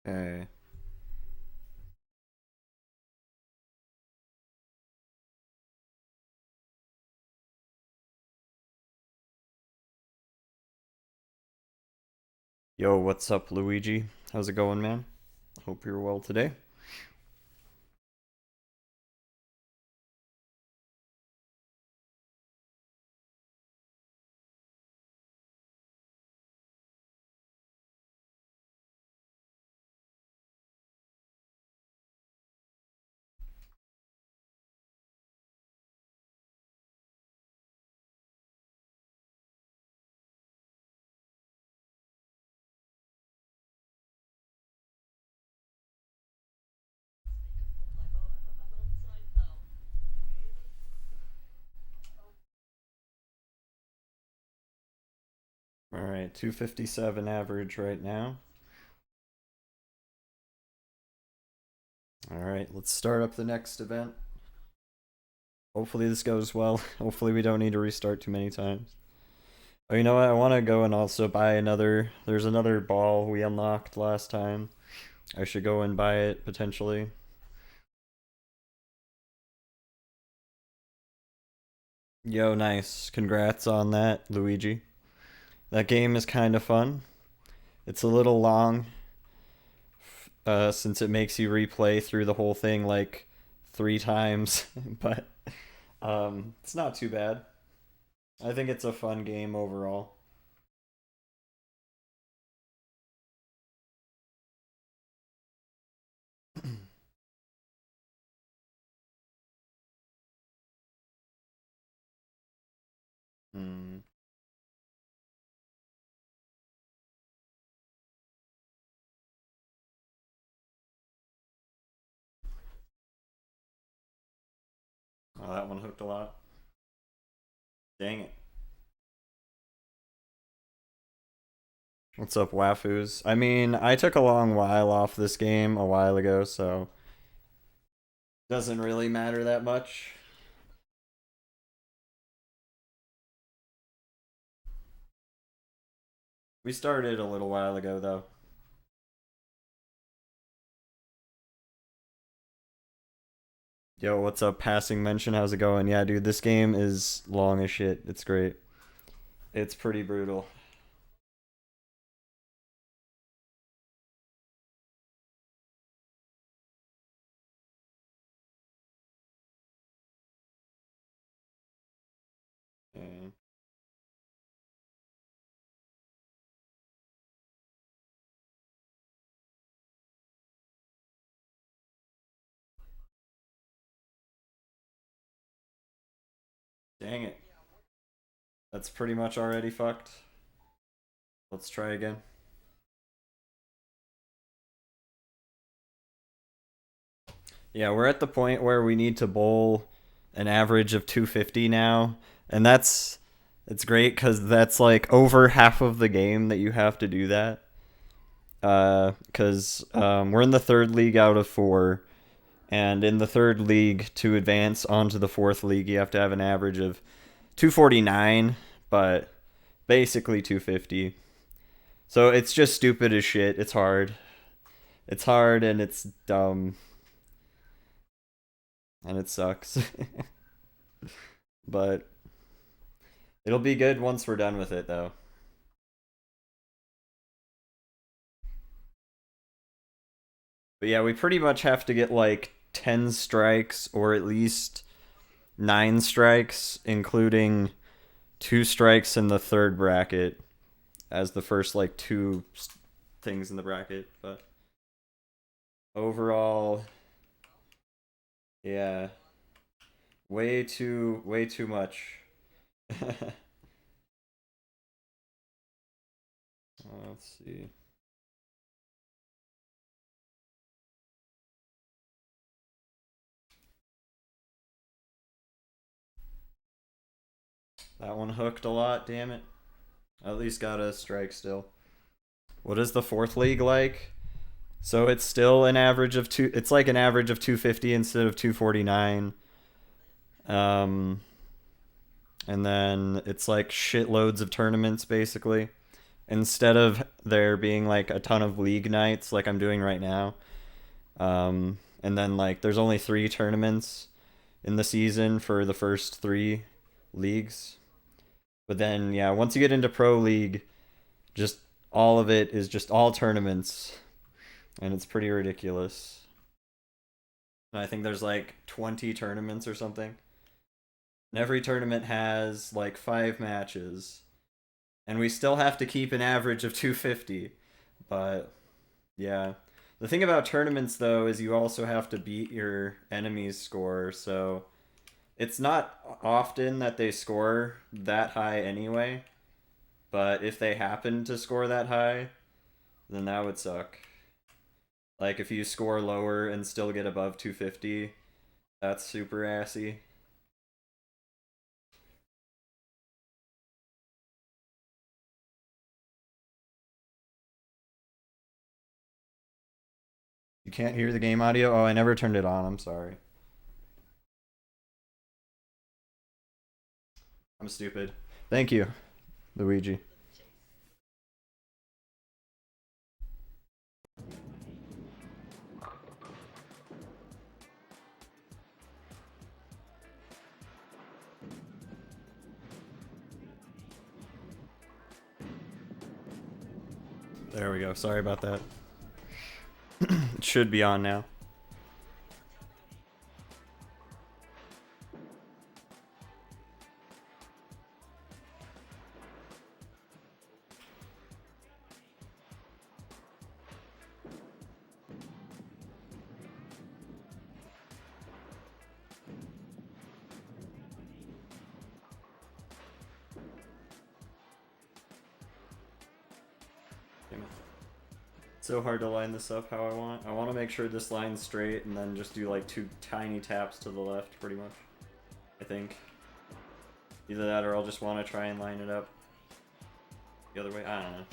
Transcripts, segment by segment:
Okay. Yo, what's up, Luigi? How's it going, man? Hope you're well today. All right, 257 average right now. All right, let's start up the next event. Hopefully this goes well. Hopefully we don't need to restart too many times. Oh, you know what? I want to go and also buy another. There's another ball we unlocked last time. I should go and buy it potentially. Yo, nice. Congrats on that, Luigi. That game is kind of fun. It's a little long, since it makes you replay through the whole thing like 3 times, but it's not too bad. I think it's a fun game overall. Hmm. Oh, that one hooked a lot. Dang it. What's up, Wafus? I mean, I took a long while off this game a while ago, so doesn't really matter that much. We started a little while ago, though. Yo, what's up, passing mention? How's it going? Yeah, dude, this game is long as shit. It's great. It's pretty brutal. Yeah. Dang it. That's pretty much already fucked. Let's try again. Yeah, we're at the point where we need to bowl an average of 250 now, and it's great because that's like over half of the game that you have to do that. Because we're in the third league out of four, and in the third league to advance onto the fourth league, you have to have an average of 249, but basically 250. So it's just stupid as shit. It's hard. It's hard and it's dumb and it sucks. But it'll be good once we're done with it, though. But yeah, we pretty much have to get like 10 strikes or at least 9 strikes, including 2 strikes in the third bracket as the first like two things in the bracket. But overall, yeah, way too much. Let's see. That one hooked a lot, damn it. At least got a strike still. What is the fourth league like? So it's still an average of two. It's like an average of 250 instead of 249. Um, and then it's like shitloads of tournaments basically. instead of there being like a ton of league nights like I'm doing right now, and then like there's only 3 tournaments in the season for the first 3 leagues. But then yeah, once you get into Pro League, just all of it is just all tournaments, and it's pretty ridiculous. I think there's like 20 tournaments or something. And every tournament has like 5 matches. And we still have to keep an average of 250. But yeah. The thing about tournaments though is you also have to beat your enemy's score, so it's not often that they score that high anyway. But if they happen to score that high, then that would suck. Like if you score lower and still get above 250, that's super assy. You can't hear the game audio? Oh, I never turned it on. I'm sorry. I'm stupid. Thank you, Luigi. There we go. Sorry about that. It should be on now. It's so hard to line this up how I want. I want to make sure this line's straight and then just do like 2 tiny taps to the left, pretty much. I think. Either that or I'll just want to try and line it up the other way. I don't know.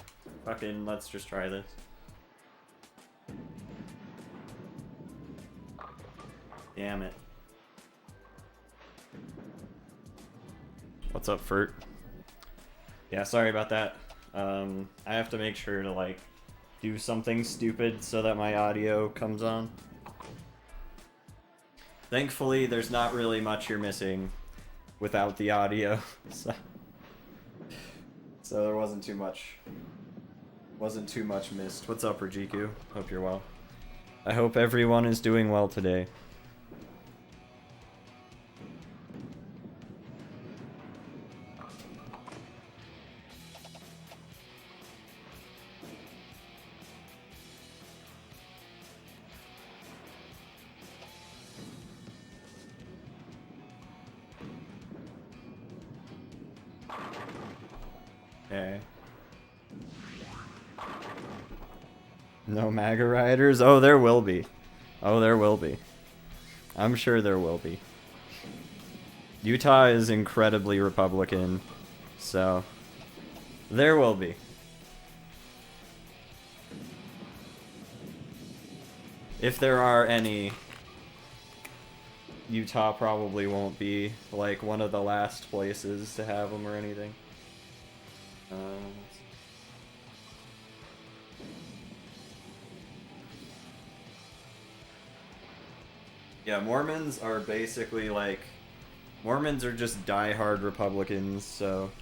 Fucking, let's just try this. Damn it. What's up, Fert? Yeah, sorry about that. I have to make sure to like do something stupid so that my audio comes on. Thankfully, there's not really much you're missing without the audio, so there wasn't too much missed. What's up, Rajiku? Hope you're well. I hope everyone is doing well today. Okay. No MAGA rioters? Oh, there will be. Oh, there will be. I'm sure there will be. Utah is incredibly Republican, so there will be. If there are any, Utah probably won't be like one of the last places to have them or anything. Yeah, Mormons are basically like, Mormons are just diehard Republicans, so.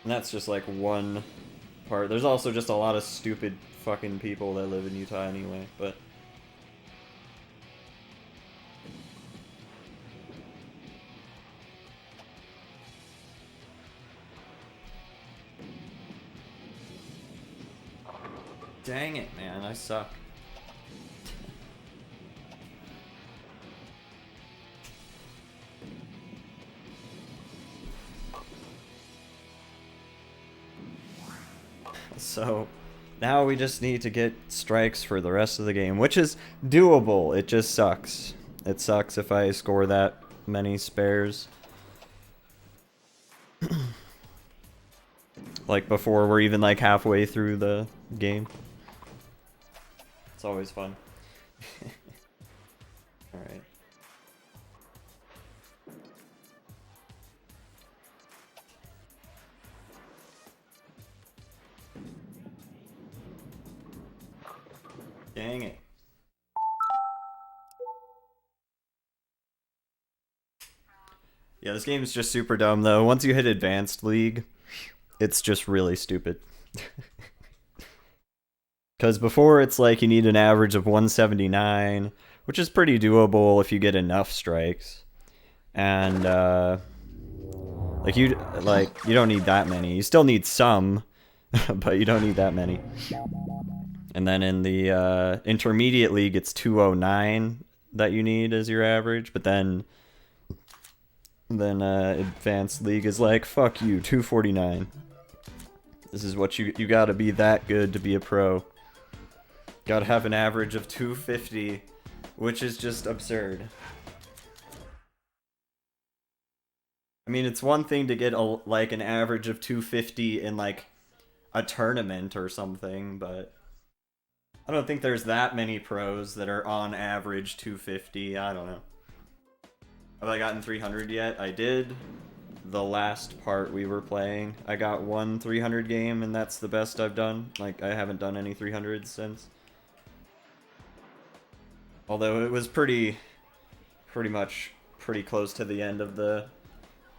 And that's just like one part. There's also just a lot of stupid fucking people that live in Utah anyway, but. Dang it, man, I suck. So, now we just need to get strikes for the rest of the game, which is doable. It just sucks. It sucks if I score that many spares. Like before we're even like halfway through the game. It's always fun. Alright. Dang it. Yeah, this game is just super dumb though. Once you hit Advanced League, it's just really stupid. Because before it's like you need an average of 179, which is pretty doable if you get enough strikes. And you don't need that many. You still need some, but you don't need that many. And then in the intermediate league, it's 209 that you need as your average. But then advanced league is like, fuck you, 249. This is what you gotta be that good to be a pro. Gotta have an average of 250, which is just absurd. I mean, it's one thing to get like an average of 250 in like a tournament or something, but I don't think there's that many pros that are on average 250. I don't know. Have I gotten 300 yet? I did. The last part we were playing, I got one 300 game, and that's the best I've done. Like, I haven't done any 300s since. Although it was pretty much pretty close to the end of the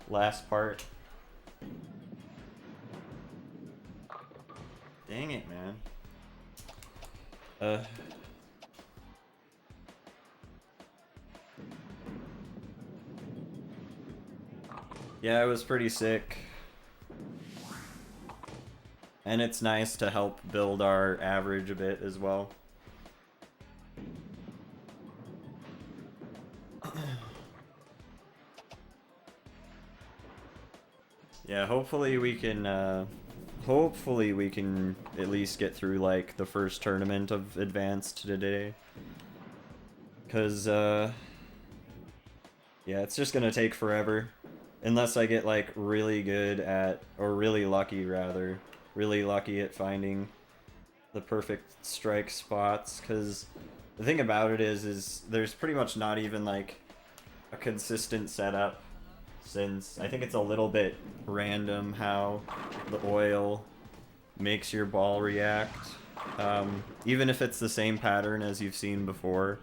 last part. Dang it, man. Yeah, it was pretty sick. And it's nice to help build our average a bit as well. Yeah, hopefully we can at least get through like the first tournament of advanced today. Cause yeah, it's just gonna take forever. Unless I get like really good at, or really lucky rather, really lucky at finding the perfect strike spots. Cause the thing about it is there's pretty much not even like a consistent setup, since I think it's a little bit random how the oil makes your ball react. Even if it's the same pattern as you've seen before,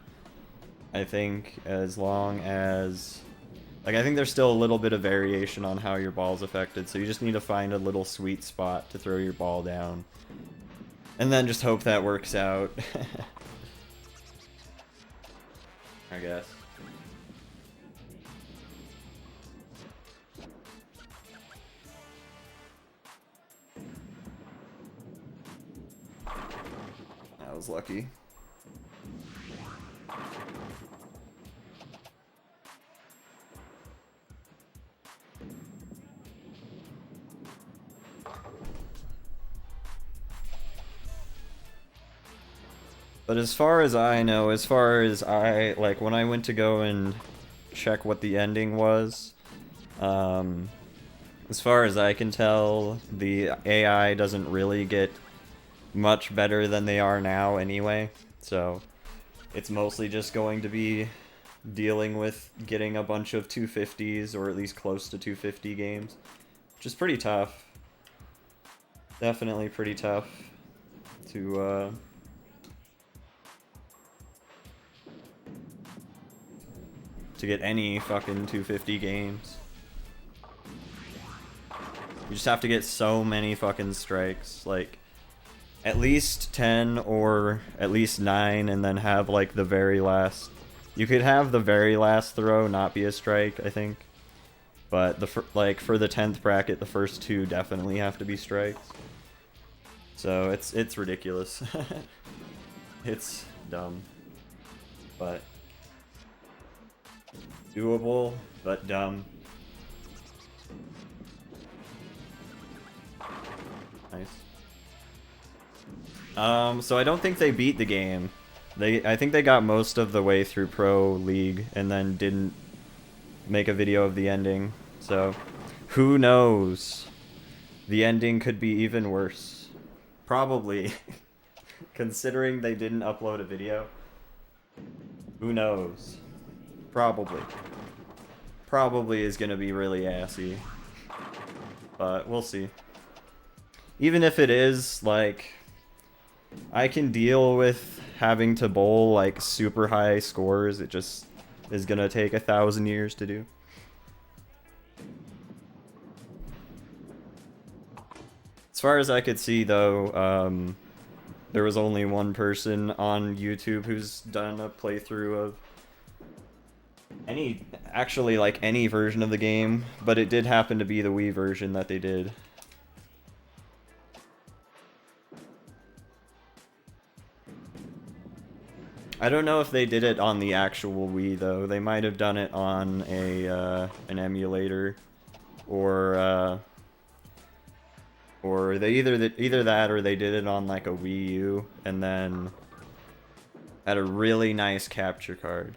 I think as long as... Like, I think there's still a little bit of variation on how your ball's affected, so you just need to find a little sweet spot to throw your ball down. And then just hope that works out. I guess. I was lucky. But as far as I know, like, when I went to go and check what the ending was, as far as I can tell, the AI doesn't really get much better than they are now anyway, so it's mostly just going to be dealing with getting a bunch of 250s, or at least close to 250 games, which is pretty tough. Definitely pretty tough to get any fucking 250 games. You just have to get so many fucking strikes, like at least 10 or at least 9, and then have like the very last... You could have the very last throw not be a strike, I think. But like for the 10th bracket, the first 2 definitely have to be strikes. So it's ridiculous. It's dumb. But doable, but dumb. Nice. So I don't think they beat the game. I think they got most of the way through Pro League and then didn't make a video of the ending. So, who knows? The ending could be even worse. Probably. Considering they didn't upload a video. Who knows? Probably. Probably is gonna be really assy. But we'll see. Even if it is, like, I can deal with having to bowl like super high scores, it just is gonna take 1,000 years to do. As far as I could see, though, there was only one person on YouTube who's done a playthrough of actually like any version of the game, but it did happen to be the Wii version that they did. I don't know if they did it on the actual Wii though. They might have done it on an emulator, or they either that or they did it on like a Wii U and then had a really nice capture card.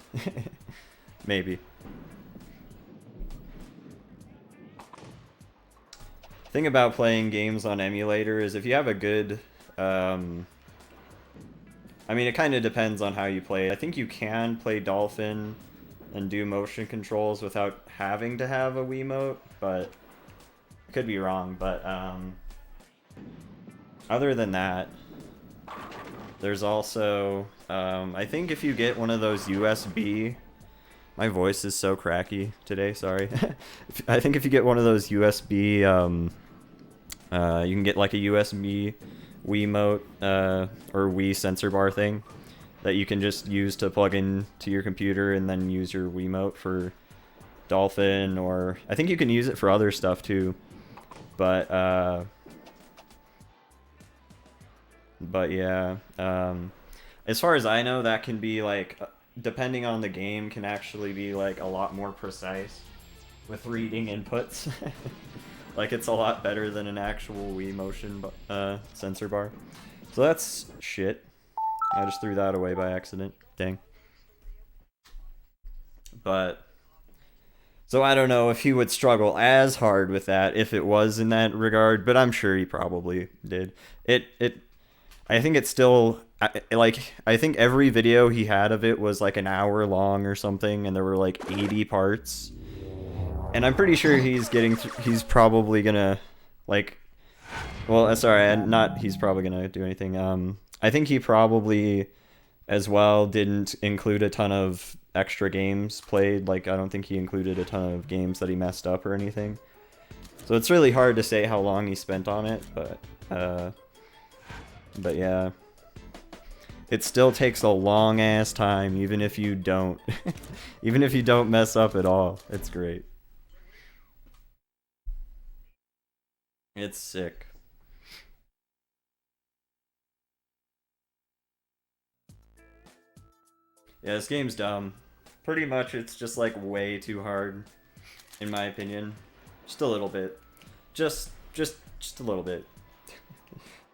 Maybe. Thing about playing games on emulator is if you have a good I mean, it kind of depends on how you play. I think you can play Dolphin and do motion controls without having to have a Wiimote, but I could be wrong. But other than that, there's also I think if you get one of those USB, my voice is so cracky today, sorry. I think if you get one of those USB, you can get like a USB Wiimote or Wii sensor bar thing that you can just use to plug into your computer and then use your Wiimote for Dolphin, or I think you can use it for other stuff too. But yeah, as far as I know, that can be like, depending on the game, can actually be like a lot more precise with reading inputs. Like, it's a lot better than an actual Wii motion sensor bar. So that's shit. I just threw that away by accident. Dang. But, so I don't know if he would struggle as hard with that if it was in that regard, but I'm sure he probably did. I think it's still, like, I think every video he had of it was like an hour long or something, and there were like 80 parts. And I'm pretty sure he's probably gonna, like, well, sorry, not he's probably gonna do anything. I think he probably, as well, didn't include a ton of extra games played. Like, I don't think he included a ton of games that he messed up or anything. So it's really hard to say how long he spent on it, but yeah. It still takes a long-ass time, even if you don't, even if you don't mess up at all. It's great. It's sick. Yeah, this game's dumb. Pretty much it's just like way too hard, in my opinion. Just a little bit. Just a little bit.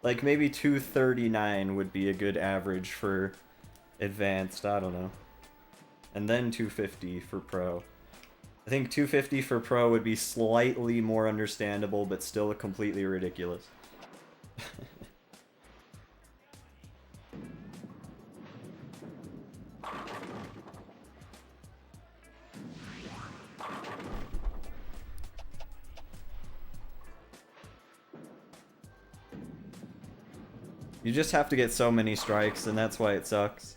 Like maybe 239 would be a good average for advanced, I don't know. And then 250 for pro. I think 250 for pro would be slightly more understandable, but still completely ridiculous. You just have to get so many strikes, and that's why it sucks.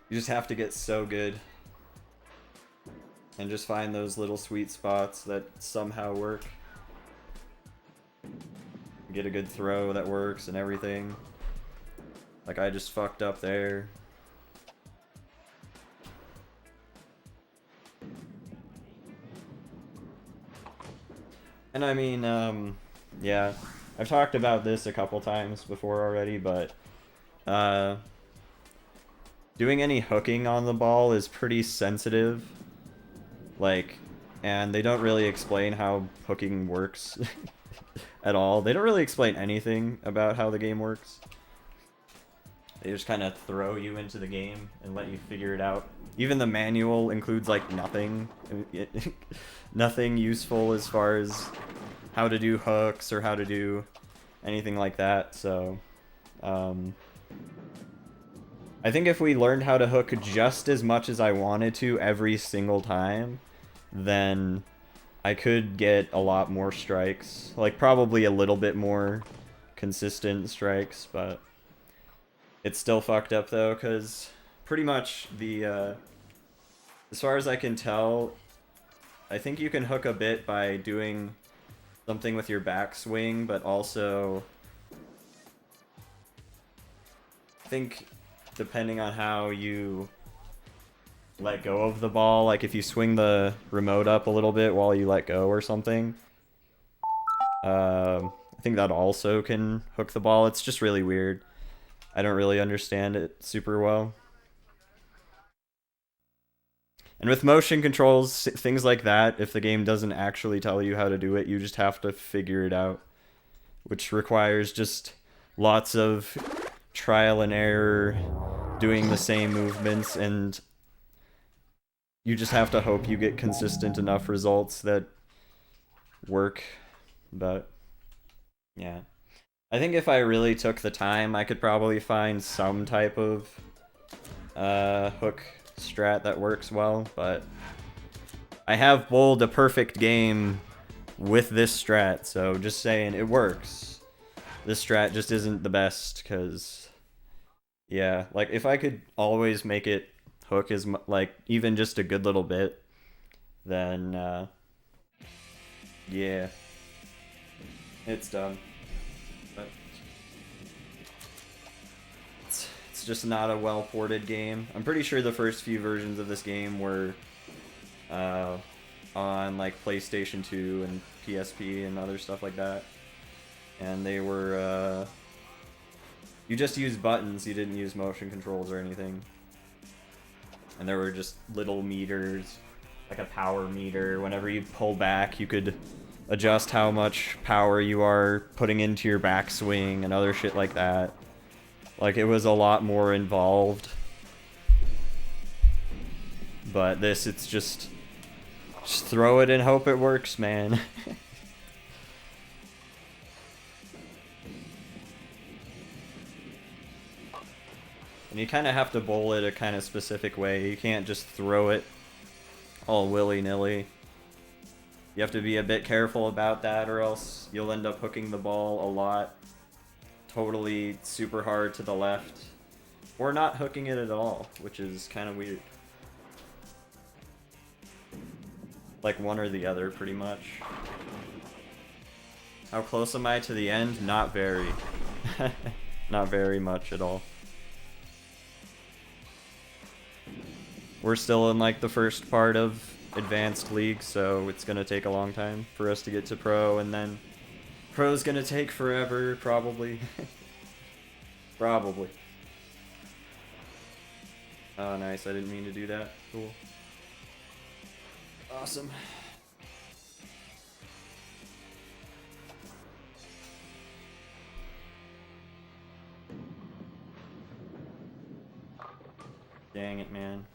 You just have to get so good. And just find those little sweet spots that somehow work. Get a good throw that works and everything. Like I just fucked up there. And I mean, yeah. I've talked about this a couple times before already, but doing any hooking on the ball is pretty sensitive. Like, and they don't really explain how hooking works at all. They don't really explain anything about how the game works. They just kind of throw you into the game and let you figure it out. Even the manual includes like nothing, nothing useful as far as how to do hooks or how to do anything like that. So, I think if we learned how to hook just as much as I wanted to every single time, then I could get a lot more strikes. Like, probably a little bit more consistent strikes, but It's still fucked up though, because pretty much as far as I can tell, I think you can hook a bit by doing something with your backswing, but also I think depending on how you let go of the ball, like if you swing the remote up a little bit while you let go or something, I think that also can hook the ball. It's just really weird. I don't really understand it super well. And with motion controls, things like that, if the game doesn't actually tell you how to do it, you just have to figure it out, which requires just lots of trial and error, doing the same movements, and you just have to hope you get consistent enough results that work. But yeah, I think if I really took the time, I could probably find some type of hook strat that works well, but I have bowled a perfect game with this strat, so just saying, it works. This strat just isn't the best, because yeah, like if I could always make it hook as like even just a good little bit, then yeah, it's done. But it's just not a well ported game. I'm pretty sure the first few versions of this game were on like PlayStation 2 and PSP and other stuff like that, and they were you just used buttons, you didn't use motion controls or anything. And there were just little meters, like a power meter. Whenever you pull back, you could adjust how much power you are putting into your backswing and other shit like that. Like, it was a lot more involved. But this, it's just throw it and hope it works, man. And you kind of have to bowl it a kind of specific way. You can't just throw it all willy-nilly. You have to be a bit careful about that, or else you'll end up hooking the ball a lot. Totally super hard to the left. Or not hooking it at all, which is kind of weird. Like one or the other, pretty much. How close am I to the end? Not very. Not very much at all. We're still in like the first part of Advanced League, so it's gonna take a long time for us to get to Pro, and then Pro's gonna take forever, probably. Probably. Oh, nice. I didn't mean to do that. Cool. Awesome. Dang it, man.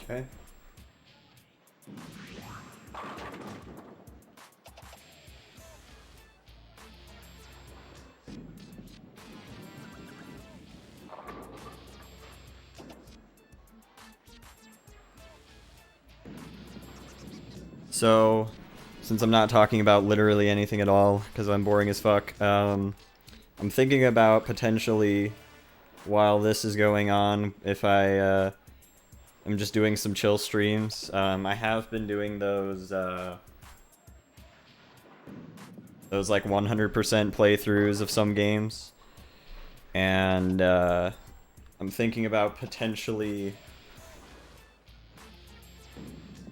Okay. So, since I'm not talking about literally anything at all, because I'm boring as fuck, I'm thinking about potentially, while this is going on, if I I'm just doing some chill streams. I have been doing those like 100% playthroughs of some games, and I'm thinking about potentially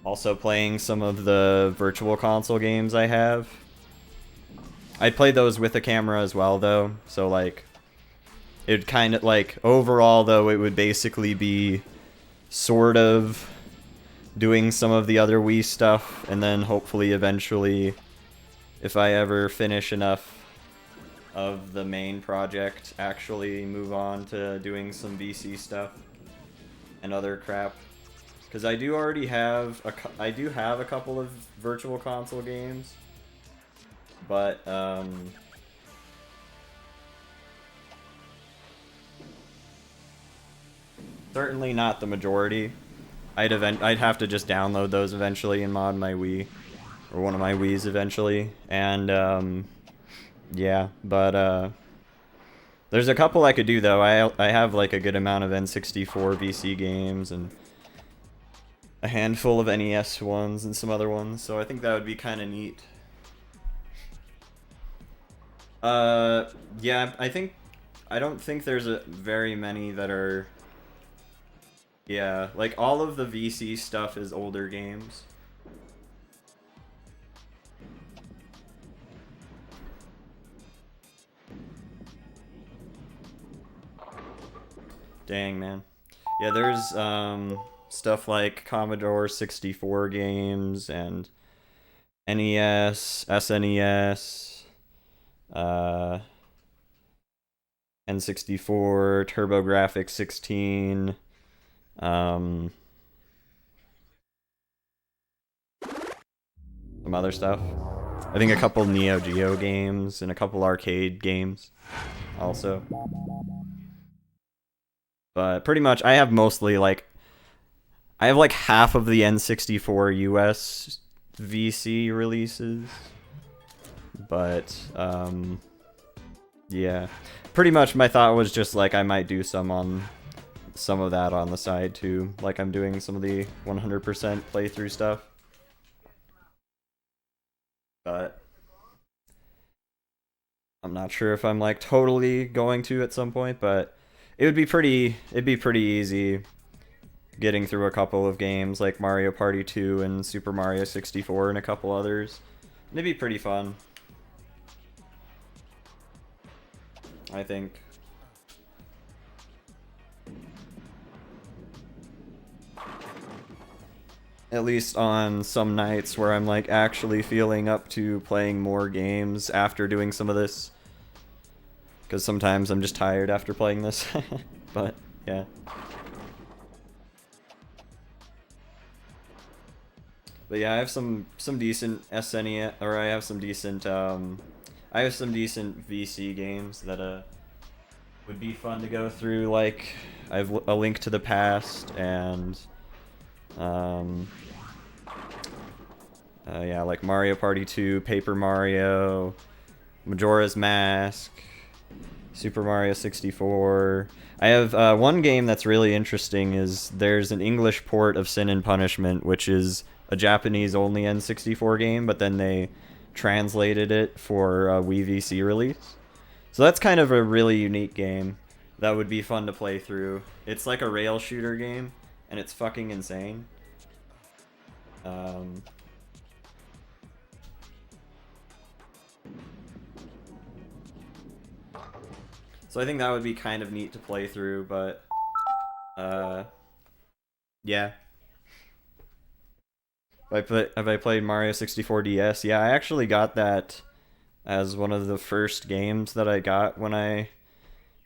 also playing some of the virtual console games I have. I played those with a camera as well, though, so like it kind of like overall though it would basically be sort of doing some of the other Wii stuff, and then hopefully eventually, if I ever finish enough of the main project, actually move on to doing some VC stuff and other crap. Because I do already have a couple of virtual console games, but certainly not the majority. I'd have to just download those eventually and mod my Wii, or one of my Wiis eventually, and yeah, but there's a couple I could do though. I have like a good amount of N64 VC games and a handful of NES ones and some other ones, so I think that would be kind of neat. Yeah, I don't think there's very many that are. Yeah, like all of the VC stuff is older games. Dang, man. Yeah, there's stuff like Commodore 64 games and NES, SNES, N64, TurboGrafx 16, some other stuff. I think a couple Neo Geo games and a couple arcade games also. But pretty much I have mostly like half of the N64 US VC releases. But yeah. Pretty much my thought was just like I might do some of that on the side too, like I'm doing some of the 100% playthrough stuff. But I'm not sure if I'm like totally going to at some point, but it'd be pretty easy getting through a couple of games like Mario Party 2 and Super Mario 64 and a couple others. It'd be pretty fun, I think. At least on some nights where I'm like actually feeling up to playing more games after doing some of this. Because sometimes I'm just tired after playing this. But yeah. But yeah, I have some decent SNES, or I have some decent VC games that would be fun to go through. Like I have A Link to the Past and yeah, like Mario Party 2, Paper Mario, Majora's Mask, Super Mario 64. I have one game that's really interesting is there's an English port of Sin and Punishment, which is a Japanese-only N64 game, but then they translated it for a Wii VC release. So that's kind of a really unique game that would be fun to play through. It's like a rail shooter game, and it's fucking insane. So I think that would be kind of neat to play through, but yeah. Have I played Mario 64 DS? Yeah, I actually got that as one of the first games that I got when I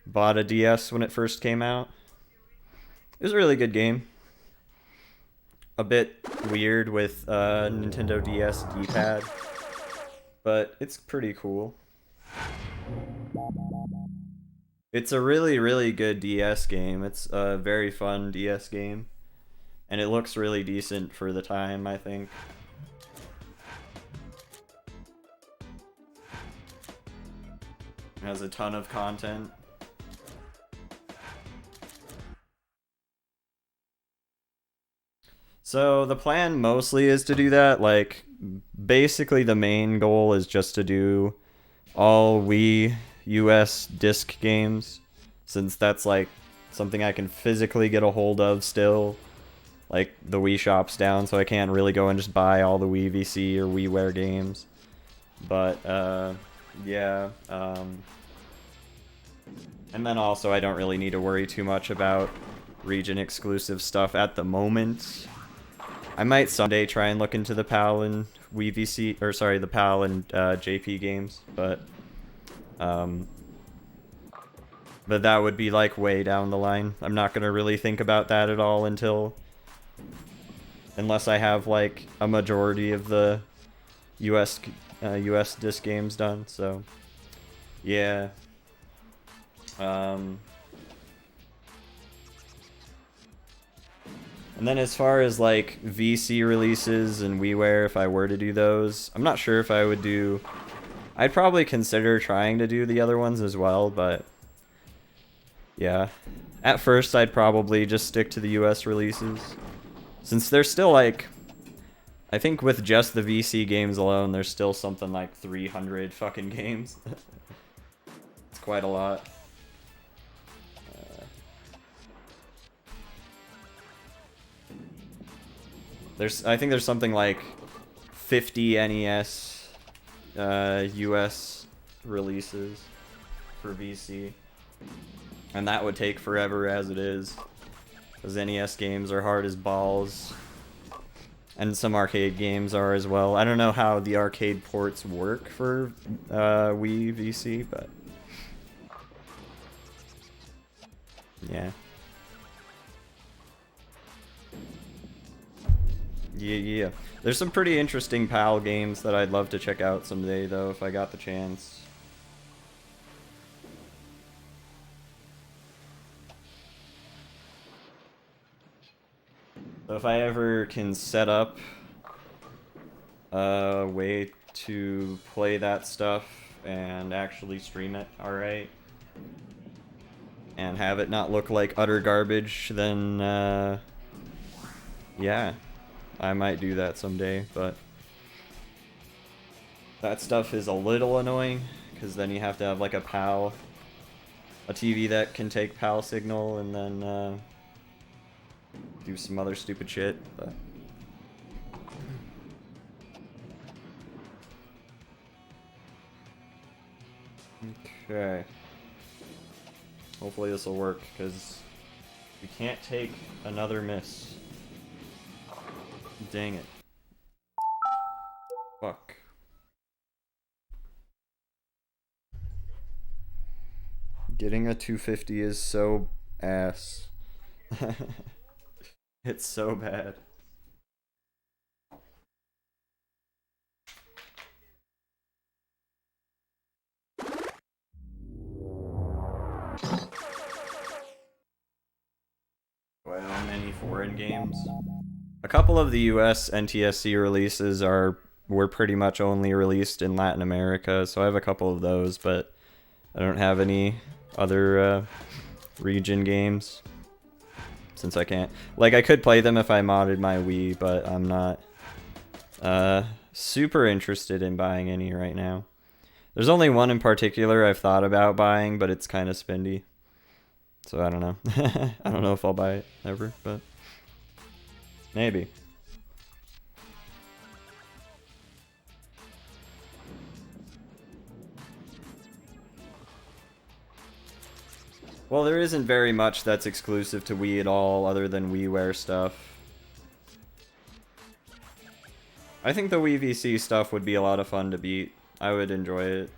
bought a DS when it first came out. It was a really good game. A bit weird with Nintendo DS D-pad, but it's pretty cool. It's a really, really good DS game. It's a very fun DS game. And it looks really decent for the time, I think. It has a ton of content. So the plan mostly is to do that. Like, basically the main goal is just to do all Wii US disc games, since that's like something I can physically get a hold of still. Like, the Wii shop's down, so I can't really go and just buy all the Wii VC or WiiWare games. But, yeah. And then also, I don't really need to worry too much about region-exclusive stuff at the moment. I might someday try and look into the PAL and WeVC, or sorry, the PAL and JP games, but that would be like way down the line. I'm not gonna really think about that at all unless I have like a majority of the US disc games done. So yeah. And then as far as like VC releases and WiiWare, if I were to do those, I'm not sure if I would do. I'd probably consider trying to do the other ones as well, but yeah. At first, I'd probably just stick to the US releases. Since there's still like, I think with just the VC games alone, there's still something like 300 fucking games. It's quite a lot. I think there's something like 50 NES US releases for VC. And that would take forever as it is. Because NES games are hard as balls. And some arcade games are as well. I don't know how the arcade ports work for Wii VC, but yeah. Yeah. There's some pretty interesting PAL games that I'd love to check out someday, though, if I got the chance. So if I ever can set up a way to play that stuff and actually stream it alright, and have it not look like utter garbage, then yeah, I might do that someday, but that stuff is a little annoying, because then you have to have like a PAL, a TV that can take PAL signal, and then do some other stupid shit, but okay. Hopefully this will work, because we can't take another miss. Dang it. Fuck. Getting a 250 is so ass. It's so bad. Quite many foreign games. A couple of the US NTSC releases were pretty much only released in Latin America, so I have a couple of those, but I don't have any other region games. Since I can't, like, I could play them if I modded my Wii, but I'm not super interested in buying any right now. There's only one in particular I've thought about buying, but it's kind of spendy. So I don't know. I don't know if I'll buy it ever, but maybe. Well, there isn't very much that's exclusive to Wii at all, other than WiiWare stuff. I think the Wii VC stuff would be a lot of fun to beat. I would enjoy it.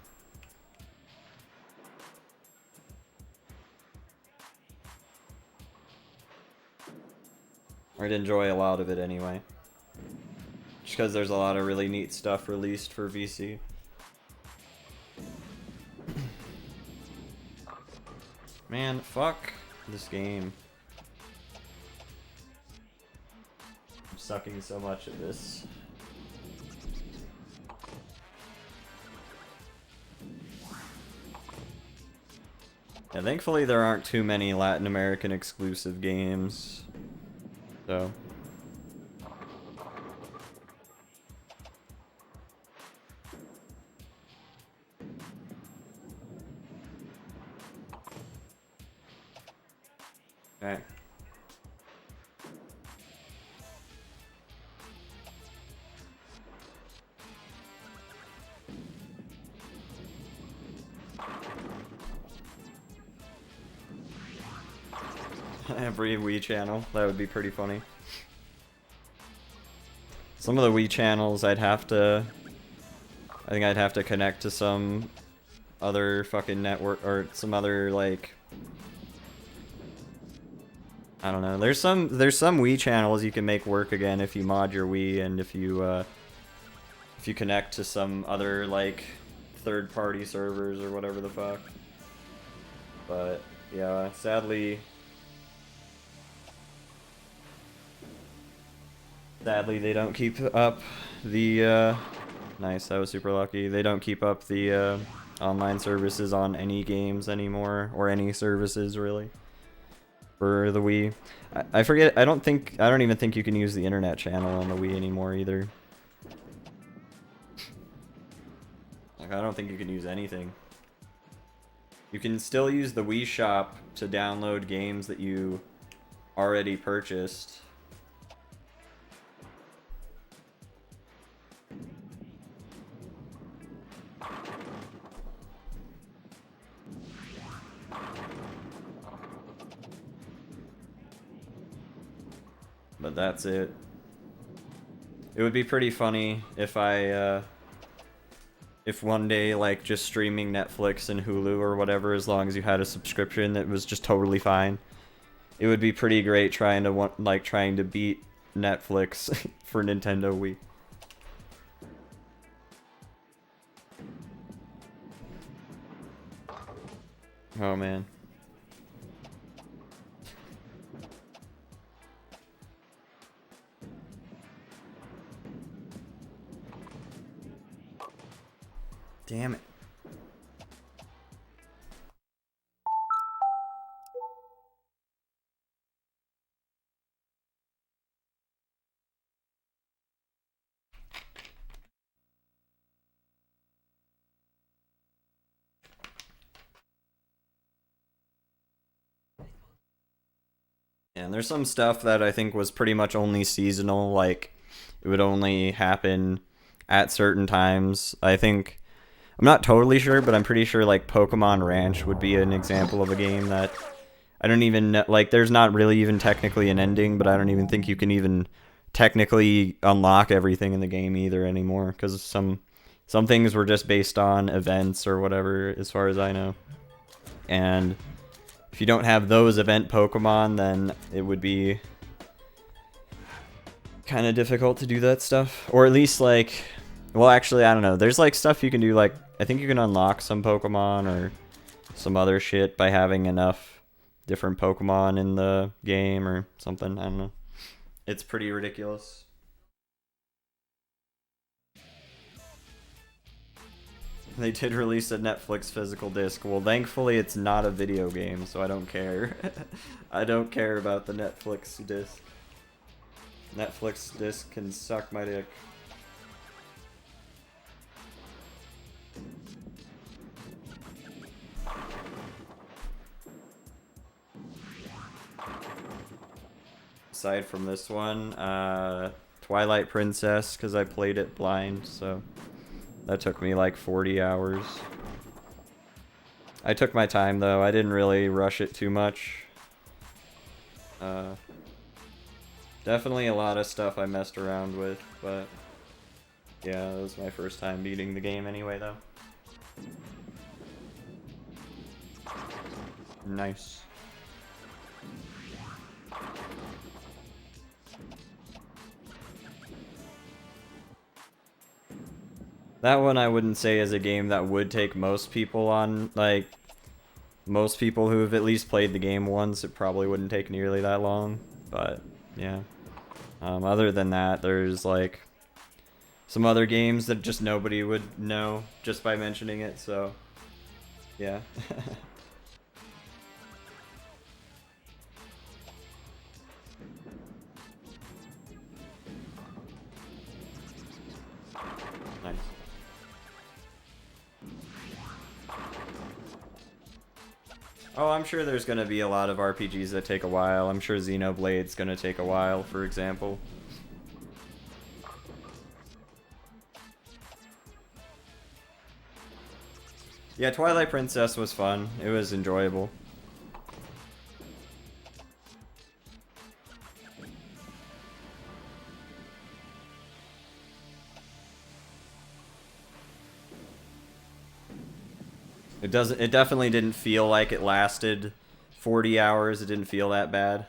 I'd enjoy a lot of it anyway. Just because there's a lot of really neat stuff released for VC. Man, fuck this game. I'm sucking so much at this. Yeah, thankfully there aren't too many Latin American exclusive games. So okay. Every Wii channel, that would be pretty funny. Some of the Wii channels I think I'd have to connect to some other fucking network or some other like I don't know. There's some Wii channels you can make work again if you mod your Wii and if you connect to some other like third-party servers or whatever the fuck. But yeah, sadly they don't keep up the nice, that was super lucky. They don't keep up the online services on any games anymore, or any services really, for the Wii. I forget, I don't even think you can use the internet channel on the Wii anymore either. Like, I don't think you can use anything. You can still use the Wii Shop to download games that you already purchased. But that's it. It would be pretty funny if if one day, like, just streaming Netflix and Hulu or whatever, as long as you had a subscription, that was just totally fine. It would be pretty great trying to beat Netflix for Nintendo Wii. Oh man. Damn it. And there's some stuff that I think was pretty much only seasonal, like it would only happen at certain times. I'm not totally sure, but I'm pretty sure like Pokemon Ranch would be an example of a game that I don't even know, like there's not really even technically an ending, but I don't even think you can even technically unlock everything in the game either anymore, because some things were just based on events or whatever, as far as I know. And if you don't have those event Pokemon, then it would be kind of difficult to do that stuff. Or at least like, well actually I don't know, there's like stuff you can do, like I think you can unlock some Pokemon or some other shit by having enough different Pokemon in the game or something, I don't know. It's pretty ridiculous. They did release a Netflix physical disc. Well, thankfully it's not a video game, so I don't care. I don't care about the Netflix disc. Netflix disc can suck my dick. Aside from this one, Twilight Princess, because I played it blind, so that took me like 40 hours. I took my time though, I didn't really rush it too much. Definitely a lot of stuff I messed around with, but yeah, it was my first time beating the game anyway though. Nice. That one I wouldn't say is a game that would take most people on, like, most people who have at least played the game once, it probably wouldn't take nearly that long, but, yeah. Other than that, there's, like, some other games that just nobody would know just by mentioning it, so, yeah. Nice. Oh, I'm sure there's gonna be a lot of RPGs that take a while. I'm sure Xenoblade's gonna take a while, for example. Yeah, Twilight Princess was fun. It was enjoyable. It definitely didn't feel like it lasted 40 hours. It didn't feel that bad.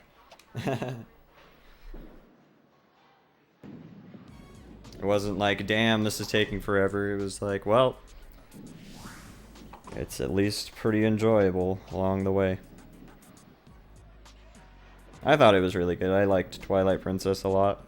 It wasn't like, damn, this is taking forever. It was like, well, it's at least pretty enjoyable along the way. I thought it was really good. I liked Twilight Princess a lot.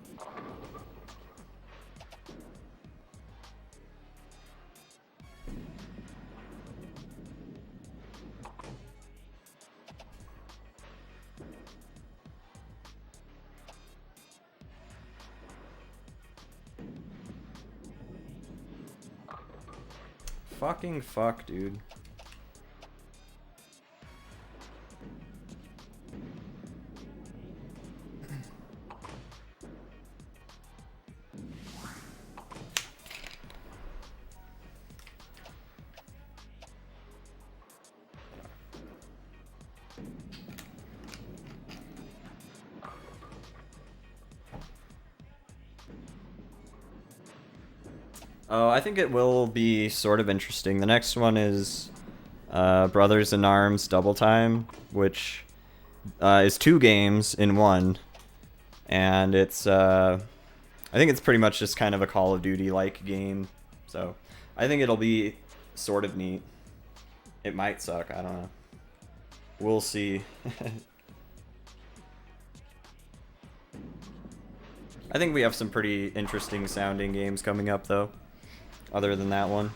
Fucking fuck, dude. Oh, I think it will be sort of interesting. The next one is Brothers in Arms Double Time, which is 2 games in one, and it's I think it's pretty much just kind of a Call of Duty-like game. So I think it'll be sort of neat. It might suck. I don't know. We'll see. I think we have some pretty interesting sounding games coming up, though. Other than that one.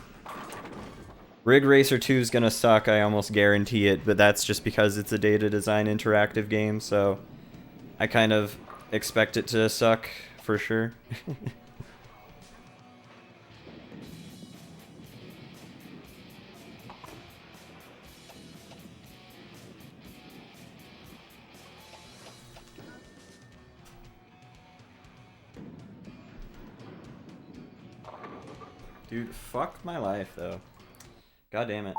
Rig Racer 2 is gonna suck, I almost guarantee it, but that's just because it's a data design interactive game, so I kind of expect it to suck for sure. Dude, fuck my life, though. God damn it.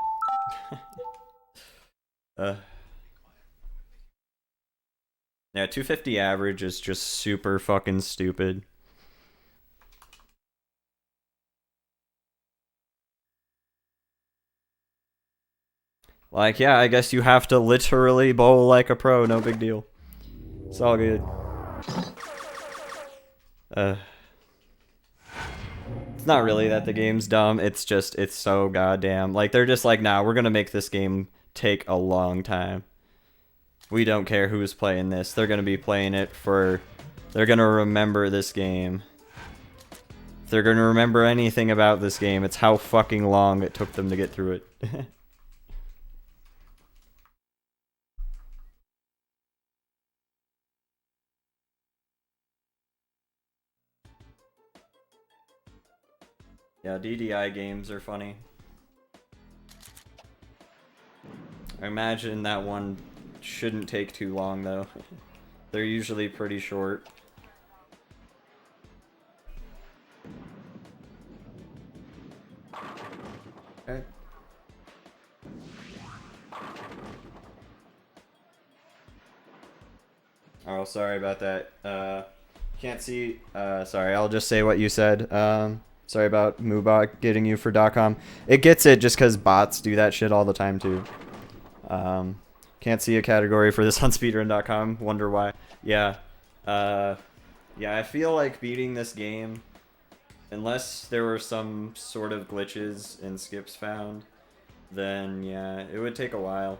Yeah, 250 average is just super fucking stupid. Like, yeah, I guess you have to literally bowl like a pro, no big deal. It's all good. It's not really that the game's dumb, it's just, it's so goddamn... Like, they're just like, nah, we're gonna make this game take a long time. We don't care who's playing this. They're gonna be playing it for... They're gonna remember this game. If they're gonna remember anything about this game, it's how fucking long it took them to get through it. Yeah, DDI games are funny. I imagine that one shouldn't take too long, though. They're usually pretty short. Okay. Oh, sorry about that. Can't see. Sorry, I'll just say what you said. Sorry about Moobot getting you for .com. It gets it just because bots do that shit all the time, too. Can't see a category for this on speedrun.com. Wonder why. Yeah. Yeah, I feel like beating this game, unless there were some sort of glitches and skips found, then yeah, it would take a while.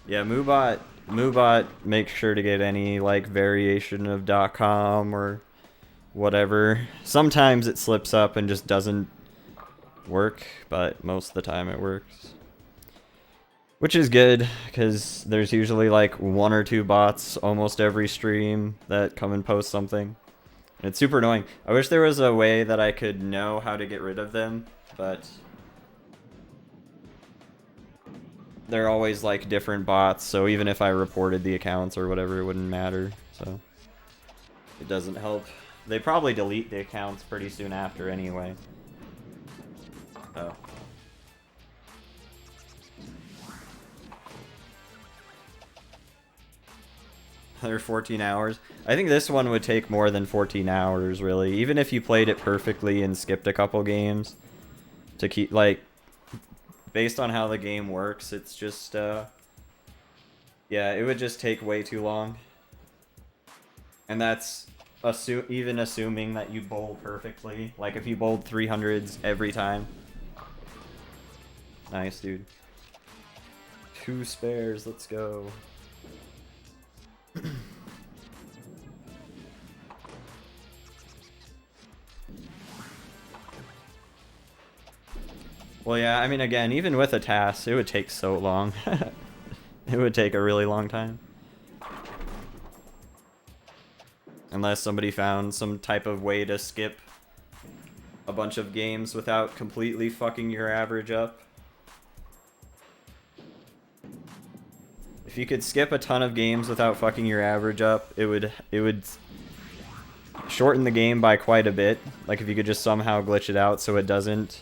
Yeah, Moobot makes sure to get any like variation of .com or whatever. Sometimes it slips up and just doesn't work, but most of the time it works. Which is good, because there's usually like 1 or 2 bots almost every stream that come and post something. And it's super annoying. I wish there was a way that I could know how to get rid of them, but they're always like different bots, so even if I reported the accounts or whatever, it wouldn't matter, so it doesn't help. They probably delete the accounts pretty soon after anyway. So. Another 14 hours. I think this one would take more than 14 hours, really. Even if you played it perfectly and skipped a couple games. To keep, like, based on how the game works, it's just, yeah, it would just take way too long. And that's even assuming that you bowl perfectly. Like, if you bowled 300s every time. Nice, dude. 2 spares, let's go. Well, yeah, I mean, again, even with a task, it would take so long. It would take a really long time. Unless somebody found some type of way to skip a bunch of games without completely fucking your average up. If you could skip a ton of games without fucking your average up, it would shorten the game by quite a bit. Like if you could just somehow glitch it out so it doesn't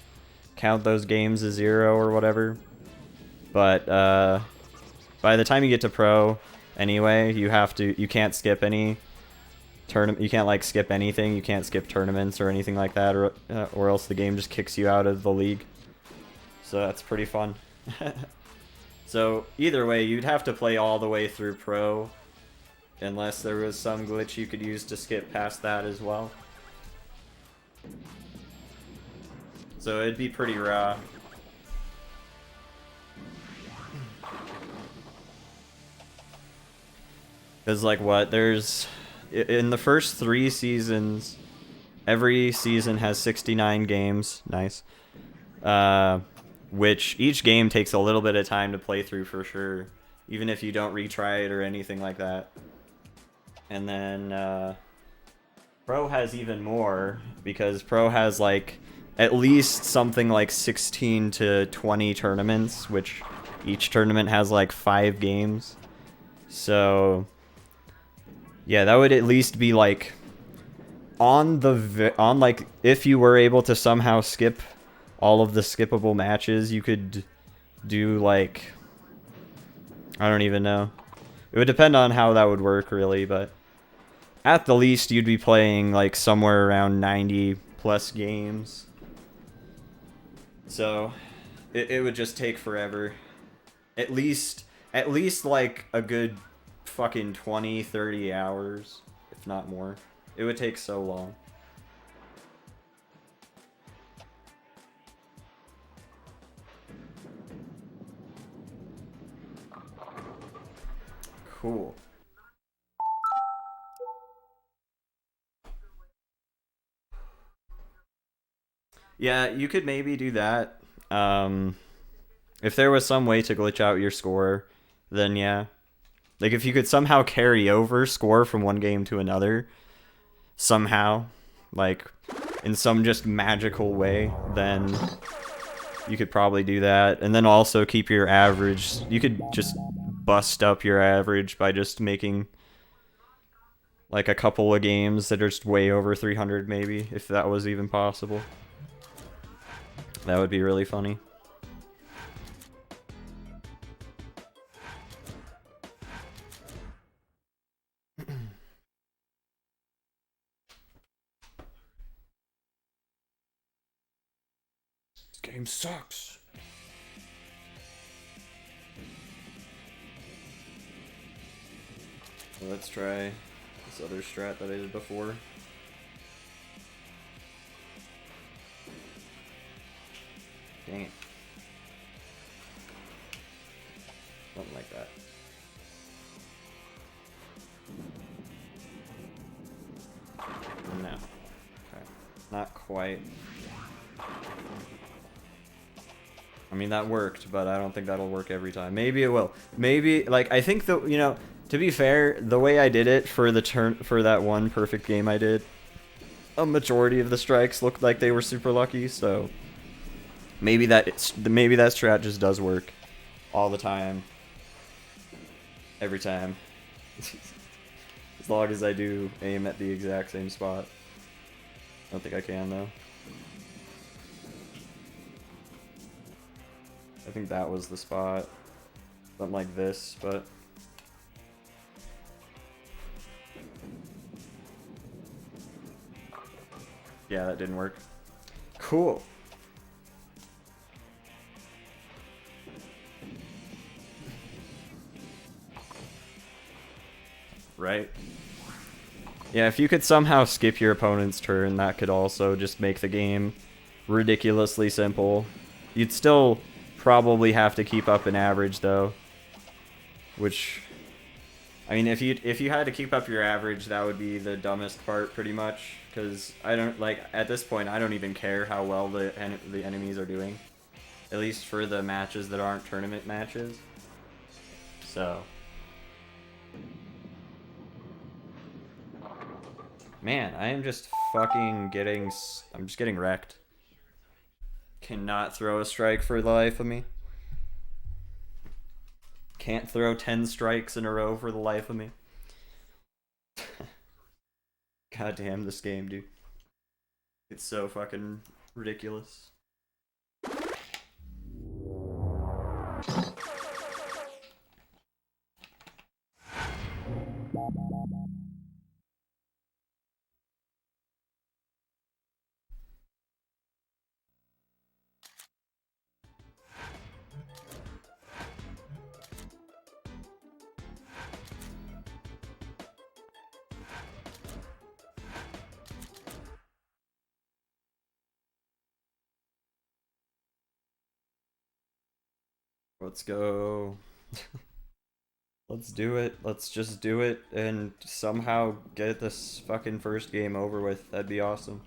count those games as 0 or whatever. But by the time you get to pro, anyway, you can't skip any tournament. You can't like skip anything. You can't skip tournaments or anything like that, or else the game just kicks you out of the league. So that's pretty fun. So either way, you'd have to play all the way through pro, unless there was some glitch you could use to skip past that as well. So it'd be pretty raw. Because like what, there's, in the first 3 seasons, every season has 69 games. Nice. Which each game takes a little bit of time to play through for sure, even if you don't retry it or anything like that. And then Pro has even more, because Pro has like at least something like 16 to 20 tournaments, which each tournament has like 5 games. So yeah, that would at least be like on like if you were able to somehow skip all of the skippable matches, you could do like, I don't even know. It would depend on how that would work really, but at the least you'd be playing like somewhere around 90 plus games. So it would just take forever. At least like a good fucking 20-30 hours, if not more. It would take so long. Cool. Yeah, you could maybe do that. If there was some way to glitch out your score, then yeah. Like if you could somehow carry over score from one game to another, somehow, like in some just magical way, then you could probably do that. And then also keep your average. You could just bust up your average by just making like a couple of games that are just way over 300 maybe, if that was even possible. That would be really funny. This game sucks. Well, let's try this other strat that I did before. Dang it. Something like that. No. Okay. Not quite. I mean, that worked, but I don't think that'll work every time. Maybe it will. Maybe, like, I think that, you know, to be fair, the way I did it for that one perfect game I did, a majority of the strikes looked like they were super lucky, so maybe that strat just does work all the time, every time. As long as I do aim at the exact same spot. I don't think I can though. I think that was the spot. Something like this, but Yeah, that didn't work. Cool. Right. Yeah, if you could somehow skip your opponent's turn, that could also just make the game ridiculously simple. You'd still probably have to keep up an average though, which, I mean, if you had to keep up your average, that would be the dumbest part pretty much, because I don't, like, at this point I don't even care how well the enemies are doing, at least for the matches that aren't tournament matches. So, man, I am just fucking getting, I'm just getting wrecked. Cannot throw a strike for the life of me. Can't throw 10 strikes in a row for the life of me. God damn this game, dude. It's so fucking ridiculous. Let's go. Let's do it. Let's just do it and somehow get this fucking first game over with. That'd be awesome.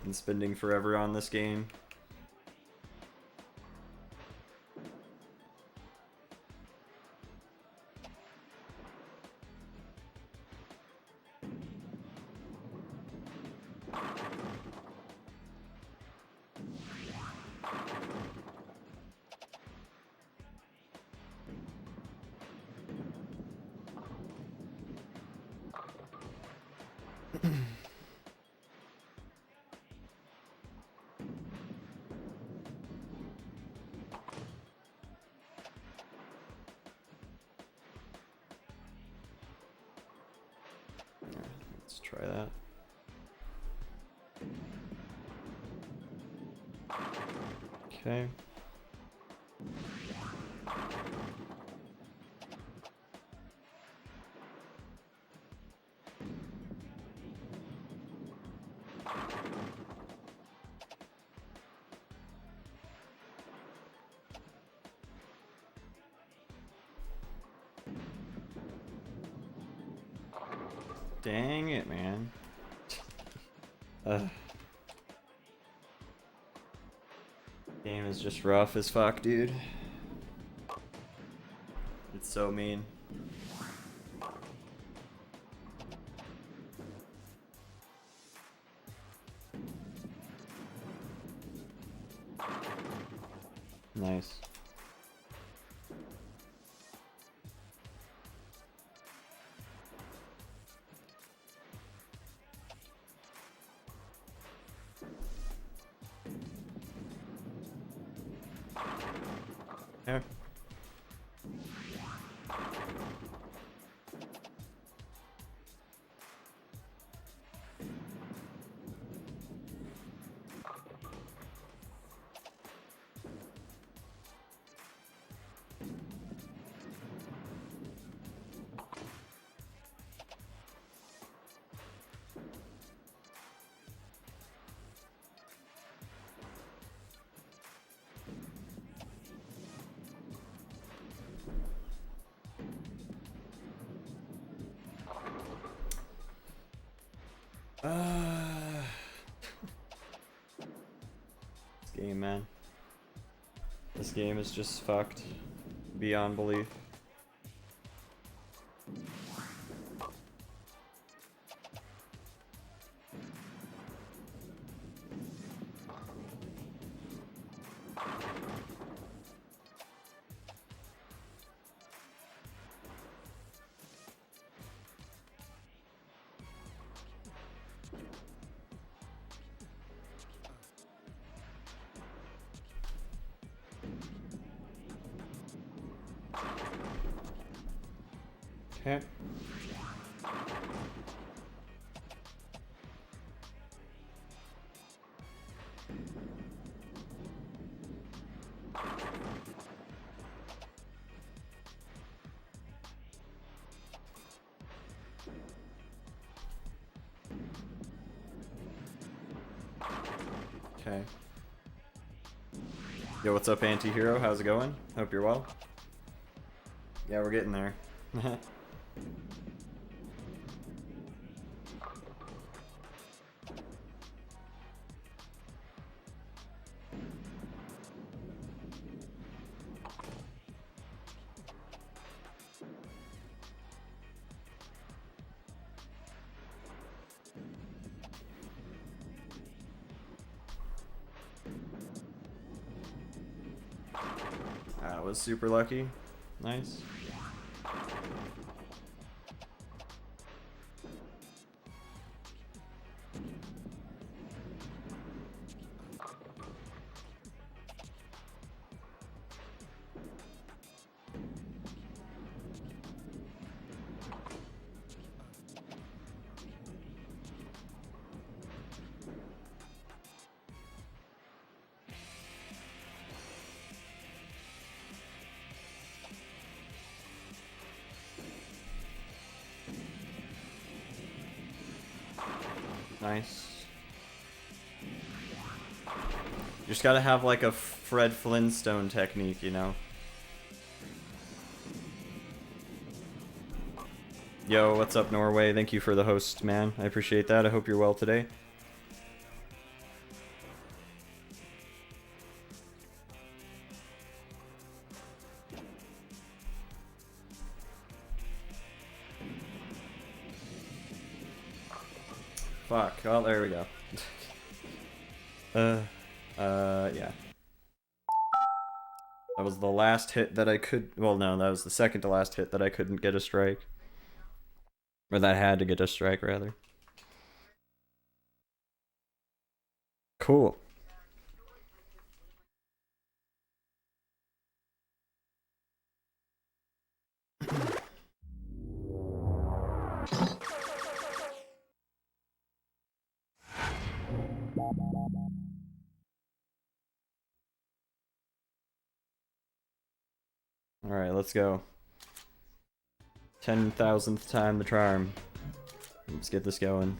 And spending forever on this game. Let's try that. Okay. Dang it, man. Game is just rough as fuck, dude. It's so mean. Nice. Yeah. This game, man. This game is just fucked beyond belief. Okay. Okay. Yo, what's up, anti-hero? How's it going? Hope you're well. Yeah, we're getting there. That was super lucky. Nice. Nice. You just gotta have like a Fred Flintstone technique, you know? Yo, what's up, Norway? Thank you for the host, man. I appreciate that. I hope you're well today. Fuck. Oh, there we go. Yeah. That was the last hit that I could... Well, no, that was the second to last hit that I couldn't get a strike. Or that had to get a strike, rather. Cool. Alright, let's go. 10,000th time the charm. Let's get this going.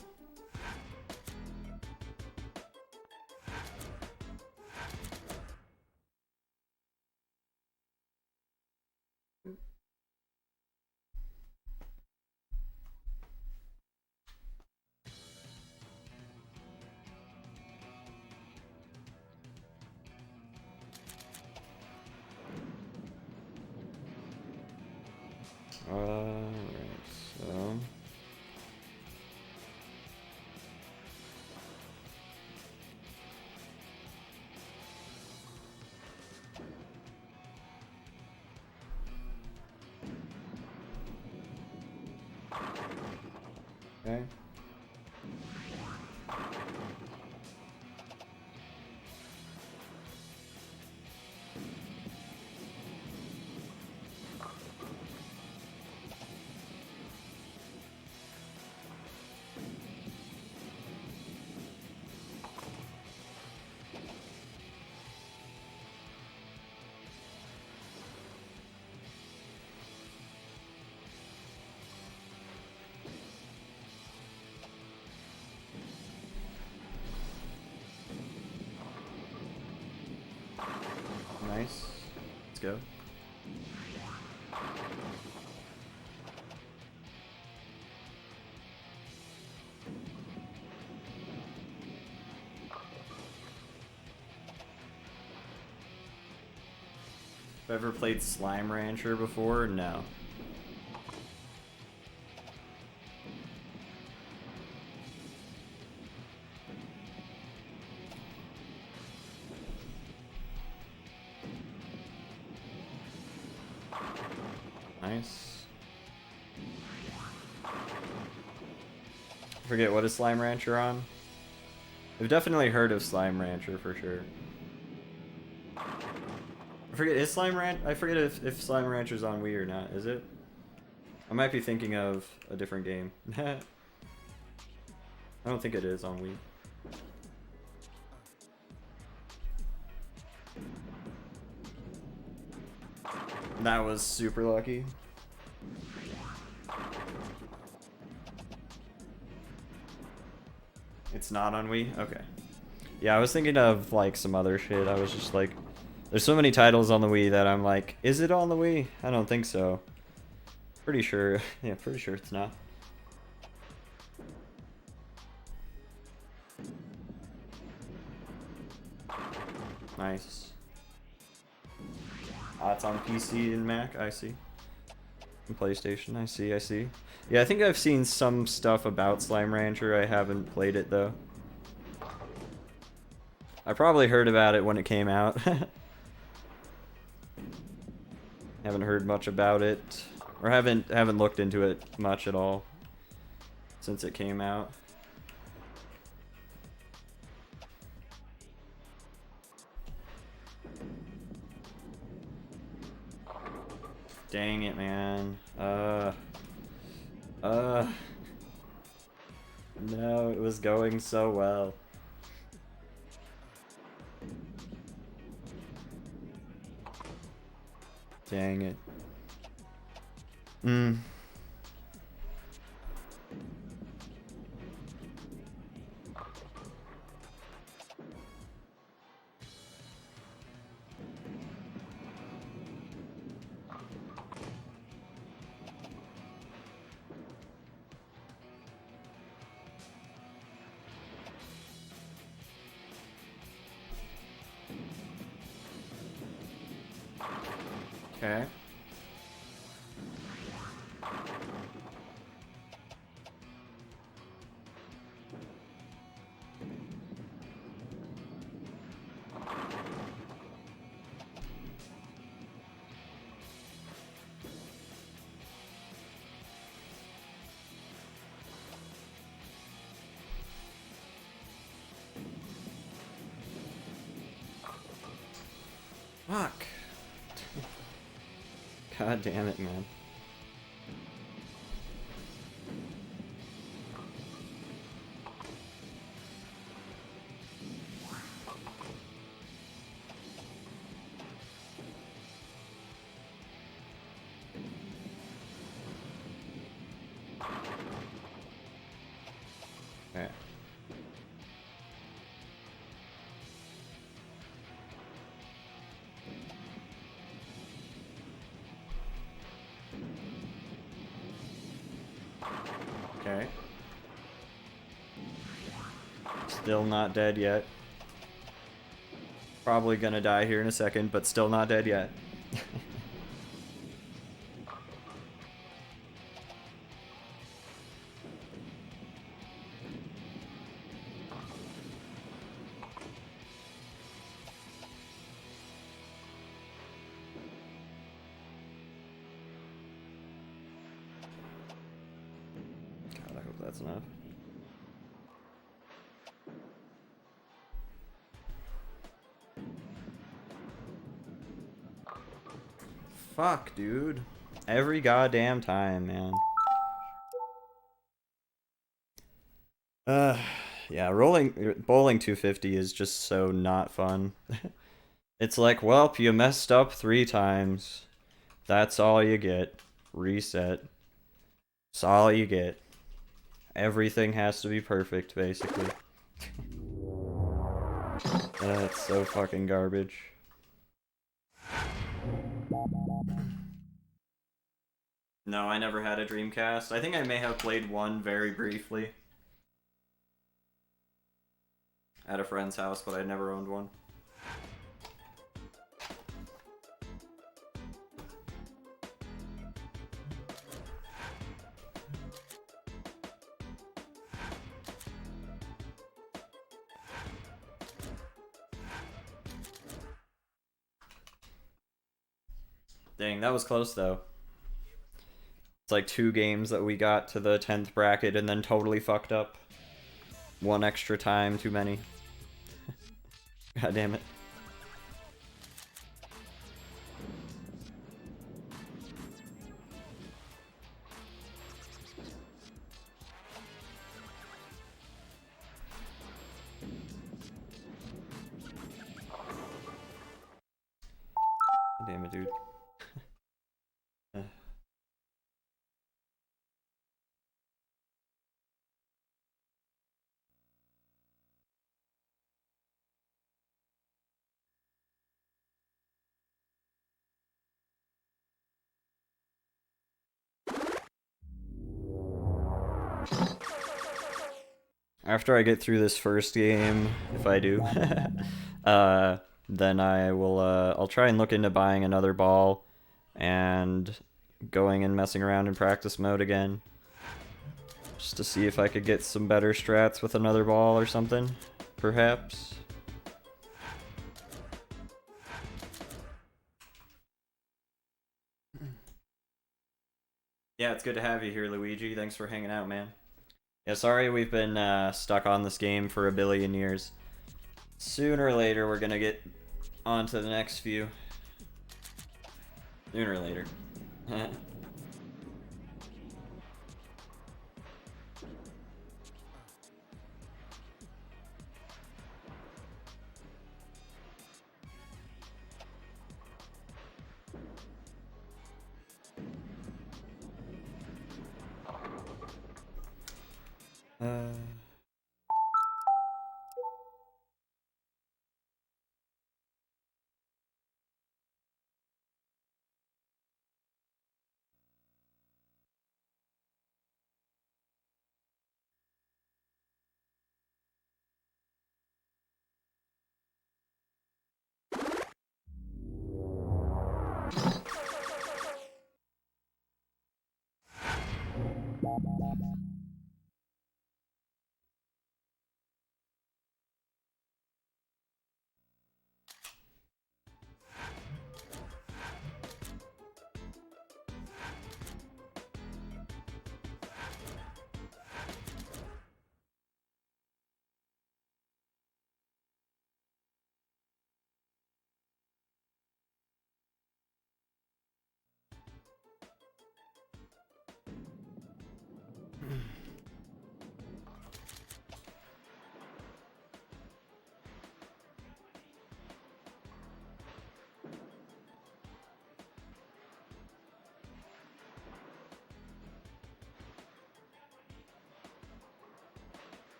Alright, so... Okay. Nice. Let's go. Ever played Slime Rancher before? No. Nice. I forget, what is Slime Rancher on? I've definitely heard of Slime Rancher for sure. I forget, is Slime Ranch? I forget if Slime Rancher's on Wii or not. Is it? I might be thinking of a different game. I don't think it is on Wii. That was super lucky. It's not on Wii? Okay. Yeah, I was thinking of like some other shit. I was just like, there's so many titles on the Wii that I'm like, is it on the Wii? I don't think so. Pretty sure. Yeah, pretty sure it's not. Nice. It's on PC and Mac, I see. And PlayStation, I see, I see. Yeah, I think I've seen some stuff about Slime Rancher. I haven't played it, though. I probably heard about it when it came out. Haven't heard much about it. Or haven't looked into it much at all since it came out. Dang it, man. No, it was going so well. Dang it. Okay. Fuck. God damn it, man. Okay. Okay. Still not dead yet. Probably gonna die here in a second, but still not dead yet. God, I hope that's enough. Fuck, dude. Every goddamn time, man. Uh, yeah, bowling 250 is just so not fun. It's like, well, you messed up 3 times. That's all you get. Reset. That's all you get. Everything has to be perfect, basically. That's so fucking garbage. No, I never had a Dreamcast. I think I may have played one very briefly at a friend's house, but I never owned one. Dang, that was close though. It's like 2 games that we got to the 10th bracket and then totally fucked up. One extra time too many. God damn it. God damn it, dude. After I get through this first game, if I do, then I'll try and look into buying another ball and going and messing around in practice mode again. Just to see if I could get some better strats with another ball or something, perhaps. Yeah, it's good to have you here, Luigi. Thanks for hanging out, man. Yeah, sorry we've been stuck on this game for a billion years. Sooner or later, we're gonna get on to the next few. Sooner or later. uh...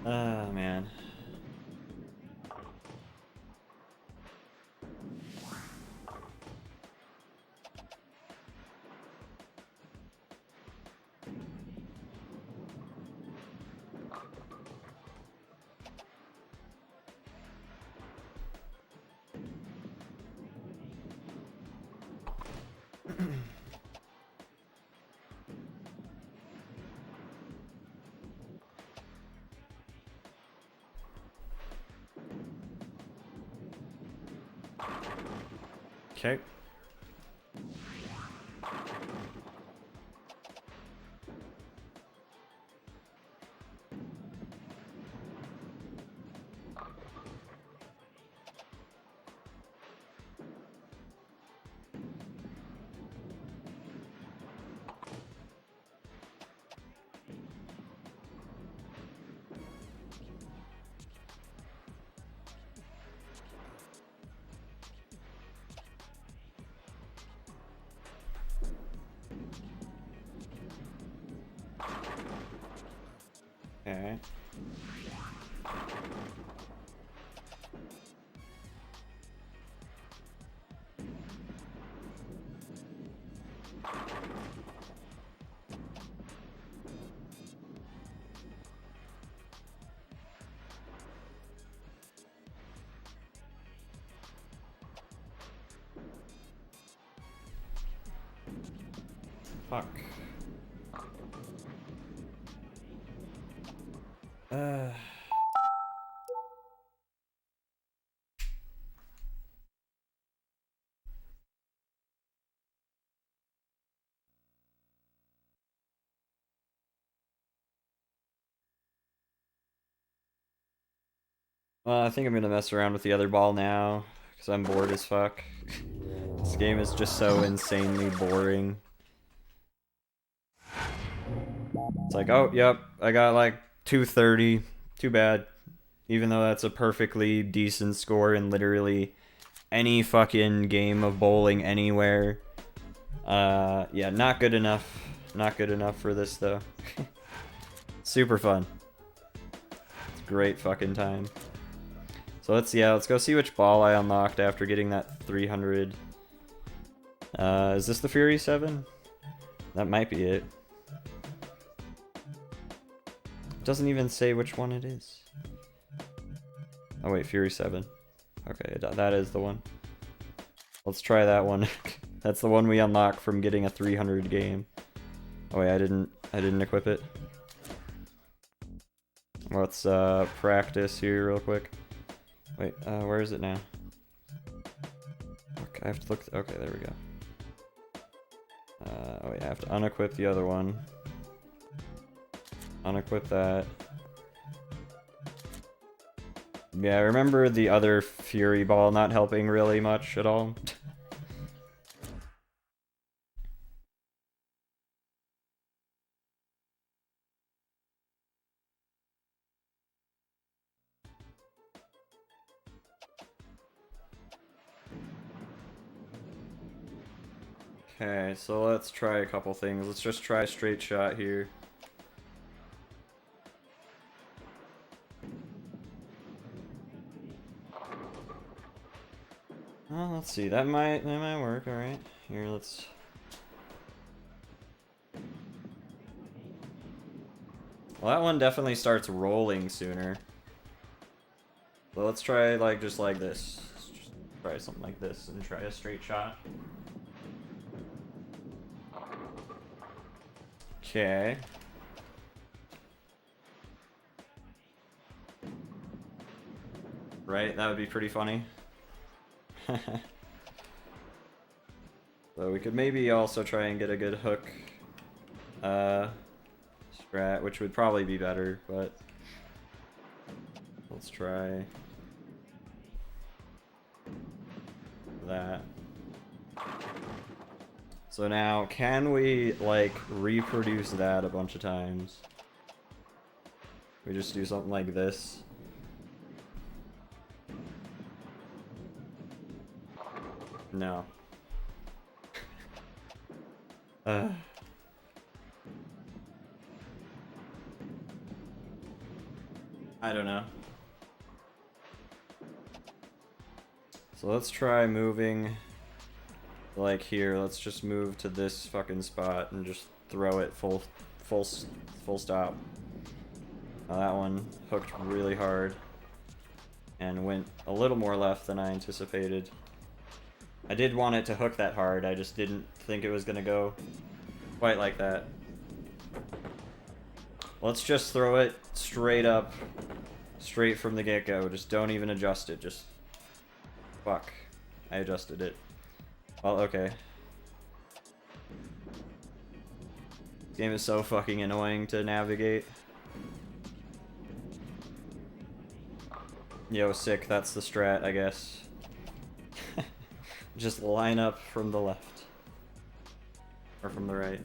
Oh, man. Okay. Alright. Fuck. Well, I think I'm gonna mess around with the other ball now, because I'm bored as fuck. This game is just so insanely boring. It's like, oh, yep, I got like 230. Too bad. Even though that's a perfectly decent score in literally any fucking game of bowling anywhere. Yeah, not good enough. Not good enough for this, though. Super fun. It's a great fucking time. So let's go see which ball I unlocked after getting that 300. Is this the Fury 7? That might be it. It doesn't even say which one it is. Oh wait, Fury 7. Okay, that is the one. Let's try that one. That's the one we unlock from getting a 300 game. Oh wait, I didn't equip it. Let's practice here real quick. Wait, where is it now? Okay, I have to look. Okay, there we go. Oh wait, I have to unequip the other one. Unequip that. Yeah, I remember the other Fury Ball not helping really much at all. Okay, so let's try a couple things. Let's just try a straight shot here. Oh, let's see. That might work. All right. Here, let's. Well, that one definitely starts rolling sooner. So let's try like just like this. Let's just try something like this and try a straight shot. Okay. Right, that would be pretty funny. So we could maybe also try and get a good hook strat, which would probably be better, but let's try that. So now, can we like reproduce that a bunch of times? We just do something like this. No. I don't know. So let's try moving like here. Let's just move to this fucking spot and just throw it full stop. Now that one hooked really hard and went a little more left than I anticipated. I did want it to hook that hard, I just didn't think it was gonna go quite like that. Let's just throw it straight up, straight from the get-go. Just don't even adjust it, just... Fuck. I adjusted it. Well, okay. This game is so fucking annoying to navigate. Yo, sick, that's the strat, I guess. Just line up from the left. Or from the right.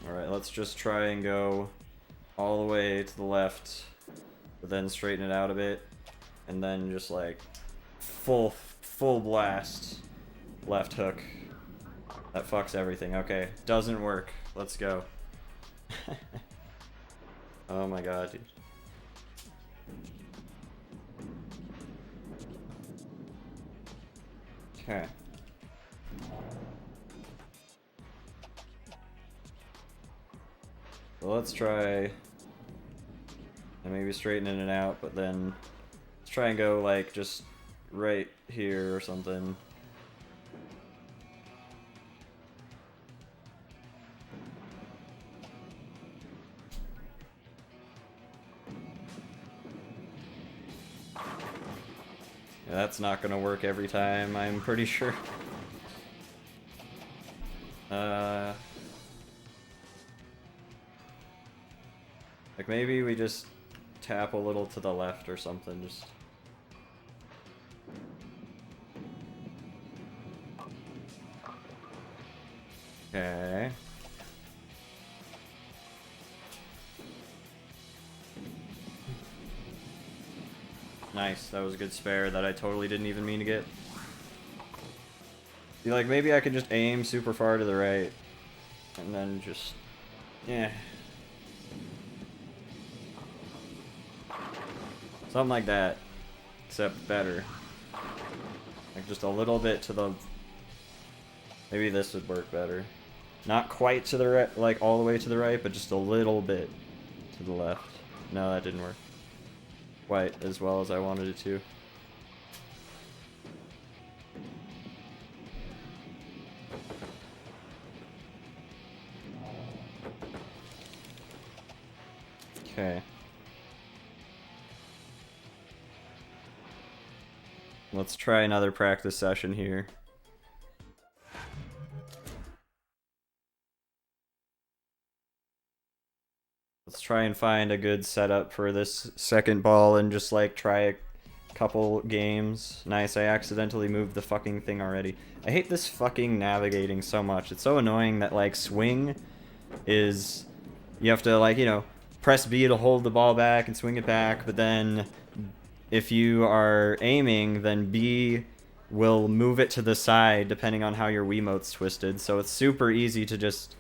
Alright, let's just try and go all the way to the left, but then straighten it out a bit, and then just like full blast left hook. That fucks everything. Okay, doesn't work. Let's go. Oh my god, dude. Okay. So let's try and maybe straightening it out, but then let's try and go like just right here or something. Yeah, that's not gonna work every time, I'm pretty sure. Like maybe we just tap a little to the left or something, just... Okay. Nice, that was a good spare that I totally didn't even mean to get. See, like, maybe I could just aim super far to the right, and then just Yeah. Something like that, except better. Like just a little bit to the... Maybe this would work better. Not quite to the right, like all the way to the right, but just a little bit to the left. No, that didn't work quite as well as I wanted it to. Okay. Let's try another practice session here. Let's try and find a good setup for this second ball and just like try a couple games. Nice, I accidentally moved the fucking thing already. I hate this fucking navigating so much. It's so annoying that like swing is... You have to like, you know, press B to hold the ball back and swing it back, but then if you are aiming, then B will move it to the side depending on how your Wiimote's twisted. So it's super easy to just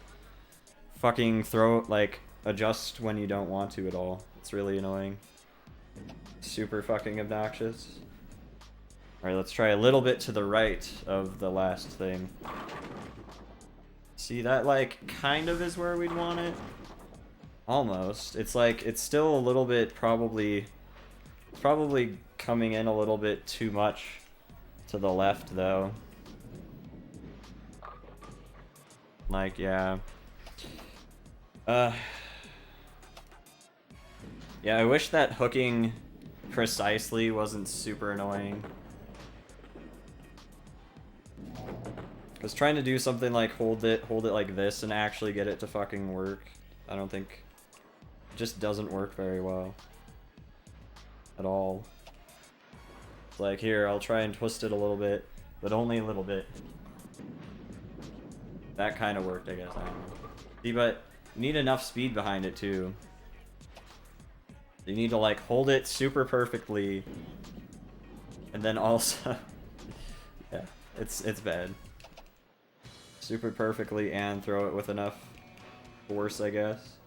fucking throw, like, adjust when you don't want to at all. It's really annoying. Super fucking obnoxious. Alright, let's try a little bit to the right of the last thing. See, that, like, kind of is where we'd want it. Almost. It's like, it's still a little bit probably coming in a little bit too much to the left, though. Like, yeah. Yeah, I wish that hooking precisely wasn't super annoying. Because trying to do something like hold it like this and actually get it to fucking work, I don't think... It just doesn't work very well. At all. It's like, here, I'll try and twist it a little bit, but only a little bit. That kind of worked, I guess. I don't know. See, but you need enough speed behind it, too. You need to, like, hold it super perfectly, and then also... yeah, it's bad. Super perfectly and throw it with enough force, I guess.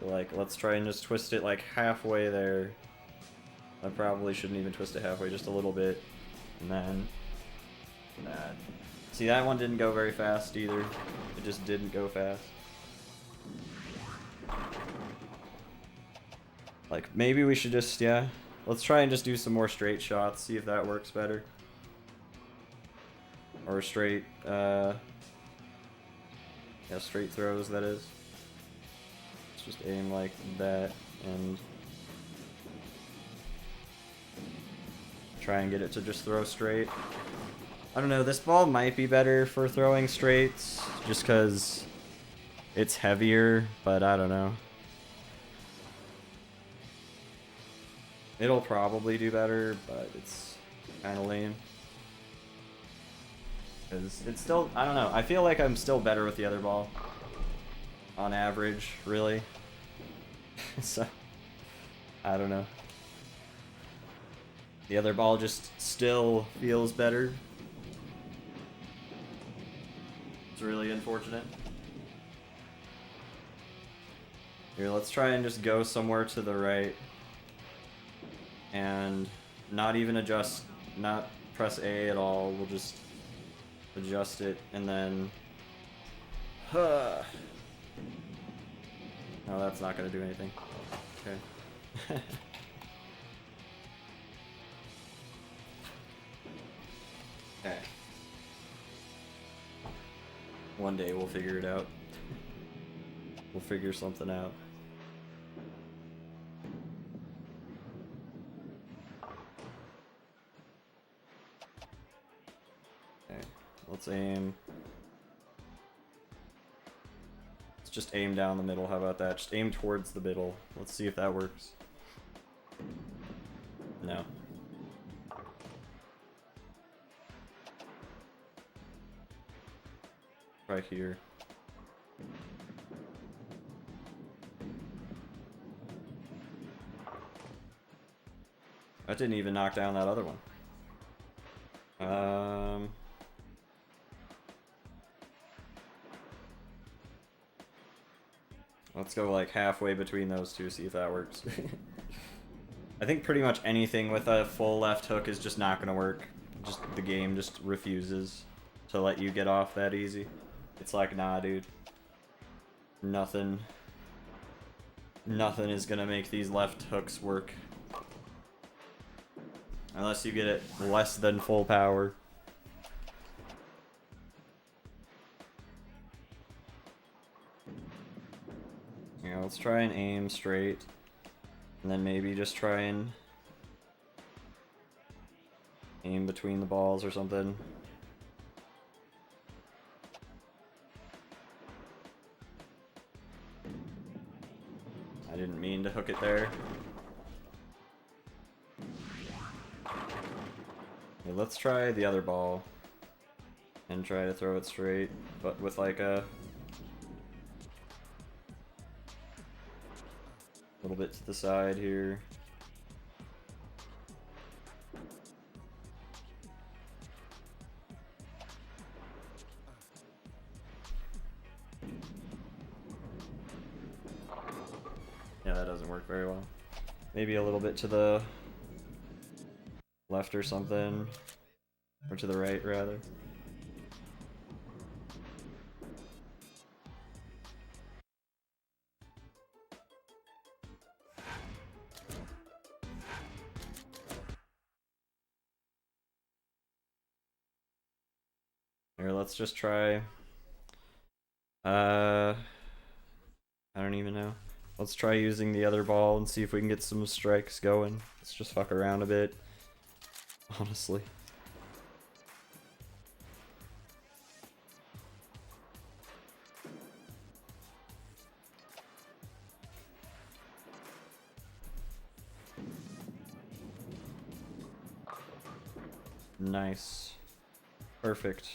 Like, let's try and just twist it like halfway there. I probably shouldn't even twist it halfway, just a little bit. And then... that. See, that one didn't go very fast either. It just didn't go fast. Like, maybe we should just, yeah. Let's try and just do some more straight shots, see if that works better. Or straight, yeah, straight throws, that is. Just aim like that and try and get it to just throw straight. I don't know, this ball might be better for throwing straights just because it's heavier, but I don't know. It'll probably do better, but it's kind of lame. Because it's still, I don't know, I feel like I'm still better with the other ball. On average, really. So, I don't know. The other ball just still feels better. It's really unfortunate. Here, let's try and just go somewhere to the right. And not even adjust, not press A at all. We'll just adjust it and then... No, that's not going to do anything. Okay. Okay. One day we'll figure it out. We'll figure something out. Okay, let's aim. Just aim down the middle, how about that? Just aim towards the middle. Let's see if that works. No. Right here. That didn't even knock down that other one. Let's go like halfway between those two, see if that works. I think pretty much anything with a full left hook is just not gonna work. Just the game just refuses to let you get off that easy. It's like, nah, dude. Nothing is gonna make these left hooks work. Unless you get it less than full power. Yeah, let's try and aim straight. And then maybe just try and aim between the balls or something. I didn't mean to hook it there. Okay, let's try the other ball. And try to throw it straight, but with like a little bit to the side here. Yeah, that doesn't work very well. Maybe a little bit to the left or something. Or to the right, rather. Here, let's just try. I don't even know. Let's try using the other ball and see if we can get some strikes going. Let's just fuck around a bit. Honestly. Nice. Perfect.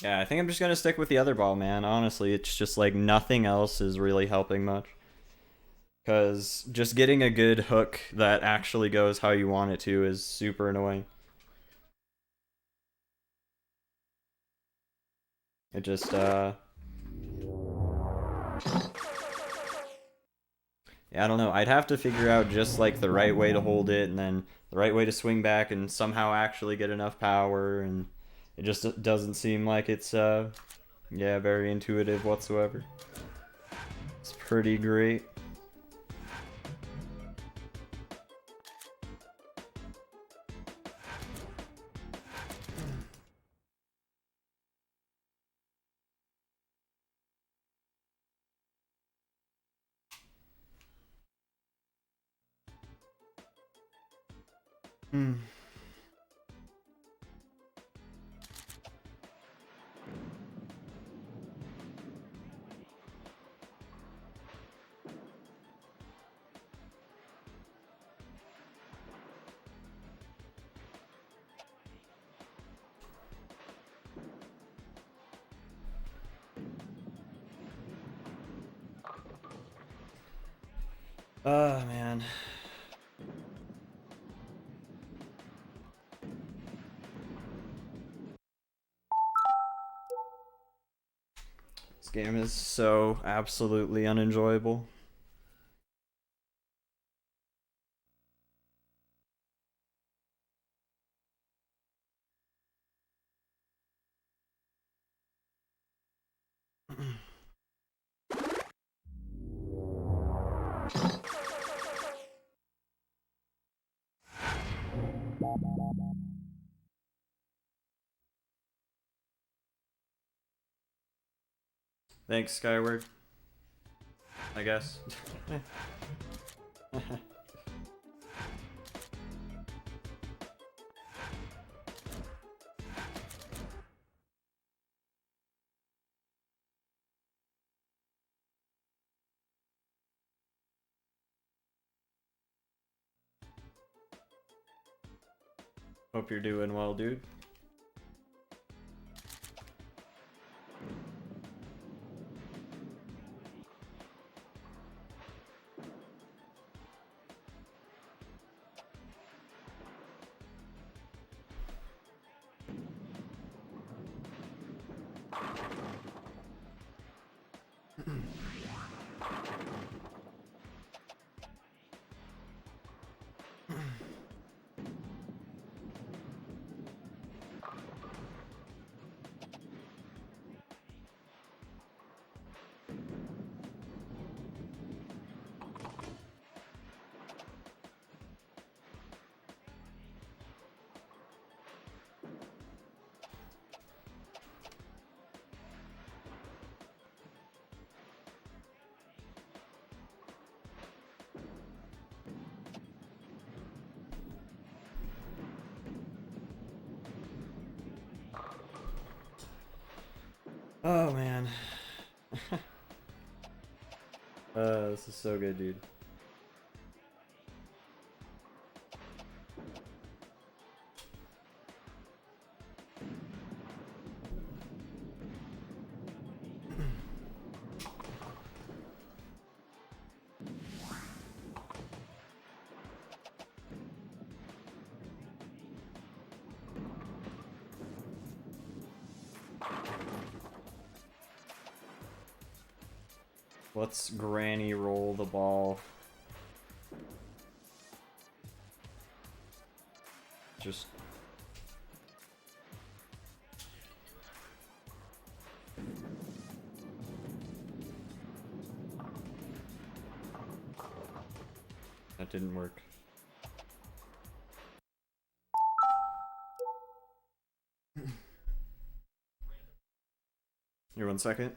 Yeah, I think I'm just gonna stick with the other ball, man. Honestly, it's just like nothing else is really helping much. Because just getting a good hook that actually goes how you want it to is super annoying. It just, yeah, I don't know. I'd have to figure out just like the right way to hold it and then the right way to swing back and somehow actually get enough power, and it just doesn't seem like it's, yeah, very intuitive whatsoever. It's pretty great. Hmm. Oh, man. This game is so absolutely unenjoyable. Thanks, Skyward. I guess. Hope you're doing well, dude. Oh man. This is so good, dude. Let's granny roll the ball. Just... That didn't work. Here, 1 second.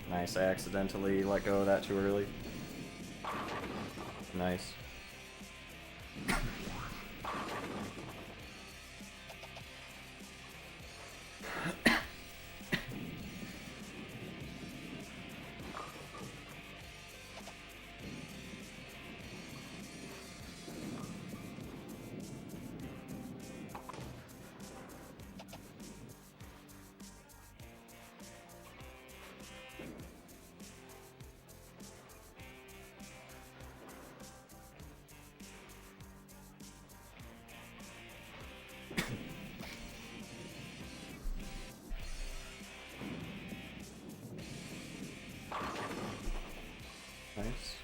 Nice, I accidentally let go of that too early. Nice. Nice.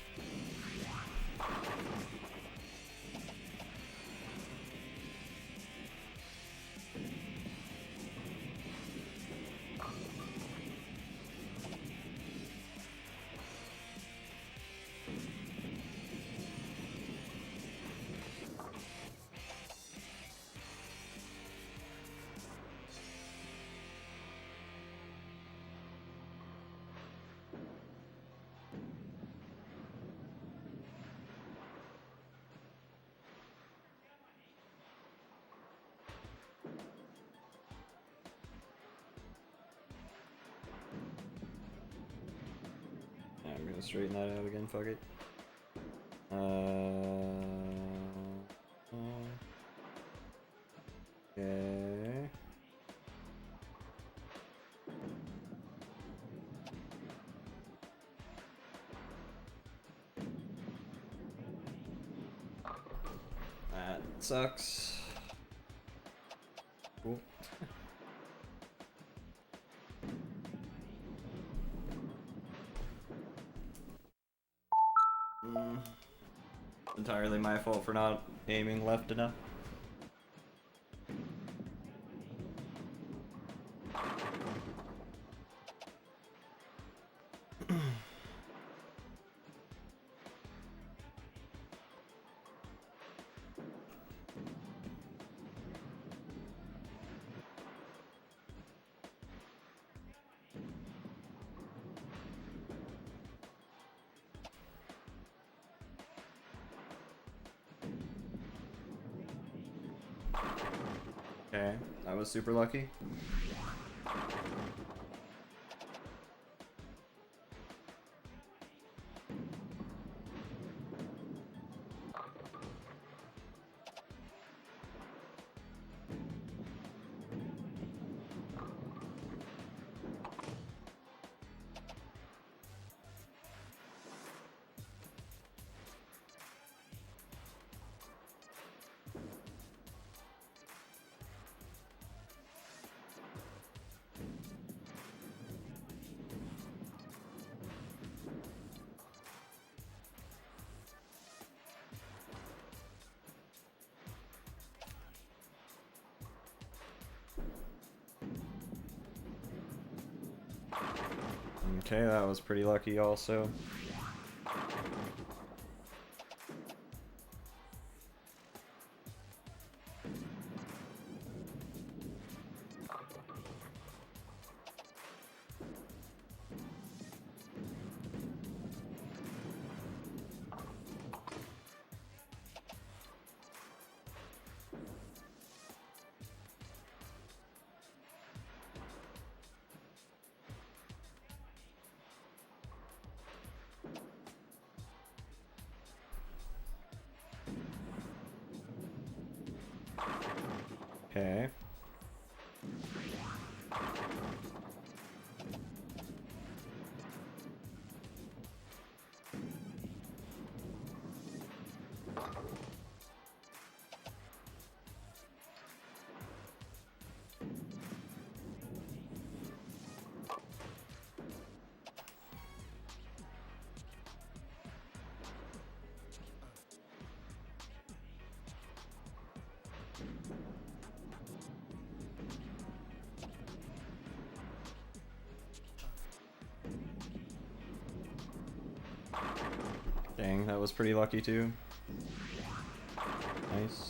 Yeah, I'm gonna straighten that out again, fuck it. Okay. That sucks. Cool. Entirely my fault for not aiming left enough. Okay, that was super lucky. Okay, that was pretty lucky also. Okay. Dang, that was pretty lucky too. Nice.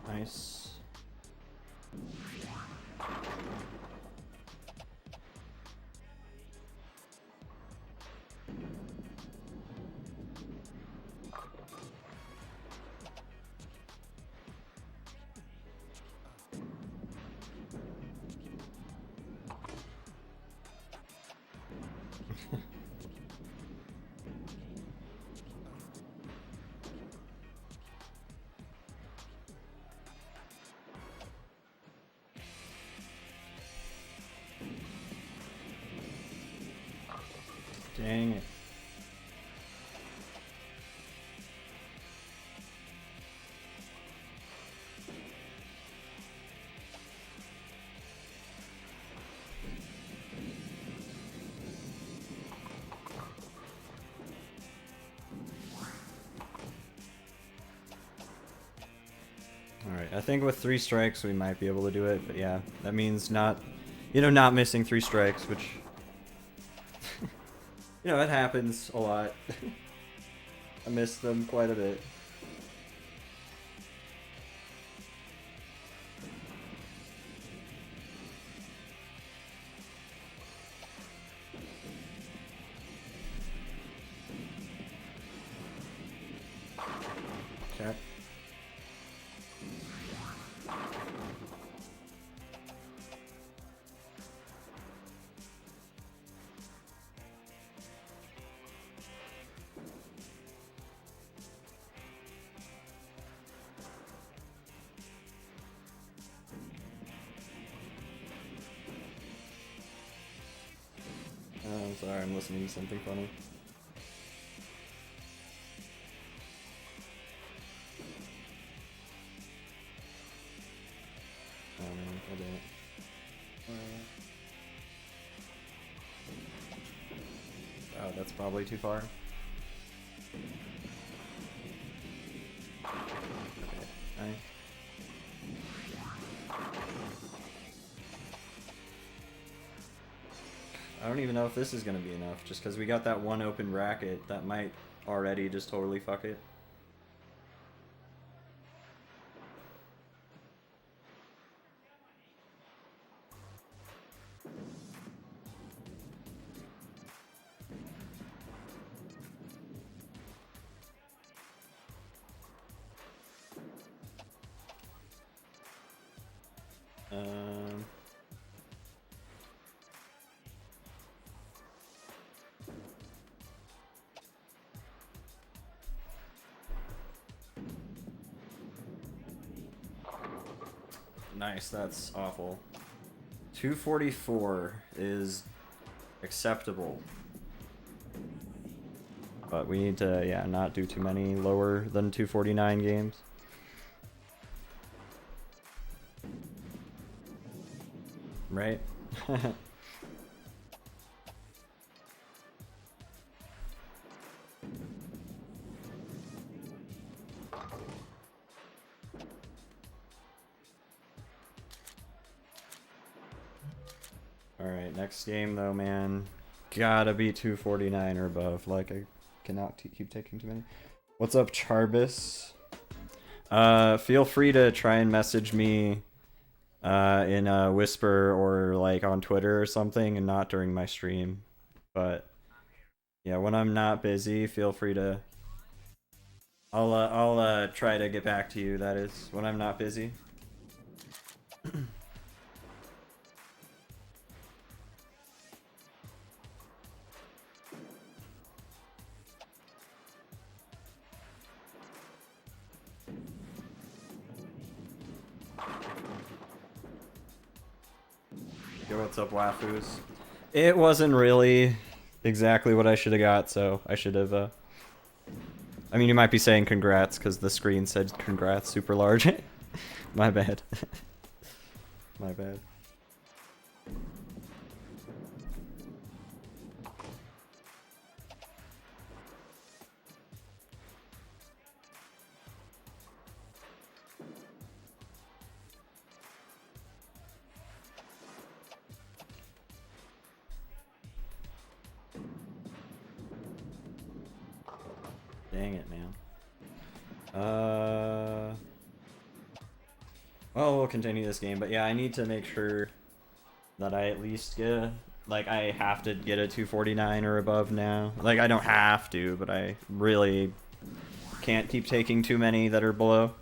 Nice. Dang it. Alright, I think with 3 strikes we might be able to do it, but yeah, that means not, not missing 3 strikes, which, it happens a lot. I missed them quite a bit. check. Oh, I'm sorry, I'm listening to something funny. Oh man, I didn't. Oh, that's probably too far. Okay, nice. I don't even know if this is gonna be enough, just because we got that one open bracket that might already just totally fuck it. Um, nice, that's awful. 244 is acceptable. But we need to, yeah, not do too many lower than 249 games. Right? Alright, next game though, man. Gotta be 249 or above. Like, I cannot keep taking too many. What's up, Charbis? Feel free to try and message me in a whisper or like on Twitter or something, and not during my stream. But yeah, when I'm not busy, feel free to. I'll try to get back to you. That is when I'm not busy. Yo, what's up, Wafus? It wasn't really exactly what I should have got, so I should have. I mean, you might be saying congrats because the screen said congrats super large. My bad. My bad. Dang it, man. Well, we'll continue this game, but yeah, I need to make sure that I at least get a, like, I have to get a 249 or above now. Like, I don't have to, but I really can't keep taking too many that are below.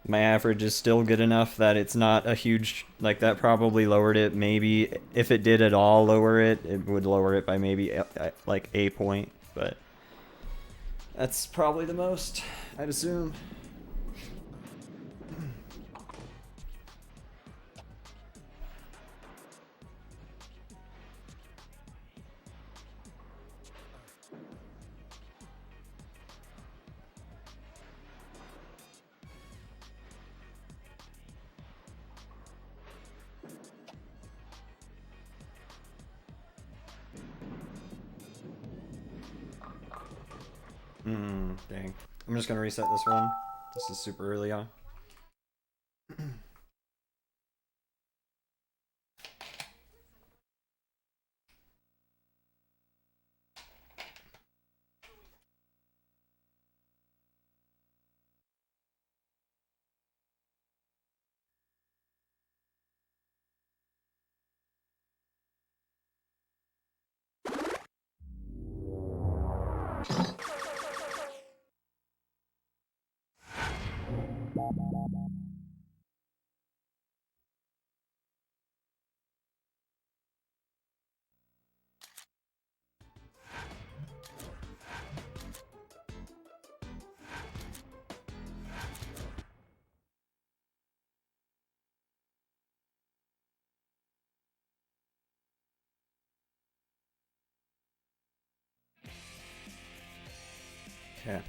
My average is still good enough that it's not a huge, like, that probably lowered it. Maybe if it did at all lower it, it would lower it by maybe like a point, but that's probably the most, I'd assume. Dang. I'm just gonna reset this one. This is super early on. Okay.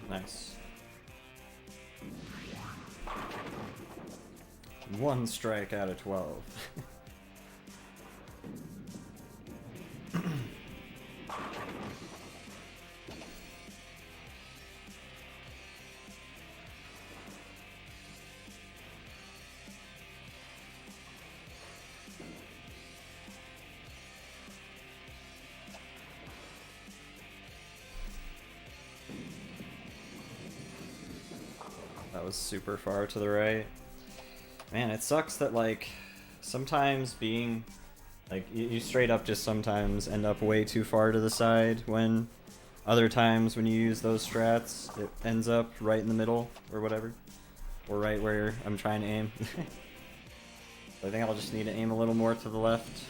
Nice. One strike out of 12. That was super far to the right. Man, it sucks that, like, sometimes being, like, you straight up just sometimes end up way too far to the side when other times when you use those strats, it ends up right in the middle or whatever. Or right where I'm trying to aim. I think I'll just need to aim a little more to the left.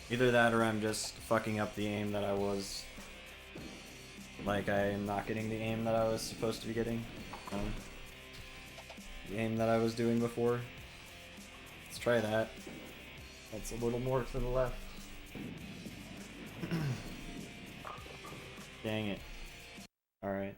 Either that or I'm just fucking up the aim that I was... Like, I'm not getting the aim that I was supposed to be getting. The aim that I was doing before. Let's try that. That's a little more to the left. Dang it. Alright.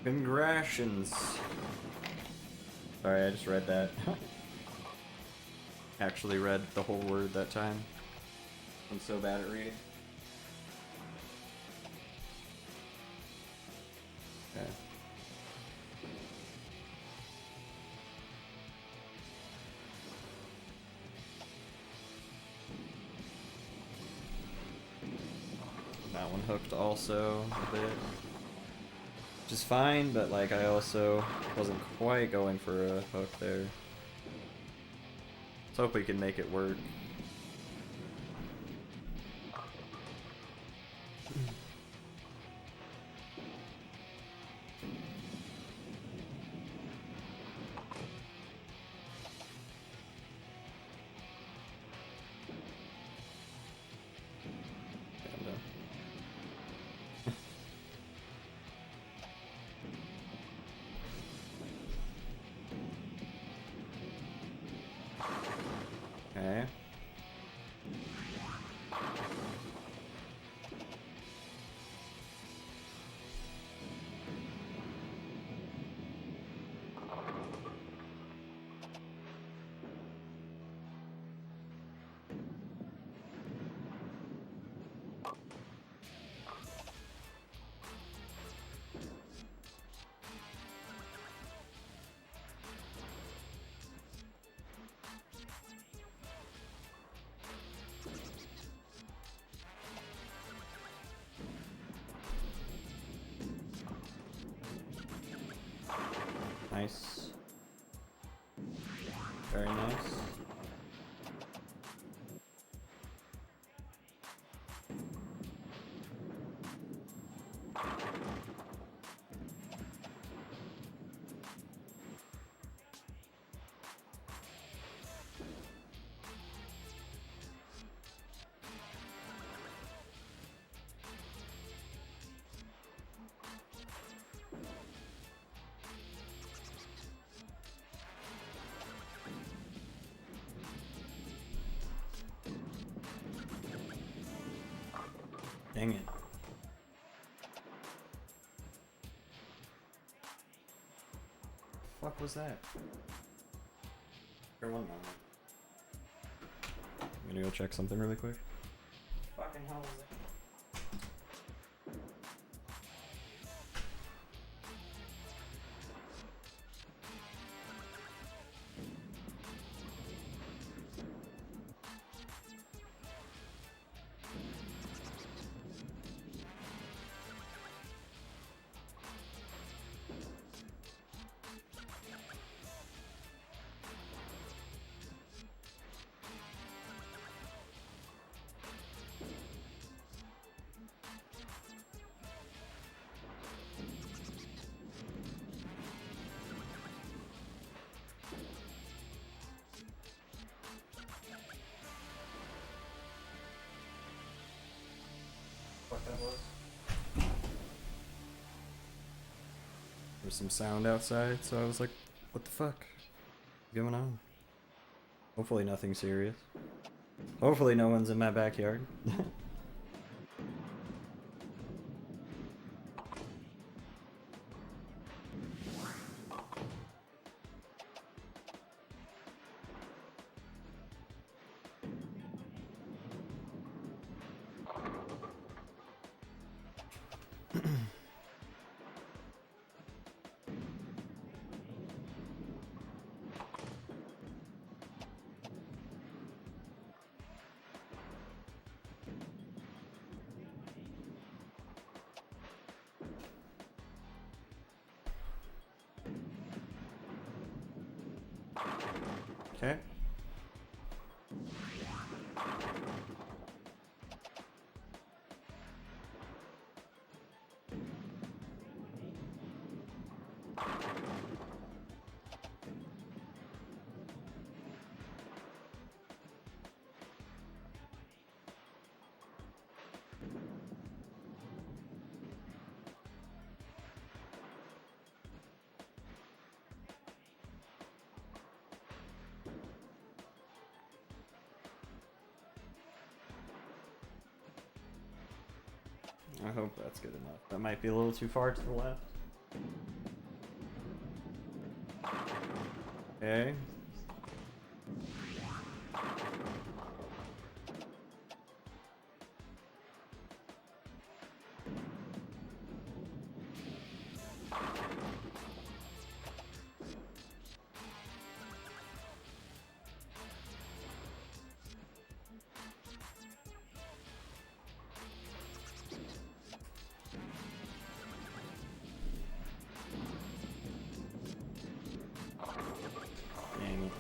Congratulations. Sorry, I just read that. Actually read the whole word that time. I'm so bad at reading. Okay. That one hooked also a bit. Which is fine, but like I also wasn't quite going for a hook there. Let's hope we can make it work. Okay. Nice. Very nice. Dang it. Fuck was that? For 1 moment. I'm gonna go check something really quick. Fucking hell is it? What that was? There's some sound outside, so I was like, what the fuck is going on? Hopefully nothing serious. Hopefully no one's in my backyard. Okay. I hope that's good enough. That might be a little too far to the left. Okay. Dang it.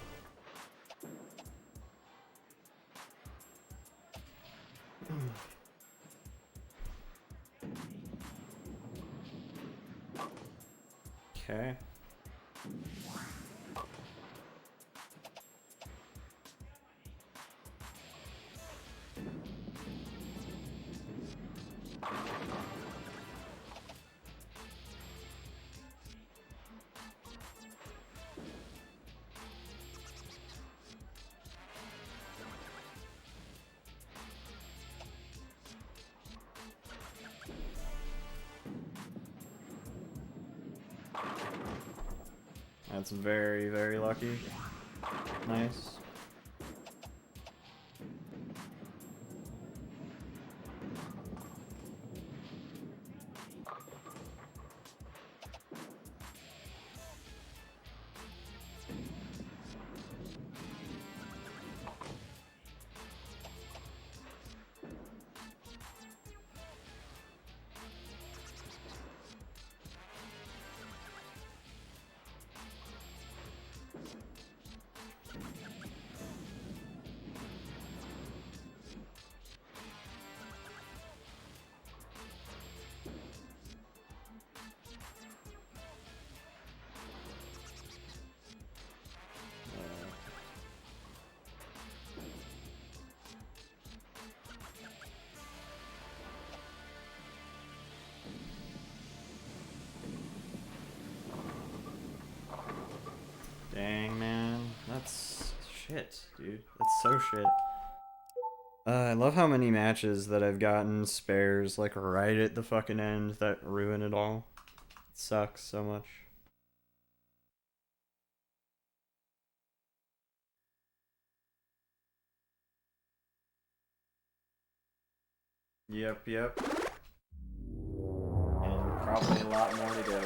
Okay. That's very, very lucky. Nice. shit, dude. That's so shit. I love how many matches that I've gotten spares like right at the fucking end that ruin it all. It sucks so much. Yep, yep. And probably a lot more to go.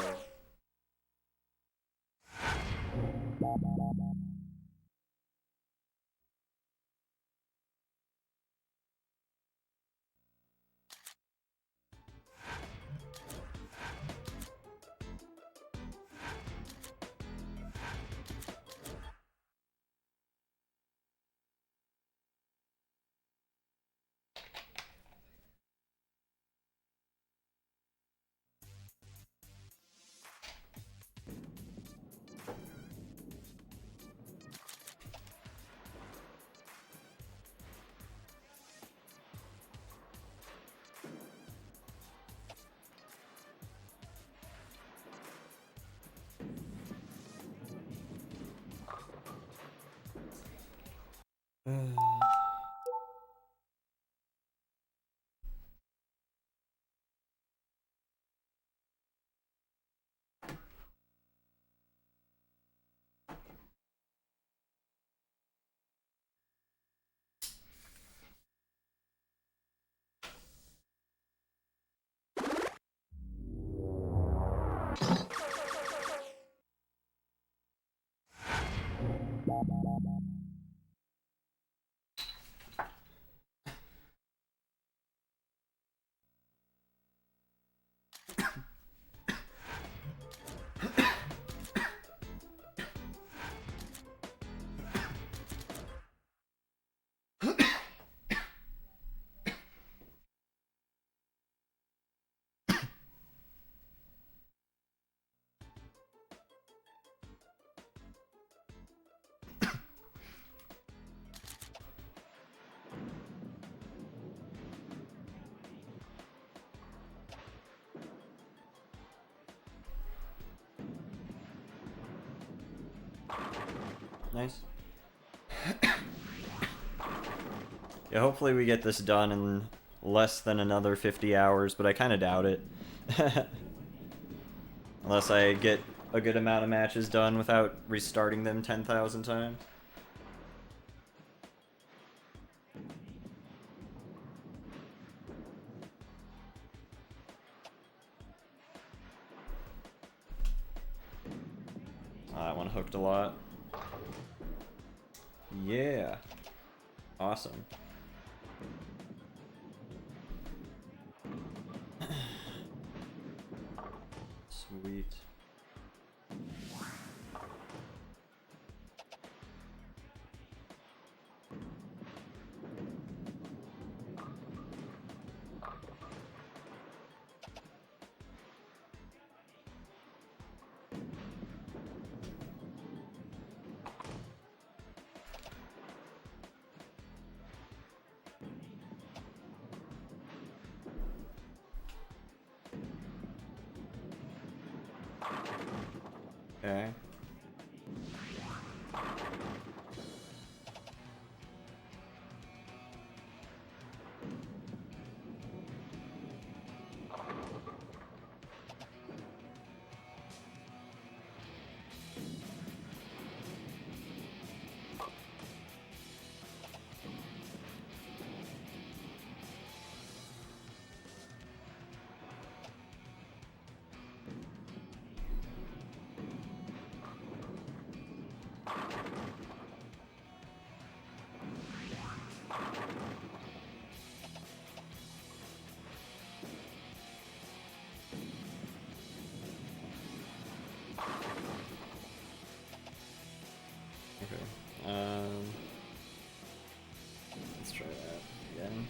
Nice. Yeah, hopefully we get this done in less than another 50 hours, but I kind of doubt it. Unless I get a good amount of matches done without restarting them 10,000 times. Oh, that one hooked a lot. Yeah. Awesome. Sweet. Okay. Okay. Let's try that again.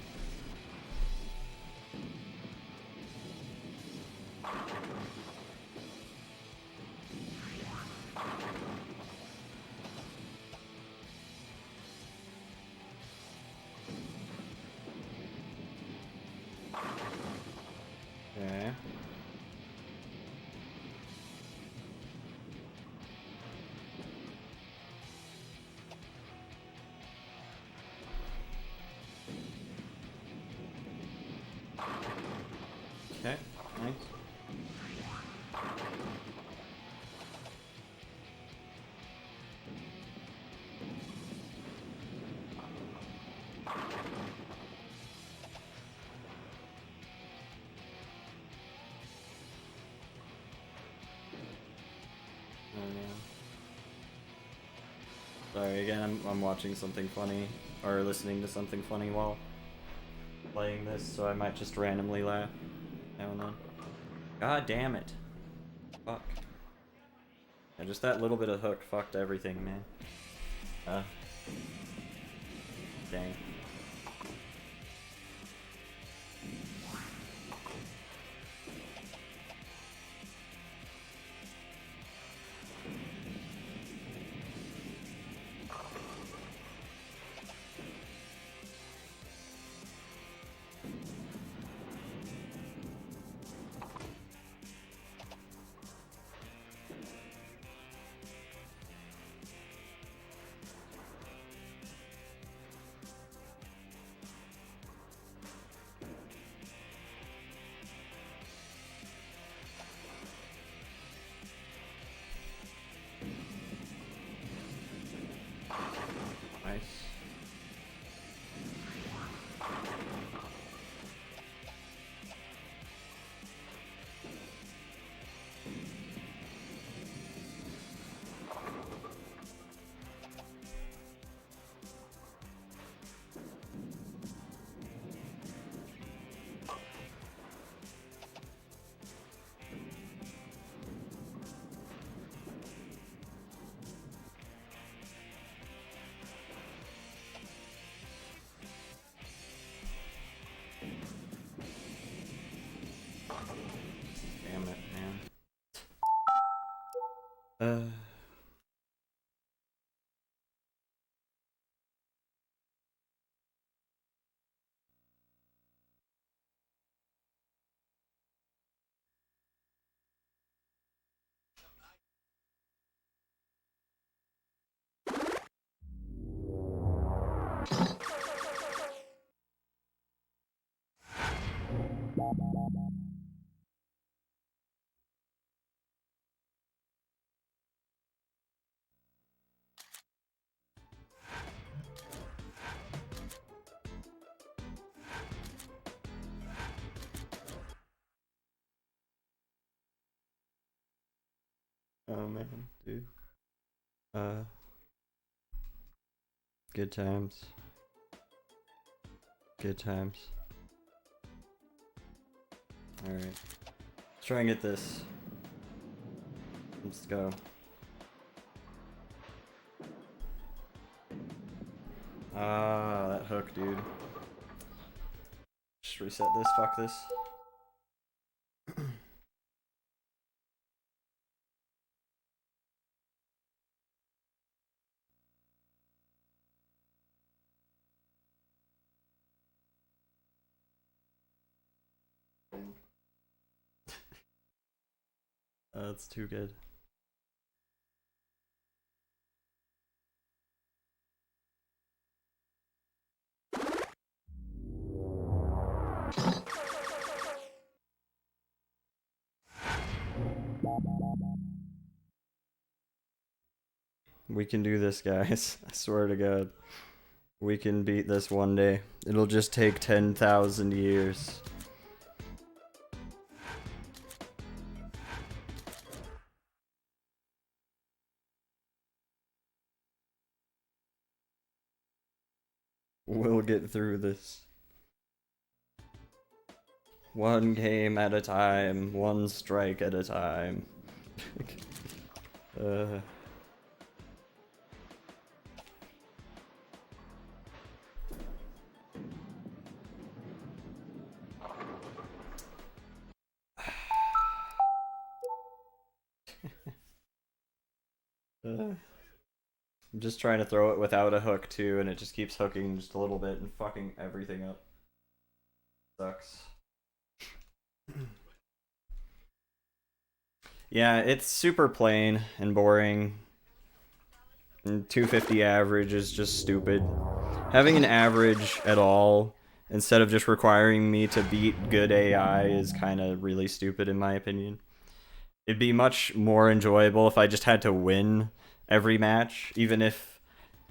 Okay. Okay, nice. Oh man. Sorry again, I'm watching something funny or listening to something funny while playing this, so I might just randomly laugh now and then. God damn it. Fuck. Yeah, just that little bit of hook fucked everything, man. Dang. Nice. Damn it, man. Oh man, dude. Good times. Good times. Alright. Let's try and get this. Let's go. Ah, that hook, dude. Just reset this, fuck this. That's too good. We can do this, guys. I swear to God. We can beat this one day. It'll just take 10,000 years. We'll get through this. One game at a time, one strike at a time. I'm just trying to throw it without a hook too, and it just keeps hooking just a little bit and fucking everything up. Sucks. Yeah, it's super plain and boring. And 250 average is just stupid. Having an average at all instead of just requiring me to beat good AI is kind of really stupid in my opinion. It'd be much more enjoyable if I just had to win every match, even if,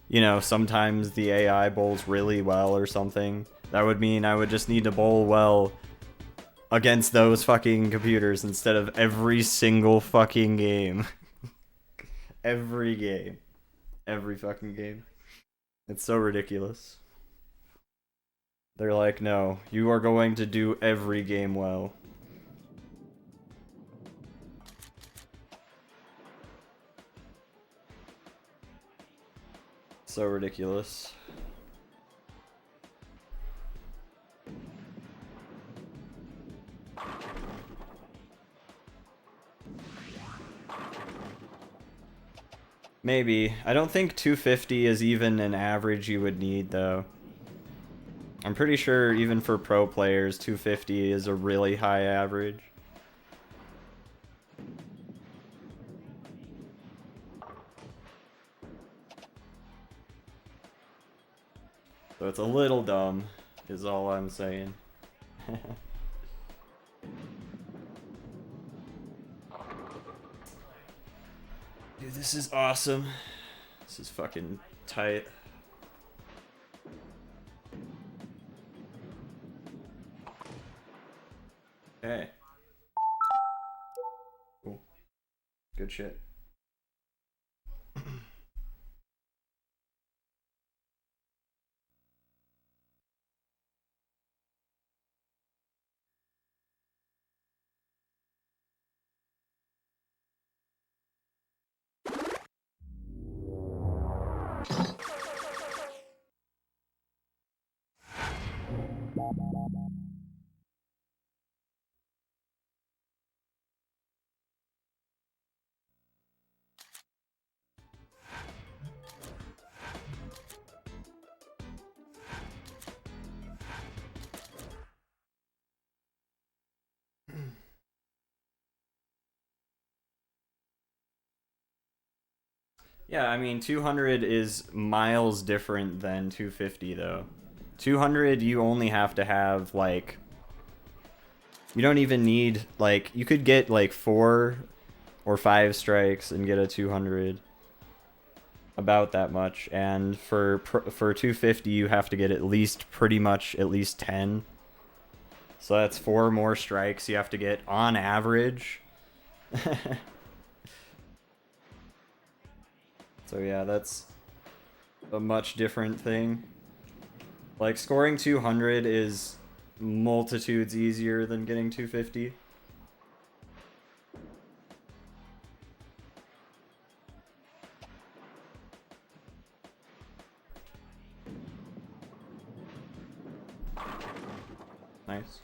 you know, sometimes the AI bowls really well or something. That would mean I would just need to bowl well against those fucking computers instead of every single fucking game. Every game. Every fucking game. It's so ridiculous. They're like, no, you are going to do every game well. So ridiculous. Maybe. I don't think 250 is even an average you would need, though. I'm pretty sure even for pro players, 250 is a really high average. So it's a little dumb, is all I'm saying. Dude, this is awesome. This is fucking tight. Okay. Cool. Good shit. Yeah, I mean, 200 is miles different than 250, though. 200, you only have to have, like... You don't even need, like... You could get, like, 4 or 5 strikes and get a 200. About that much. And for 250, you have to get at least, pretty much, at least 10. So that's 4 more strikes you have to get on average. So yeah, that's a much different thing. Like, scoring 200 is multitudes easier than getting 250. Nice.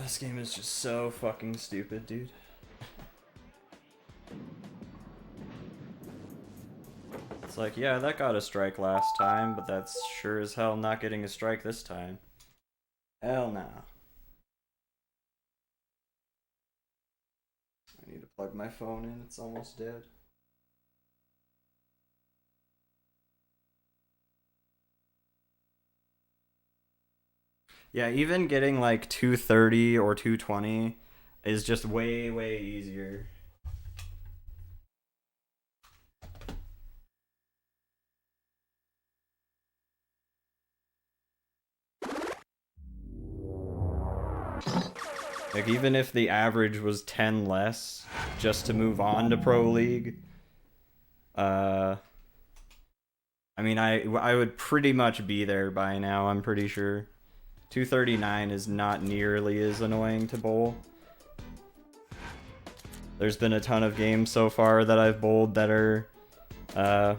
This game is just so fucking stupid, dude. It's like, yeah, that got a strike last time, but that's sure as hell not getting a strike this time. Hell no. I need to plug my phone in, it's almost dead. Yeah, even getting like 230 or 220 is just way, way easier. Like, even if the average was 10 less, just to move on to Pro League, I mean, I would pretty much be there by now, I'm pretty sure. 239 is not nearly as annoying to bowl. There's been a ton of games so far that I've bowled that are Uh,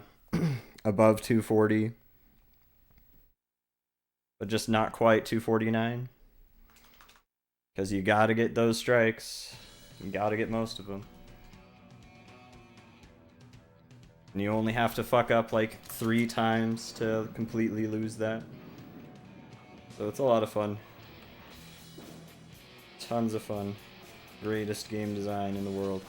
above 240, but just not quite 249. Because you gotta get those strikes. You gotta get most of them. And you only have to fuck up like 3 times to completely lose that. So it's a lot of fun. Tons of fun. Greatest game design in the world.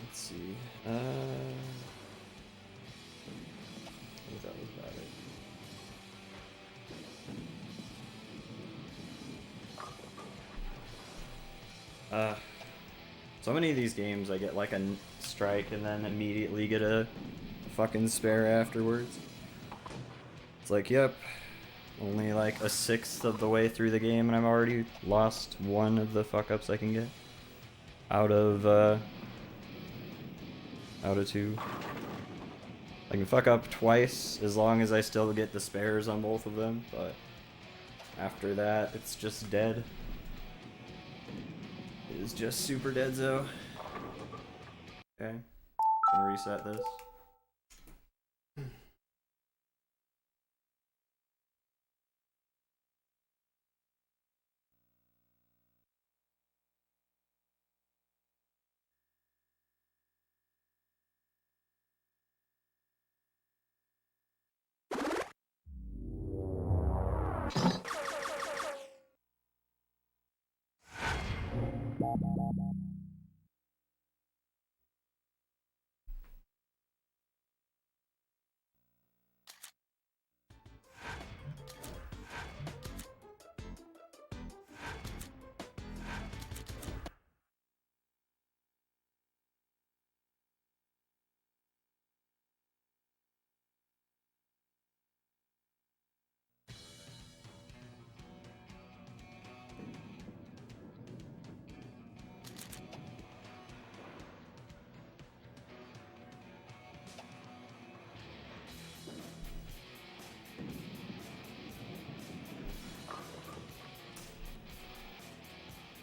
Let's see. I think that was about it. So many of these games I get like a strike and then immediately get a fucking spare afterwards. It's like, yep, only like a sixth of the way through the game and I've already lost one of the fuck ups I can get out of 2. I can fuck up twice as long as I still get the spares on both of them, but after that it's just dead. It is just super dead, so. Okay, gonna reset this.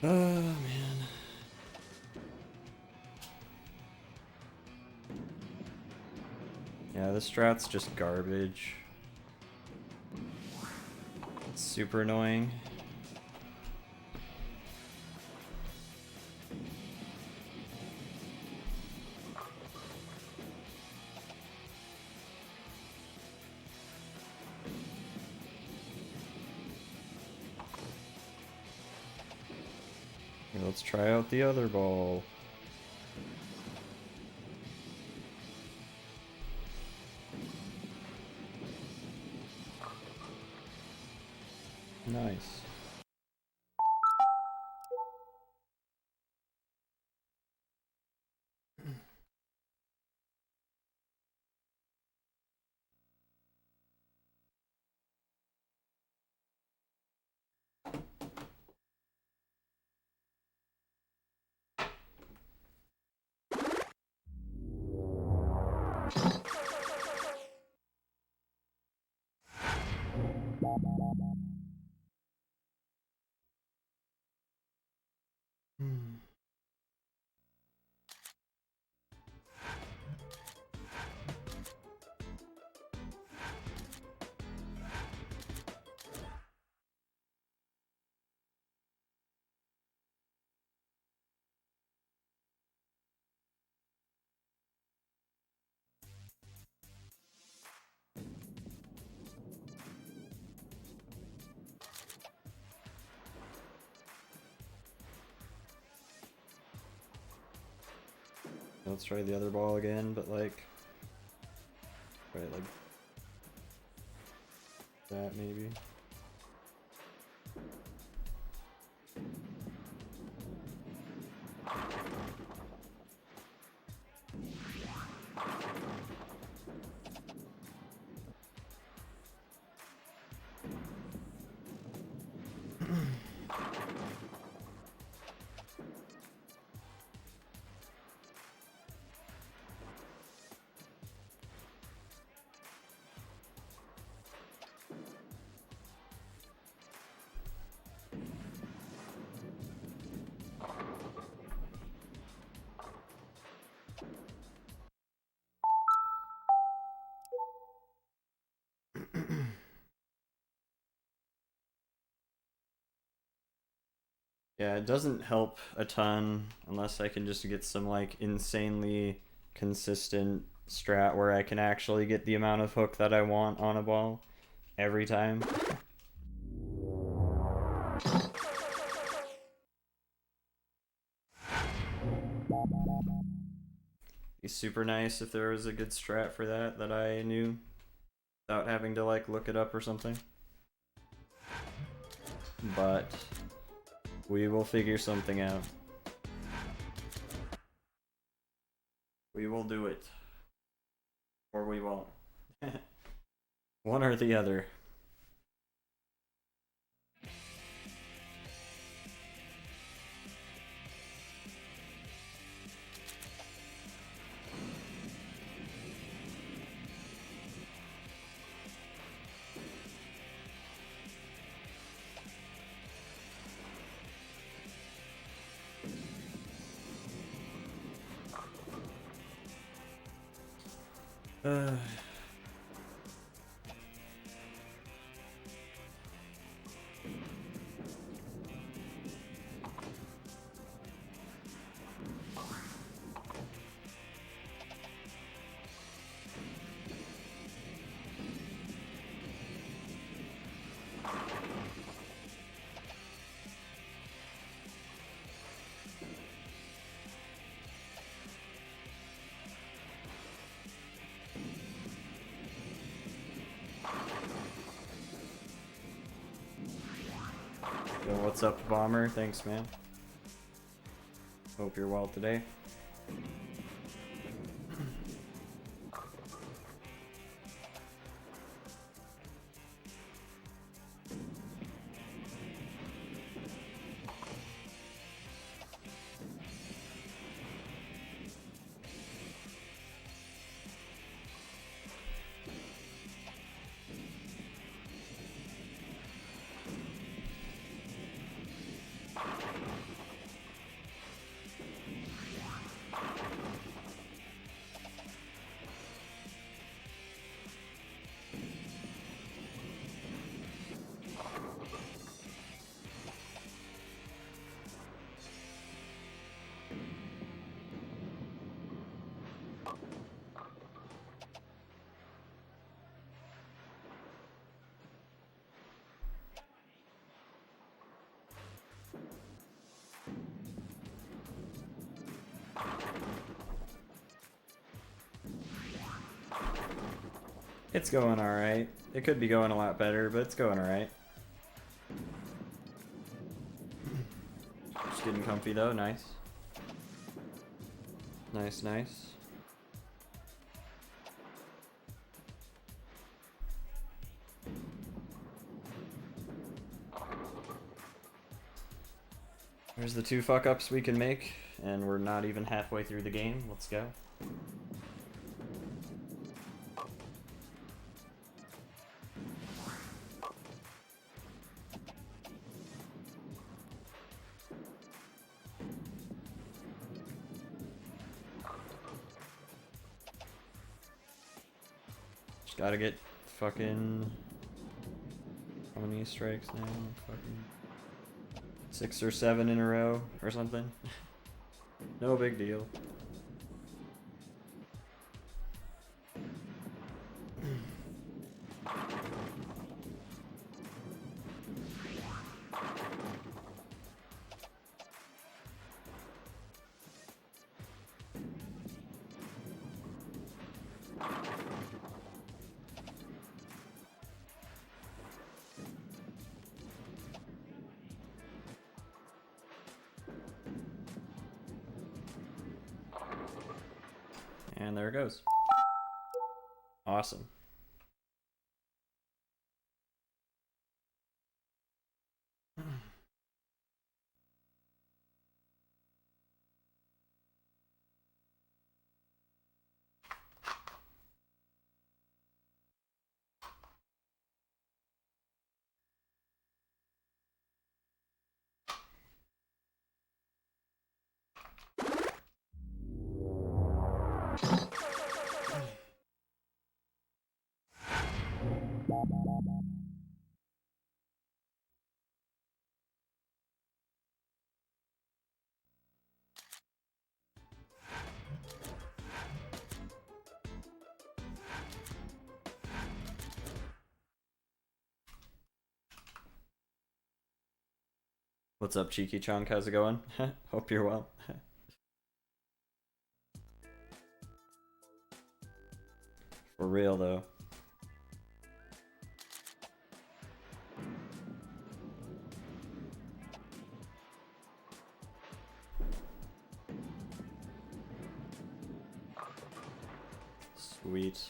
Oh, man. Yeah, this strat's just garbage. It's super annoying. Okay, let's try out the other ball. Nice. Hmm. Let's try the other ball again, but like, right, like that maybe. Yeah, it doesn't help a ton unless I can just get some like insanely consistent strat where I can actually get the amount of hook that I want on a ball every time. Be super nice if there was a good strat for that that I knew without having to like look it up or something. But we will figure something out. We will do it. Or we won't. One or the other. Uh, Yo, what's up, Bomber? Thanks, man. Hope you're well today. It's going alright. It could be going a lot better, but it's going alright. Just getting comfy though, nice. Nice, nice. There's the 2 fuck-ups we can make, and we're not even halfway through the game. Let's go. Just gotta get fucking... How many strikes now? Fucking... 6 or 7 in a row, or something. No big deal. And there it goes. Awesome. What's up, Cheeky Chunk? How's it going? Hope you're well. For real, though. Sweet.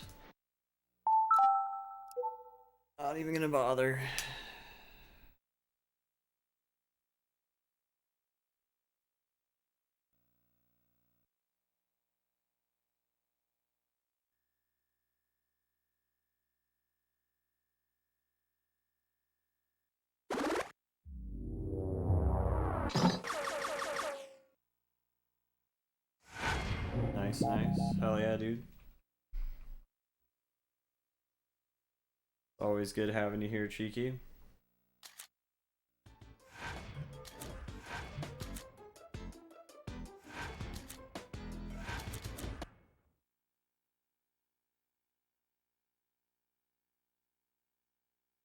Not even gonna bother. Nice, nice. Hell yeah, dude. Always good having you here, Cheeky.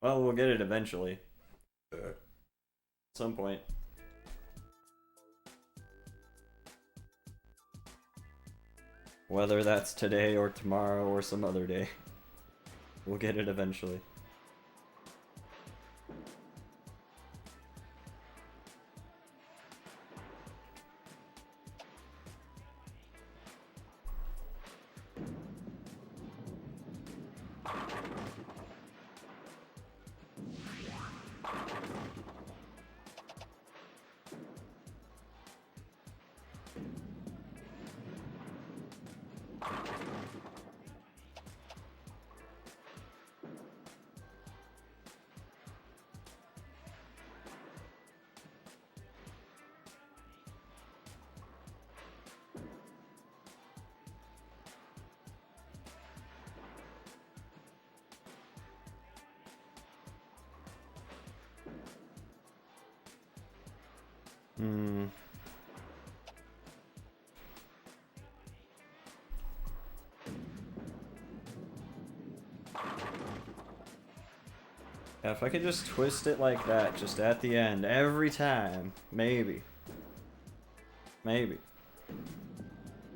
Well, we'll get it eventually. At some point. Whether that's today or tomorrow or some other day. We'll get it eventually. Yeah, if I could just twist it like that, just at the end, every time, maybe. Maybe.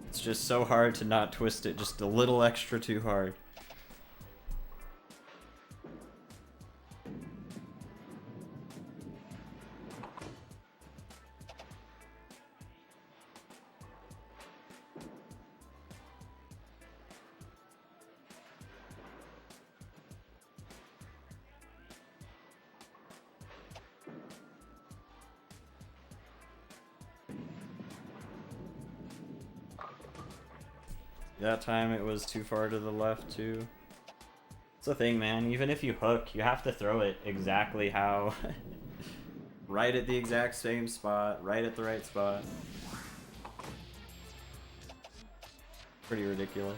It's just so hard to not twist it just a little extra too hard. That time it was too far to the left too. It's the thing, man. Even if you hook, you have to throw it exactly how... right at the exact same spot, right at the right spot. Pretty ridiculous.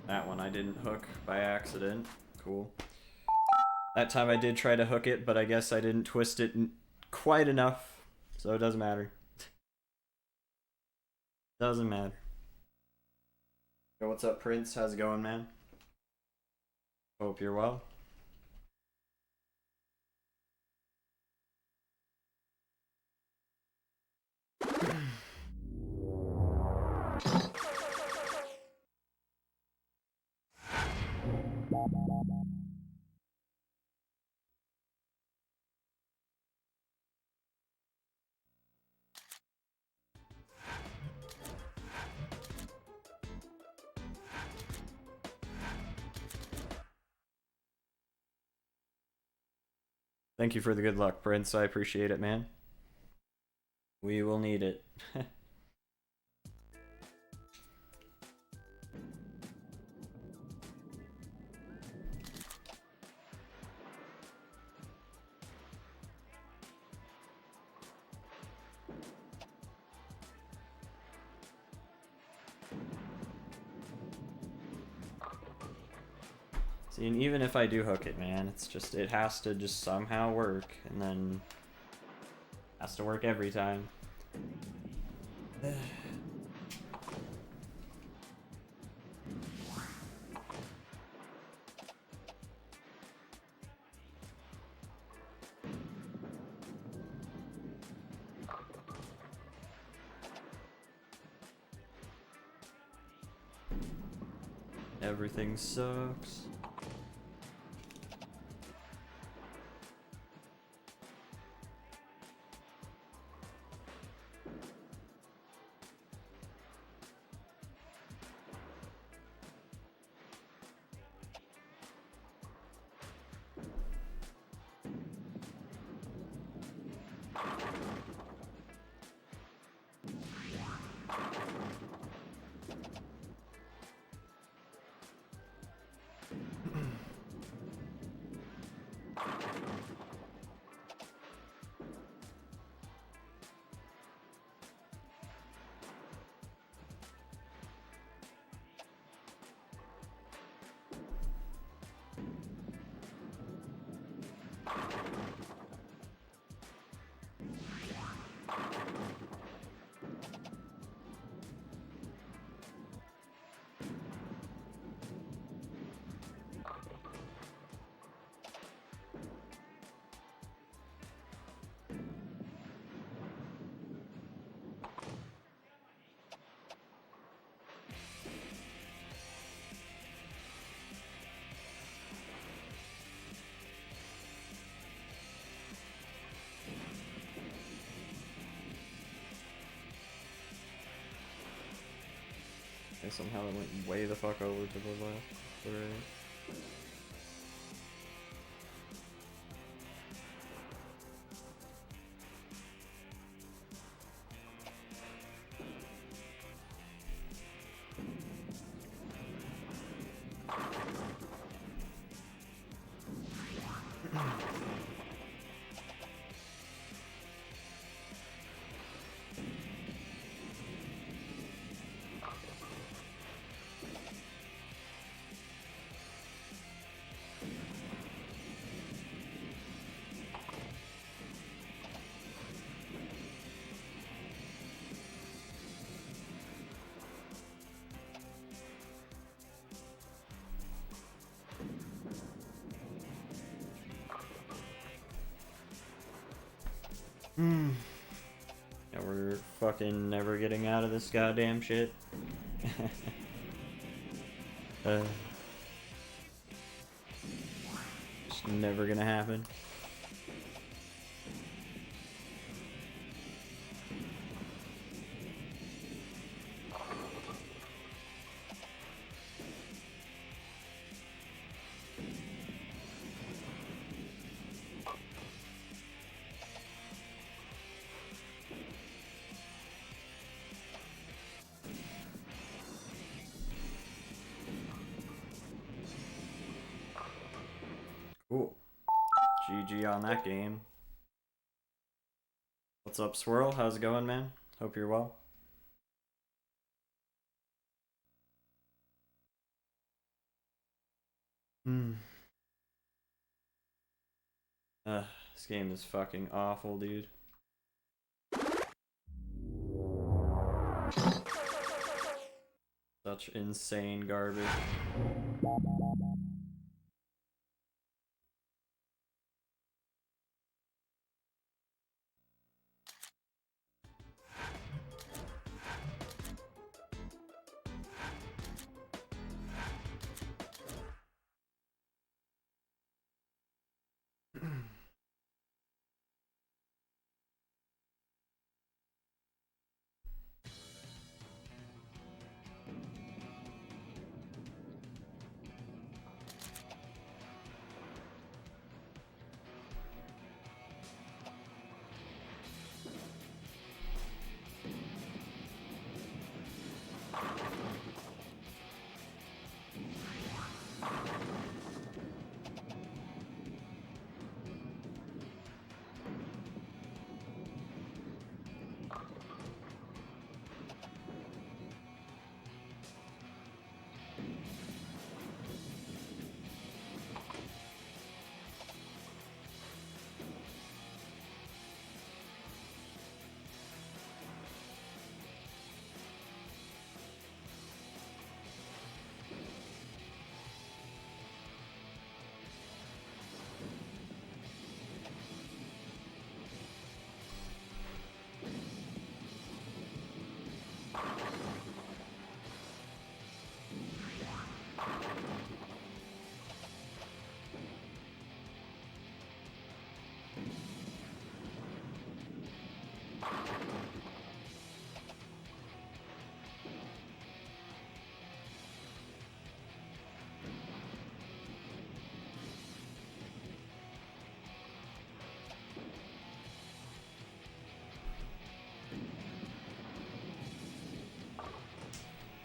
That one I didn't hook by accident. Cool. That time I did try to hook it, but I guess I didn't twist it quite enough, so it doesn't matter. Doesn't matter. Yo, what's up, Prince? How's it going, man? Hope you're well. Thank you for the good luck, Prince. I appreciate it, man. We will need it. See, and even if I do hook it, man, it's just, it has to just somehow work, and then has to work every time. Everything sucks. Okay, somehow it went way the fuck over to the left. Right. Yeah, we're fucking never getting out of this goddamn shit. It's never gonna happen. Cool. GG on that game. What's up, Swirl? How's it going, man? Hope you're well. This game is fucking awful, dude. Such insane garbage.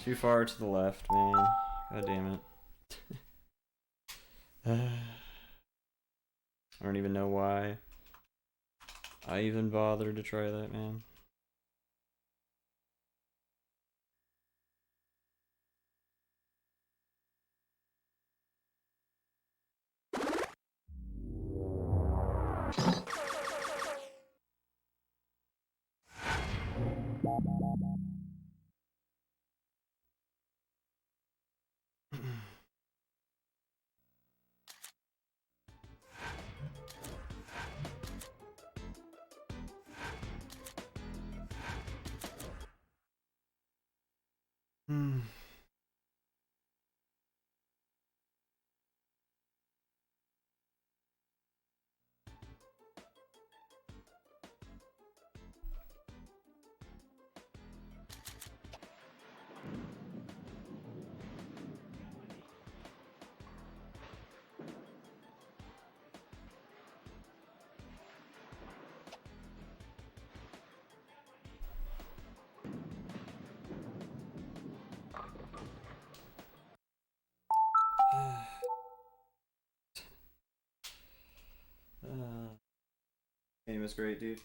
Too far to the left, man. God damn it. I don't even know why I even bothered to try that, man. Hmm. Game was great, dude.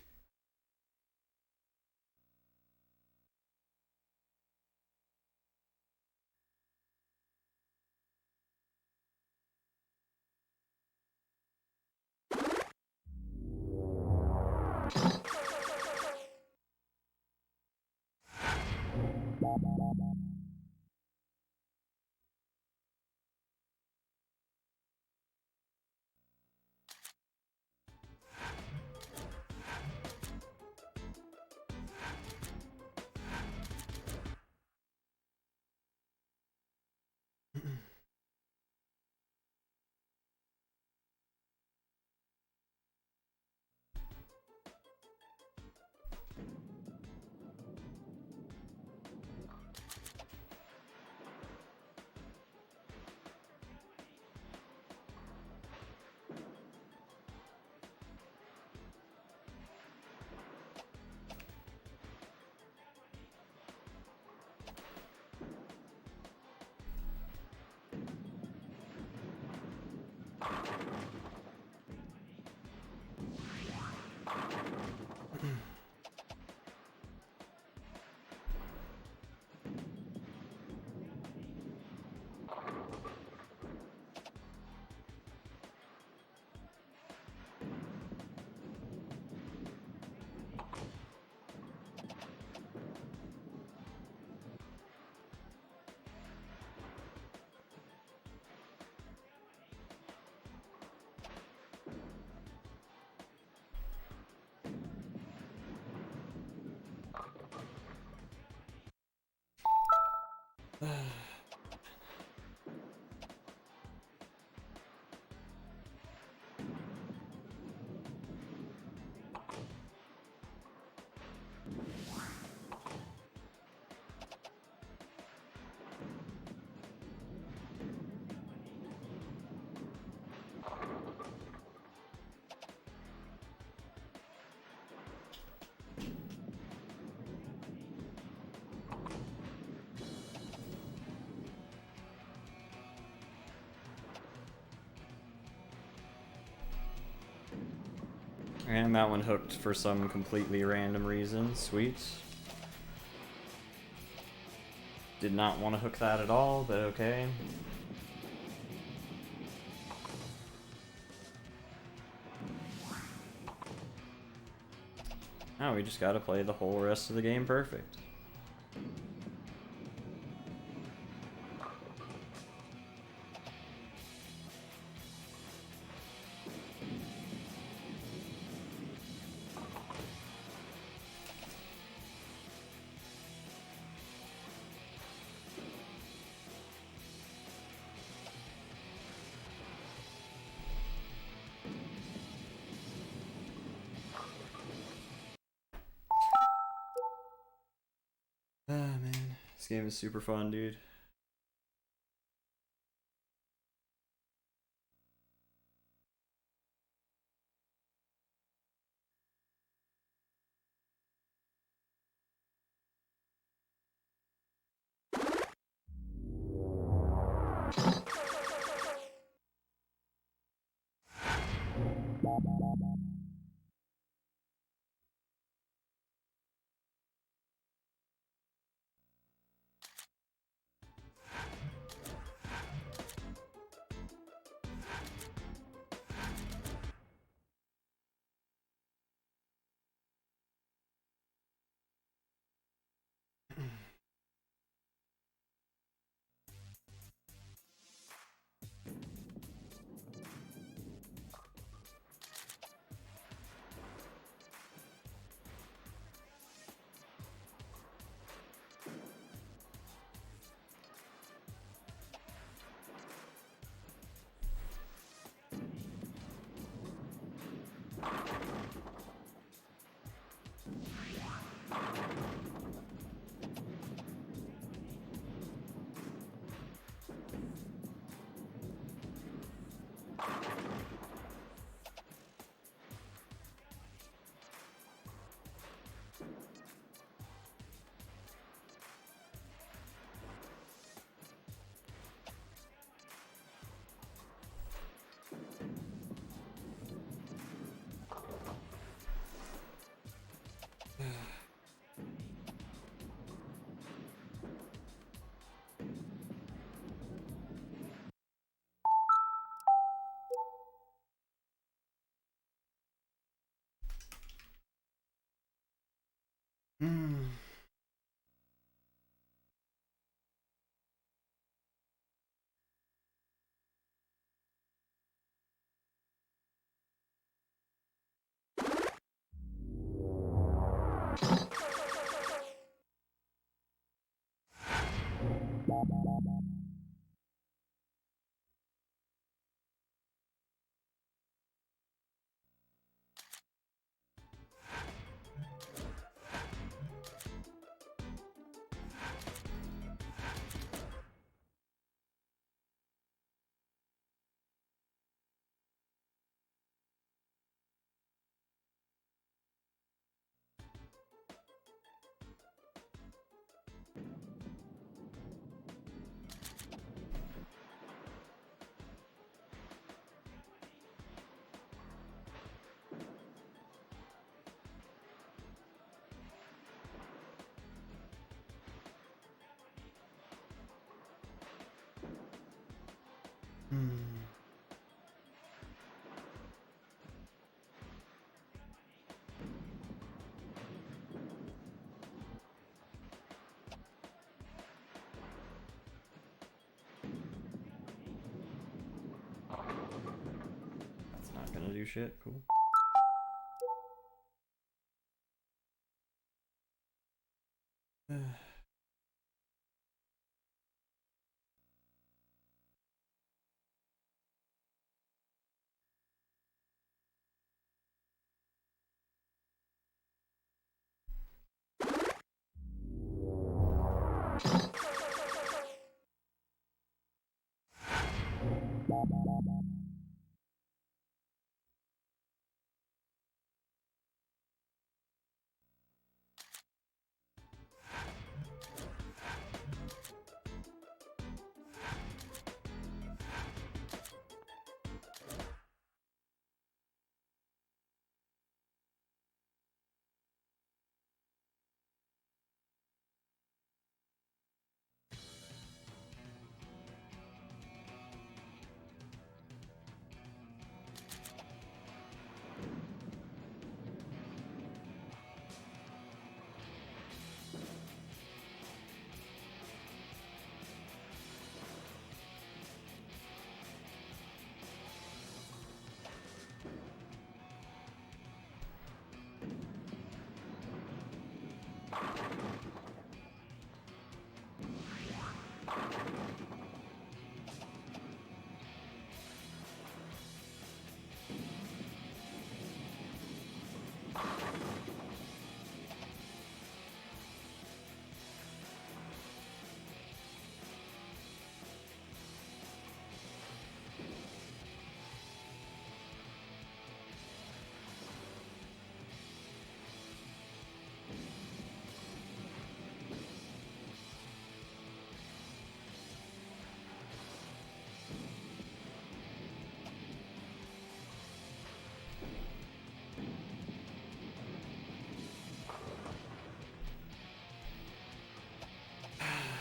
And that one hooked for some completely random reason. Sweet. Did not want to hook that at all, but okay. Now we just gotta play the whole rest of the game perfect. Ah, man. This game is super fun, dude. Hmm. Hmm. That's not gonna do shit. Cool.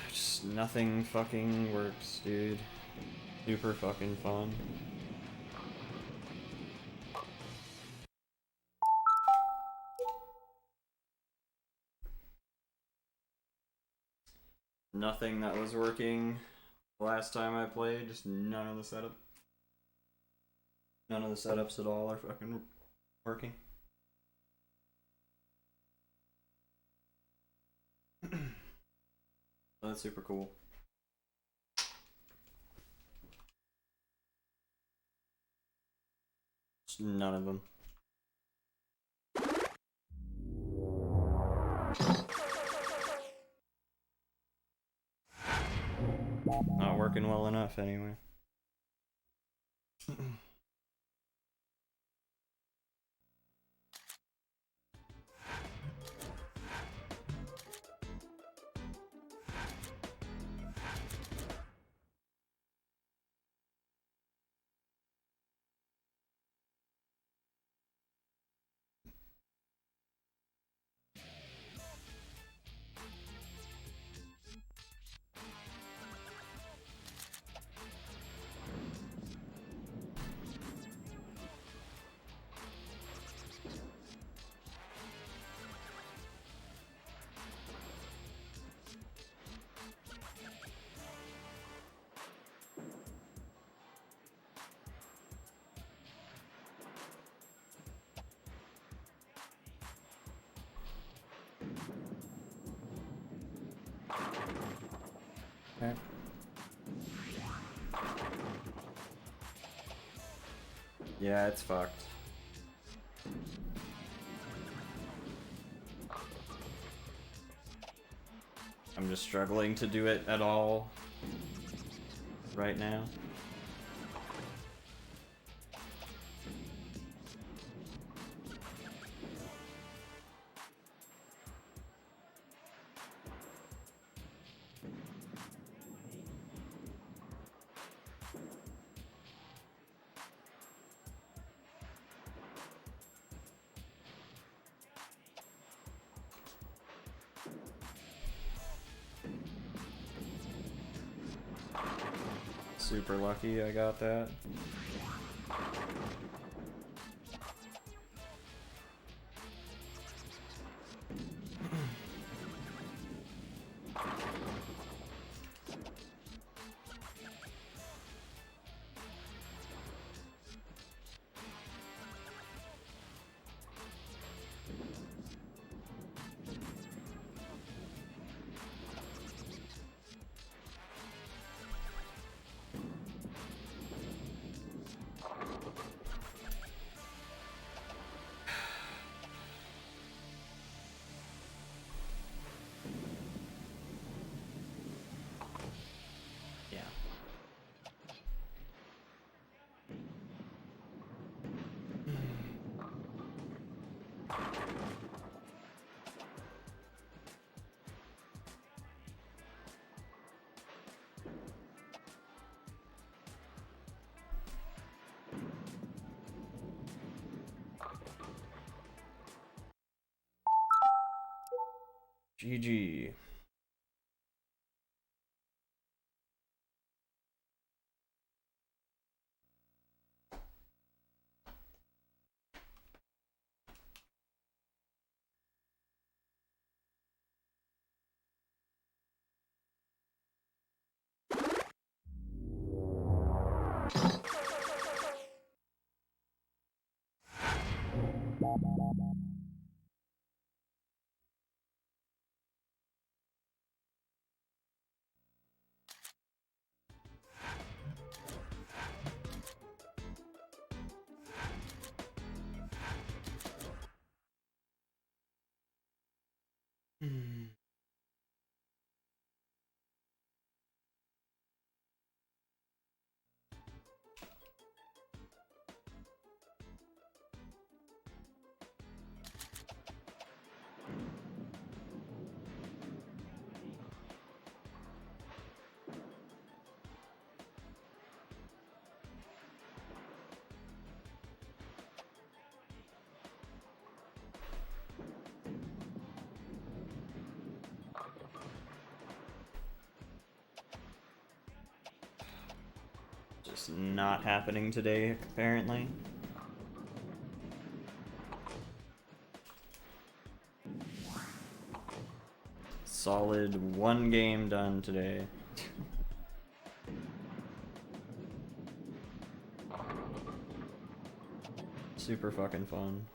Just nothing fucking works, dude. Super fucking fun. Nothing that was working last time I played. Just none of the setup. None of the setups at all are fucking working. That's super cool. Just none of them. Not working well enough anyway. Okay. Yeah, it's fucked. I'm just struggling to do it at all right now. Super lucky I got that. Yeah. GG. Just not happening today, apparently. Solid one game done today. Super fucking fun.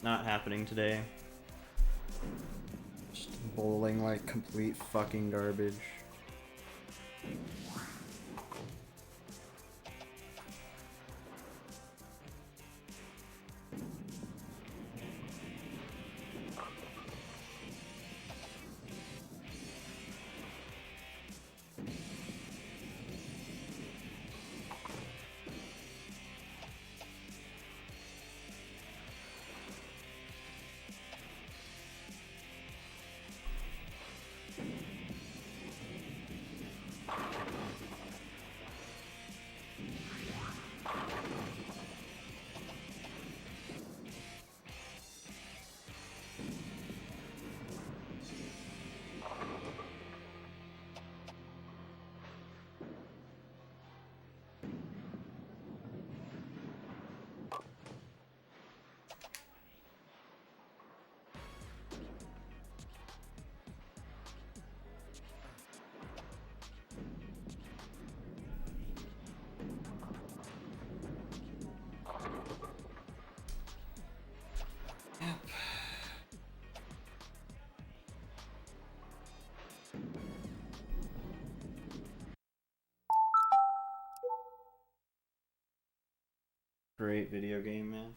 Not happening today. Just bowling like complete fucking garbage. Great video game, man.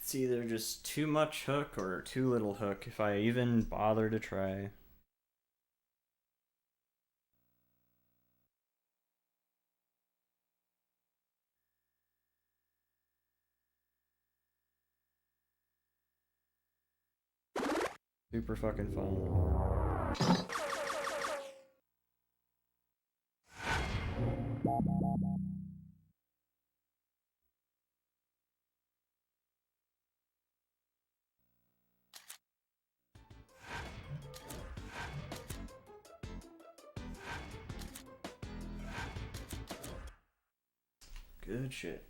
It's either just too much hook or too little hook if I even bother to try. Super fucking fun. Good shit.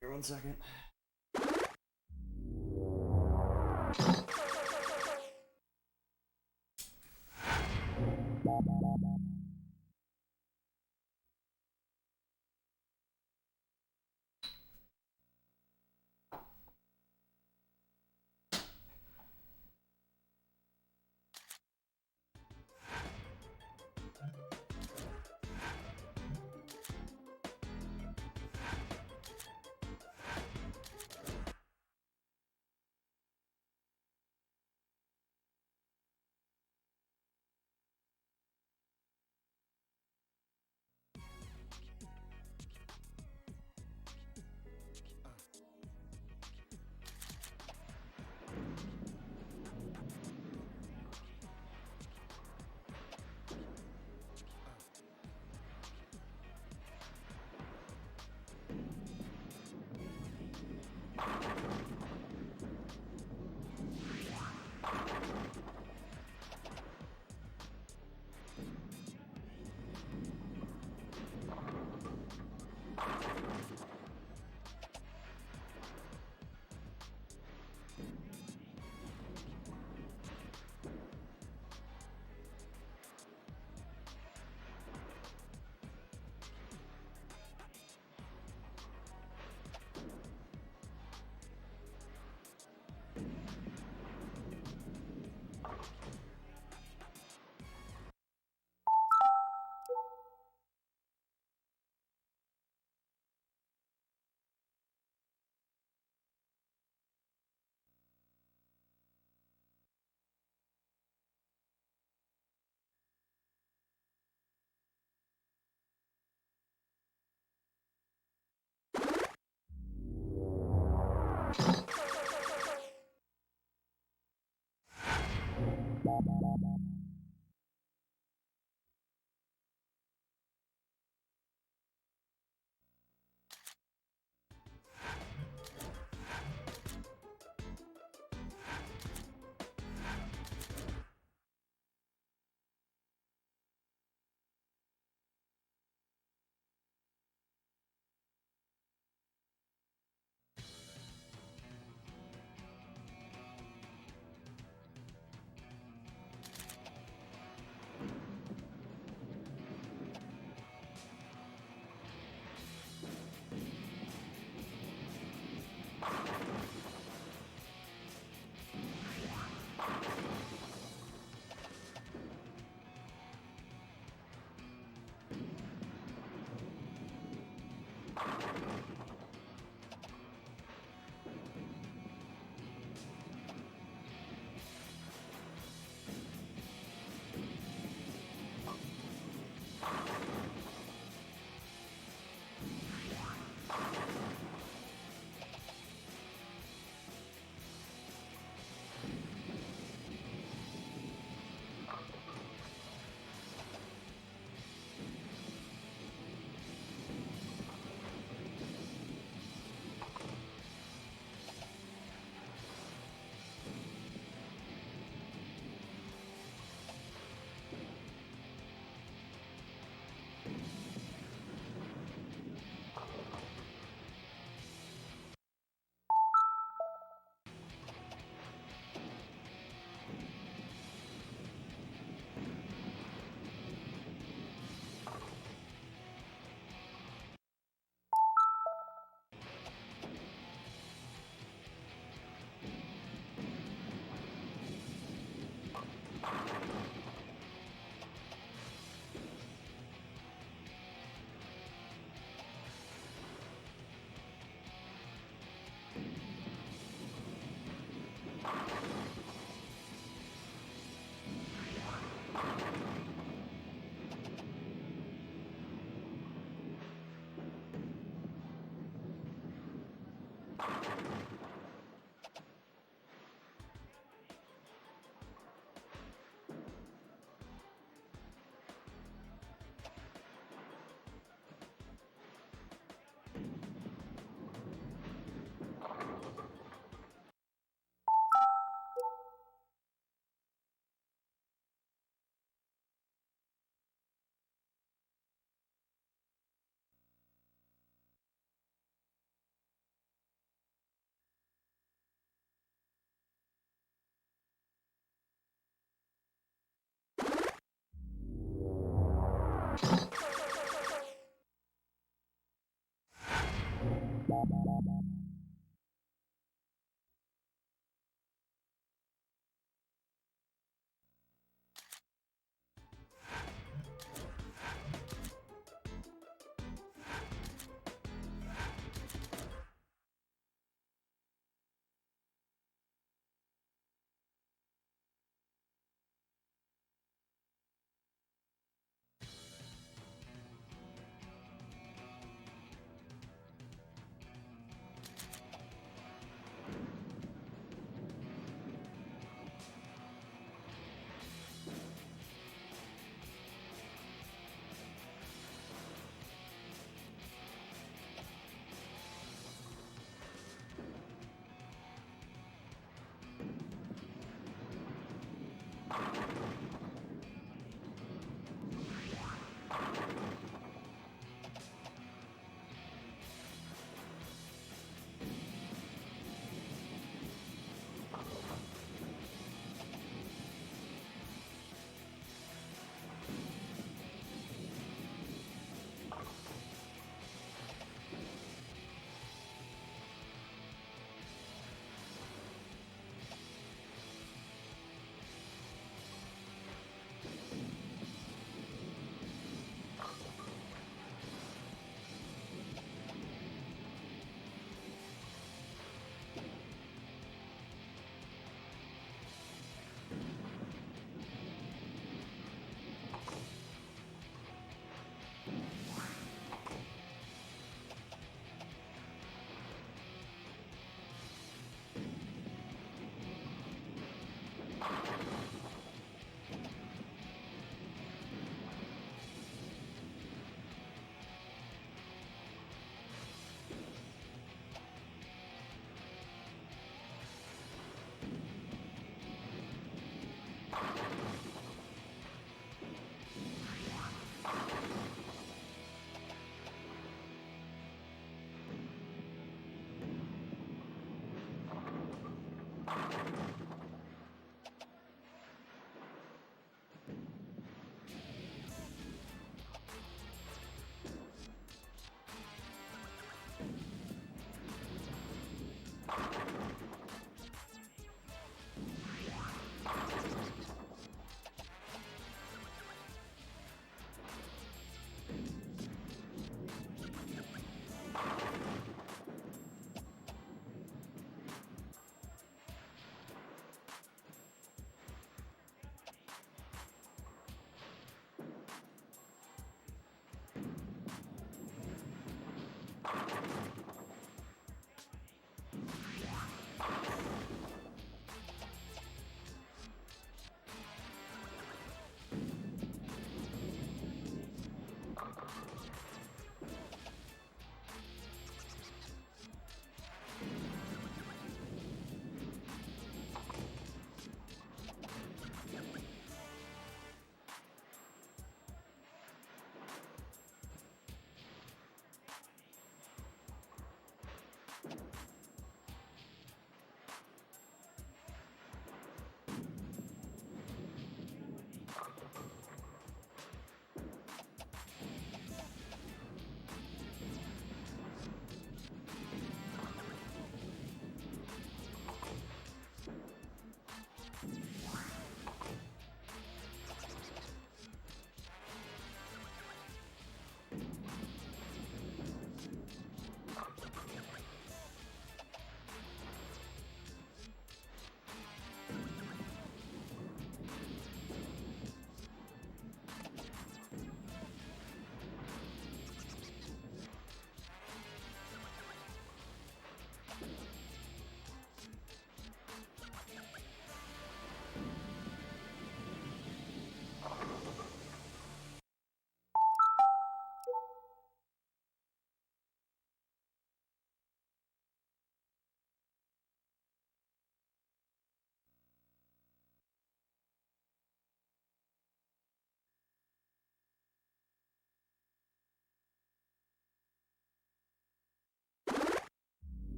Here, 1 second.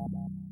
Bye.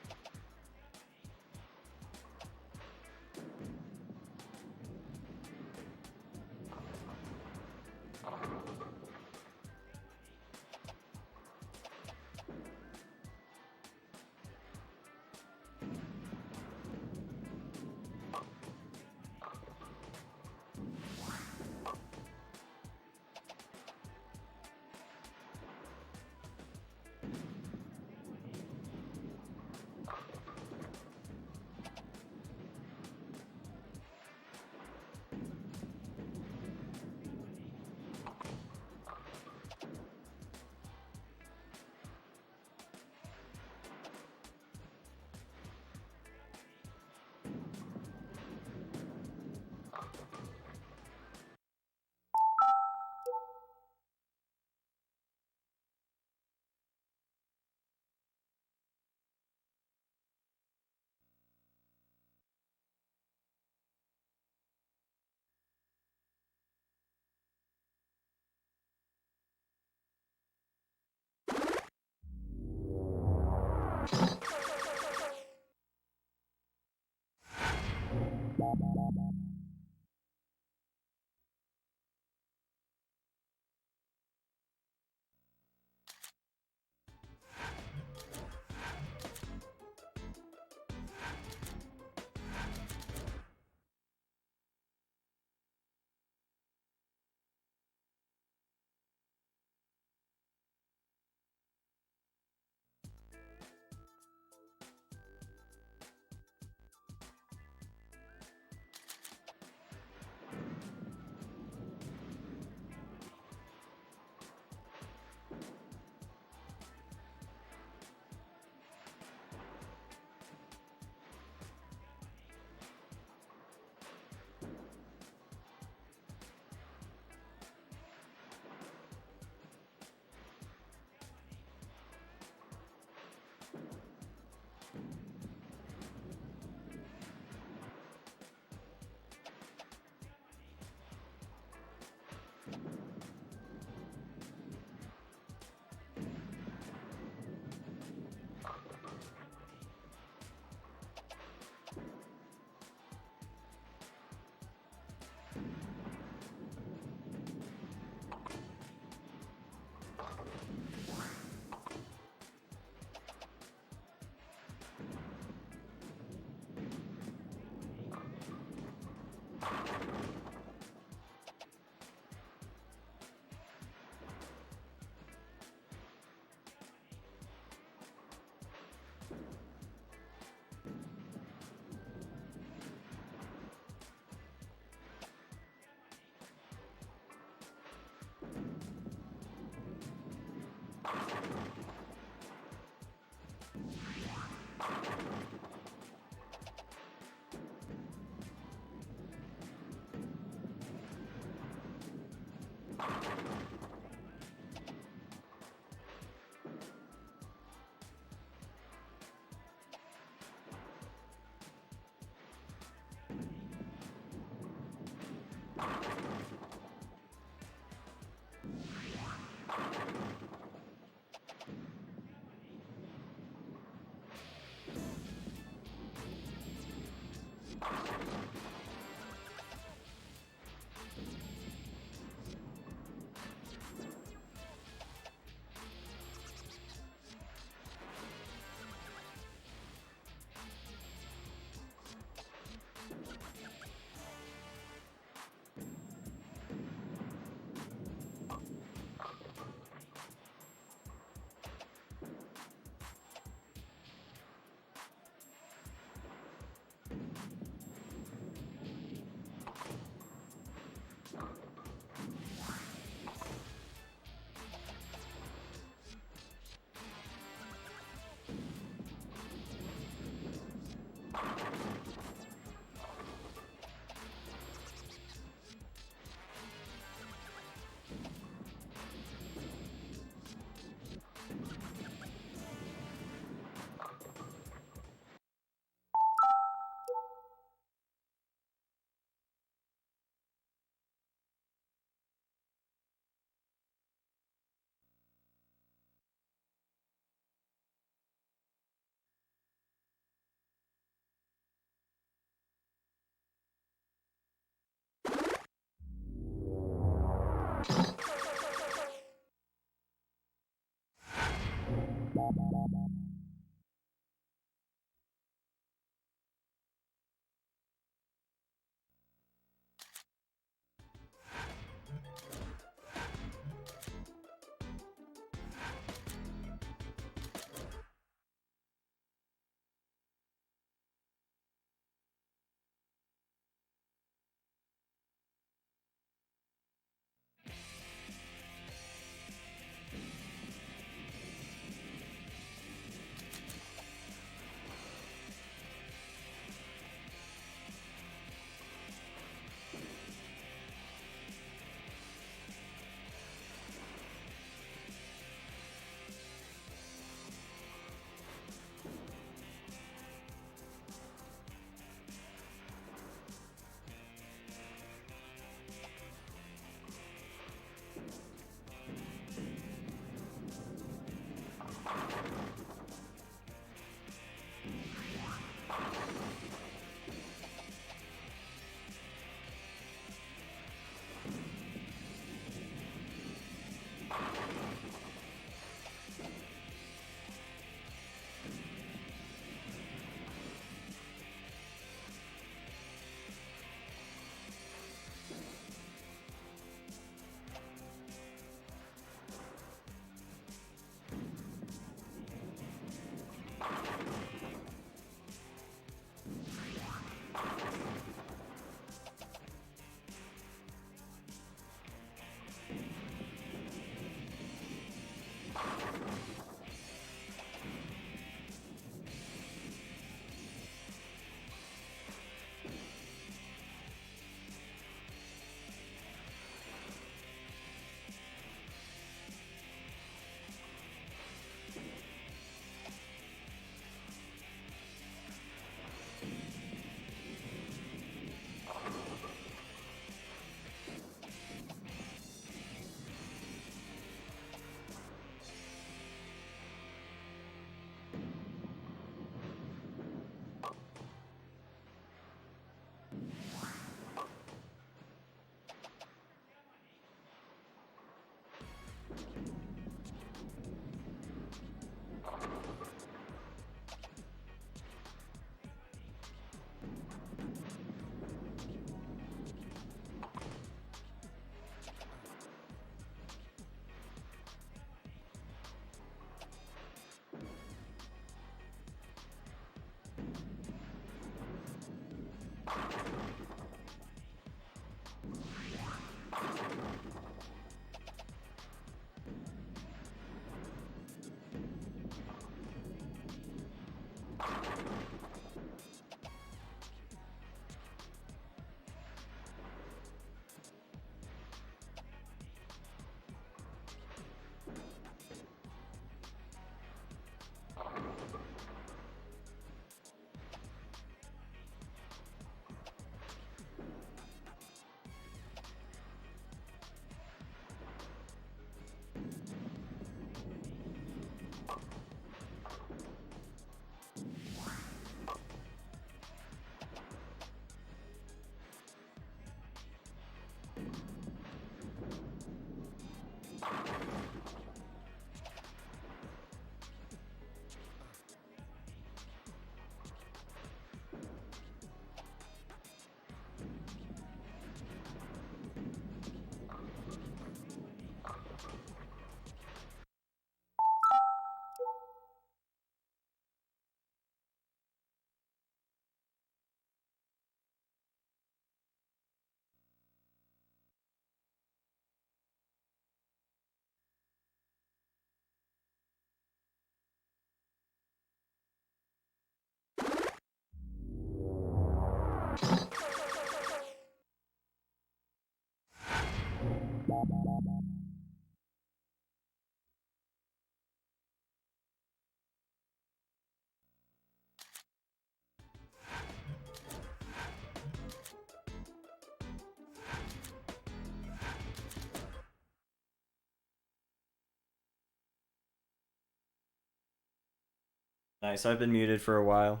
Nice, I've been muted for a while.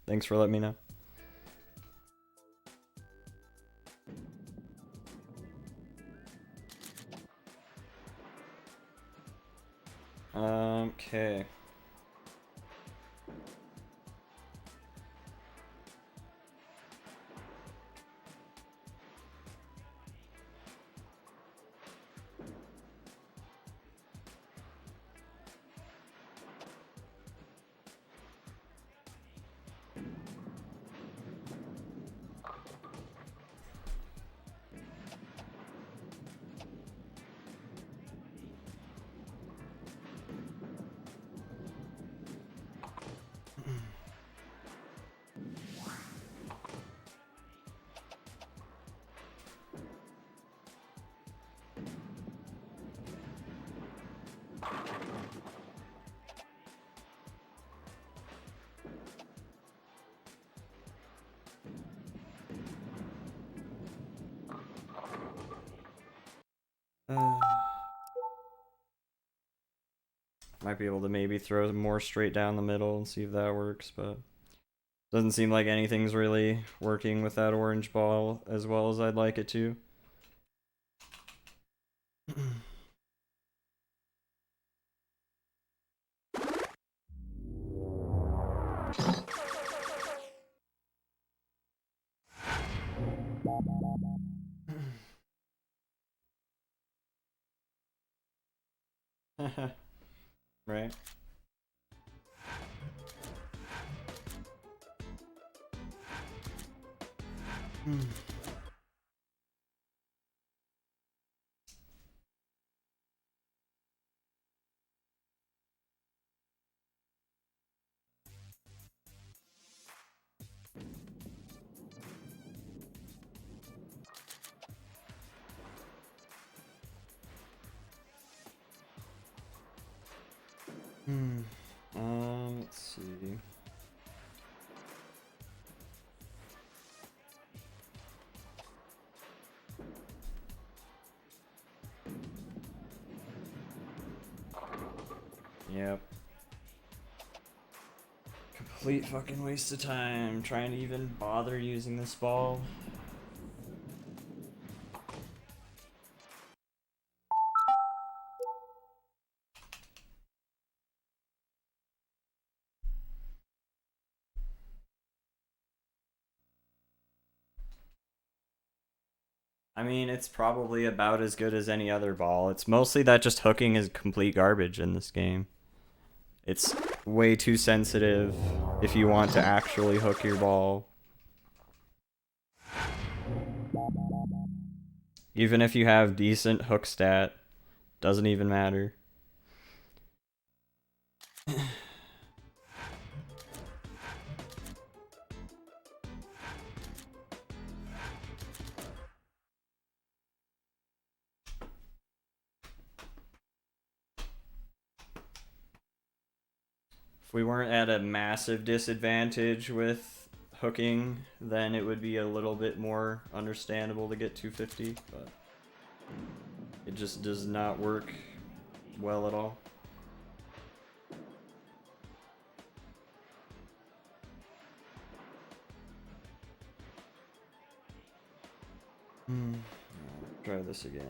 Thanks for letting me know. Okay. Might be able to maybe throw more straight down the middle and see if that works, but doesn't seem like anything's really working with that orange ball as well as I'd like it to. Right. Let's see. Yep. Complete fucking waste of time trying to even bother using this ball. I mean, it's probably about as good as any other ball. It's mostly that just hooking is complete garbage in this game. It's way too sensitive if you want to actually hook your ball. Even if you have decent hook stat, doesn't even matter. If we weren't at a massive disadvantage with hooking, then it would be a little bit more understandable to get 250, but it just does not work well at all. Try this again.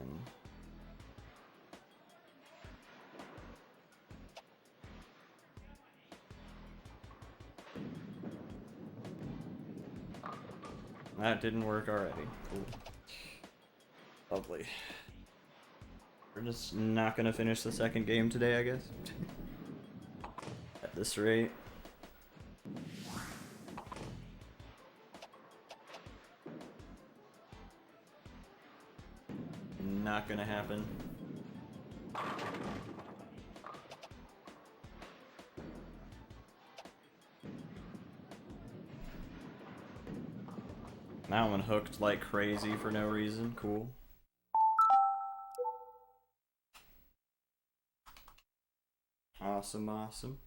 That didn't work already. Cool. Lovely. We're just not gonna finish the second game today, I guess. At this rate. Not gonna happen. That one hooked like crazy for no reason. Cool. Awesome, awesome.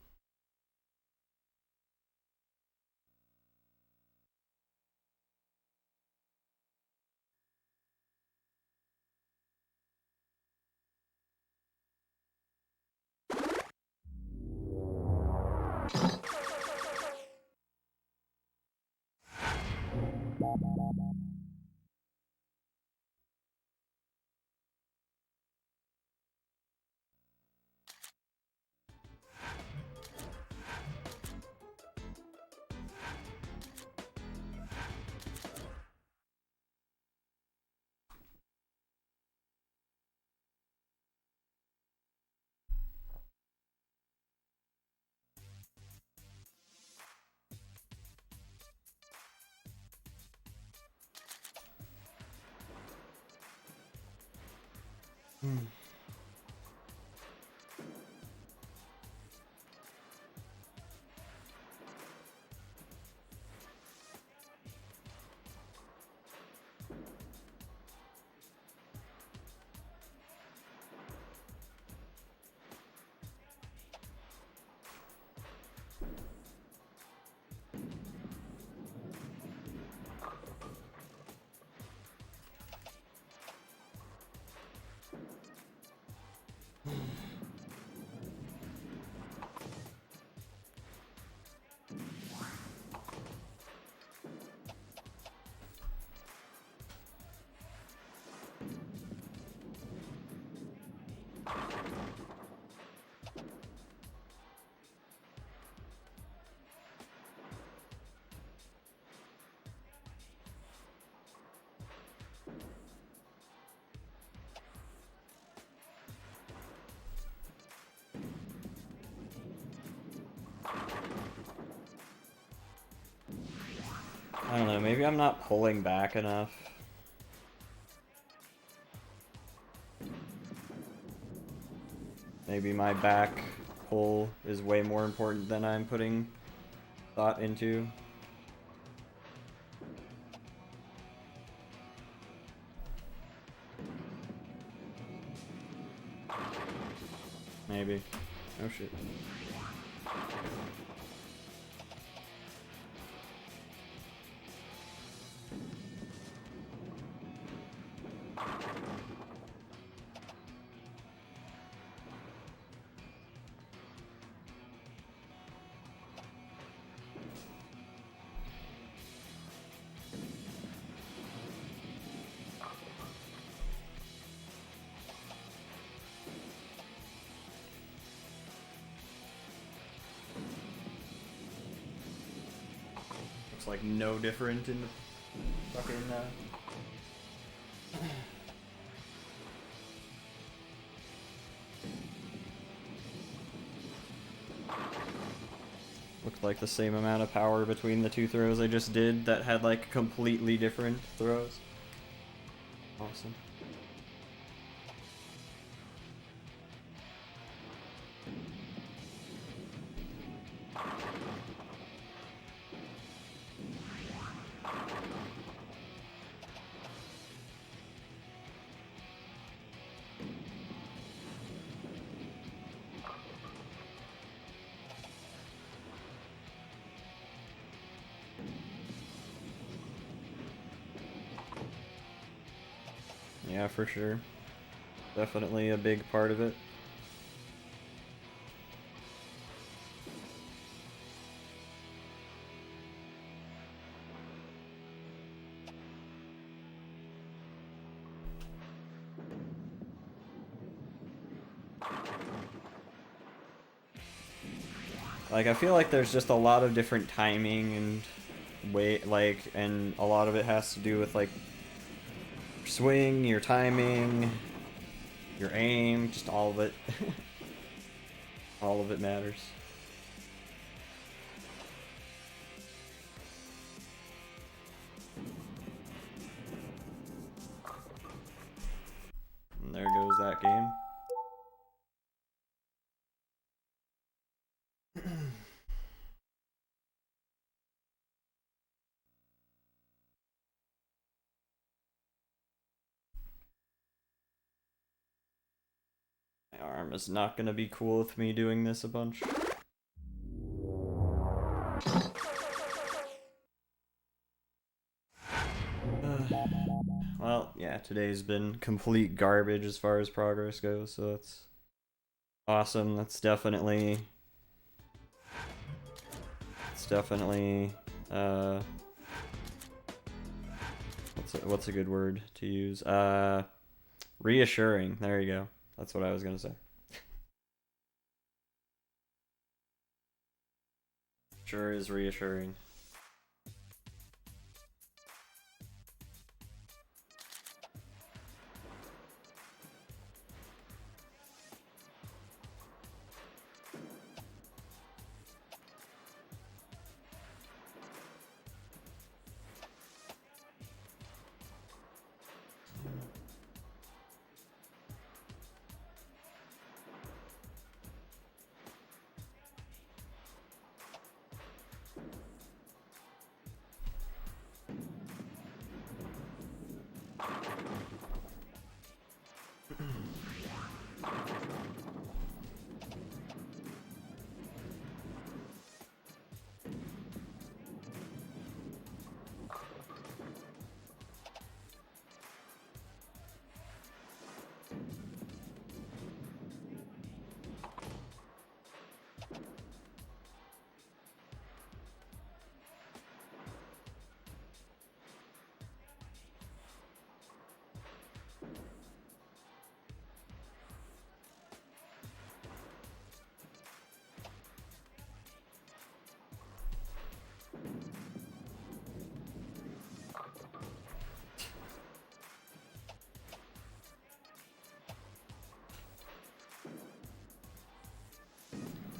I don't know, maybe I'm not pulling back enough. Maybe my back pull is way more important than I'm putting thought into. Maybe. Oh shit. Looks like no different in the fucking looked like the same amount of power between the two throws I just did that had like completely different throws. Awesome. Yeah, for sure. Definitely a big part of it. Like, I feel like there's just a lot of different timing and weight, like, and a lot of it has to do with, like, swing, your timing, your aim, just all of it. All of it matters. And there goes that game. My arm is not gonna be cool with me doing this a bunch. Well, yeah, today's been complete garbage as far as progress goes, so that's awesome. That's definitely what's a good word to use? Reassuring. There you go. That's what I was gonna say. Sure is reassuring.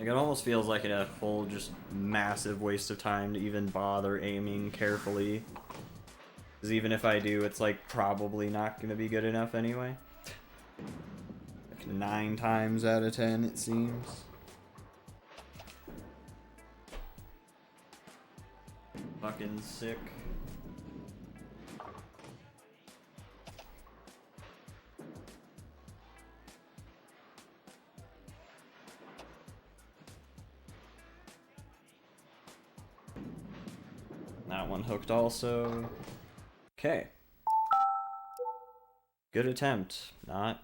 Like, it almost feels like a whole just massive waste of time to even bother aiming carefully. Because even if I do, it's like probably not going to be good enough anyway. Like 9 times out of 10, it seems. Fucking sick. That one hooked also. Okay. Good attempt. Not.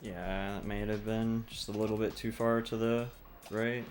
Yeah, that may have been just a little bit too far to the right.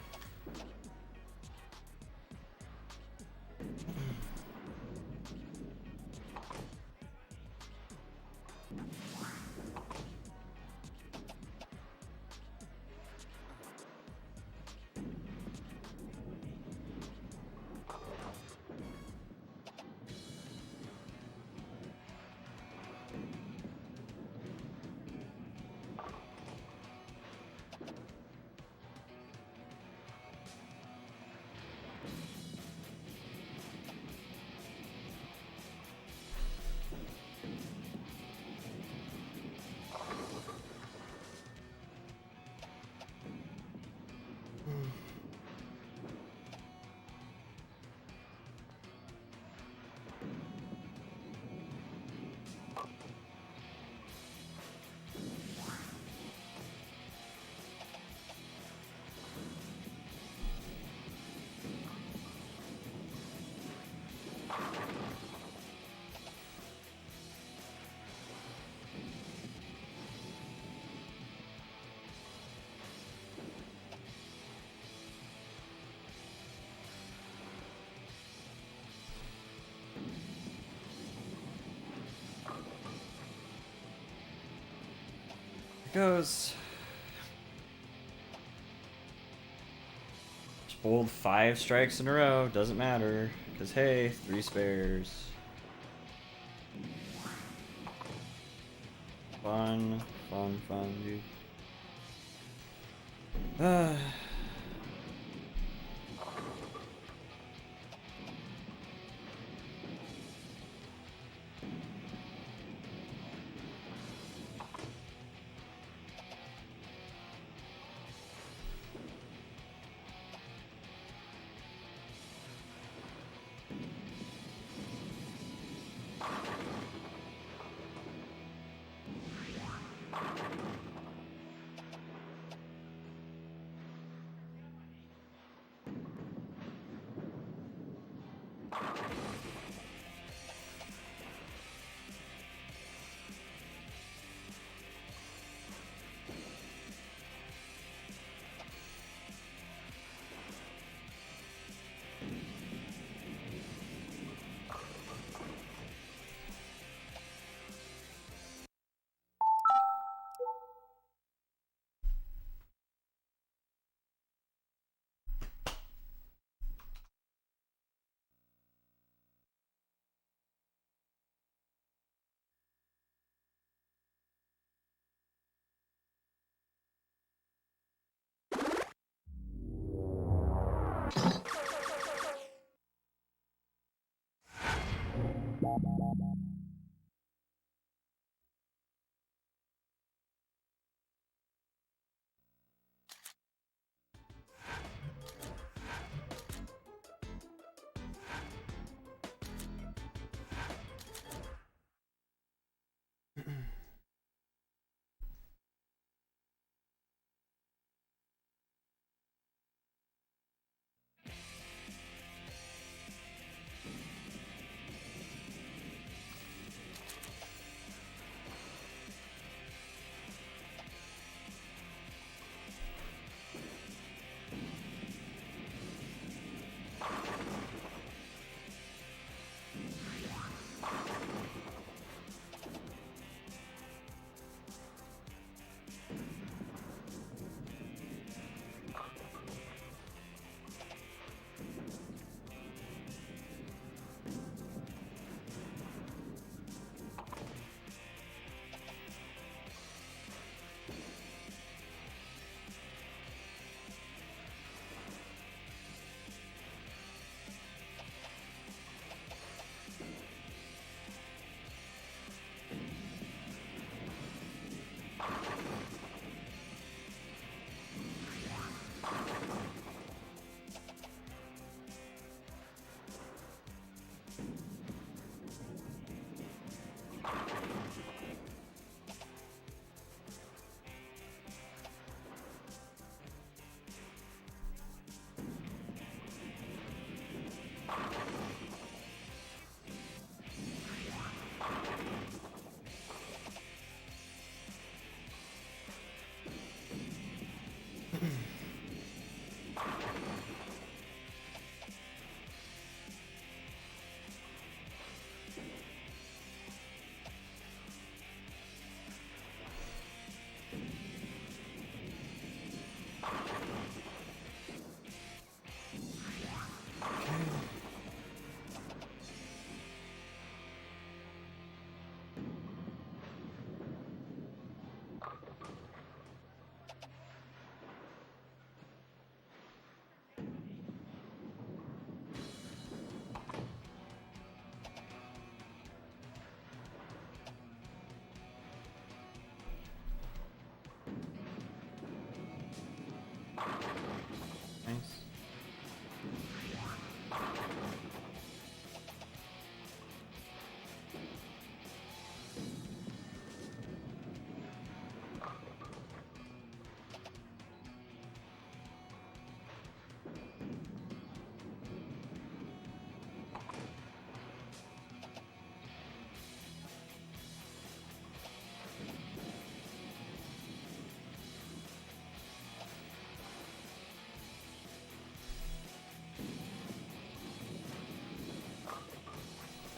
Goes. Just bowled 5 strikes in a row. Doesn't matter. Because, hey, 3 spares. Fun, fun, fun, dude.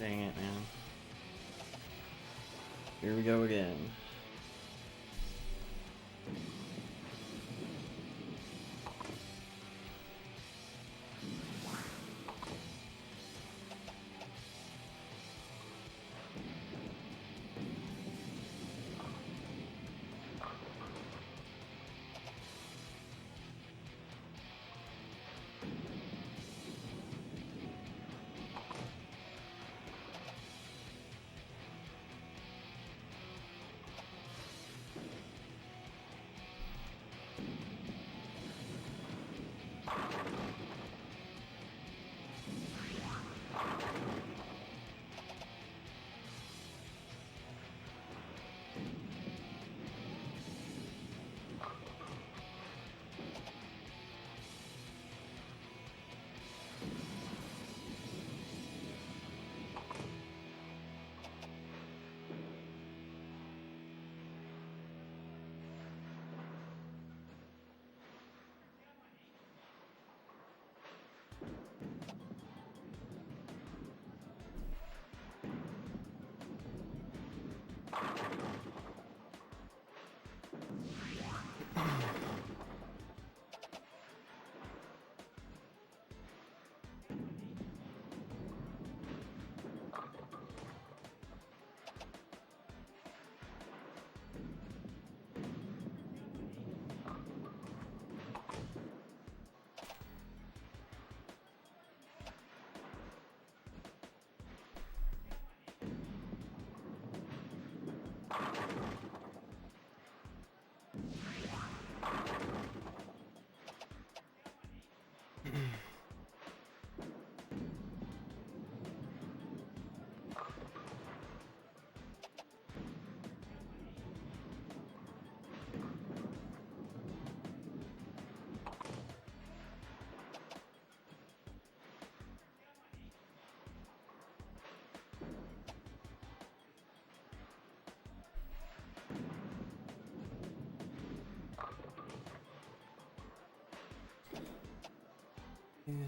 Dang it, man. Here we go again. Yeah.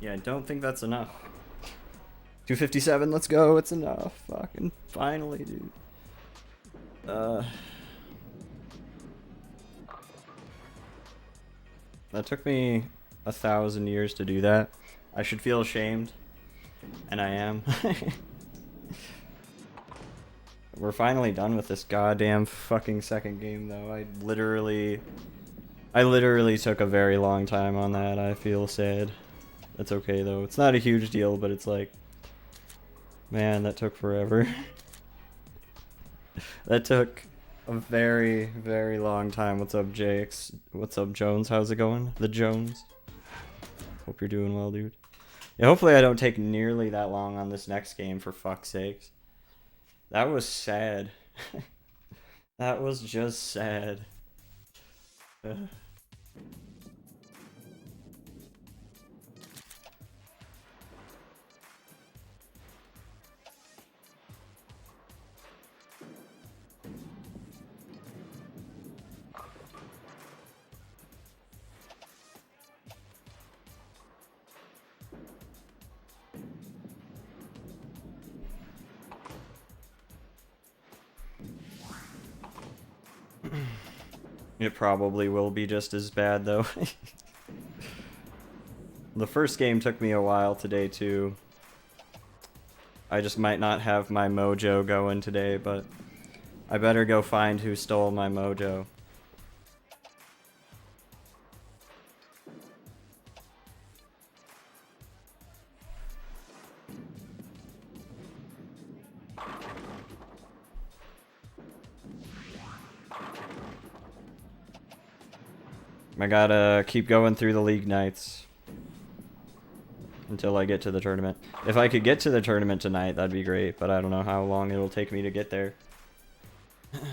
Yeah, I don't think that's enough. 257, let's go, it's enough. Fucking finally, dude. That took me 1,000 years to do that. I should feel ashamed. And I am. We're finally done with this goddamn fucking second game, though. I literally took a very long time on that. I feel sad. That's okay, though. It's not a huge deal, but it's like... Man, that took forever. That took a very, very long time. What's up, JX? What's up, Jones? How's it going? The Jones? Hope you're doing well, dude. Yeah, hopefully I don't take nearly that long on this next game, for fuck's sakes. That was sad. That was just sad. It probably will be just as bad, though. The first game took me a while today, too. I just might not have my mojo going today, but I better go find who stole my mojo. I gotta keep going through the league nights until I get to the tournament. If I could get to the tournament tonight, that'd be great, but I don't know how long it'll take me to get there. Okay.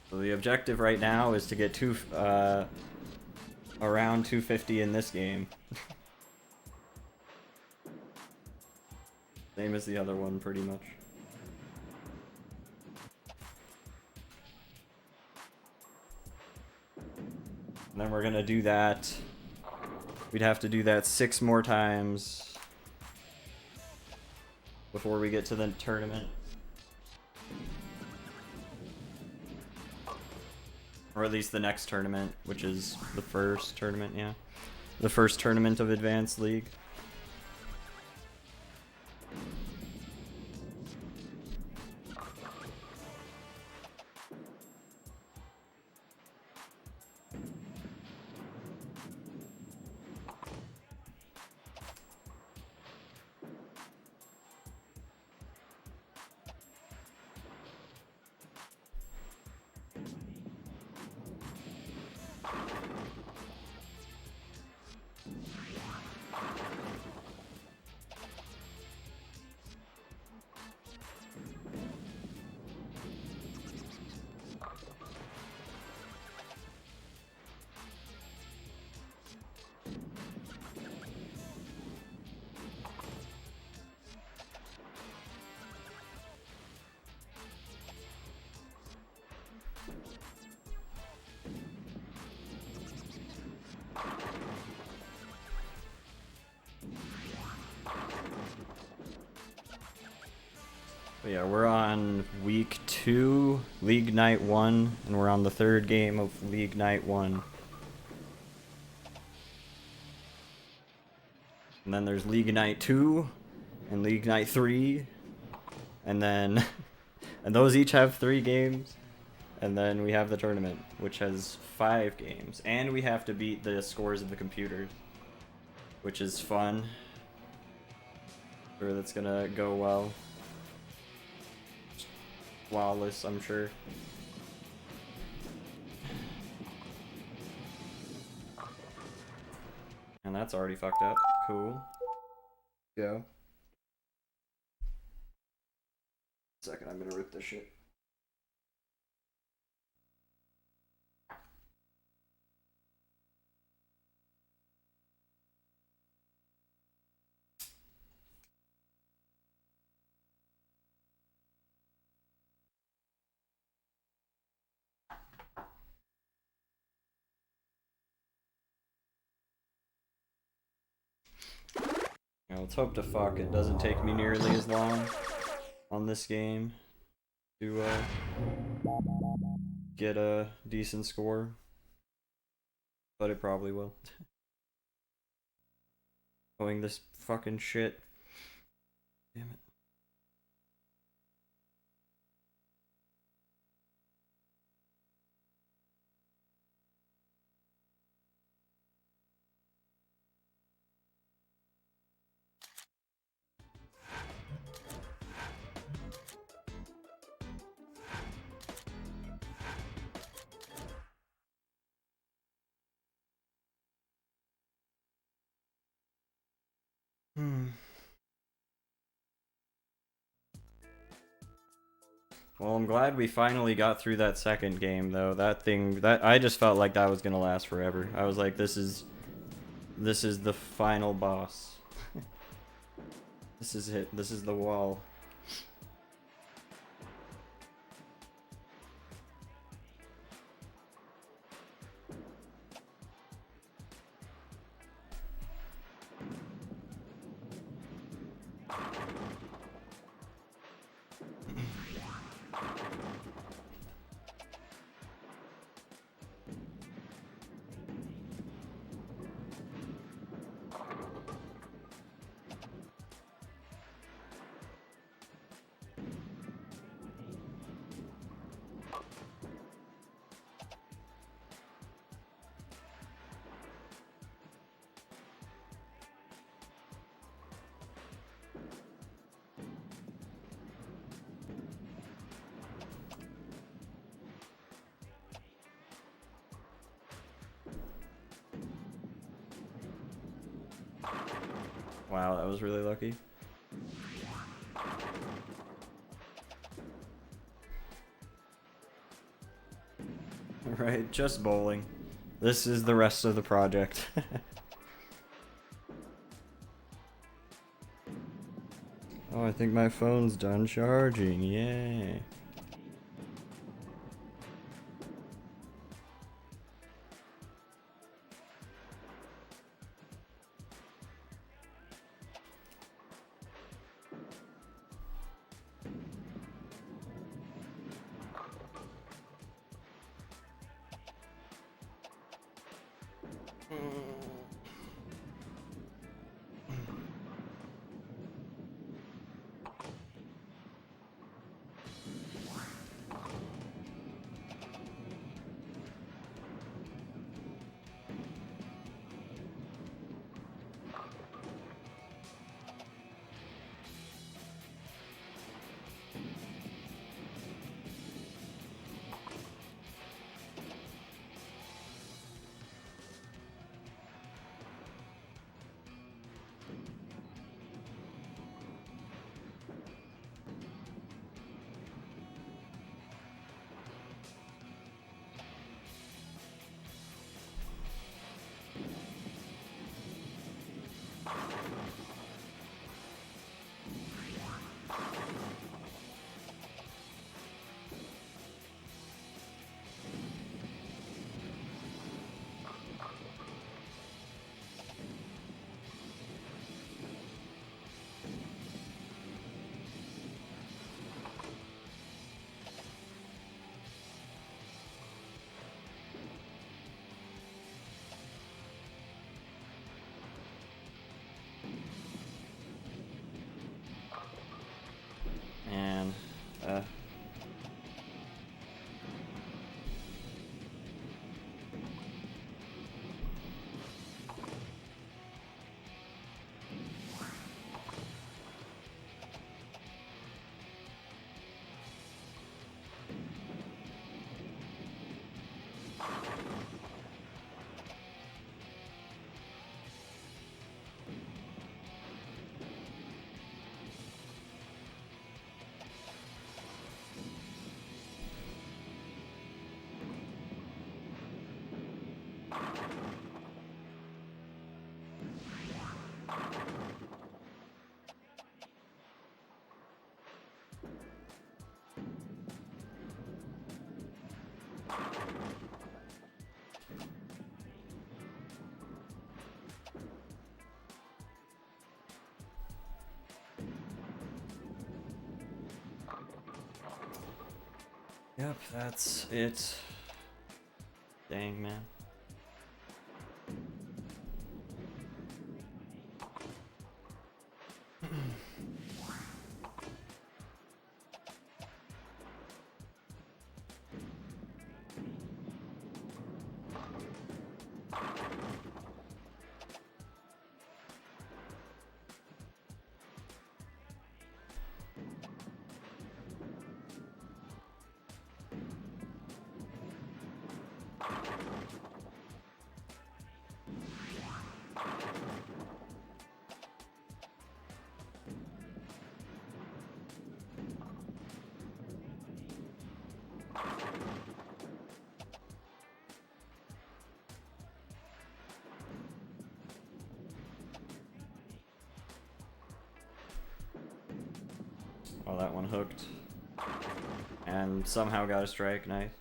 So the objective right now is to get around 250 in this game. Same as the other one, pretty much. And then we're gonna do that. We'd have to do that 6 more times before we get to the tournament. Or at least the next tournament, which is the first tournament, yeah. The first tournament of Advanced League. But yeah, we're on week 2, League Night 1, and we're on the 3rd game of League Night 1. And then there's League Night 2 and League Night 3, and then and those each have 3 games. And then we have the tournament, which has 5 games, and we have to beat the scores of the computers, which is fun. Sure, that's gonna go well. Flawless, I'm sure. And that's already fucked up. Cool. Go. Second, I'm gonna rip this shit. Now, let's hope to fuck it doesn't take me nearly as long on this game to get a decent score, but it probably will. Going this fucking shit. Damn it. Well, I'm glad we finally got through that second game, though. That I just felt like that was gonna last forever. I was like, this is the final boss. This is it. This is the wall. Wow, that was really lucky. Right, just bowling. This is the rest of the project. Oh, I think my phone's done charging. Yay. And, yep, that's it. Dang, man. Oh, that one hooked. And somehow got a strike, nice.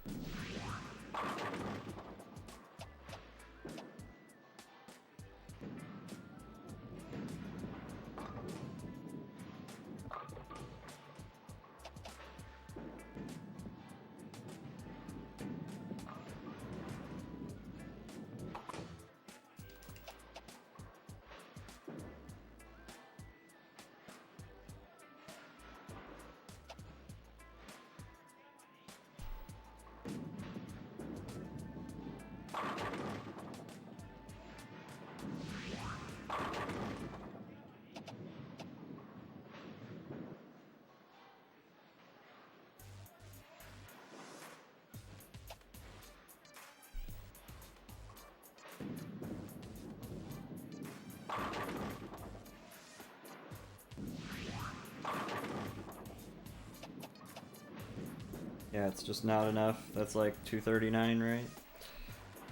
Yeah, it's just not enough. That's like 239, right?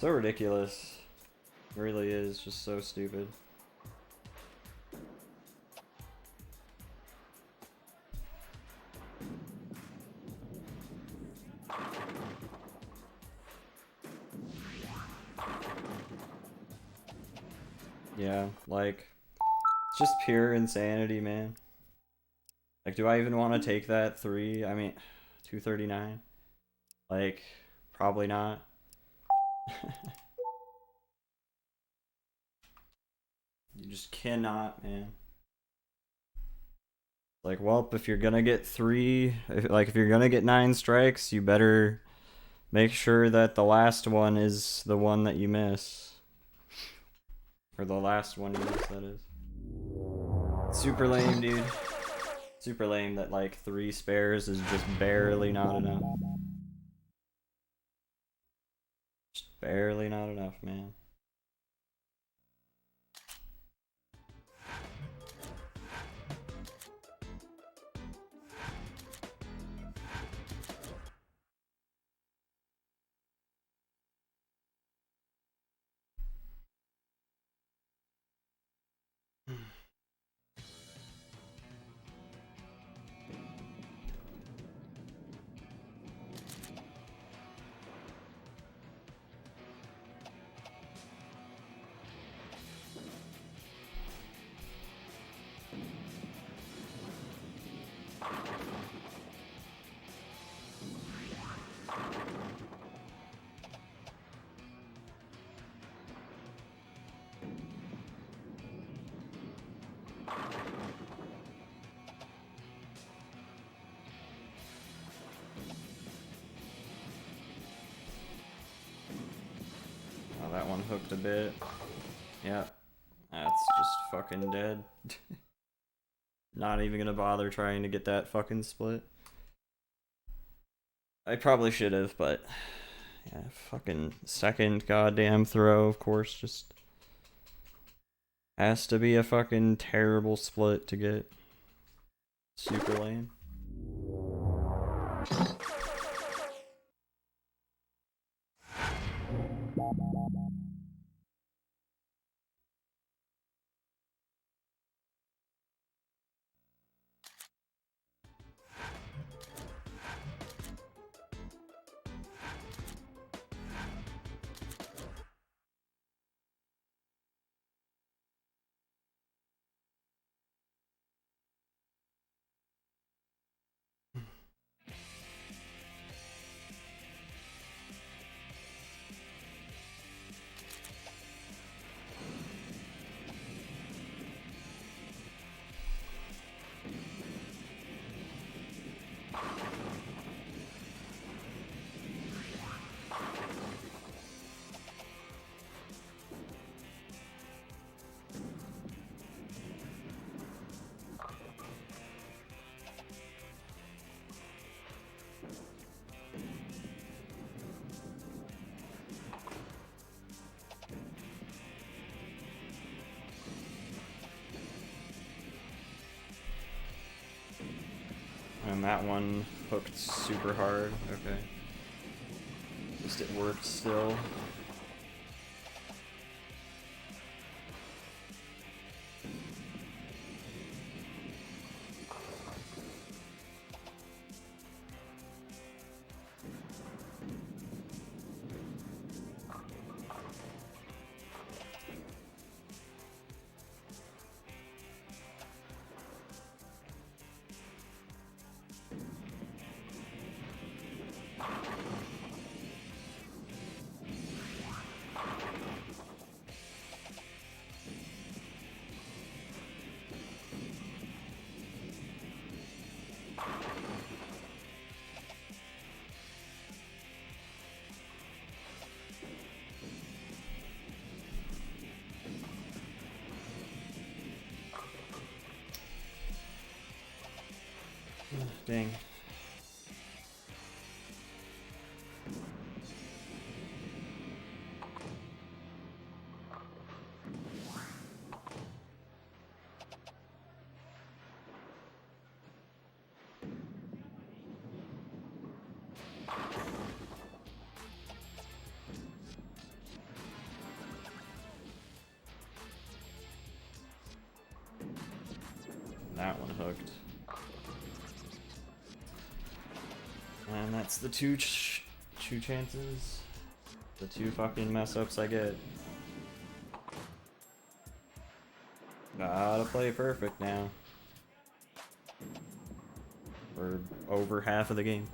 So ridiculous. It really is just so stupid. Yeah, like, it's just pure insanity, man. Like, do I even want to take that 3? I mean, 239? Like, probably not. You just cannot, man. Like, well, if you're gonna get 3, if you're gonna get 9 strikes, you better make sure that the last one is the one that you miss. Or the last one you miss, that is. Super lame, dude. Super lame that like 3 spares is just barely not enough. Just barely not enough, man. Oh, that one hooked a bit. Yeah, that's just fucking dead. Not even gonna bother trying to get that fucking split. I probably should have, but yeah, fucking second goddamn throw, of course, just has to be a fucking terrible split to get. Super lame. And that one hooked super hard. Okay. At least it worked still. Dang. That's the two chances. The two fucking mess ups I get. Gotta play perfect now. For over half of the game.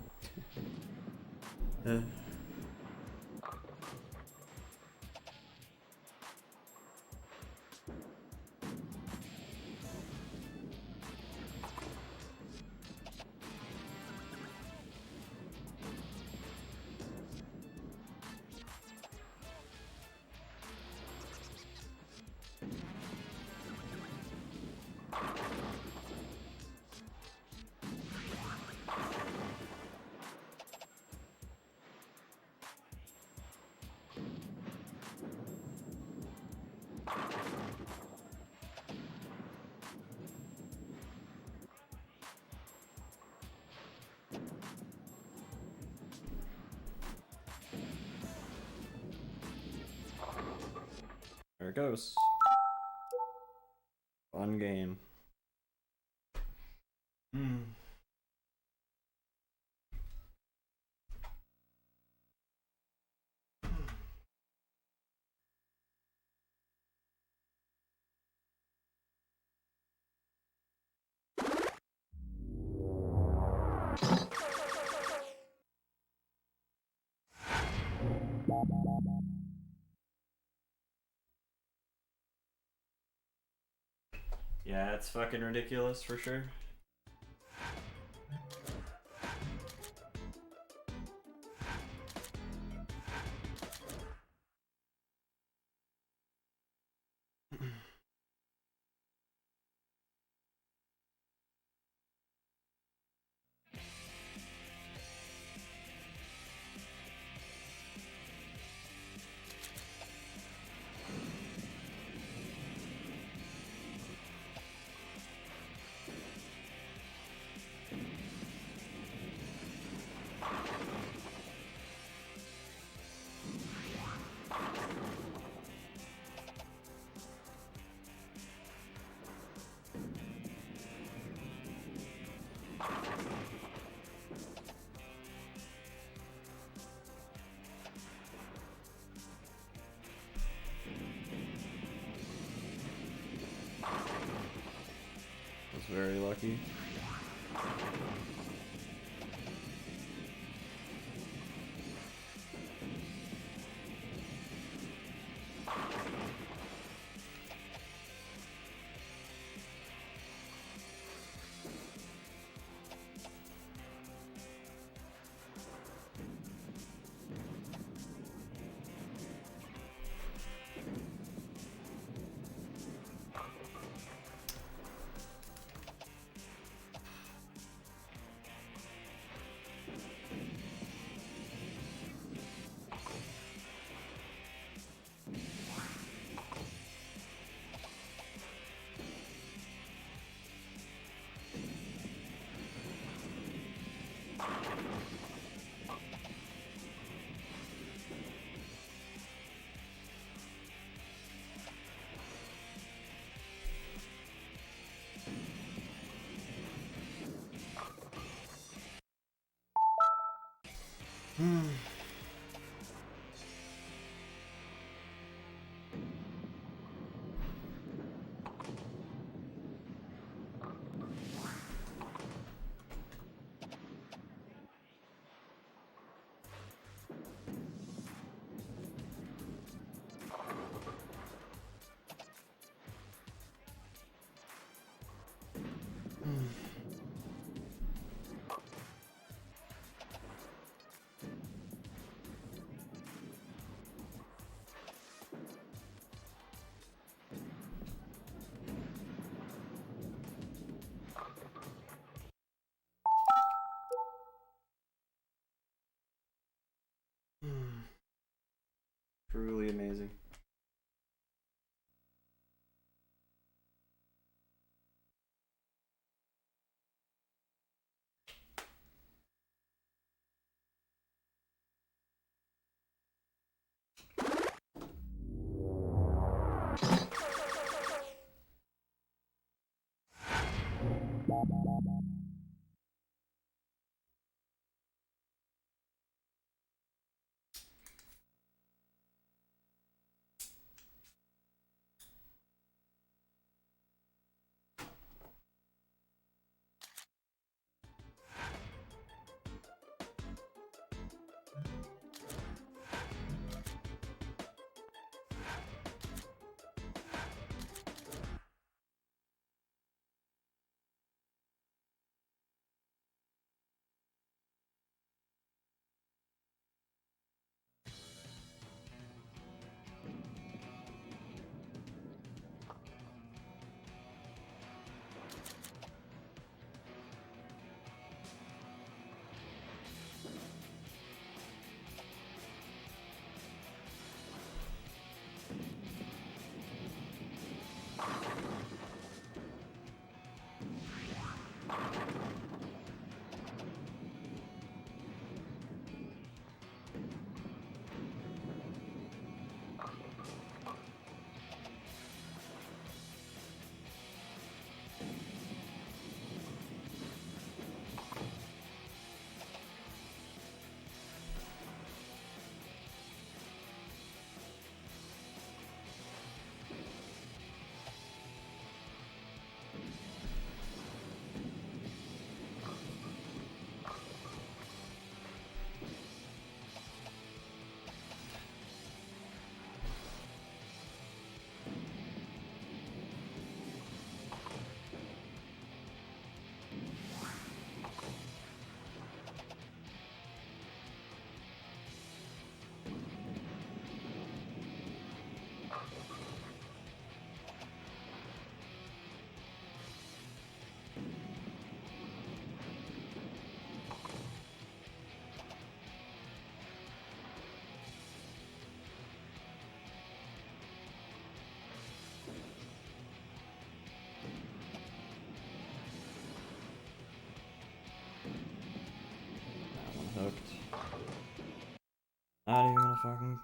There it goes. Fun game. Yeah, it's fucking ridiculous for sure. Was very lucky. Truly amazing. Not even gonna fucking.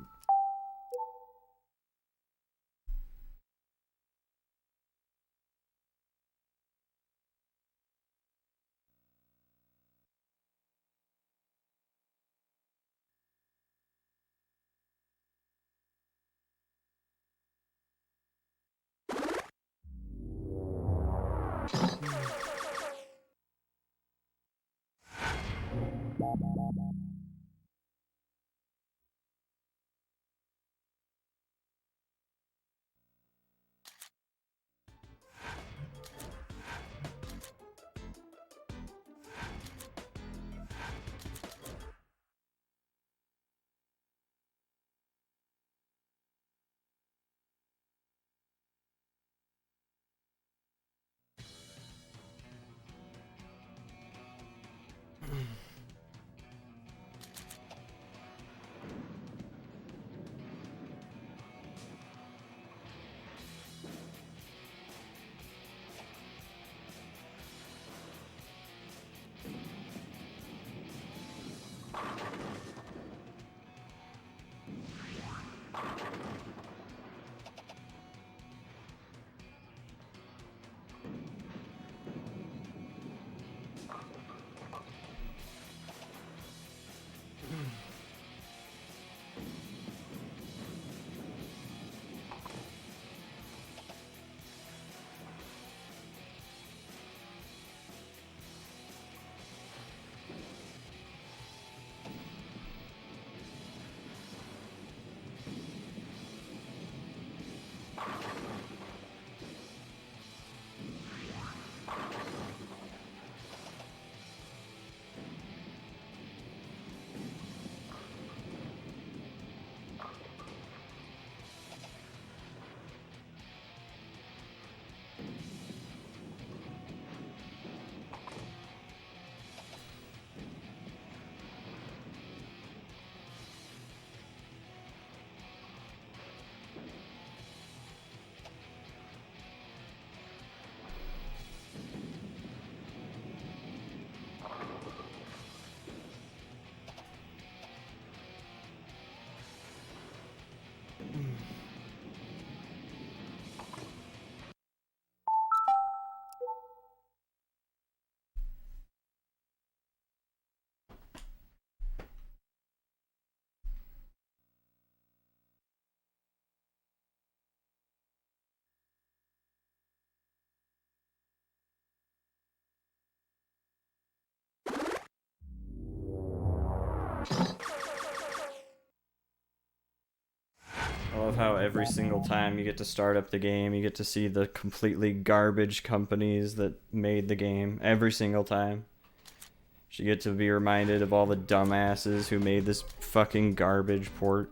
I love how every single time you get to start up the game, you get to see the completely garbage companies that made the game. Every single time. You get to be reminded of all the dumbasses who made this fucking garbage port.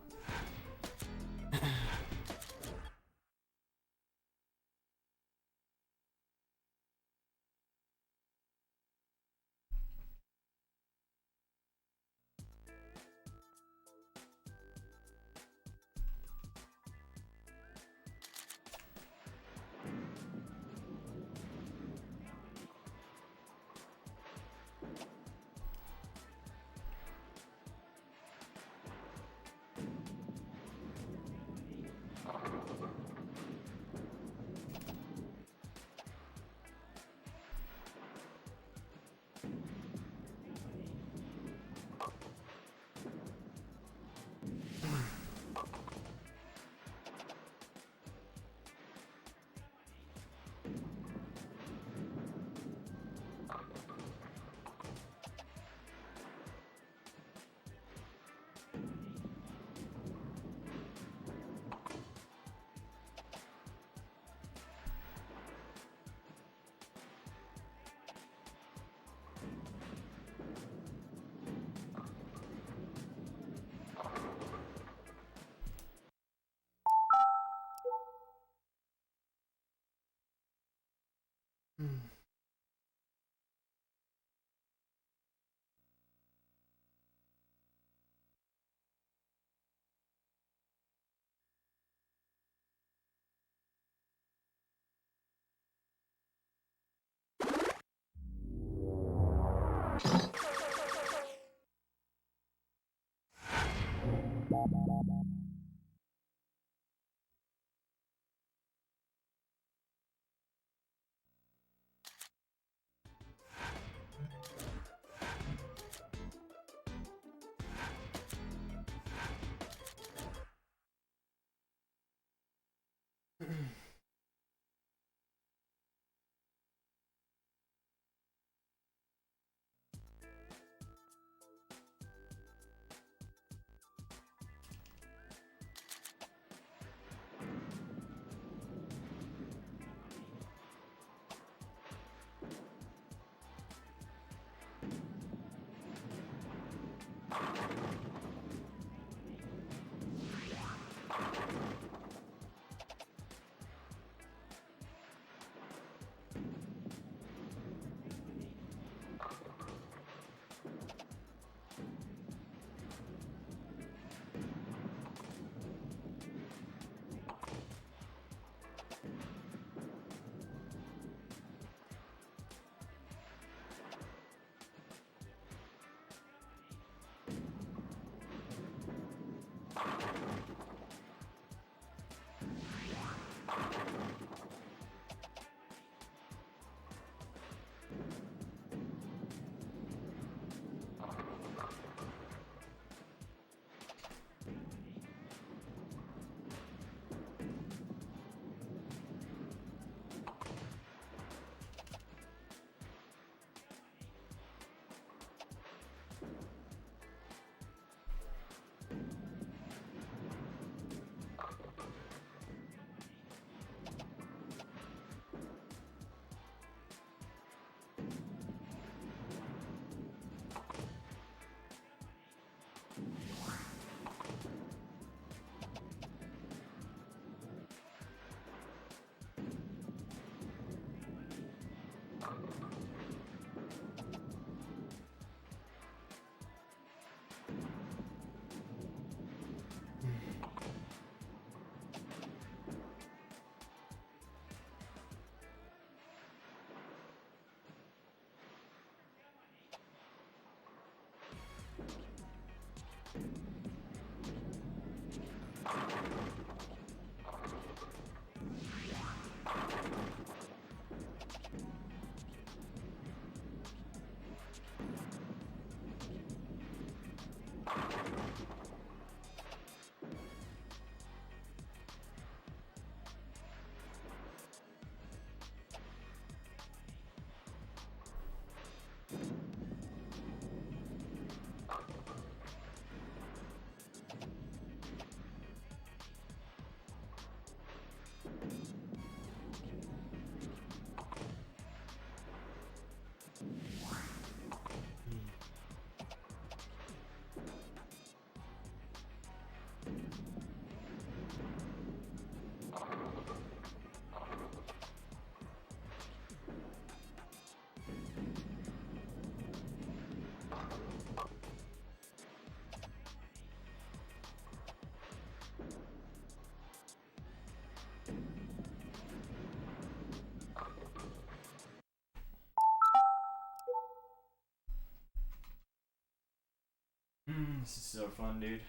This is so fun, dude.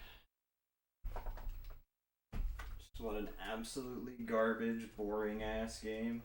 Just what an absolutely garbage, boring ass game.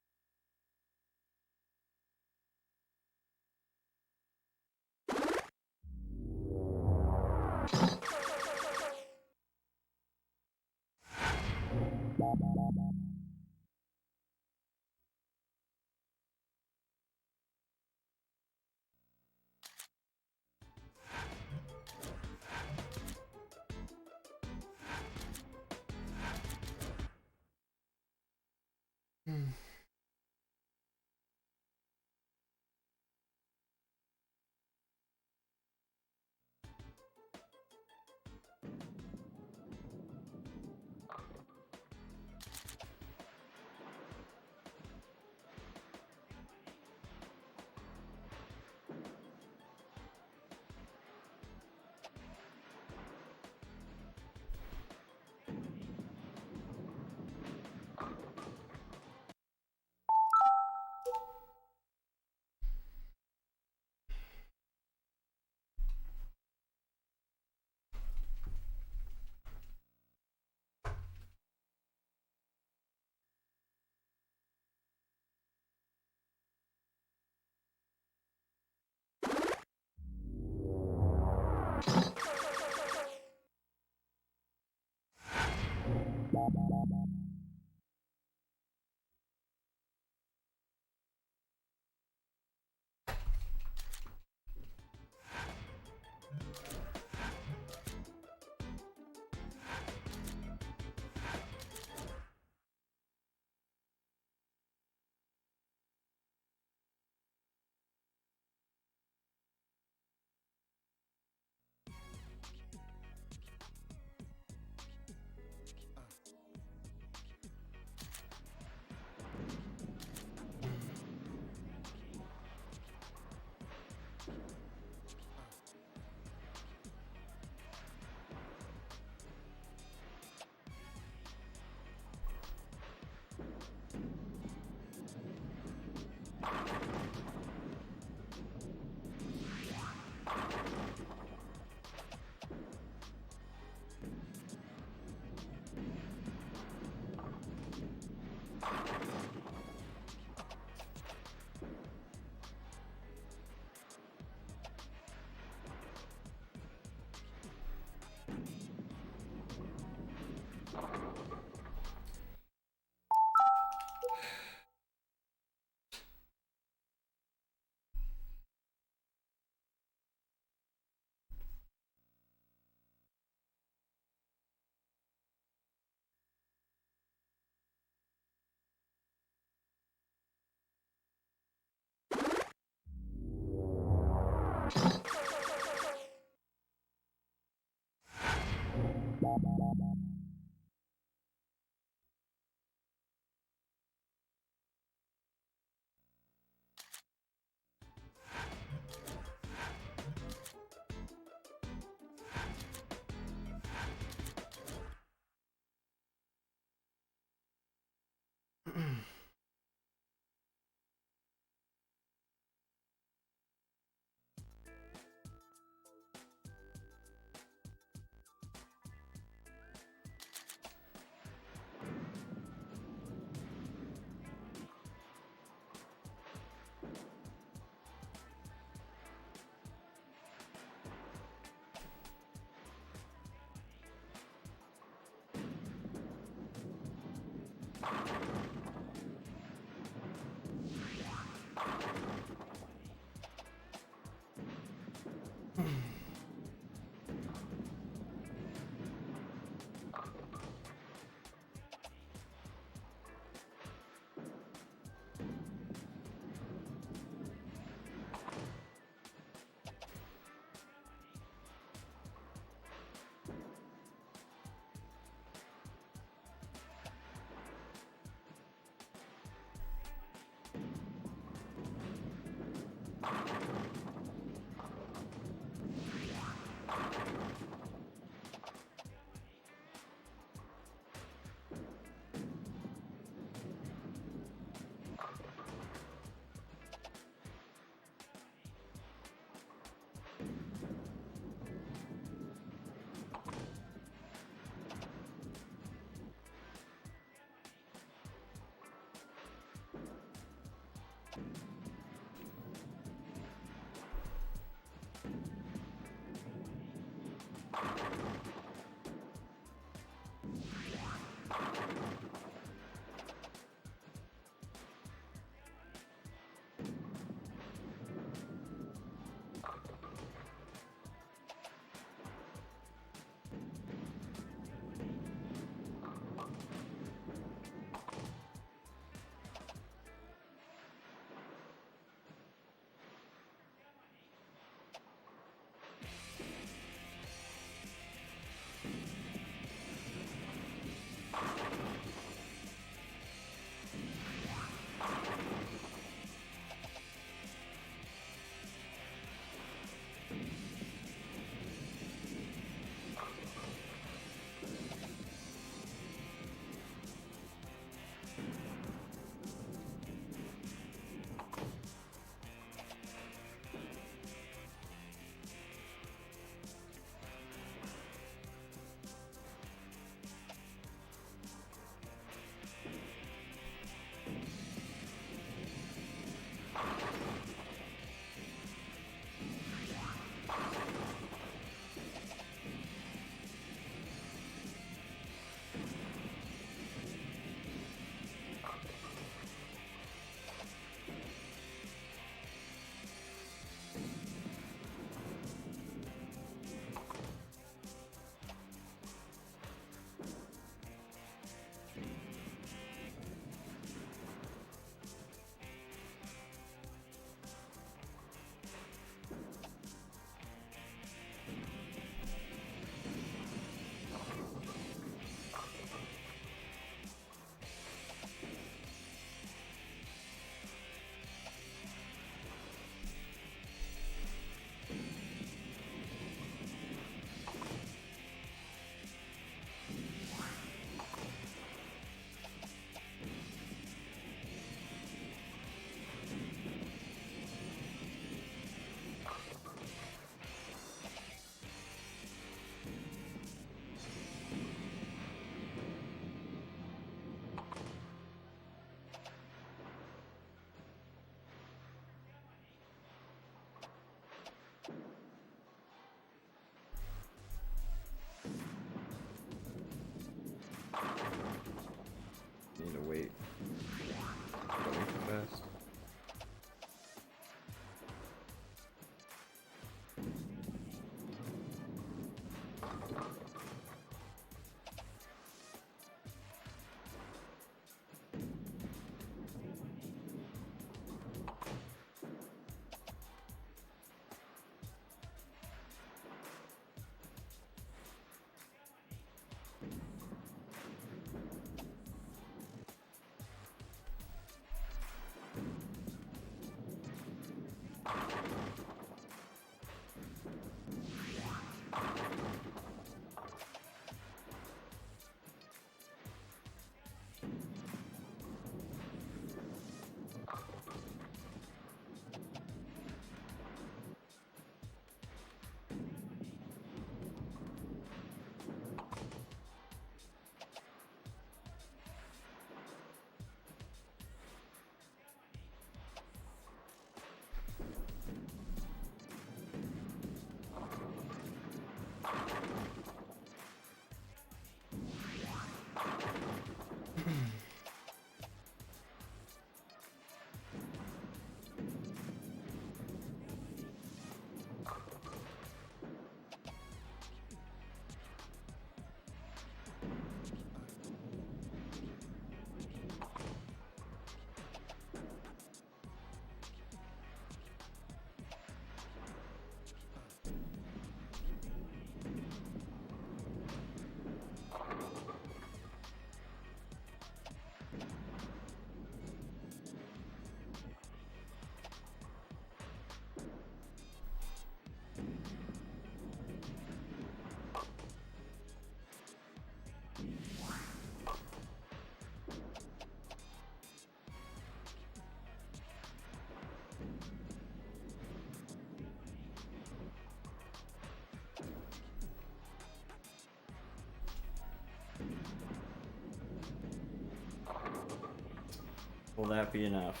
Will that be enough?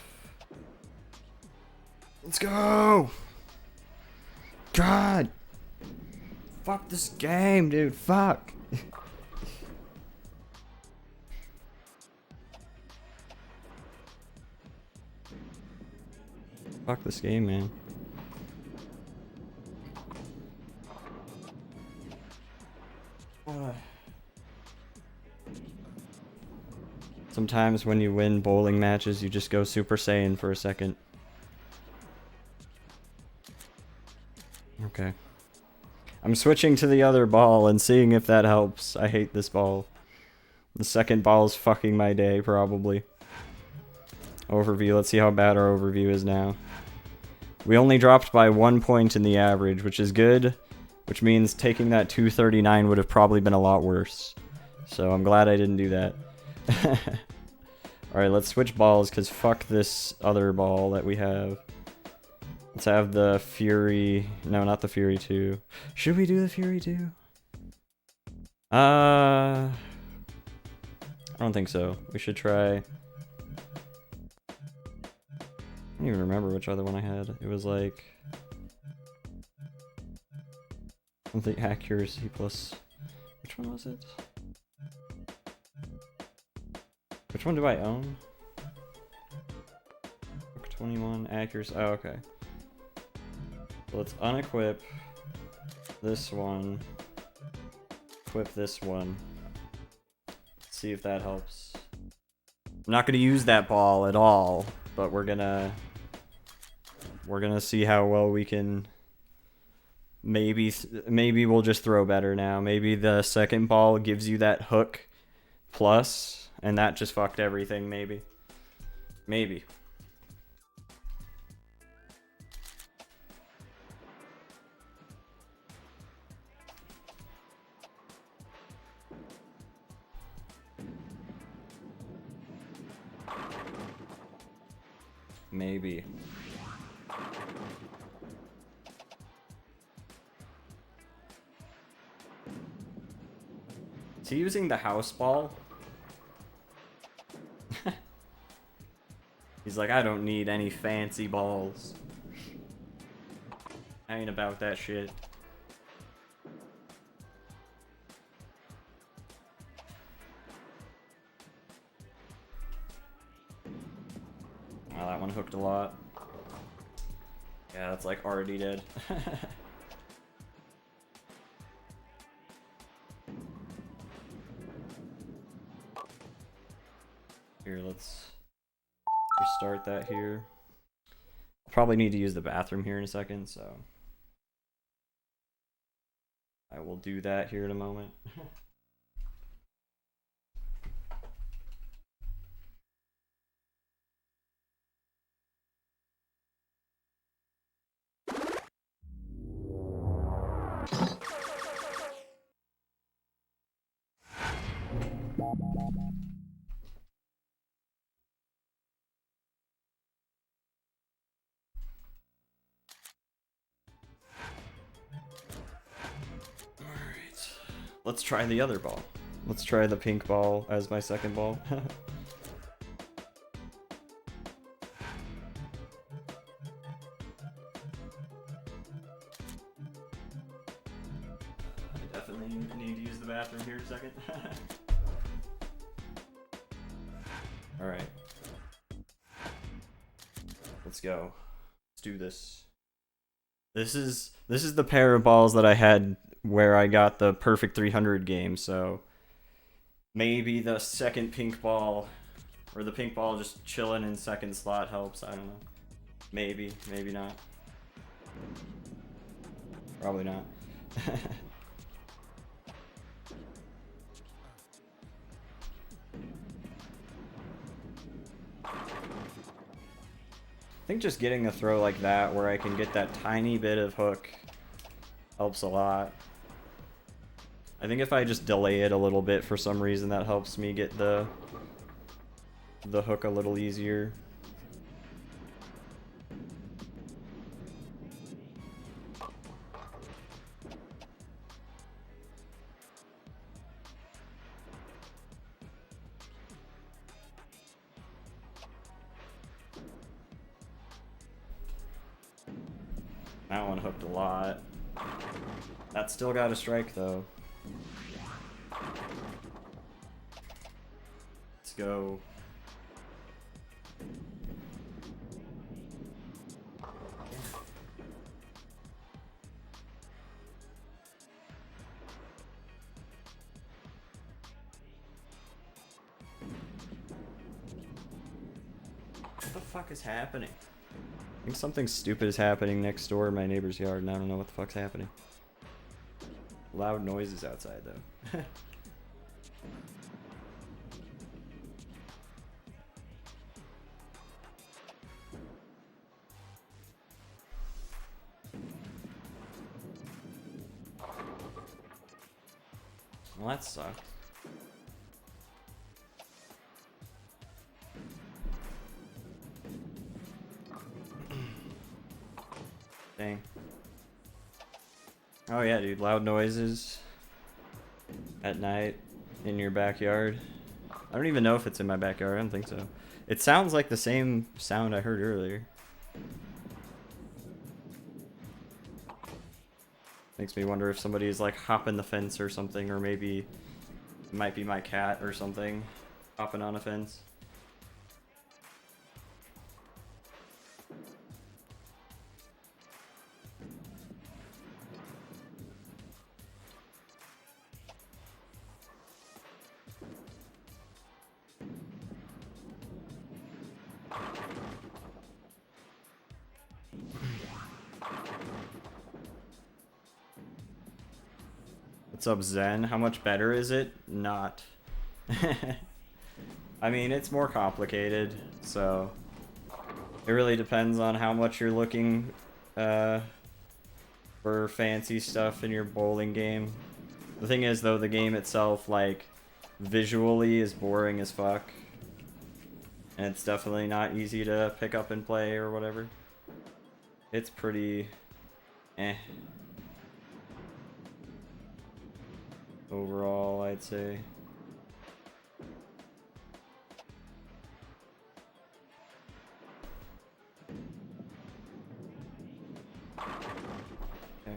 Let's go! God! Fuck this game, dude. Fuck. Fuck this game, man. Sometimes when you win bowling matches, you just go Super Saiyan for a second. Okay. I'm switching to the other ball and seeing if that helps. I hate this ball. The second ball is fucking my day, probably. Overview. Let's see how bad our overview is now. We only dropped by 1 point in the average, which is good. Which means taking that 239 would have probably been a lot worse. So I'm glad I didn't do that. Alright, let's switch balls, because fuck this other ball that we have. Let's have the Fury... No, not the Fury 2. Should we do the Fury 2? I don't think so. We should try... I don't even remember which other one I had. It was like... something accuracy plus... Which one was it? Which one do I own? 21 accuracy. Oh, okay. So let's unequip this one. Equip this one. Let's see if that helps. I'm not gonna use that ball at all, but we're gonna see how well we can. Maybe we'll just throw better now. Maybe the second ball gives you that hook plus, and that just fucked everything. Maybe. Maybe. Is he using the house ball? He's like, I don't need any fancy balls. I ain't about that shit. Wow, that one hooked a lot. Yeah, that's like already dead. Here, let's restart that here. I'll probably need to use the bathroom here in a second, so I will do that here in a moment. Let's try the other ball. Let's try the pink ball as my second ball. I definitely need to use the bathroom here in a second. Alright. Let's go. Let's do this. This is the pair of balls that I had where I got the perfect 300 game, so maybe the second pink ball, or the pink ball just chilling in second slot helps, I don't know. Maybe, maybe not. Probably not. I think just getting a throw like that where I can get that tiny bit of hook helps a lot. I think if I just delay it a little bit for some reason, that helps me get the hook a little easier. That one hooked a lot. That still got a strike though. Let's go. What the fuck is happening? I think something stupid is happening next door in my neighbor's yard, and I don't know what the fuck's happening. Loud noises outside, though. Well, that sucked. Dang. Oh yeah, dude, loud noises at night in your backyard. I don't even know if it's in my backyard, I don't think so. It sounds like the same sound I heard earlier. Makes me wonder if somebody's like hopping the fence or something, or maybe it might be my cat or something hopping on a fence. What's up, Zen? How much better is it? Not. I mean, it's more complicated, so it really depends on how much you're looking for fancy stuff in your bowling game. The thing is, though, the game itself, like, visually is boring as fuck. And it's definitely not easy to pick up and play or whatever. It's pretty eh. Overall, I'd say. Okay.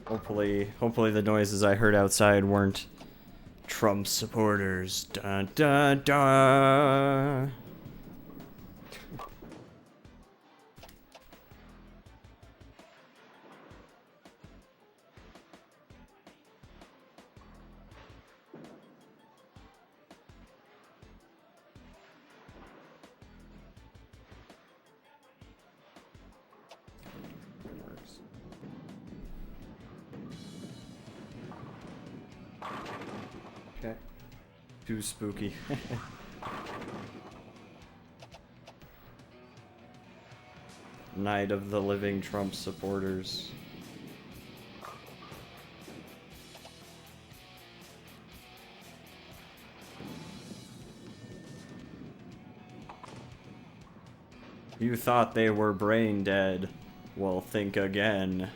Hopefully the noises I heard outside weren't Trump supporters. Dun dun dun. Okay. Too spooky. Night of the Living Trump supporters. You thought they were brain dead. Well, think again.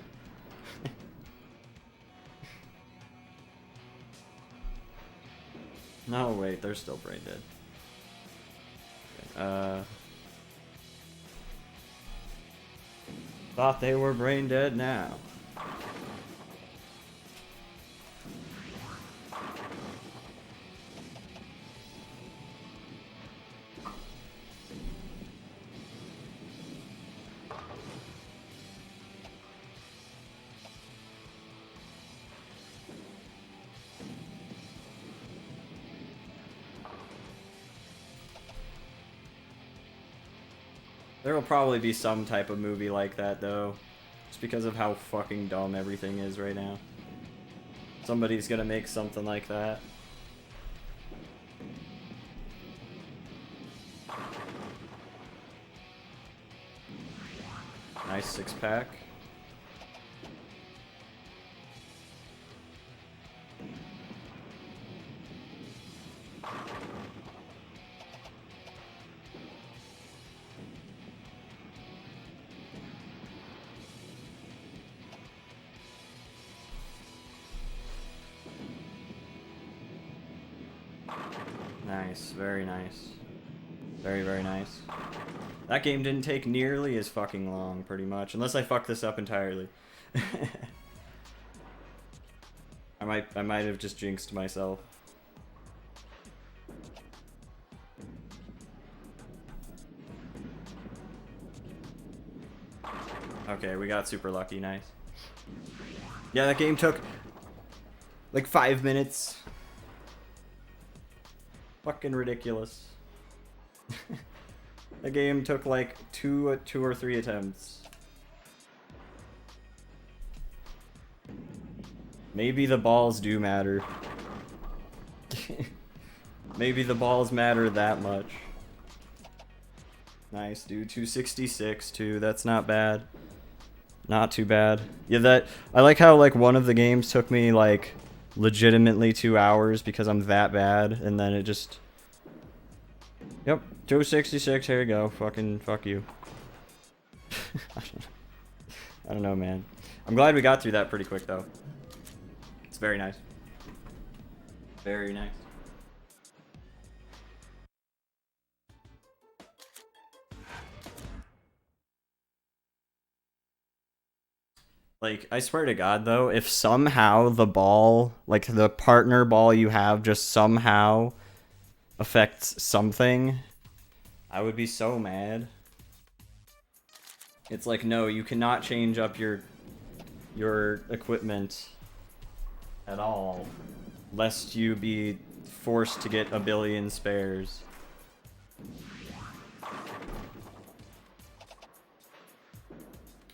No, wait, they're still brain dead. Okay, thought they were brain dead now. There will probably be some type of movie like that, though. Just because of how fucking dumb everything is right now. Somebody's gonna make something like that. Nice six-pack. Nice, very nice. Very, very nice. That game didn't take nearly as fucking long, pretty much. Unless I fuck this up entirely. I might have just jinxed myself. Okay, we got super lucky, nice. Yeah, that game took like 5 minutes. Fucking ridiculous. The game took like two or three attempts. Maybe the balls do matter. Maybe the balls matter that much. Nice, dude. 266 too. That's not bad. Not too bad. Yeah, I like how like one of the games took me like legitimately 2 hours because I'm that bad, and then it just. Yep, 266. Here you go. Fucking fuck you. I don't know, man. I'm glad we got through that pretty quick though. It's very nice. Very nice. Like, I swear to God, though, if somehow the ball, like the partner ball you have, just somehow affects something, I would be so mad. It's like, no, you cannot change up your equipment at all, lest you be forced to get a billion spares.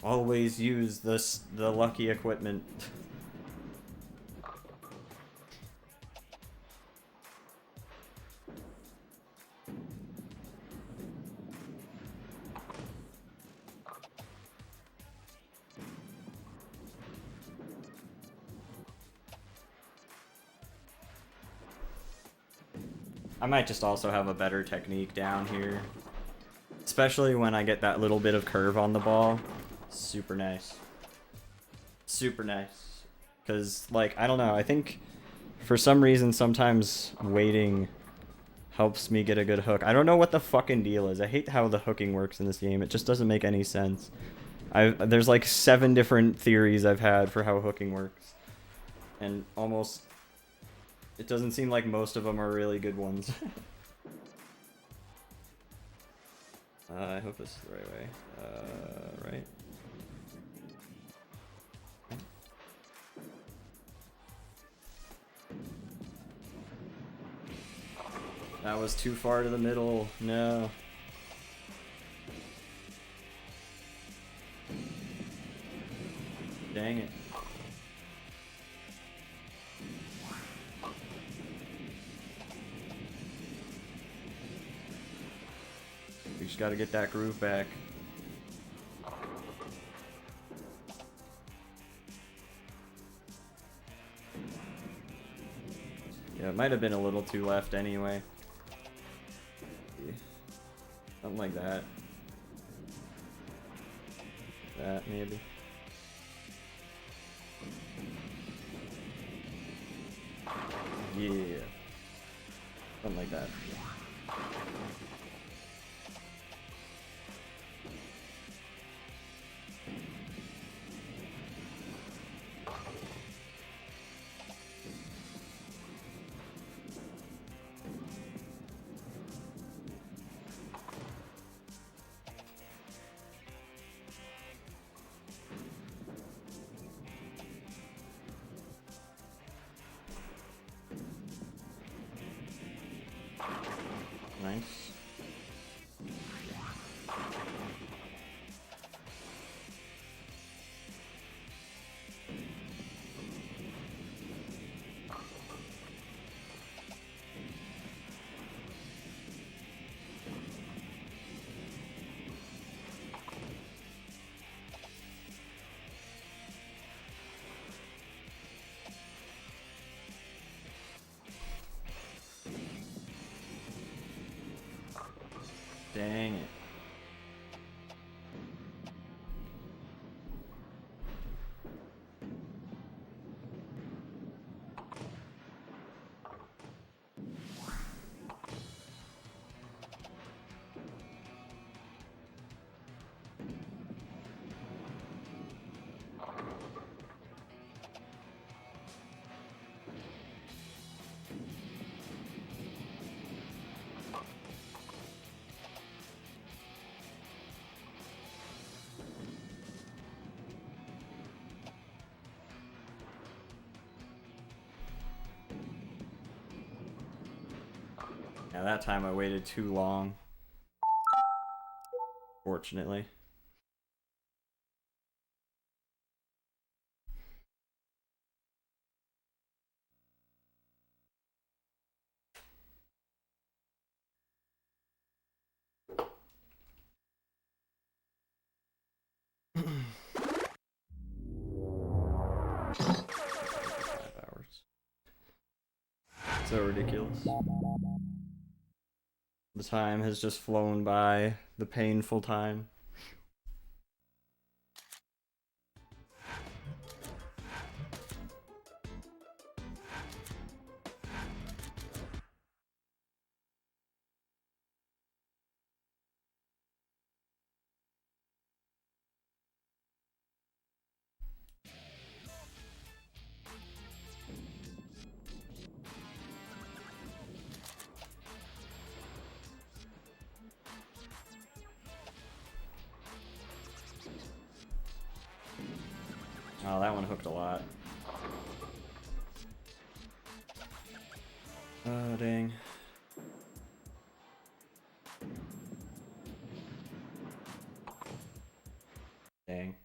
Always use the lucky equipment. I might just also have a better technique down here. Especially when I get that little bit of curve on the ball. Super nice. Super nice. Because, like, I don't know, I think for some reason sometimes waiting helps me get a good hook. I don't know what the fucking deal is. I hate how the hooking works in this game. It just doesn't make any sense. There's like 7 different theories I've had for how hooking works, and almost it doesn't seem like most of them are really good ones. I hope this is the right way. Right. That was too far to the middle. No. Dang it. We just gotta get that groove back. Yeah, it might have been a little too left anyway. Something like that. That, maybe. Yeah. Something like that. Nice. Dang it. Yeah, that time I waited too long. Fortunately. So ridiculous. The time has just flown by. The painful time. Oh, that one hooked a lot. Oh, dang. Dang.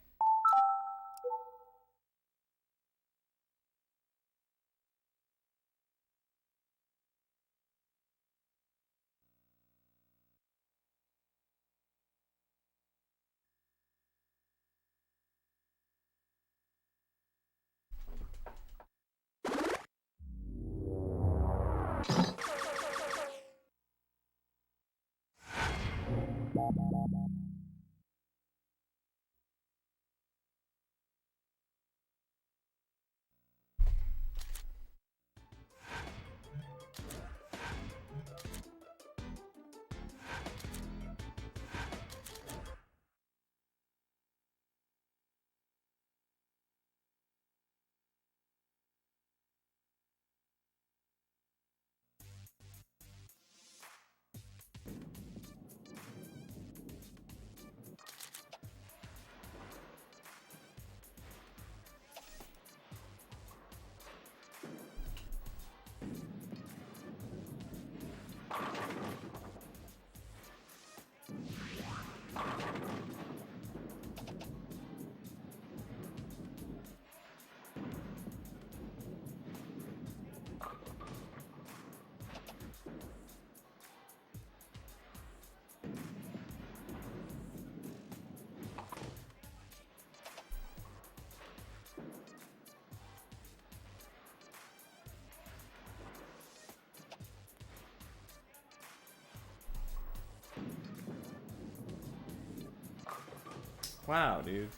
Wow, dude.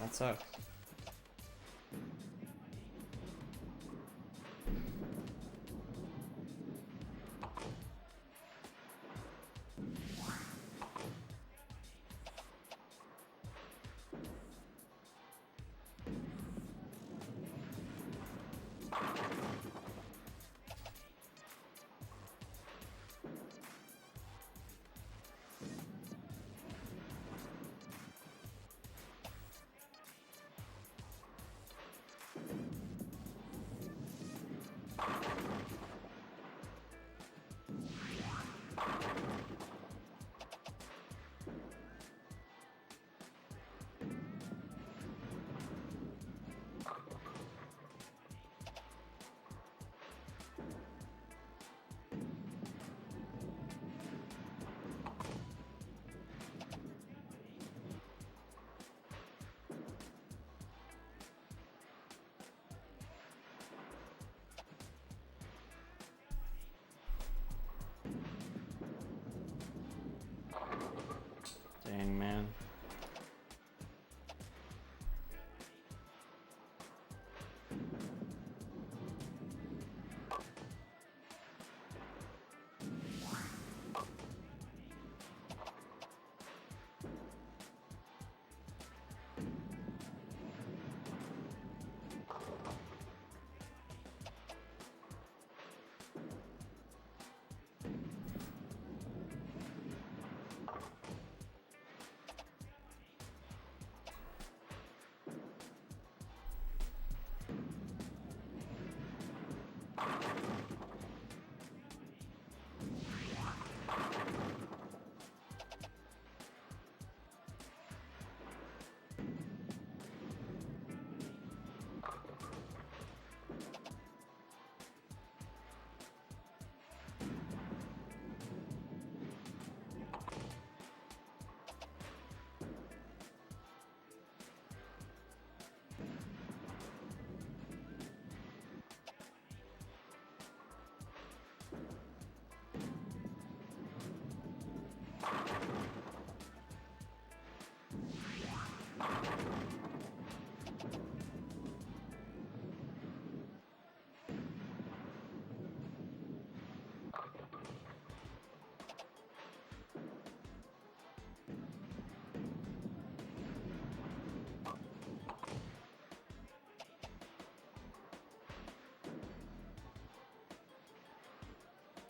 That sucks. Dang, man.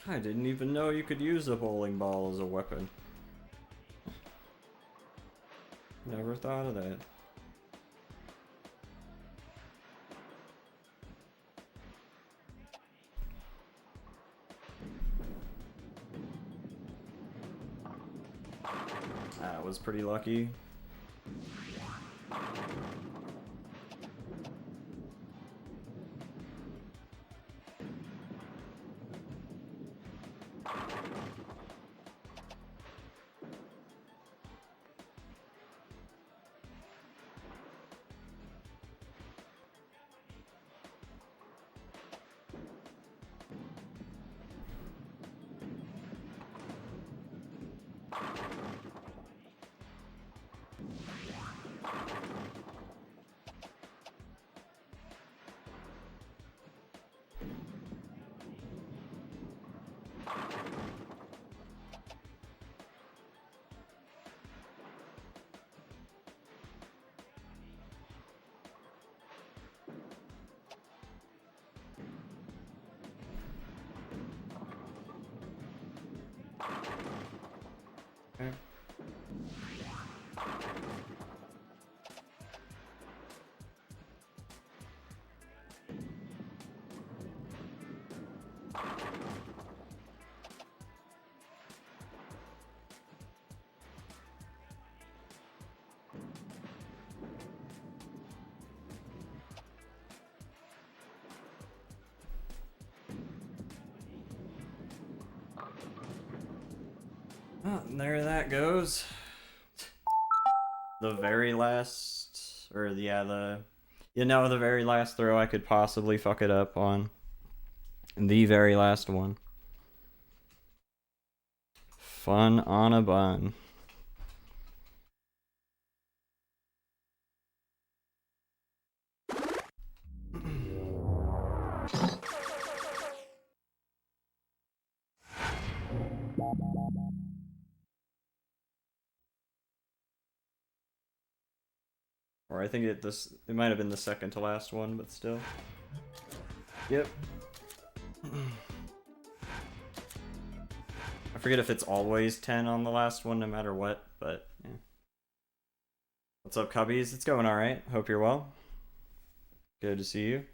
I didn't even know you could use a bowling ball as a weapon. Never thought of that. That was pretty lucky. Okay. Well, there that goes. The very last, or yeah, the very last throw I could possibly fuck it up on. The very last one. Fun on a bun. Or I think it might have been the second to last one, but still. Yep. I forget if it's always 10 on the last one, no matter what, but yeah. What's up, cubbies? It's going alright. Hope you're well. Good to see you.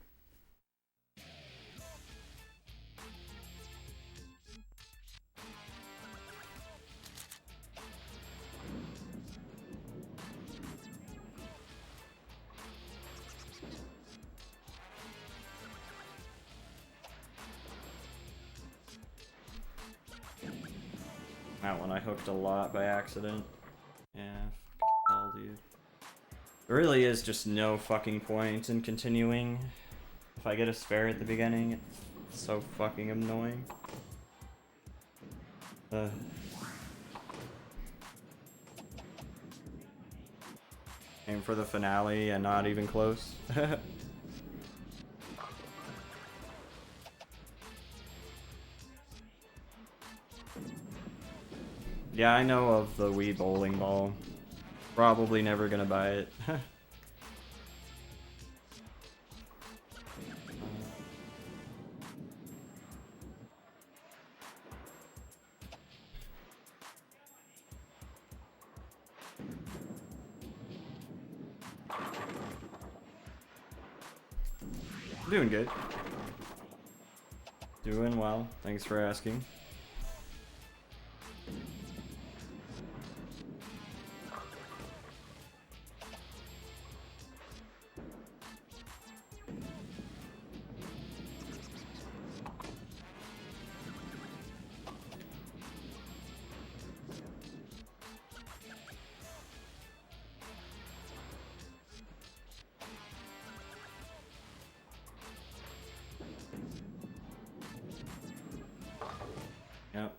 That one I hooked a lot by accident. Yeah, hell, dude. There really is just no fucking point in continuing. If I get a spare at the beginning, it's so fucking annoying. Aim for the finale and not even close. Yeah, I know of the Wii bowling ball. Probably never gonna buy it. Doing good. Doing well. Thanks for asking. Yep.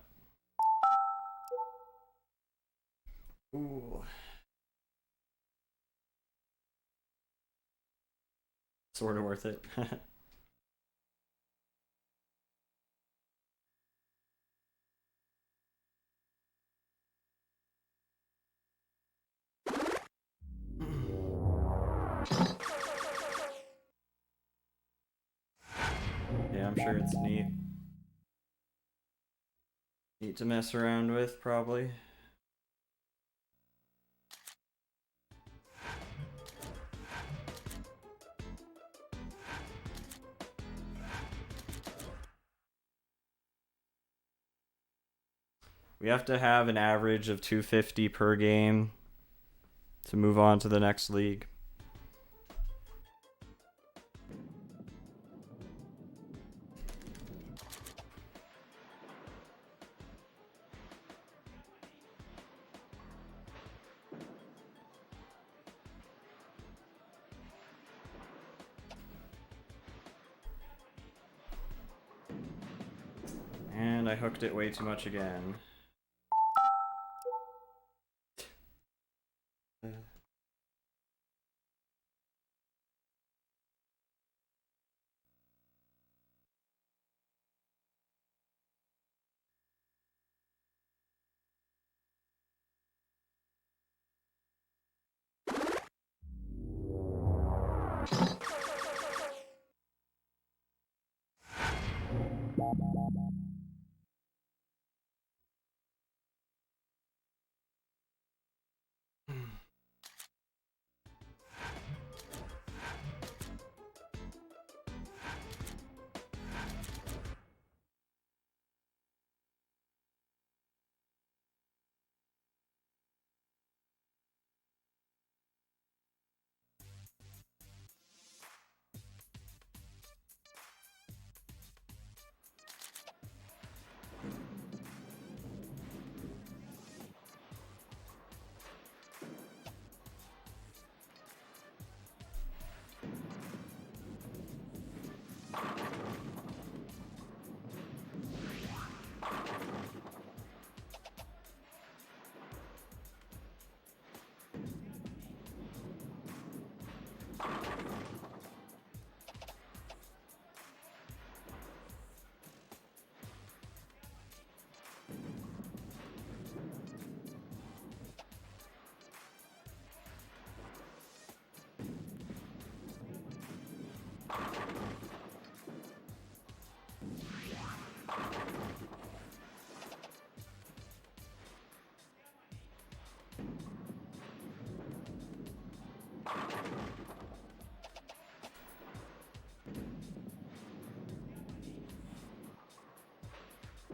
Ooh. Sort of worth it. Yeah, I'm sure it's neat. Neat to mess around with, probably. We have to have an average of 250 per game to move on to the next league. And I hooked it way too much again.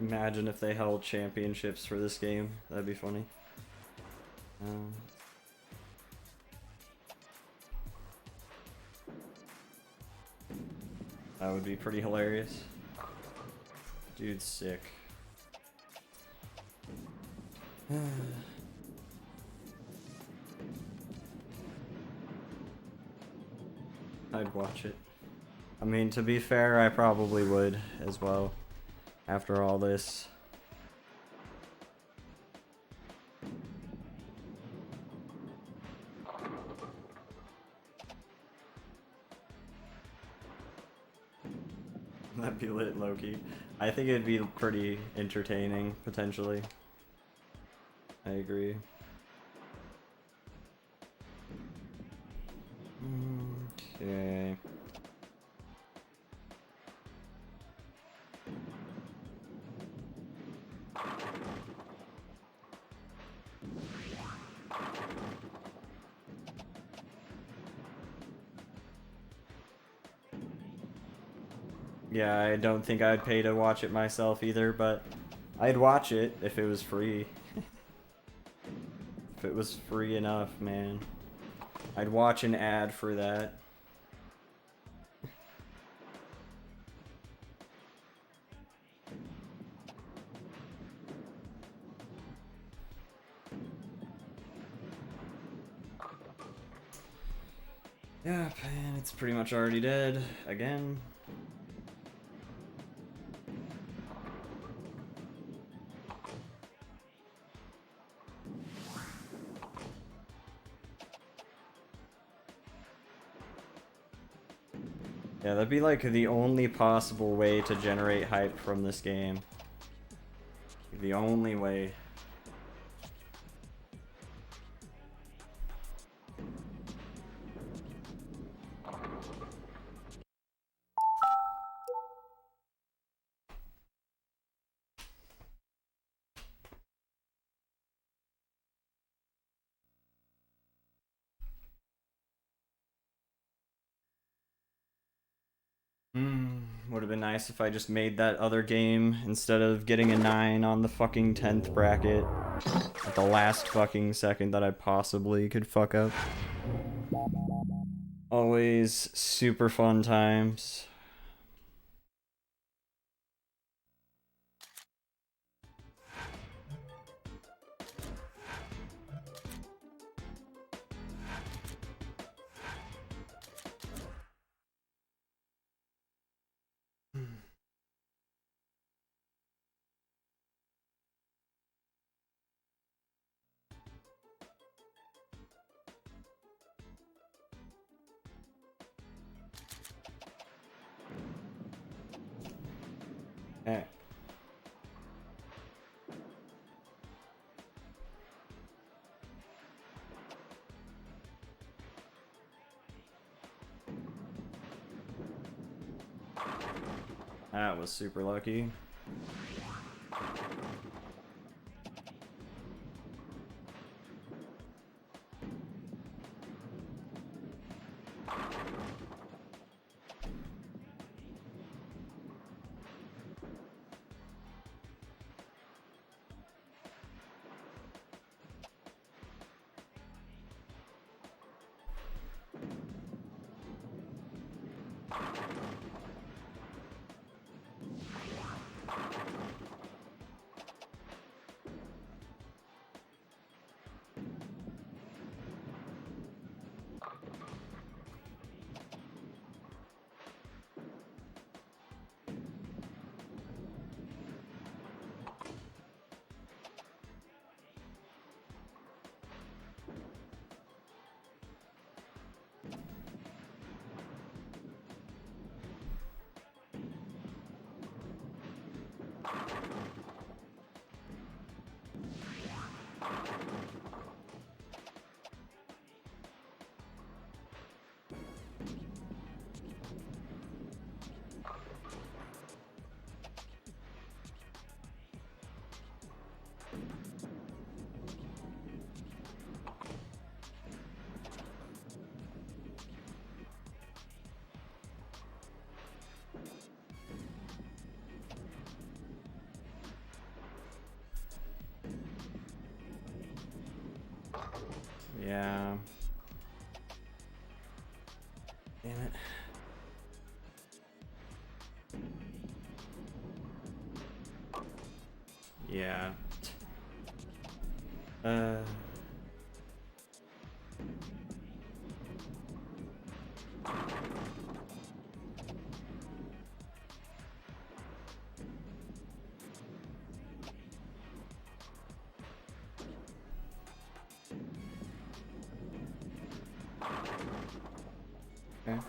Imagine if they held championships for this game. That'd be funny. That would be pretty hilarious. Dude's sick. I'd watch it. I mean, to be fair, I probably would as well, after all this. That'd be lit, Loki. I think it'd be pretty entertaining, potentially. I agree. Okay. Yeah, I don't think I'd pay to watch it myself either, but I'd watch it if it was free. If it was free enough, man. I'd watch an ad for that. Yeah, man, it's pretty much already dead. Again. Yeah, that'd be like the only possible way to generate hype from this game. The only way. Would have been nice if I just made that other game instead of getting a 9 on the fucking 10th bracket at the last fucking second that I possibly could fuck up. Always super fun times. Eh. That was super lucky. Yeah. Damn it. Yeah. Okay.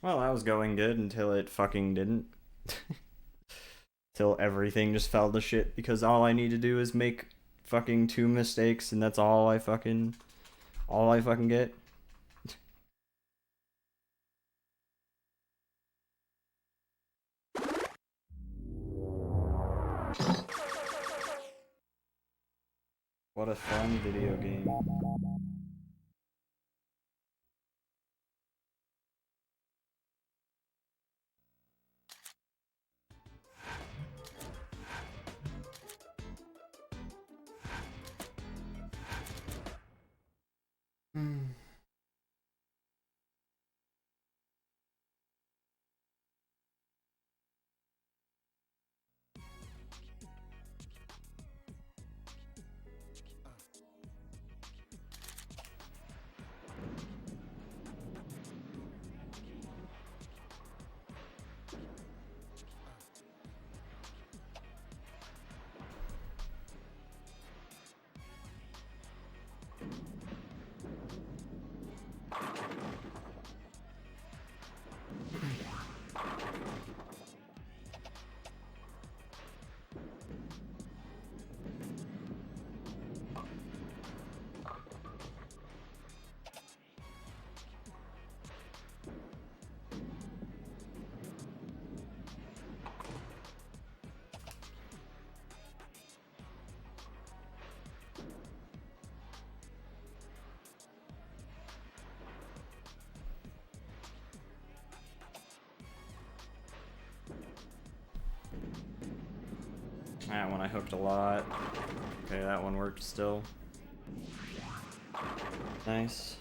Well, that was going good until it fucking didn't. Till everything just fell to shit because all I need to do is make fucking 2 mistakes and that's all I fucking get. What a fun video game. That one I hooked a lot. Okay, that one worked still. Nice.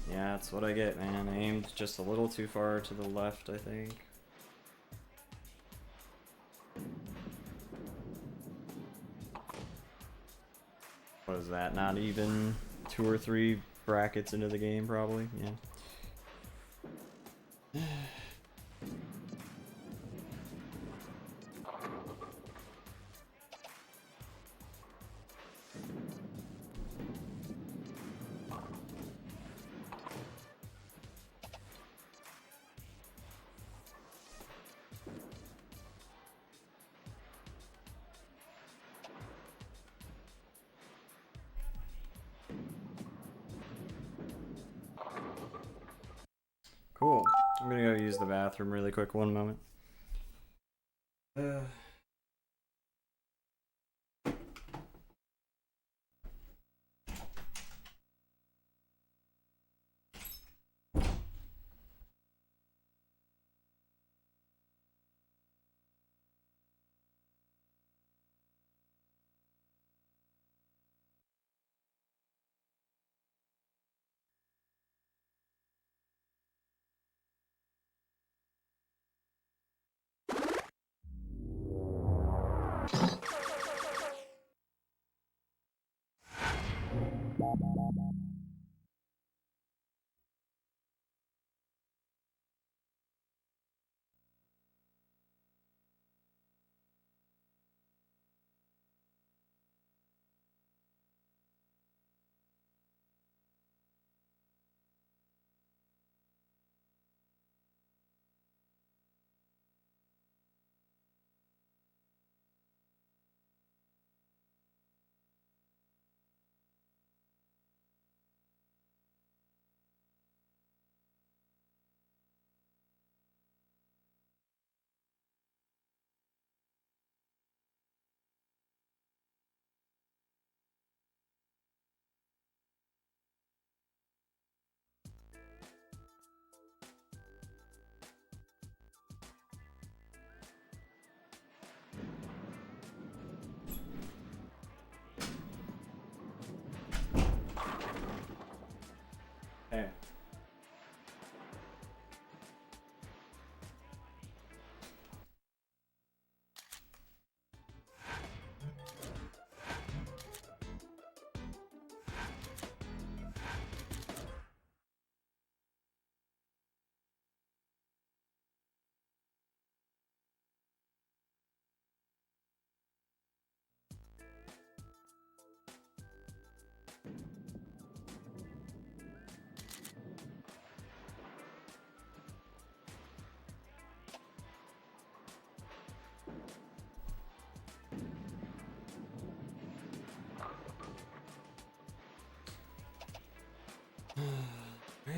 Yeah, that's what I get, man. I aimed just a little too far to the left, I think. What is that? Not even 2 or 3 brackets into the game, probably? Yeah. Cool. I'm gonna go use the bathroom really quick, one moment.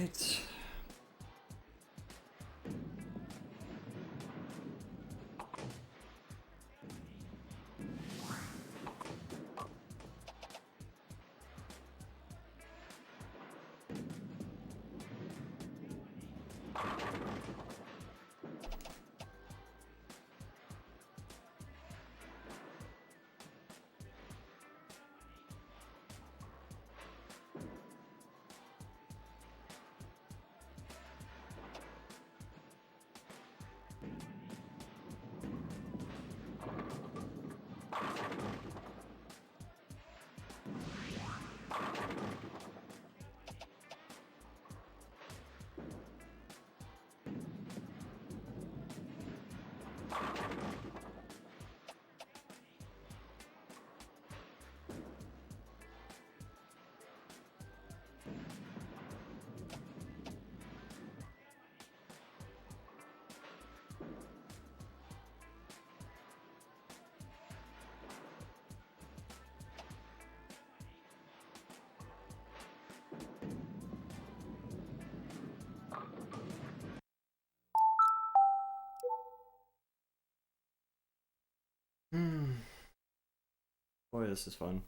right. Boy, this is fun.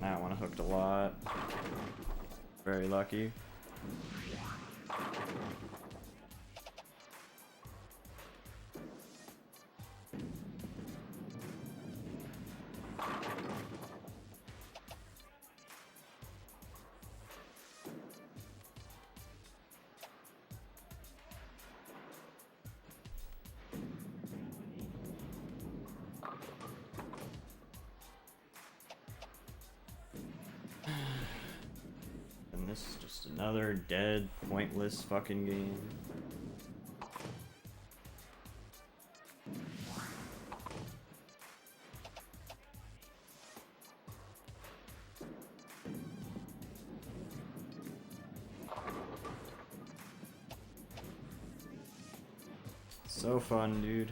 That one hooked a lot. Very lucky. And this is just another dead, pointless fucking game. So fun, dude.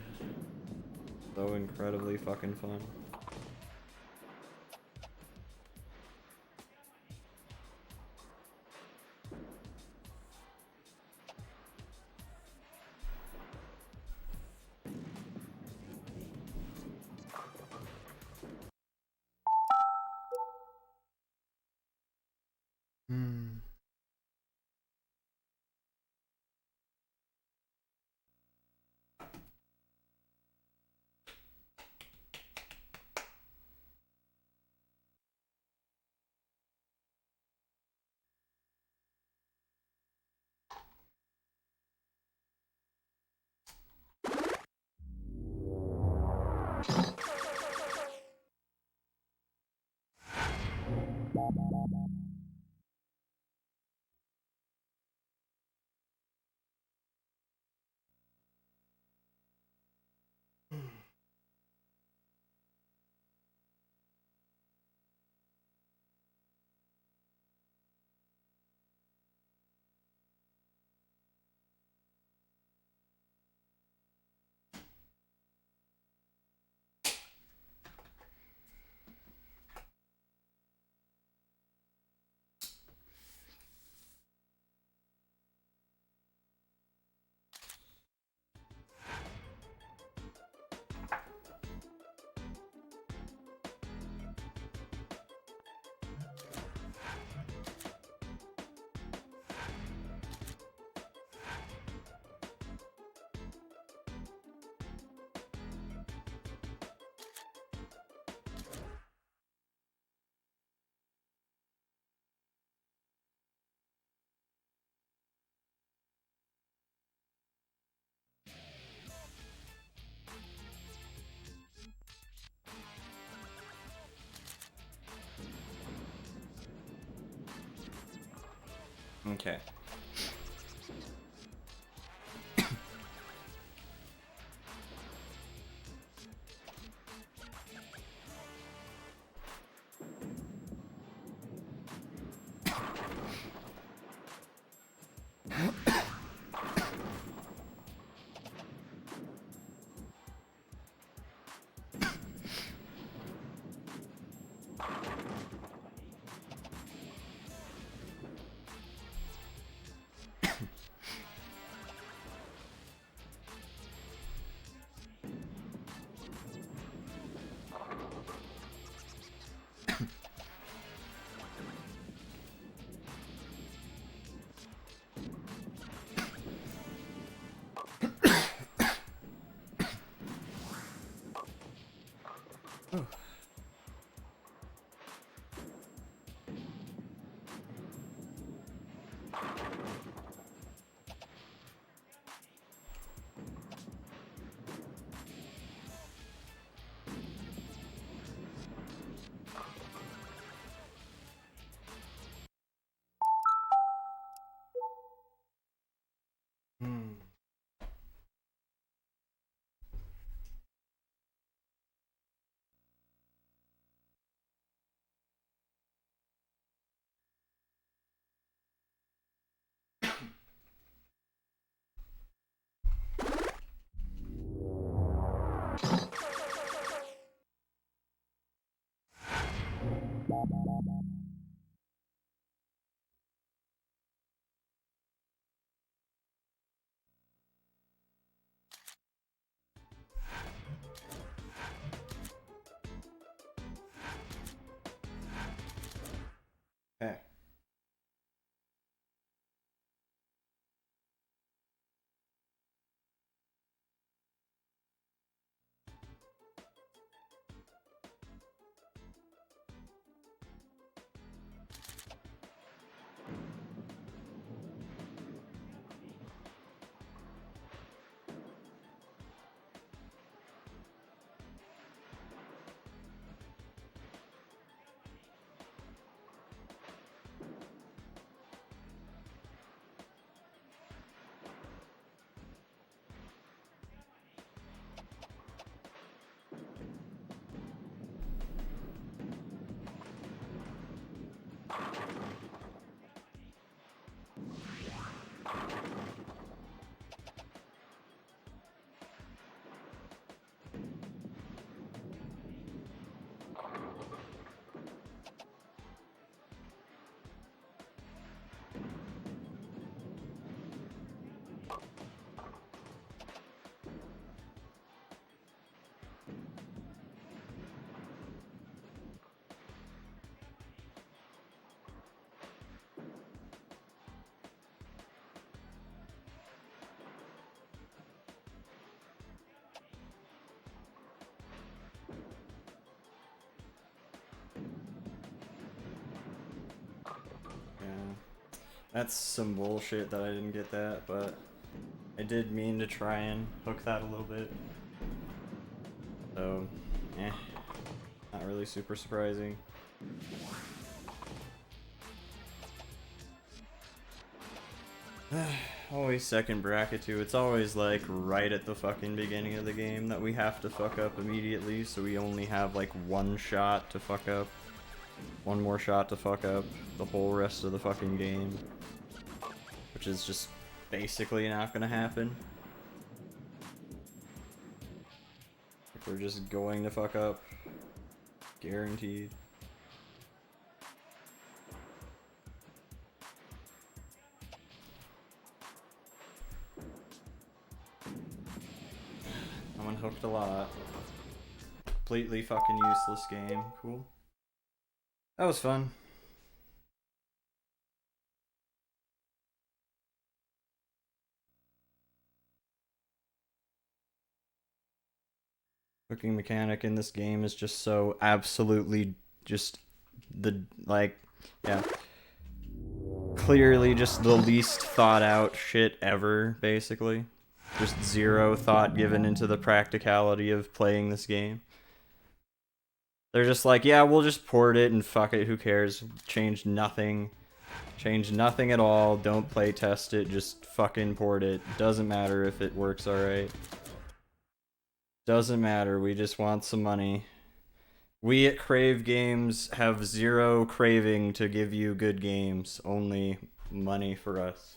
So incredibly fucking fun. Hmm. Okay. Hmm. Okay. That's some bullshit that I didn't get that, but I did mean to try and hook that a little bit. So, not really super surprising. Always second bracket too. It's always like right at the fucking beginning of the game that we have to fuck up immediately, so we only have like one shot to fuck up. One more shot to fuck up the whole rest of the fucking game. Which is just basically not gonna happen. Like, we're just going to fuck up. Guaranteed. I'm unhooked a lot. Completely fucking useless game. Cool. That was fun. Hooking mechanic in this game is just so absolutely just the, like, yeah. Clearly just the least thought out shit ever, basically. Just zero thought given into the practicality of playing this game. They're just like, yeah, we'll just port it and fuck it, who cares? Change nothing. Change nothing at all, don't play test it, just fucking port it. Doesn't matter if it works alright. Doesn't matter, we just want some money. We at Crave Games have zero craving to give you good games, only money for us.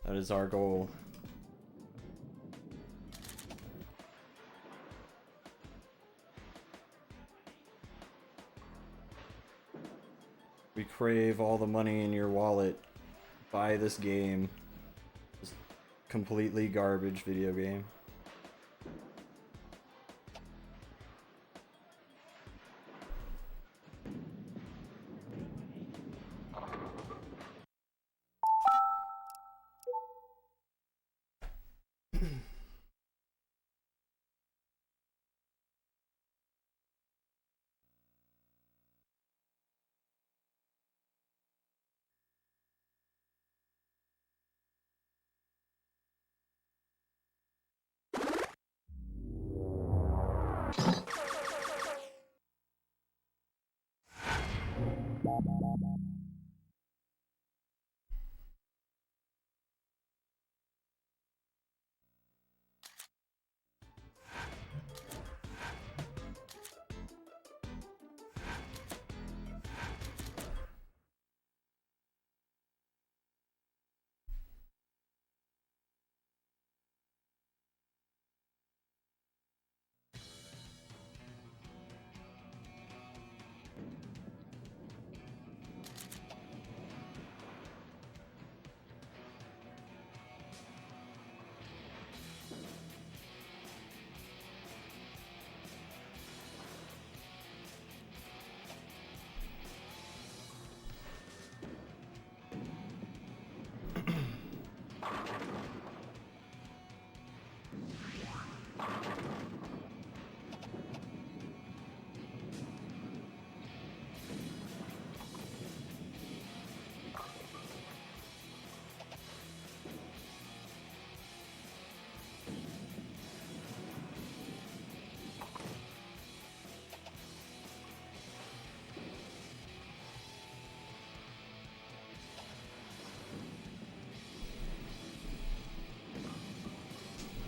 That is our goal. We crave all the money in your wallet. Buy this game. This completely garbage video game.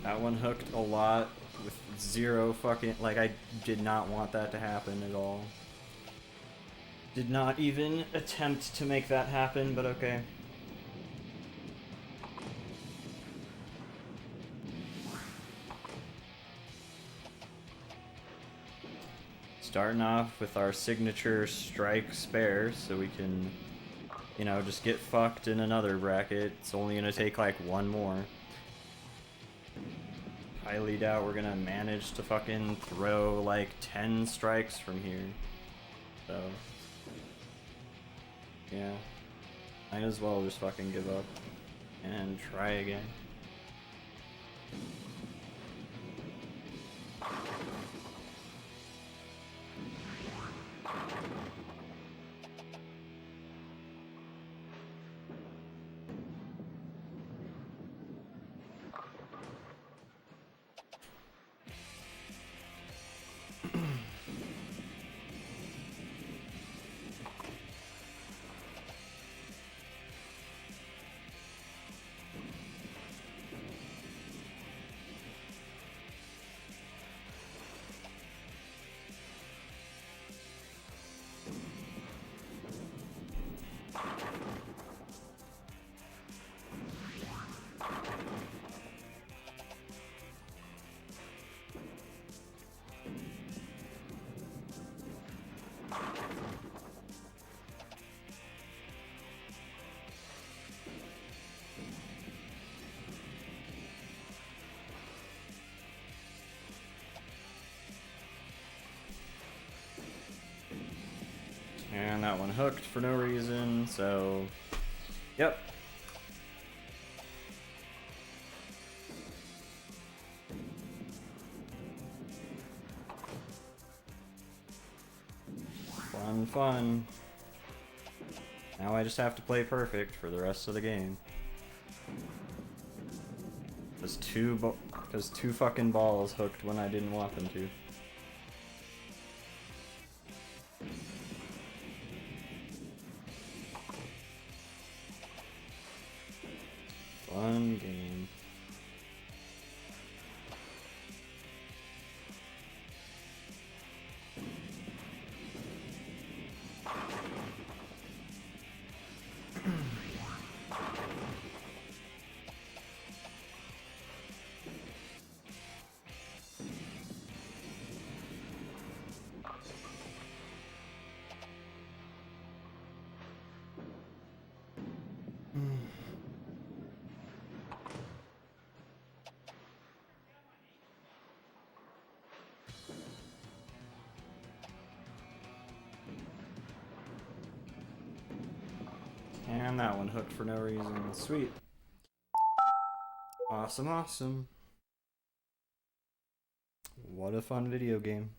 That one hooked a lot with zero fucking, like, I did not want that to happen at all. Did not even attempt to make that happen, but okay. Starting off with our signature strike spare, so we can, you know, just get fucked in another bracket. It's only gonna take like one more. Highly doubt we're gonna manage to fucking throw like 10 strikes from here. So, yeah. Might as well just fucking give up and try again. And that one hooked for no reason, so... Yep. Fun, fun. Now I just have to play perfect for the rest of the game. Because two fucking balls hooked when I didn't want them to. Fun game. And that one hooked for no reason. Sweet. Awesome, awesome. What a fun video game.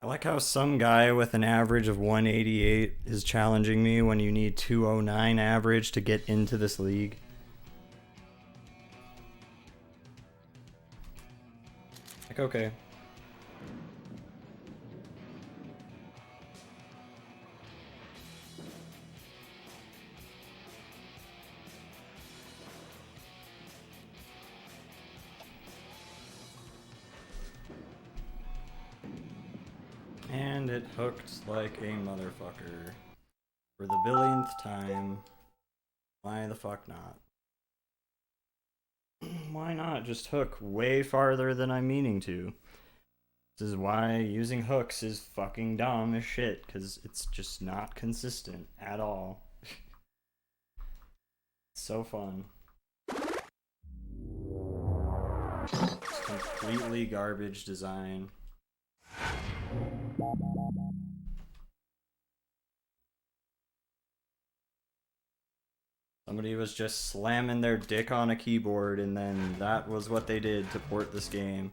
I like how some guy with an average of 188 is challenging me when you need 209 average to get into this league. Like, okay. And it hooked like a motherfucker. For the billionth time. Why the fuck not? Why not just hook way farther than I'm meaning to? This is why using hooks is fucking dumb as shit, because it's just not consistent at all. It's so fun. It's completely garbage design. Somebody was just slamming their dick on a keyboard, and then that was what they did to port this game.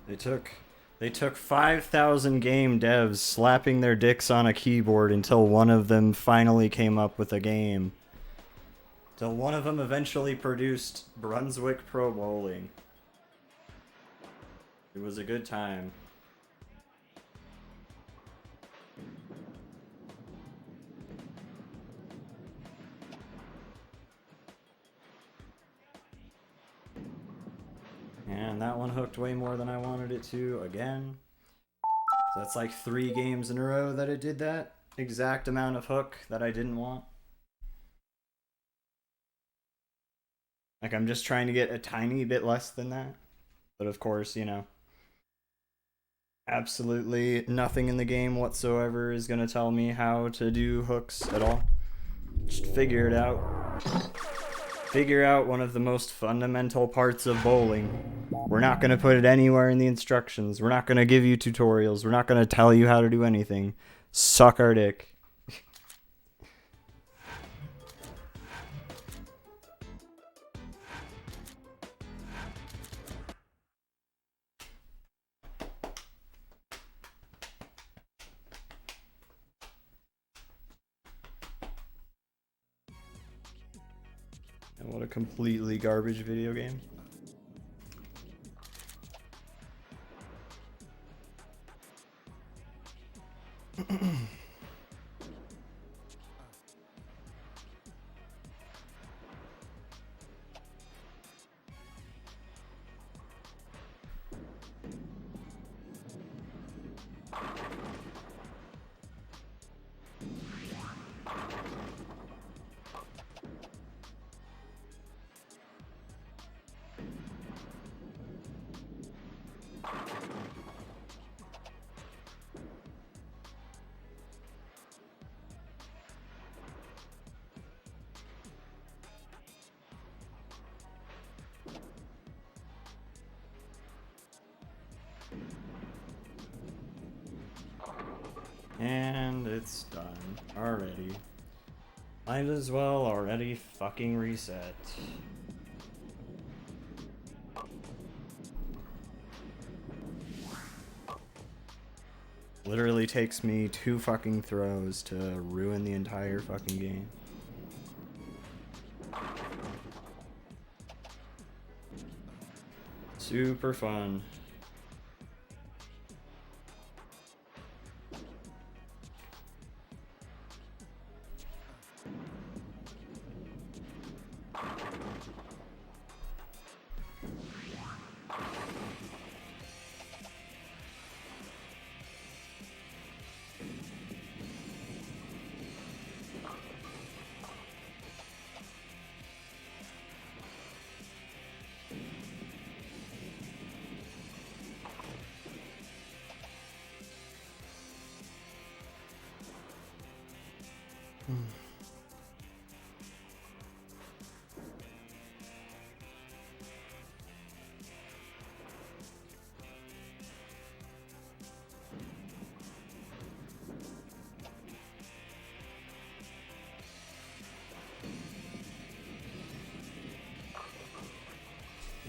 They took They took 5,000 game devs slapping their dicks on a keyboard until one of them finally came up with a game. Till one of them eventually produced Brunswick Pro Bowling. It was a good time. And that one hooked way more than I wanted it to again. So that's like 3 games in a row that it did that exact amount of hook that I didn't want. Like, I'm just trying to get a tiny bit less than that. But of course, you know, absolutely nothing in the game whatsoever is going to tell me how to do hooks at all. Just figure it out. Figure out one of the most fundamental parts of bowling. We're not going to put it anywhere in the instructions. We're not going to give you tutorials. We're not going to tell you how to do anything. Suck our dick. And what a completely garbage video game. And it's done already. Might as well already fucking reset. Literally takes me 2 fucking throws to ruin the entire fucking game. Super fun.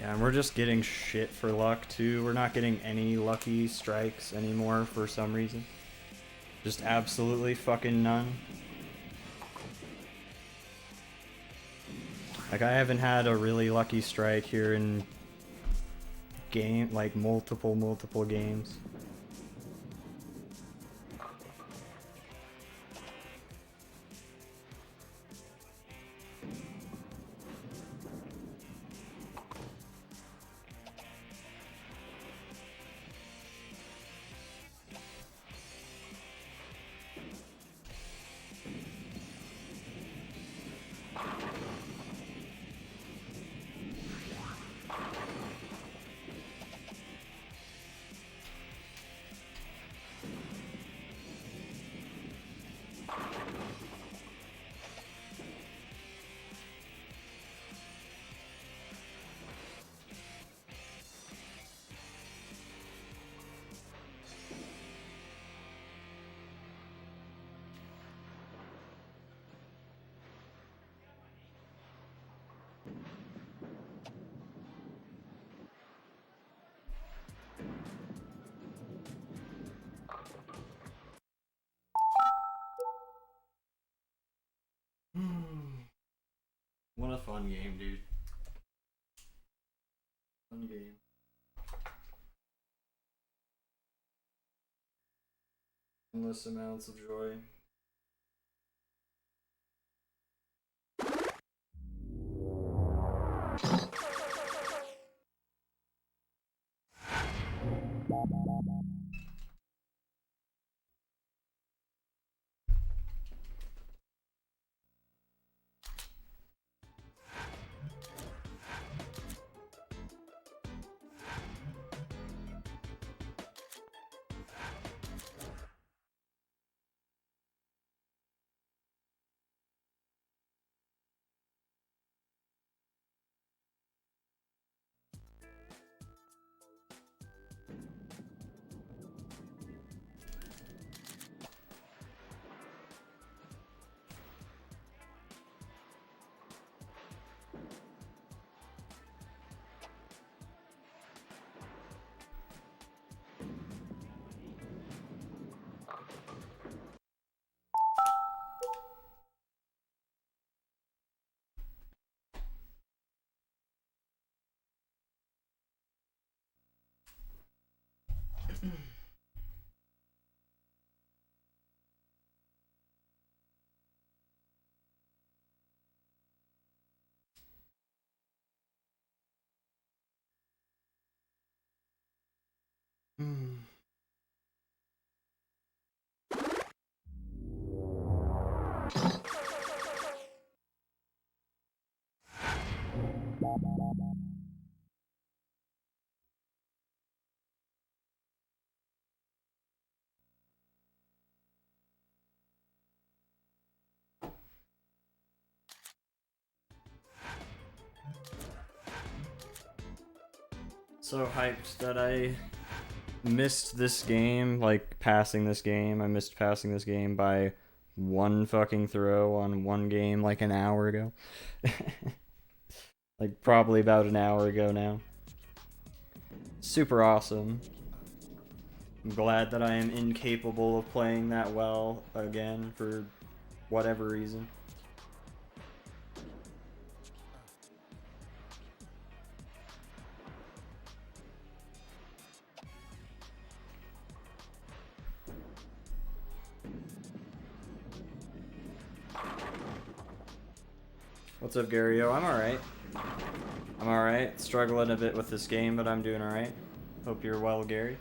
Yeah, and we're just getting shit for luck too. We're not getting any lucky strikes anymore for some reason. Just absolutely fucking none. Like, I haven't had a really lucky strike here in multiple games. game, dude. Fun game. Endless amounts of joy. So hyped that I missed this game, like passing this game. I missed passing this game by one fucking throw on one game like an hour ago. Like probably about an hour ago now. Super awesome. I'm glad that I am incapable of playing that well again for whatever reason. What's up, Gary? I'm alright. I'm alright. Struggling a bit with this game, but I'm doing alright. Hope you're well, Gary.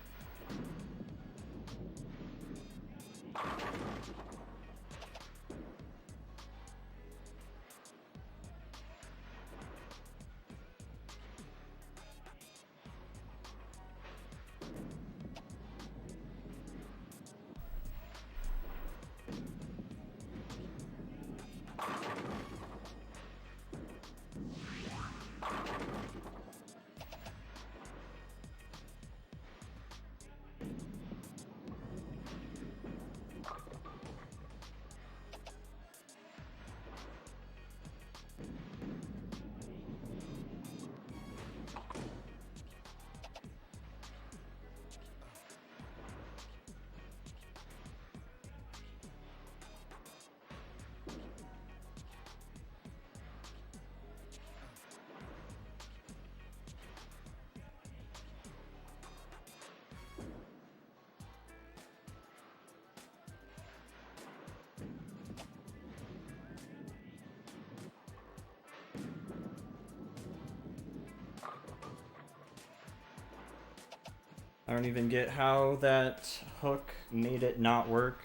I don't even get how that hook made it not work.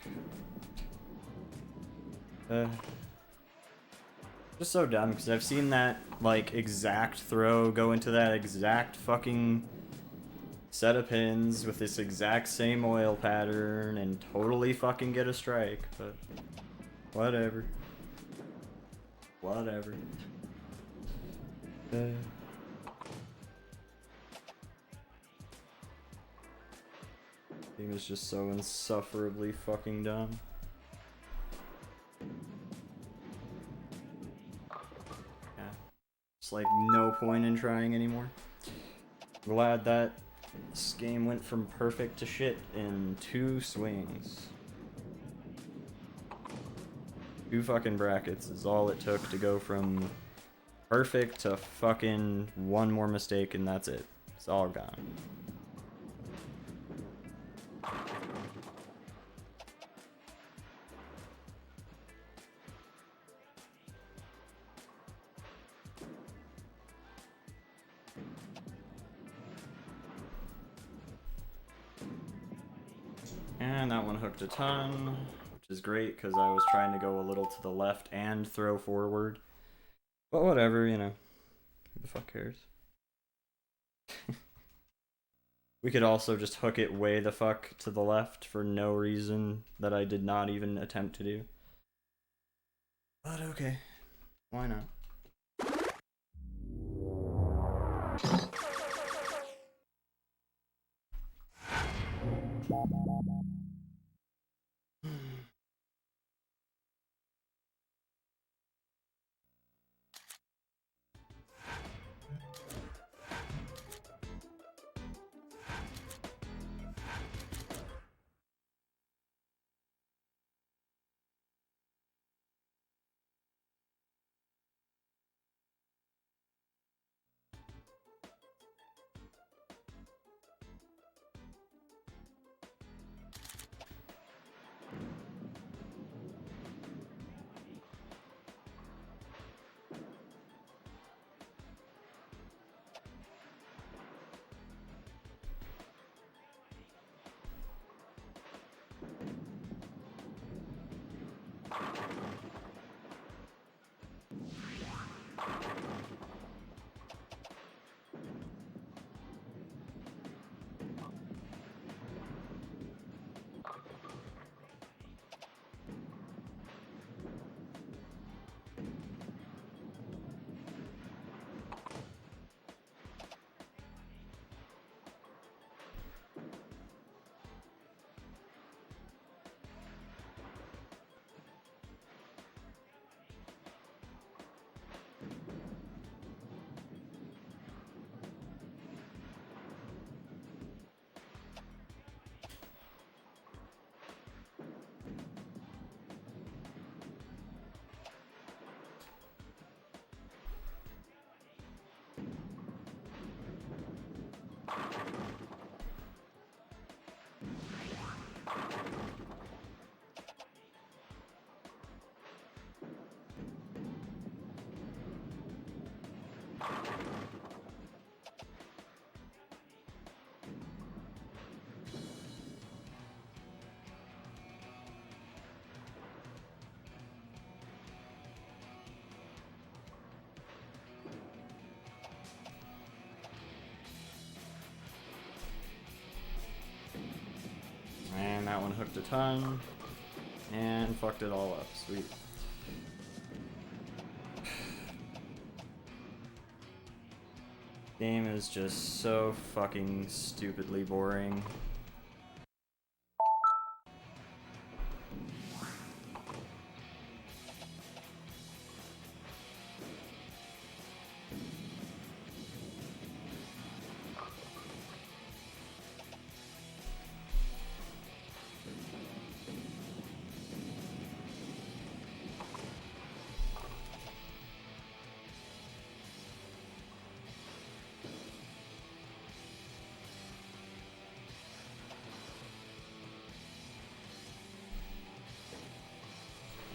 Just so dumb, because I've seen that, like, exact throw go into that exact fucking set of pins with this exact same oil pattern and totally fucking get a strike, but whatever. Whatever. Game is just so insufferably fucking dumb. Yeah. It's like no point in trying anymore. Glad that this game went from perfect to shit in 2 swings. 2 fucking brackets is all it took to go from perfect to fucking one more mistake and that's it. It's all gone. And that one hooked a ton, which is great because I was trying to go a little to the left and throw forward. But whatever, you know. Who the fuck cares? We could also just hook it way the fuck to the left for no reason that I did not even attempt to do. But okay, why not? And that one hooked a ton and fucked it all up. Sweet. Game is just so fucking stupidly boring.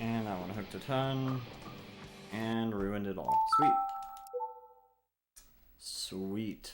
And that one hooked a ton and ruined it all. Sweet. Sweet.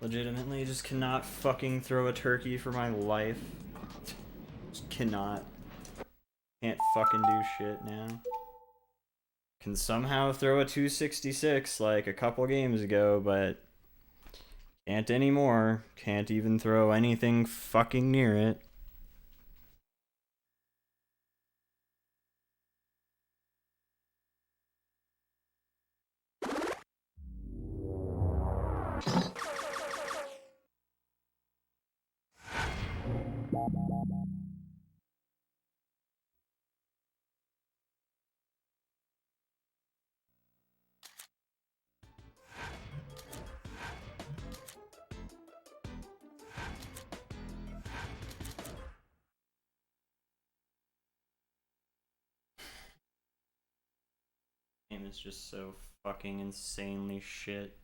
Legitimately, just cannot fucking throw a turkey for my life. Just cannot. Can't fucking do shit now. Can somehow throw a 266 like a couple games ago, but can't anymore. Can't even throw anything fucking near it. Game is just so fucking insanely shit.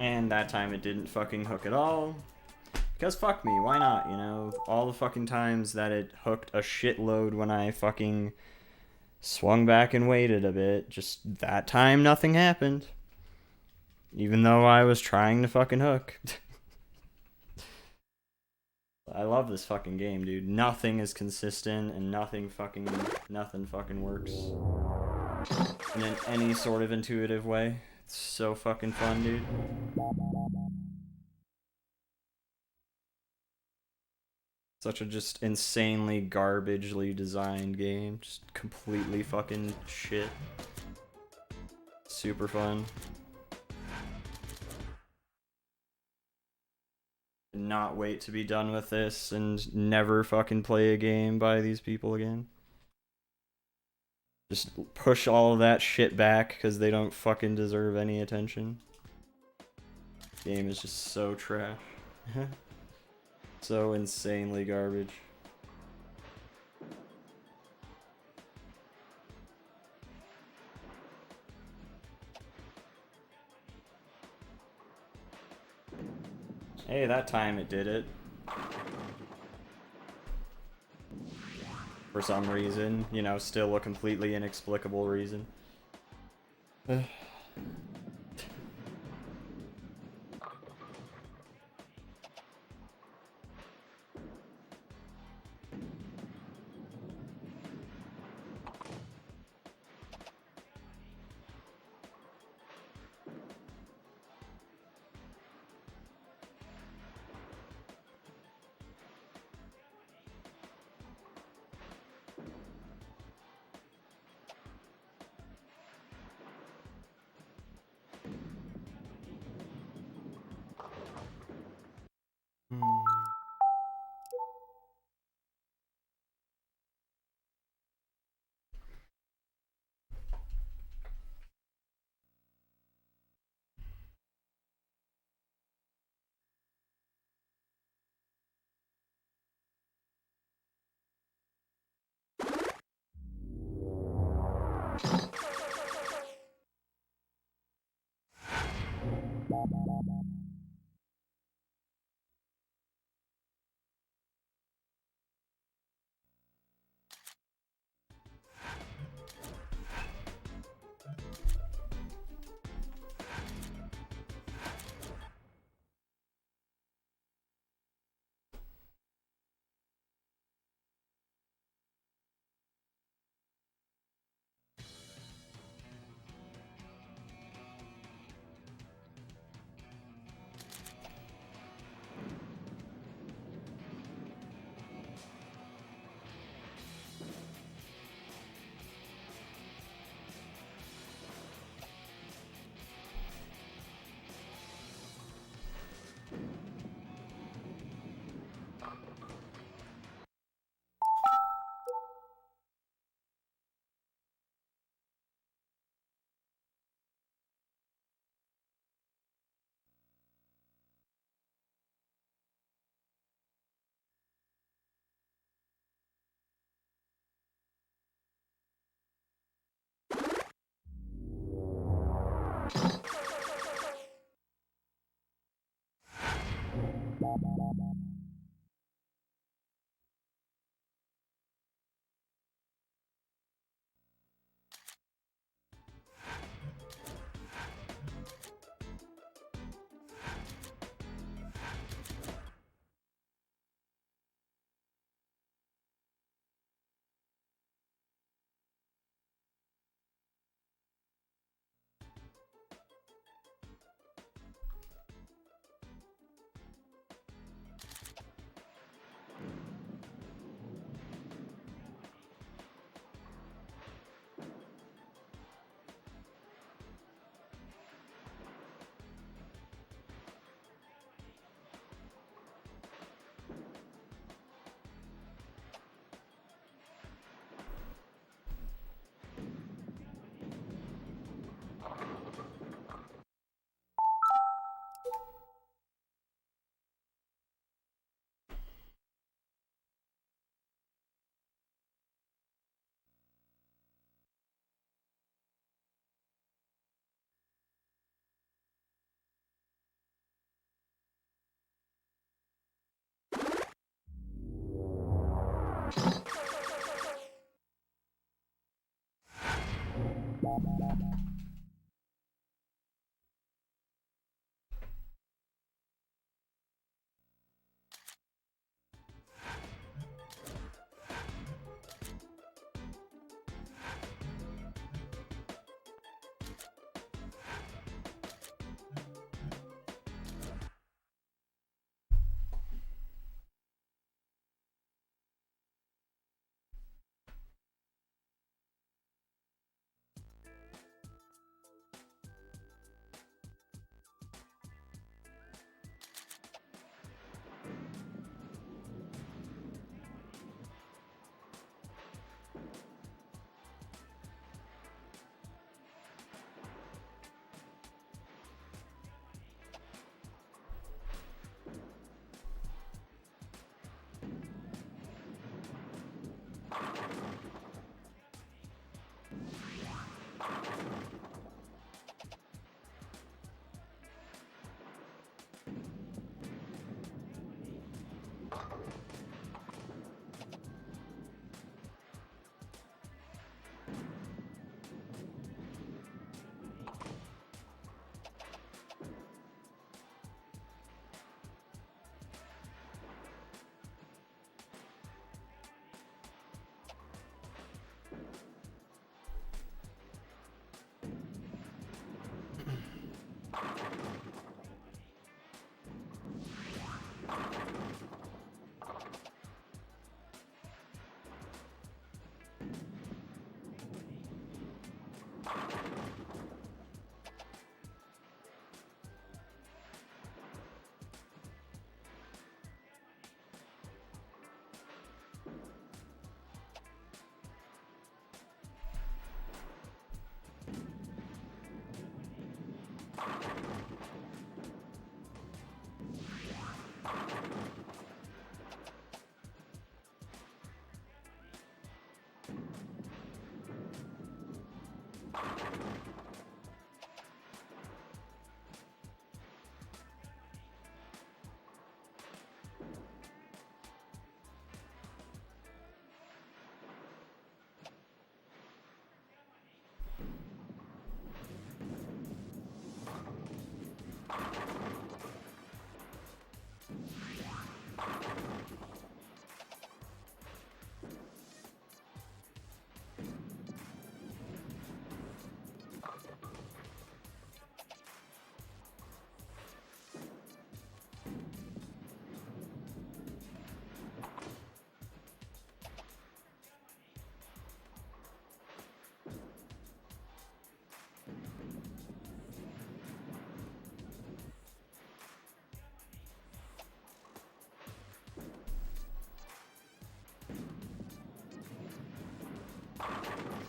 And that time it didn't fucking hook at all. Because fuck me, why not, you know? All the fucking times that it hooked a shitload when I fucking swung back and waited a bit, just that time nothing happened. Even though I was trying to fucking hook. I love this fucking game, dude. Nothing is consistent and nothing fucking works in any sort of intuitive way. It's so fucking fun, dude. Such a just insanely garbagely designed game. Just completely fucking shit. Super fun. Not wait to be done with this and never fucking play a game by these people again. Just push all of that shit back because they don't fucking deserve any attention. Game is just so trash. So insanely garbage. Hey, that time it did it. For some reason, you know, still a completely inexplicable reason.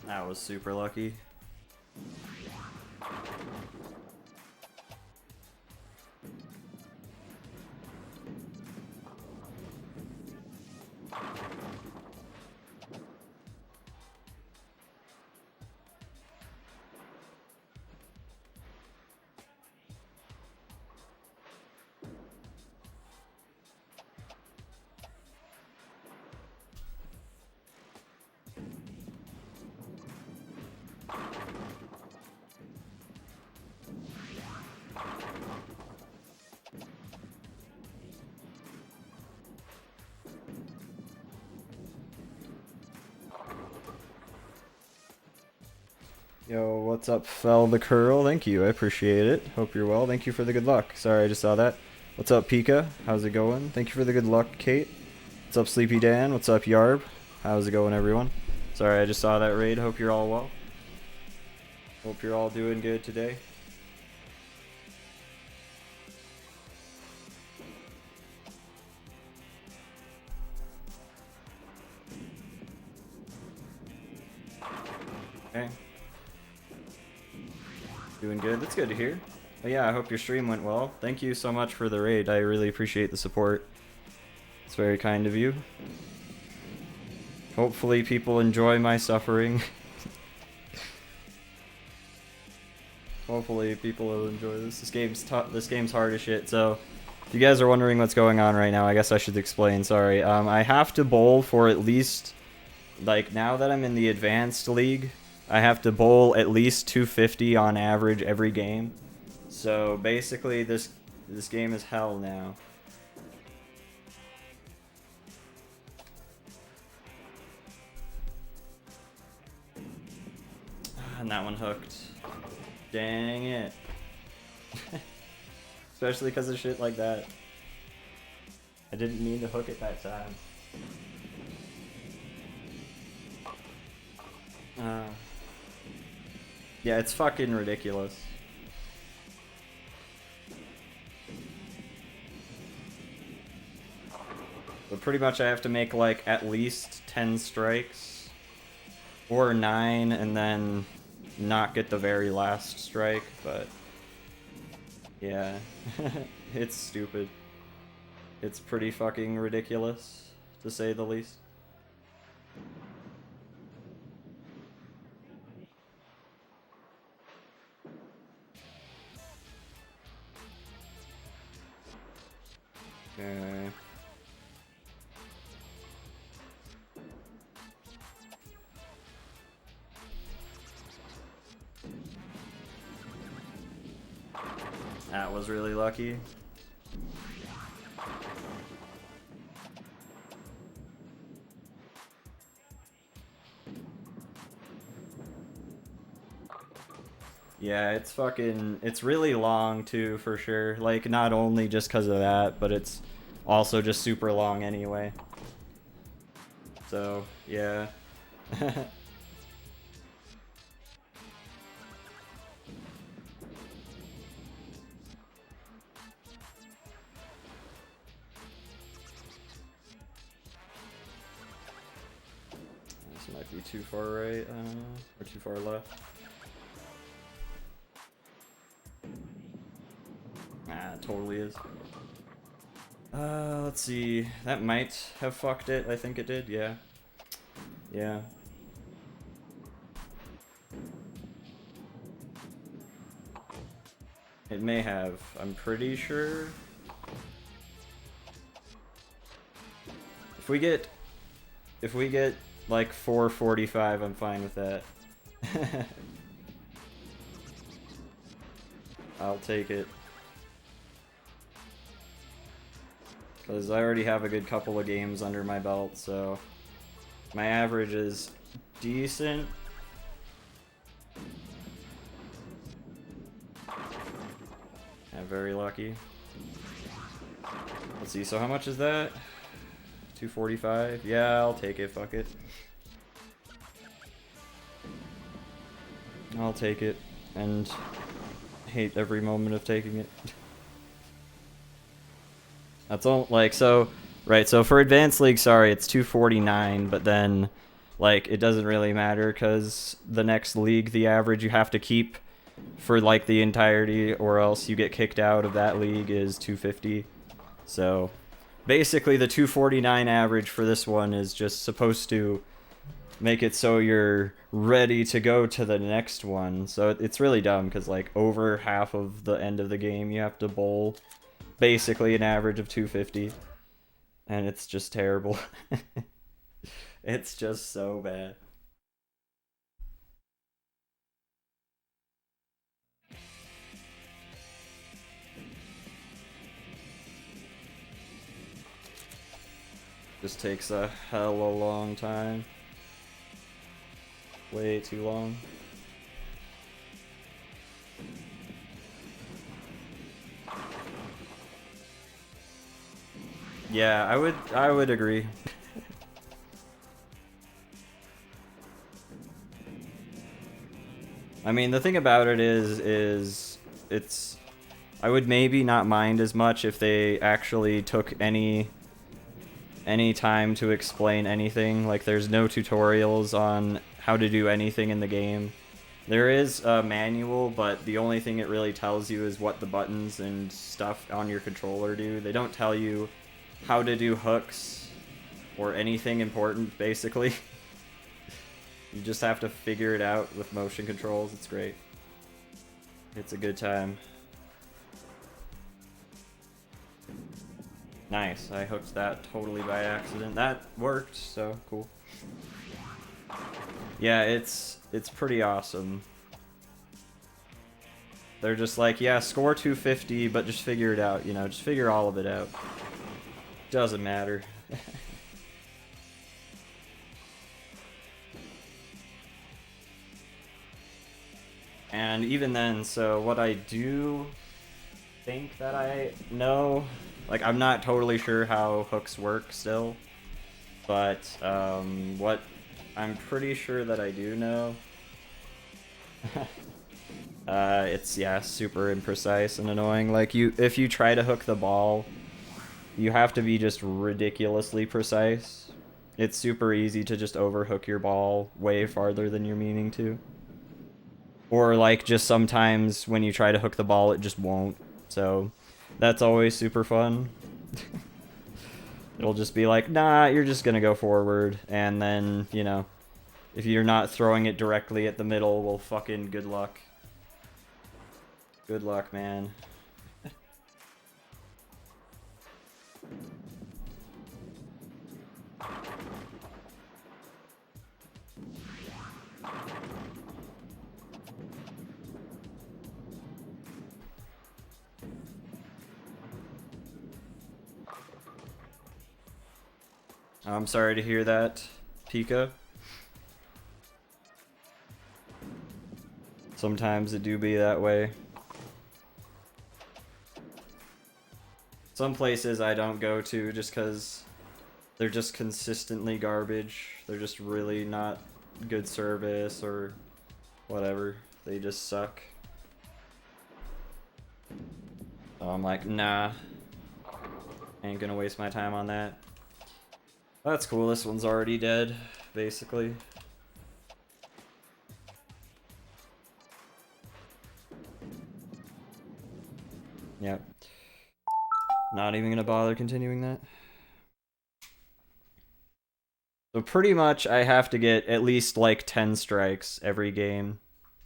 That was super lucky. Yo, what's up, Fell the Curl? Thank you, I appreciate it. Hope you're well. Thank you for the good luck. Sorry, I just saw that. What's up, Pika? How's it going? Thank you for the good luck, Kate. What's up, Sleepy Dan? What's up, Yarb? How's it going, everyone? Sorry, I just saw that raid. Hope you're all well. Hope you're all doing good today. Okay. Doing good. That's good to hear. But yeah, I hope your stream went well. Thank you so much for the raid. I really appreciate the support. It's very kind of you. Hopefully people enjoy my suffering. Hopefully people will enjoy this. This game's hard as shit, so if you guys are wondering what's going on right now, I guess I should explain. Sorry. I have to bowl for at least, like, now that I'm in the advanced league, I have to bowl at least 250 on average every game. So basically this game is hell now. And that one hooked. Dang it. Especially because of shit like that. I didn't mean to hook it that time. Yeah, it's fucking ridiculous. But pretty much I have to make like at least 10 strikes. Or 9 and then not get the very last strike, but yeah. It's stupid. It's pretty fucking ridiculous, to say the least. Okay. That was really lucky. Yeah, it's really long too, for sure. Like, not only just because of that, but it's also just super long anyway. So, yeah. This might be too far right, or too far left. Ah, it totally is. Let's see. That might have fucked it. I think it did, yeah. Yeah. It may have. I'm pretty sure. If we get like 445, I'm fine with that. I'll take it. Because I already have a good couple of games under my belt, so my average is decent. I'm very lucky. Let's see, so how much is that? 245? Yeah, I'll take it, fuck it. I'll take it, and hate every moment of taking it. That's all, like, so, right, so for Advanced League, sorry, it's 249, but then, like, it doesn't really matter, because the next league, the average you have to keep for, like, the entirety, or else you get kicked out of that league, is 250. So, basically, the 249 average for this one is just supposed to make it so you're ready to go to the next one. So it's really dumb, because, like, over half of the end of the game, you have to bowl basically an average of 250, and it's just terrible. It's just so bad. Just takes a hell of a long time. Way too long. Yeah, I would agree. I mean, the thing about it is it's I would maybe not mind as much if they actually took any time to explain anything. Like, there's no tutorials on how to do anything in the game. There is a manual, but the only thing it really tells you is what the buttons and stuff on your controller do. They don't tell you how to do hooks or anything important, basically. You just have to figure it out with motion controls. It's great. It's a good time. Nice, I hooked that totally by accident. That worked, so cool. Yeah, it's pretty awesome. They're just like, yeah, score 250, but just figure it out, you know, just figure all of it out. Doesn't matter. And even then, so what I do think that I know, like, I'm not totally sure how hooks work still, but what I'm pretty sure that I do know, it's, yeah, super imprecise and annoying. Like, if you try to hook the ball, you have to be just ridiculously precise. It's super easy to just overhook your ball way farther than you're meaning to. Or like just sometimes when you try to hook the ball, it just won't. So that's always super fun. It'll just be like, nah, you're just gonna go forward, and then, you know, if you're not throwing it directly at the middle, well, fucking good luck. Good luck, man. I'm sorry to hear that, Pika. Sometimes it do be that way. Some places I don't go to just because they're just consistently garbage. They're just really not good service or whatever. They just suck. So I'm like, nah, ain't gonna waste my time on that. That's cool, this one's already dead, basically. Yep. Not even gonna bother continuing that. So pretty much I have to get at least like 10 strikes every game,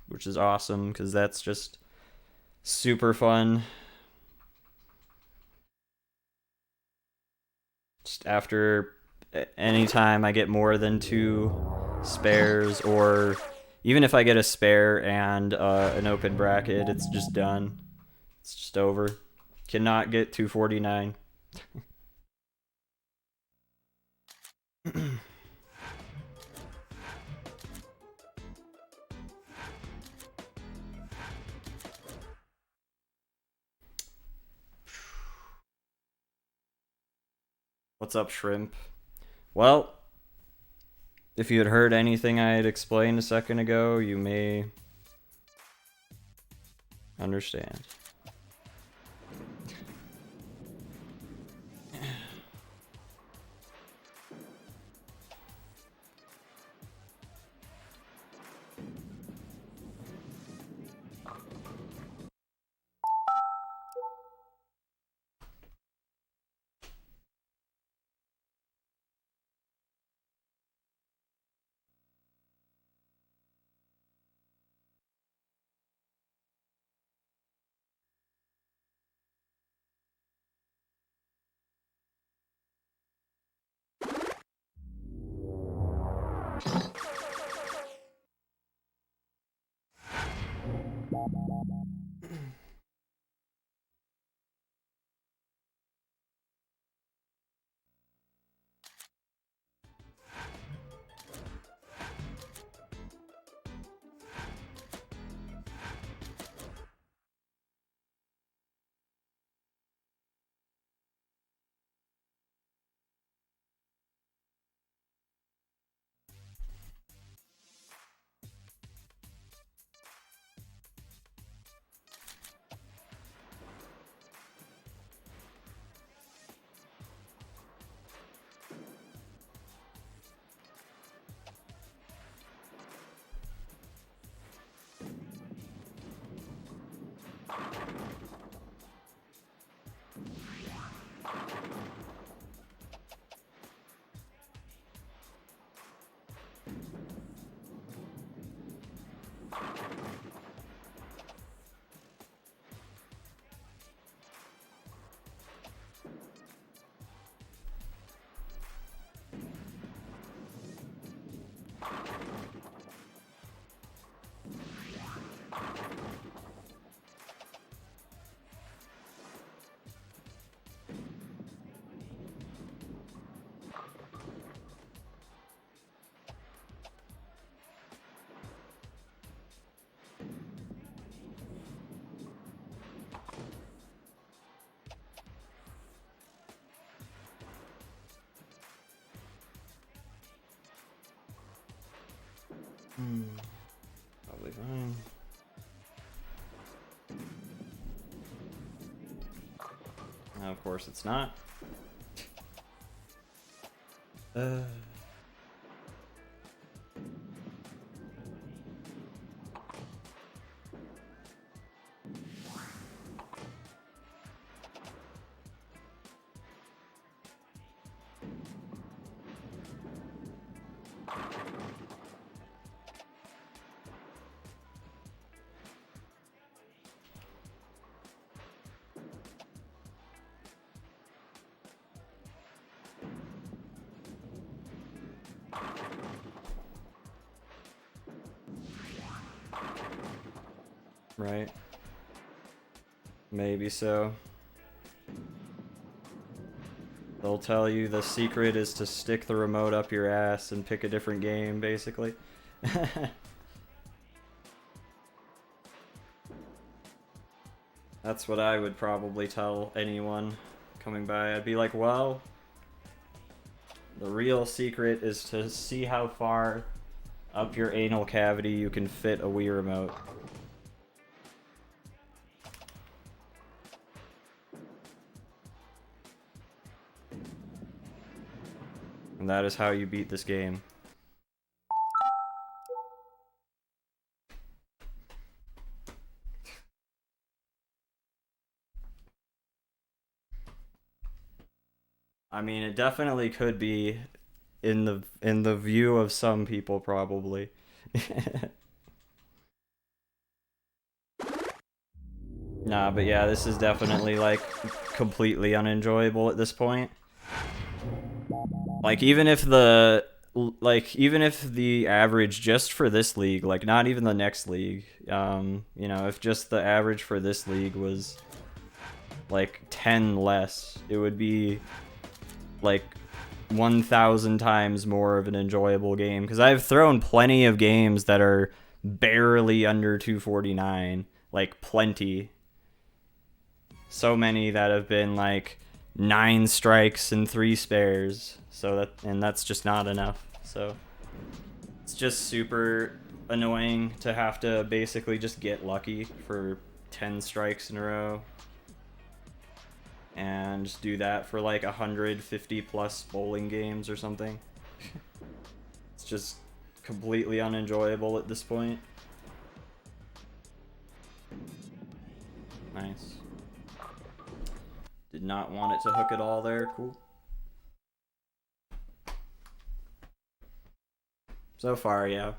which is awesome because that's just super fun. Just after any time I get more than 2 spares, or even if I get a spare and an open bracket, it's just done. It's just over. Cannot get 249. What's up, Shrimp? Well, if you had heard anything I had explained a second ago, you may understand. Probably fine. Now, of course, it's not. Right. Maybe so. They'll tell you the secret is to stick the remote up your ass and pick a different game, basically. That's what I would probably tell anyone coming by. I'd be like, well, the real secret is to see how far up your anal cavity you can fit a Wii remote. And that is how you beat this game. I mean, it definitely could be in the view of some people, probably. Nah, but yeah, this is definitely like completely unenjoyable at this point. Like even if the average just for this league, like not even the next league, you know, if just the average for this league was like 10 less, it would be like 1,000 times more of an enjoyable game, because I've thrown plenty of games that are barely under 249, like plenty. So many that have been like 9 strikes and 3 spares, so that's just not enough. So it's just super annoying to have to basically just get lucky for 10 strikes in a row and just do that for like 150 plus bowling games or something. It's just completely unenjoyable at this point. Nice. Did not want it to hook at all there. Cool. So far, yeah.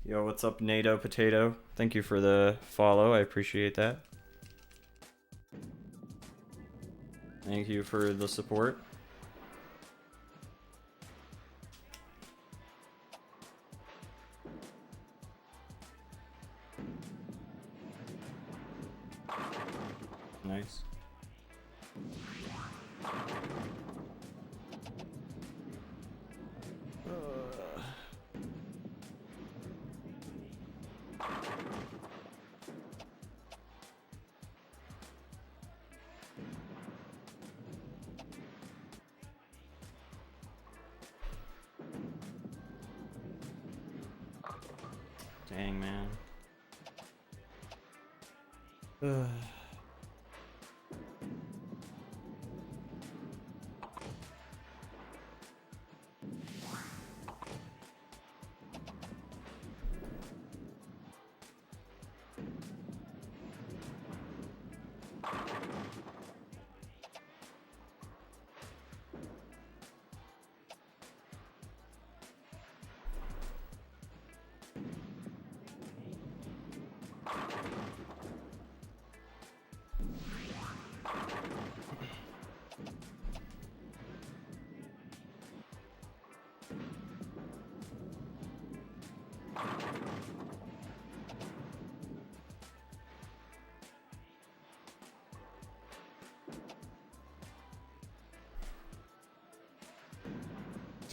Yo, what's up, NATO Potato? Thank you for the follow. I appreciate that. Thank you for the support. Nice. Dang, man.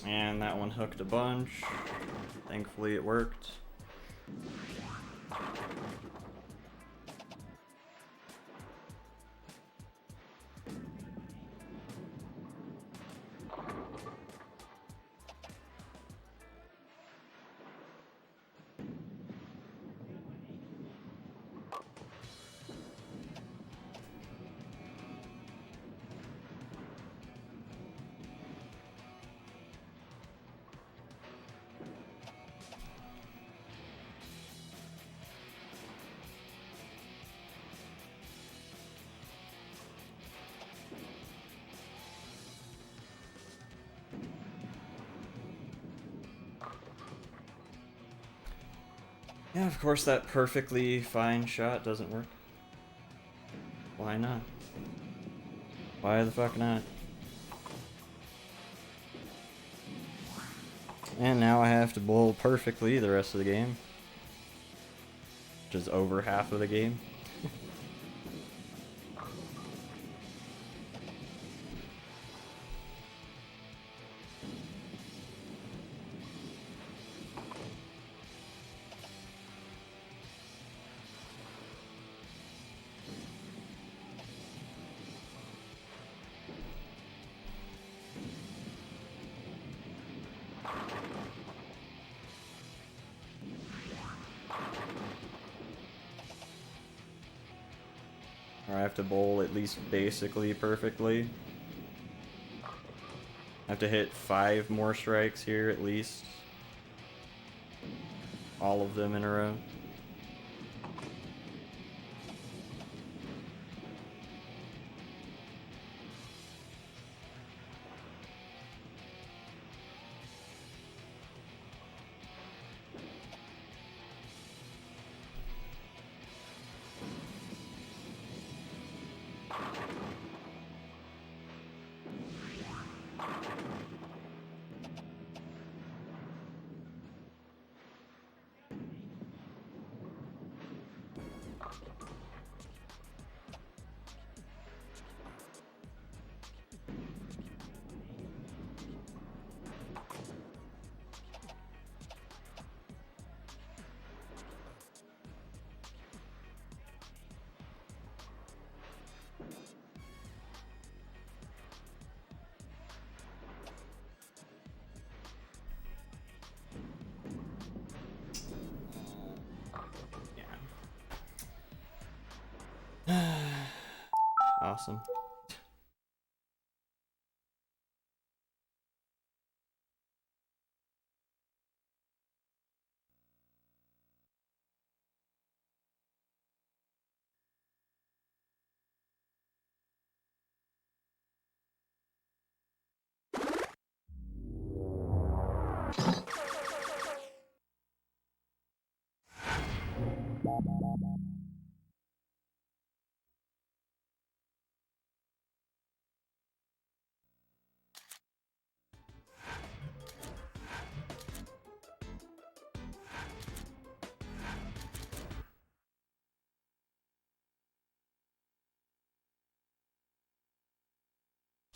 And that one hooked a bunch. Thankfully it worked. Yeah, of course that perfectly fine shot doesn't work. Why not? Why the fuck not? And now I have to bowl perfectly the rest of the game. Which is over half of the game. Or I have to bowl at least basically perfectly. I have to hit 5 more strikes here at least. All of them in a row. Awesome.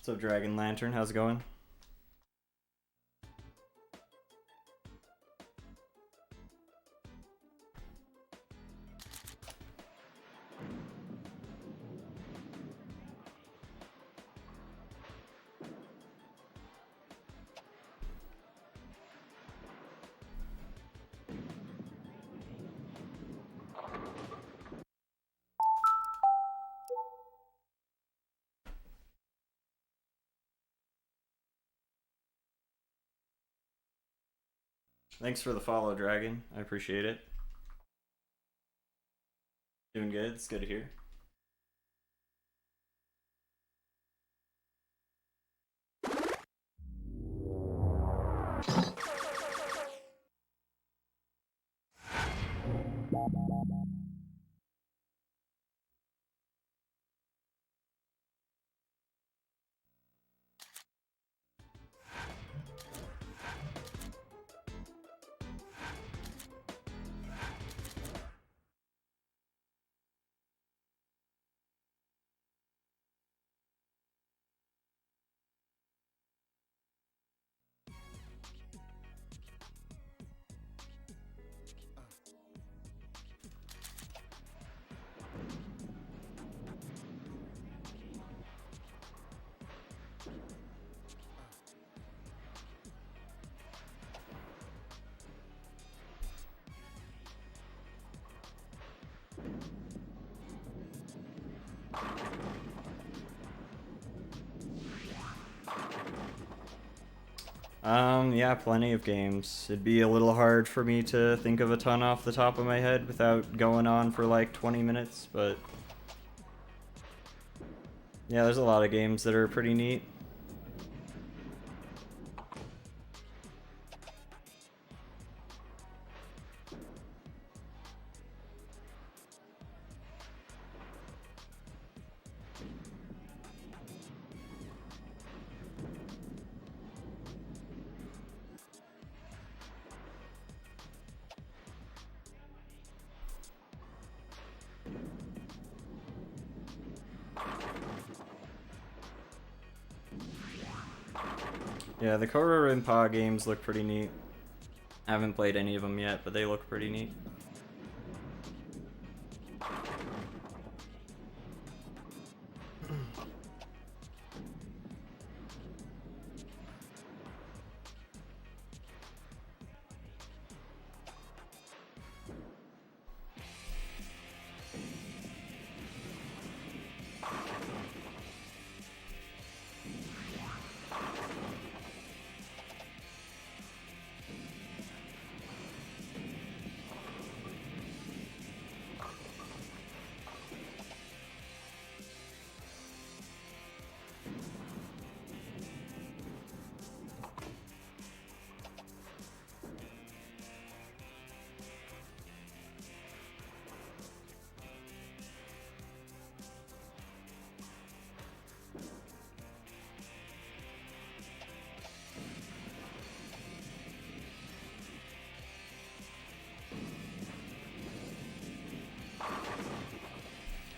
What's up, Dragon Lantern? How's it going? Thanks for the follow, Dragon. I appreciate it. Doing good. It's good to hear. Yeah, plenty of games. It'd be a little hard for me to think of a ton off the top of my head without going on for like 20 minutes, but yeah, there's a lot of games that are pretty neat. Yeah, the Koro Rinpa games look pretty neat. I haven't played any of them yet, but they look pretty neat.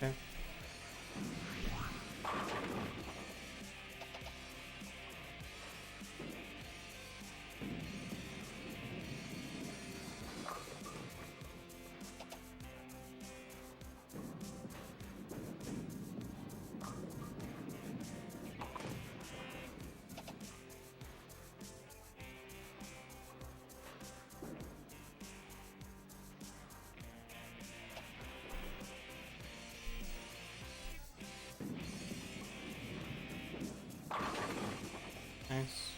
Okay. Nice.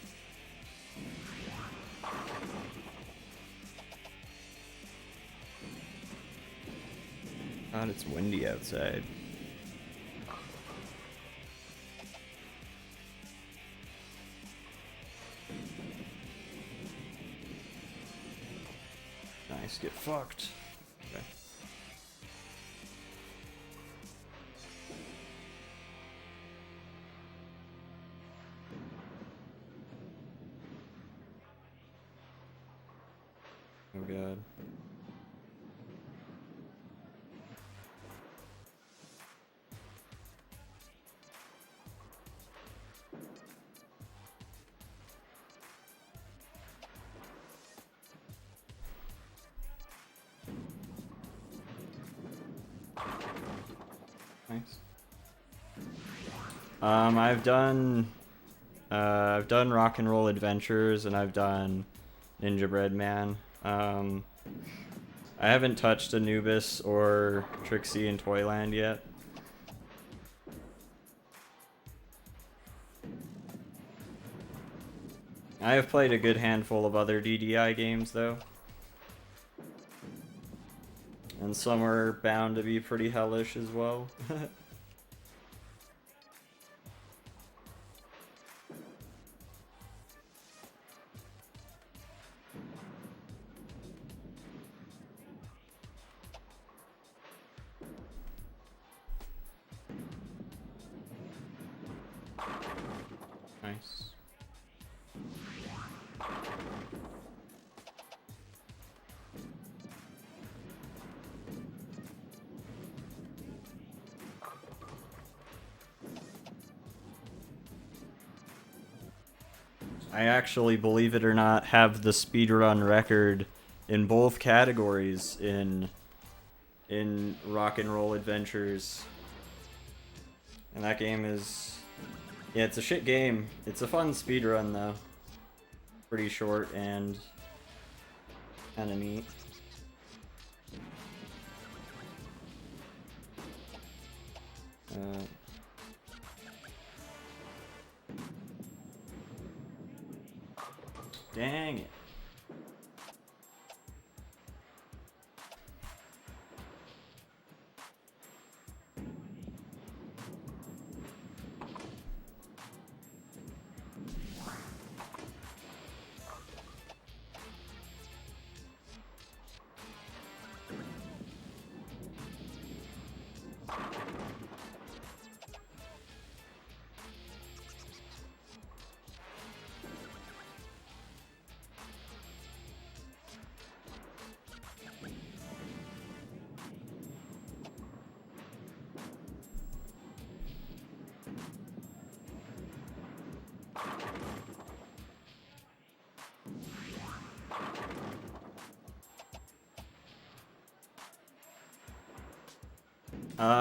God, it's windy outside. Nice, get fucked. Okay. Oh god. Nice. I've done Rock and Roll Adventures and I've done Ninja Bread Man. I haven't touched Anubis or Trixie in Toyland yet. I have played a good handful of other DDI games though. And some are bound to be pretty hellish as well. Nice. I actually, believe it or not, have the speedrun record in both categories in Rock and Roll Adventures. And that game is, yeah, it's a shit game. It's a fun speedrun though. Pretty short and kind of neat. Dang it.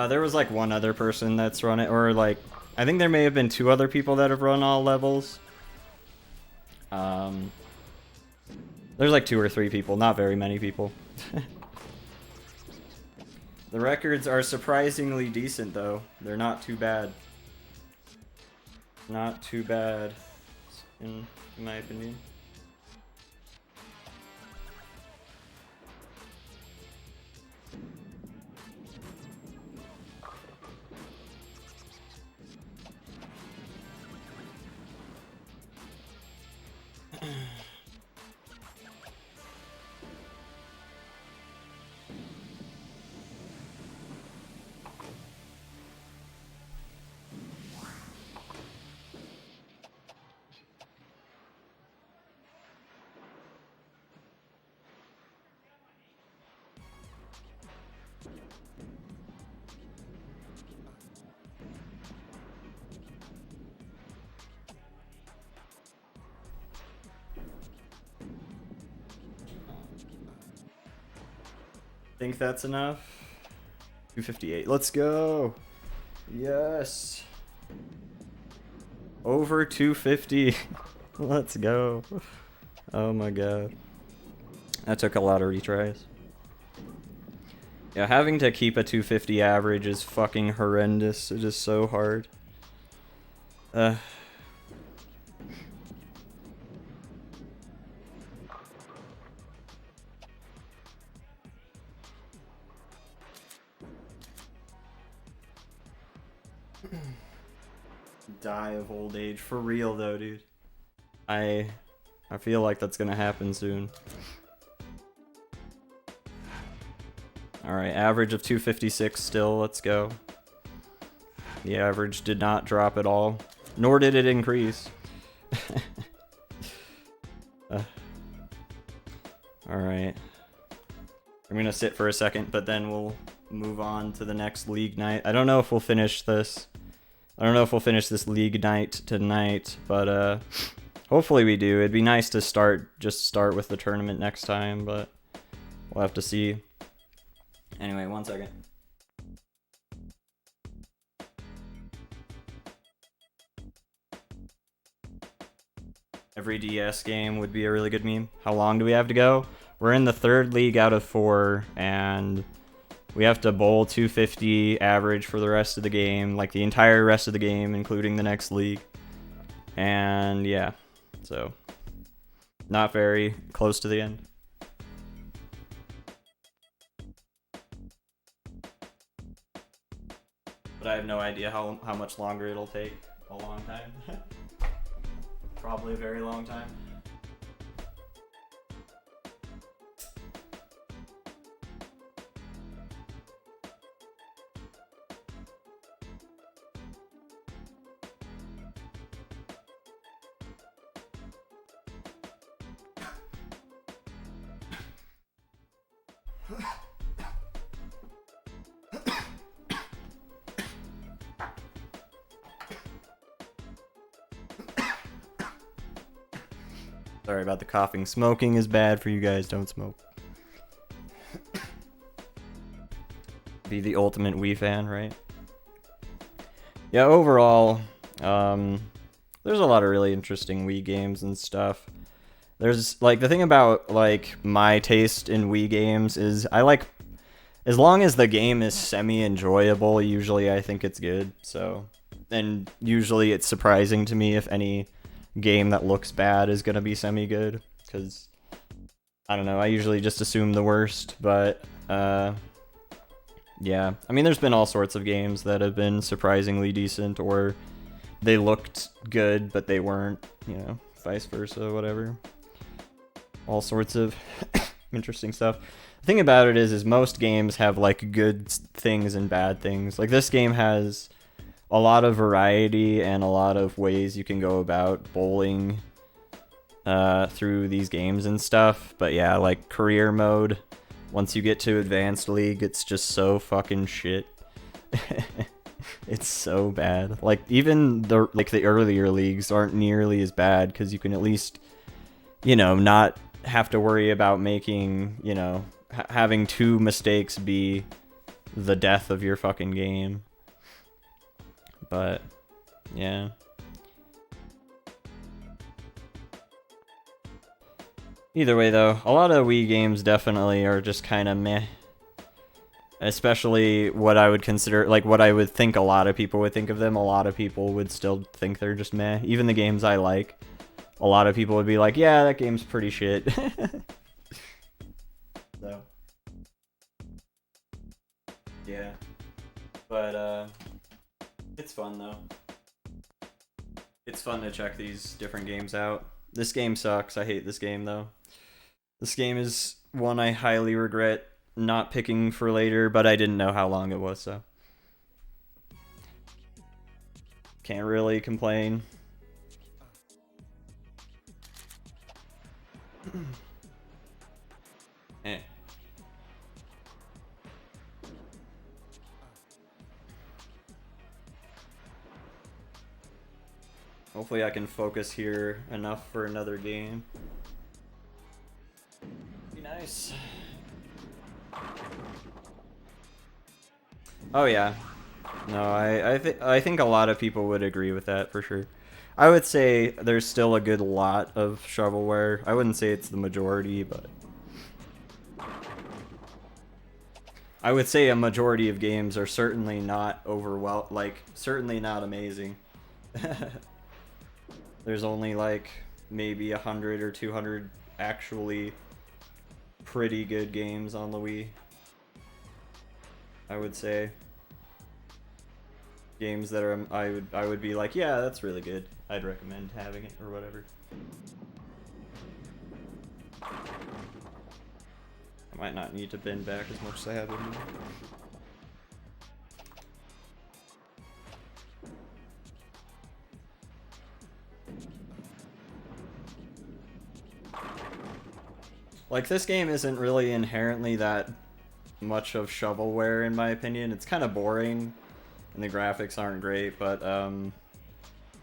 There was like one other person that's run it, or like, I think there may have been 2 other people that have run all levels. There's like 2 or 3 people, not very many people. The records are surprisingly decent though. They're not too bad. Not too bad, in my opinion. Think that's enough? 258. Let's go. Yes. Over 250. Let's go. Oh my god. That took a lot of retries. Yeah, having to keep a 250 average is fucking horrendous. It is so hard. Die of old age for real though, dude. I feel like that's gonna happen soon. Alright, average of 256 still, let's go. The average did not drop at all, nor did it increase. Alright. I'm gonna sit for a second, but then we'll move on to the next league night. I don't know if we'll finish this. I don't know if we'll finish this league night tonight, but hopefully we do. It'd be nice to start with the tournament next time, but we'll have to see. Anyway, 1 second. Every DS game would be a really good meme. How long do we have to go? We're in the 3rd league out of 4, and we have to bowl 250 average for the rest of the game, like the entire rest of the game, including the next league. And yeah, so not very close to the end. But I have no idea how much longer it'll take. A long time. Probably a very long time. Sorry about the coughing. Smoking is bad for you guys. Don't smoke. Be the ultimate Wii fan, right? Yeah, overall, there's a lot of really interesting Wii games and stuff. There's, like, the thing about, like, my taste in Wii games is I like, as long as the game is semi-enjoyable, usually I think it's good, so, and usually it's surprising to me if any game that looks bad is gonna be semi-good, because I don't know, I usually just assume the worst, but yeah. I mean, there's been all sorts of games that have been surprisingly decent, or they looked good, but they weren't, you know, vice versa, whatever. All sorts of interesting stuff. The thing about it is most games have, like, good things and bad things. Like, this game has a lot of variety and a lot of ways you can go about bowling through these games and stuff. But yeah, like, career mode, once you get to Advanced League, it's just so fucking shit. It's so bad. Like, even the earlier leagues aren't nearly as bad, because you can at least, you know, not have to worry about making, you know, having 2 mistakes be the death of your fucking game. But yeah. Either way, though, a lot of Wii games definitely are just kind of meh. Especially what I would consider, like, what I would think a lot of people would think of them. A lot of people would still think they're just meh. Even the games I like, a lot of people would be like, yeah, that game's pretty shit. So, yeah. But, it's fun, though. It's fun to check these different games out. This game sucks. I hate this game, though. This game is one I highly regret not picking for later, but I didn't know how long it was, so can't really complain. Eh. Hopefully I can focus here enough for another game. Be nice. Oh yeah. No, I think a lot of people would agree with that for sure. I would say there's still a good lot of shovelware. I wouldn't say it's the majority, but I would say a majority of games are certainly not certainly not amazing. There's only like maybe 100 or 200 actually pretty good games on the Wii. I would say games that are I would be like, yeah, that's really good. I'd recommend having it or whatever. I might not need to bend back as much as I have been. Like, this game isn't really inherently that much of shovelware, in my opinion. It's kind of boring, and the graphics aren't great, but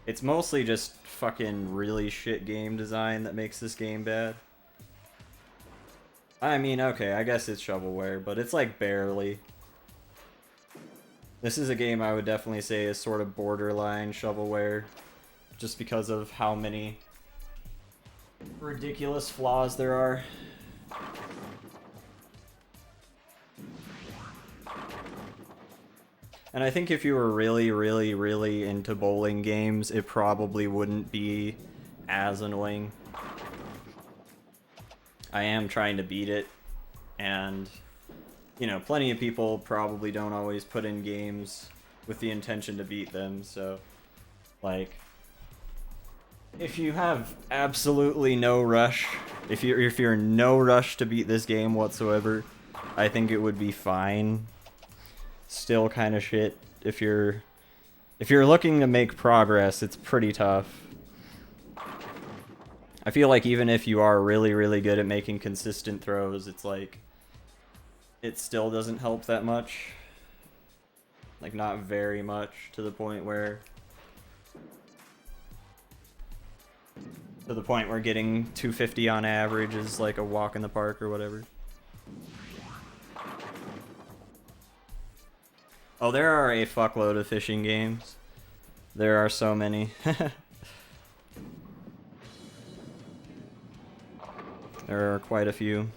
it's mostly just fucking really shit game design that makes this game bad. I mean, okay, I guess it's shovelware, but it's like barely. This is a game I would definitely say is sort of borderline shovelware, just because of how many ridiculous flaws there are. And I think if you were really, really, really into bowling games, it probably wouldn't be as annoying. I am trying to beat it, and, you know, plenty of people probably don't always put in games with the intention to beat them, so, like, if you have absolutely no rush, if you're in no rush to beat this game whatsoever, I think it would be fine. Still kind of shit. If you're looking to make progress, it's pretty tough. I feel like even if you are really, really good at making consistent throws, it's like, it still doesn't help that much. Like, not very much, to the point where getting 250 on average is like a walk in the park or whatever. Oh, there are a fuckload of fishing games. There are so many. There are quite a few.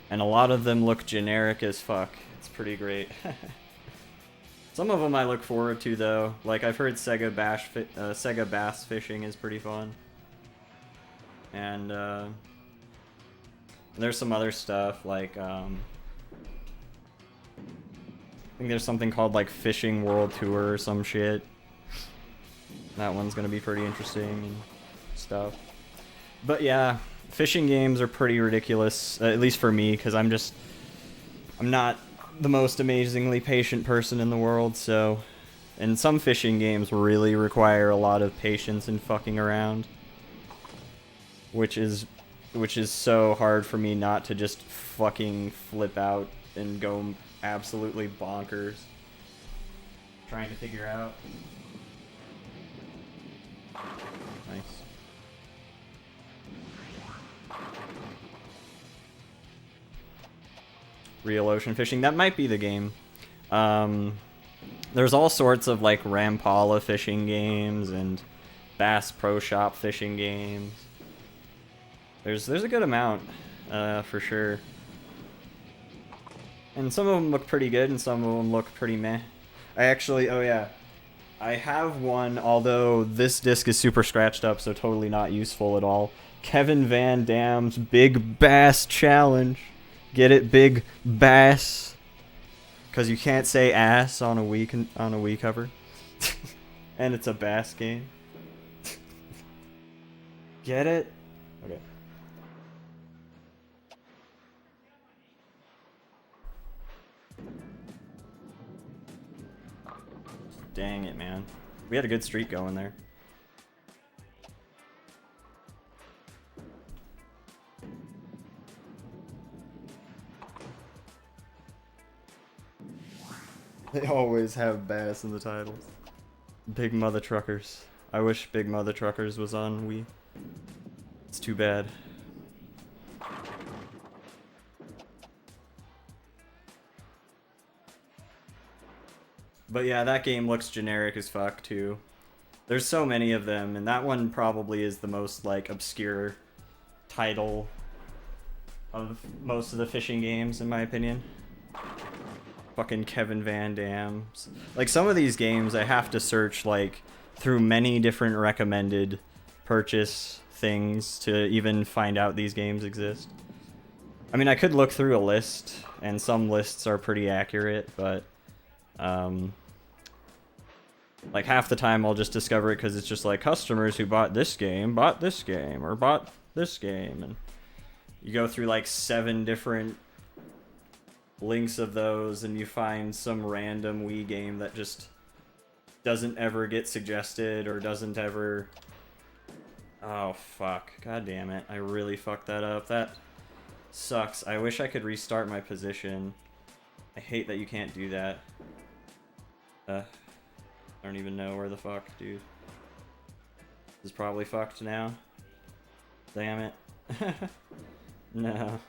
And a lot of them look generic as fuck. It's pretty great. Some of them I look forward to though. Like I've heard Sega bass fishing is pretty fun, and there's some other stuff like I think there's something called like Fishing World Tour or some shit. That one's gonna be pretty interesting and stuff. But yeah, fishing games are pretty ridiculous, at least for me, because I'm not the most amazingly patient person in the world, so... And some fishing games really require a lot of patience and fucking around. Which is so hard for me not to just fucking flip out and go absolutely bonkers. Trying to figure out. Nice. Real ocean fishing. That might be the game. There's all sorts of like Rampala fishing games and Bass Pro Shop fishing games. There's a good amount, for sure. And some of them look pretty good and some of them look pretty meh. Oh yeah. I have one, although this disc is super scratched up, so totally not useful at all. Kevin Van Dam's Big Bass Challenge. Get it, Big Bass, because you can't say ass on a Wii cover, and it's a bass game. Get it? Okay. Dang it, man. We had a good streak going there. They always have bass in the titles. Big Mother Truckers. I wish Big Mother Truckers was on Wii. It's too bad. But yeah, that game looks generic as fuck too. There's so many of them, and that one probably is the most like obscure title of most of the fishing games in my opinion. Fucking Kevin Van Dam's. Like some of these games I have to search like through many different recommended purchase things to even find out these games exist. I mean, I could look through a list, and some lists are pretty accurate, but like half the time I'll just discover it because it's just like customers who bought this game, or bought this game, and you go through like 7 different links of those and you find some random Wii game that just doesn't ever get suggested or doesn't ever... Oh fuck, god damn it, I really fucked that up. That sucks. I wish I could restart my position. I hate that you can't do that. I don't even know where the fuck, dude. This is probably fucked now. Damn it. No.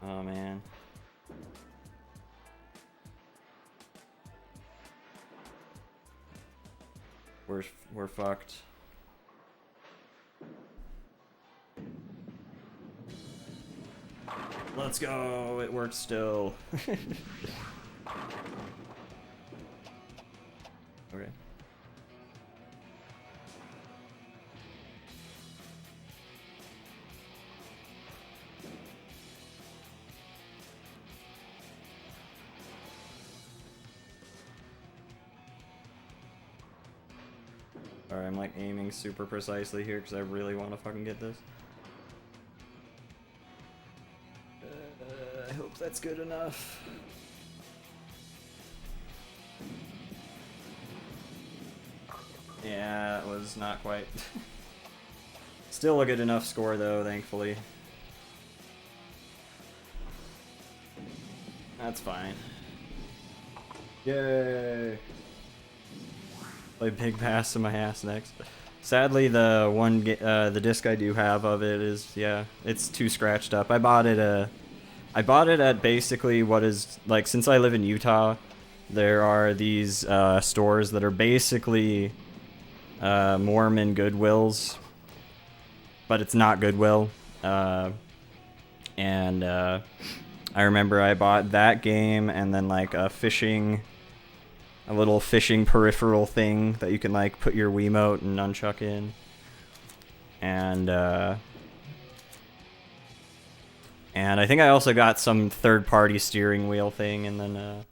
Oh man. We're fucked. Let's go. It works still. Okay. Alright, I'm like aiming super precisely here because I really want to fucking get this. I hope that's good enough. Yeah, it was not quite. Still a good enough score though, thankfully. That's fine. Yay! Play Big Bass in my ass next. Sadly, the disc I do have of it is, yeah, it's too scratched up. I bought it at basically what is, like, since I live in Utah, there are these stores that are basically Mormon Goodwills, but it's not Goodwill. And I remember I bought that game and then like a little fishing peripheral thing that you can like put your Wiimote and nunchuck in. And I think I also got some third-party steering wheel thing, and then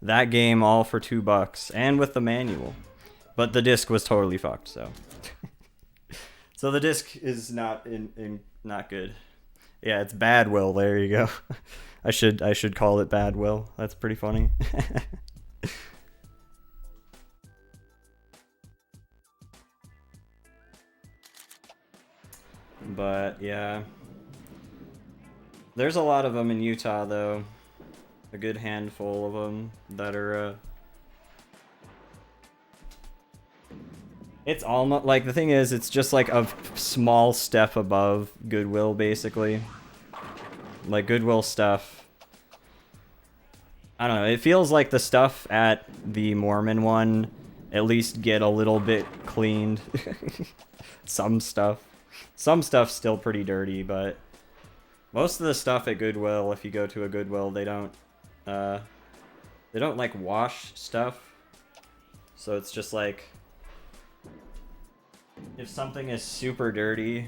that game all for $2 and with the manual. But the disc was totally fucked, so. So the disc is not not good. Yeah, it's Badwill. There you go. I should call it Badwill. That's pretty funny. But yeah, there's a lot of them in Utah though. A good handful of them that are. It's almost like, the thing is, it's just like a small step above Goodwill, basically. Like Goodwill stuff, I don't know, it feels like the stuff at the Mormon one at least get a little bit cleaned. Some stuff's still pretty dirty, but most of the stuff at Goodwill, if you go to a Goodwill, they don't like wash stuff. So it's just like, if something is super dirty,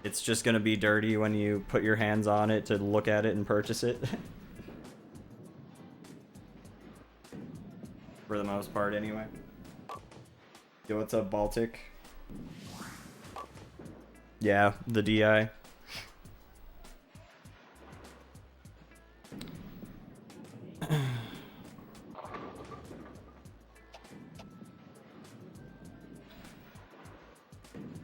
it's just gonna be dirty when you put your hands on it to look at it and purchase it. For the most part, anyway. Yo, what's up, Baltic? Yeah, the DI.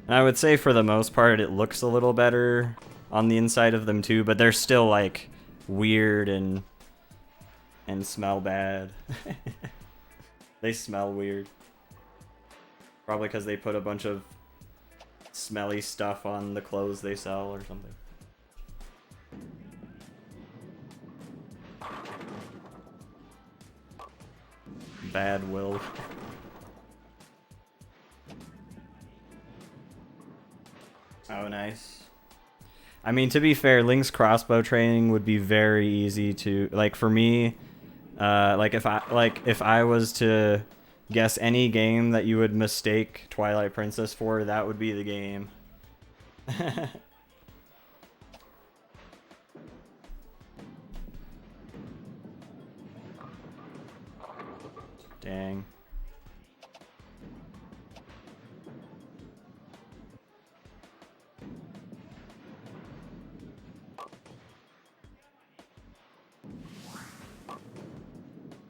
I would say for the most part it looks a little better on the inside of them too, but they're still like weird and smell bad. They smell weird. Probably because they put a bunch of smelly stuff on the clothes they sell or something. Badwill. Oh, nice. I mean, to be fair, Link's crossbow training would be very easy to, like, for me, like if I was to guess any game that you would mistake Twilight Princess for, that would be the game. Dang.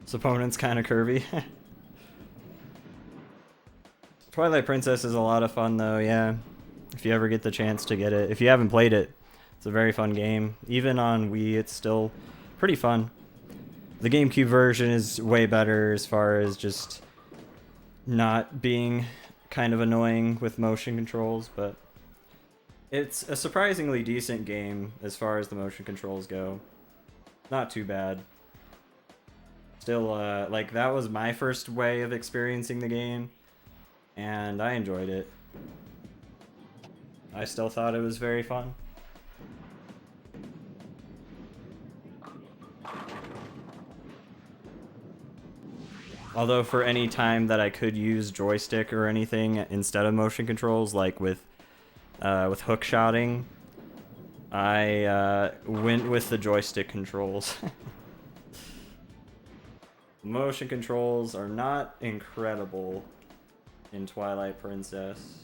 This opponent's kind of curvy. Twilight Princess is a lot of fun though, yeah. If you ever get the chance to get it. If you haven't played it, it's a very fun game. Even on Wii, it's still pretty fun. The GameCube version is way better as far as just not being kind of annoying with motion controls, but it's a surprisingly decent game as far as the motion controls go. Not too bad. Still, like, that was my first way of experiencing the game, and I enjoyed it. I still thought it was very fun. Although for any time that I could use joystick or anything instead of motion controls, like with hook shotting, I went with the joystick controls. Motion controls are not incredible in Twilight Princess.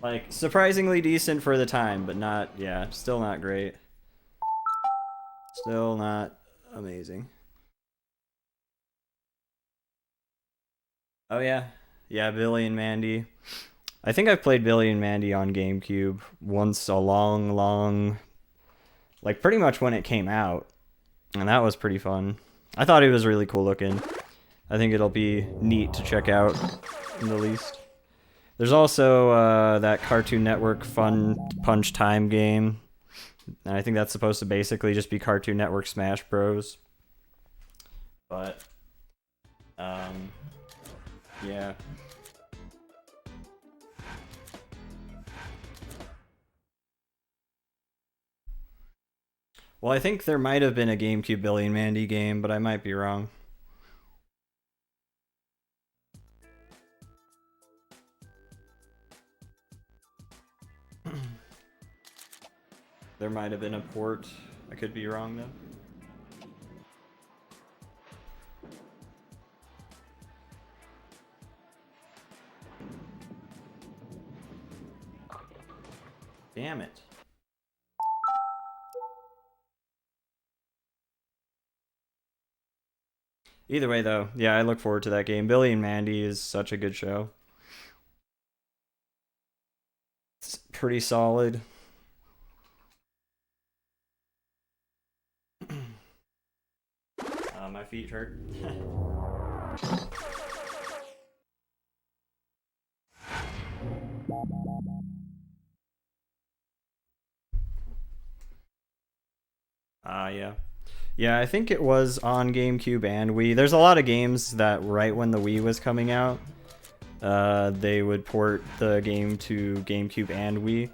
Like, surprisingly decent for the time, but not, yeah, still not great. Still not amazing. Oh yeah. Yeah, Billy and Mandy. I think I've played Billy and Mandy on GameCube once a long, like pretty much when it came out. And that was pretty fun. I thought it was really cool looking. I think it'll be neat to check out in the least. There's also that Cartoon Network Fun Punch Time game. And I think that's supposed to basically just be Cartoon Network Smash Bros. But, Yeah. Well, I think there might have been a GameCube Billy and Mandy game, but I might be wrong. There might have been a port. I could be wrong though. Damn it. Either way though, yeah, I look forward to that game. Billy and Mandy is such a good show. It's pretty solid. My feet hurt. Yeah. Yeah, I think it was on GameCube and Wii. There's a lot of games that right when the Wii was coming out, they would port the game to GameCube and Wii.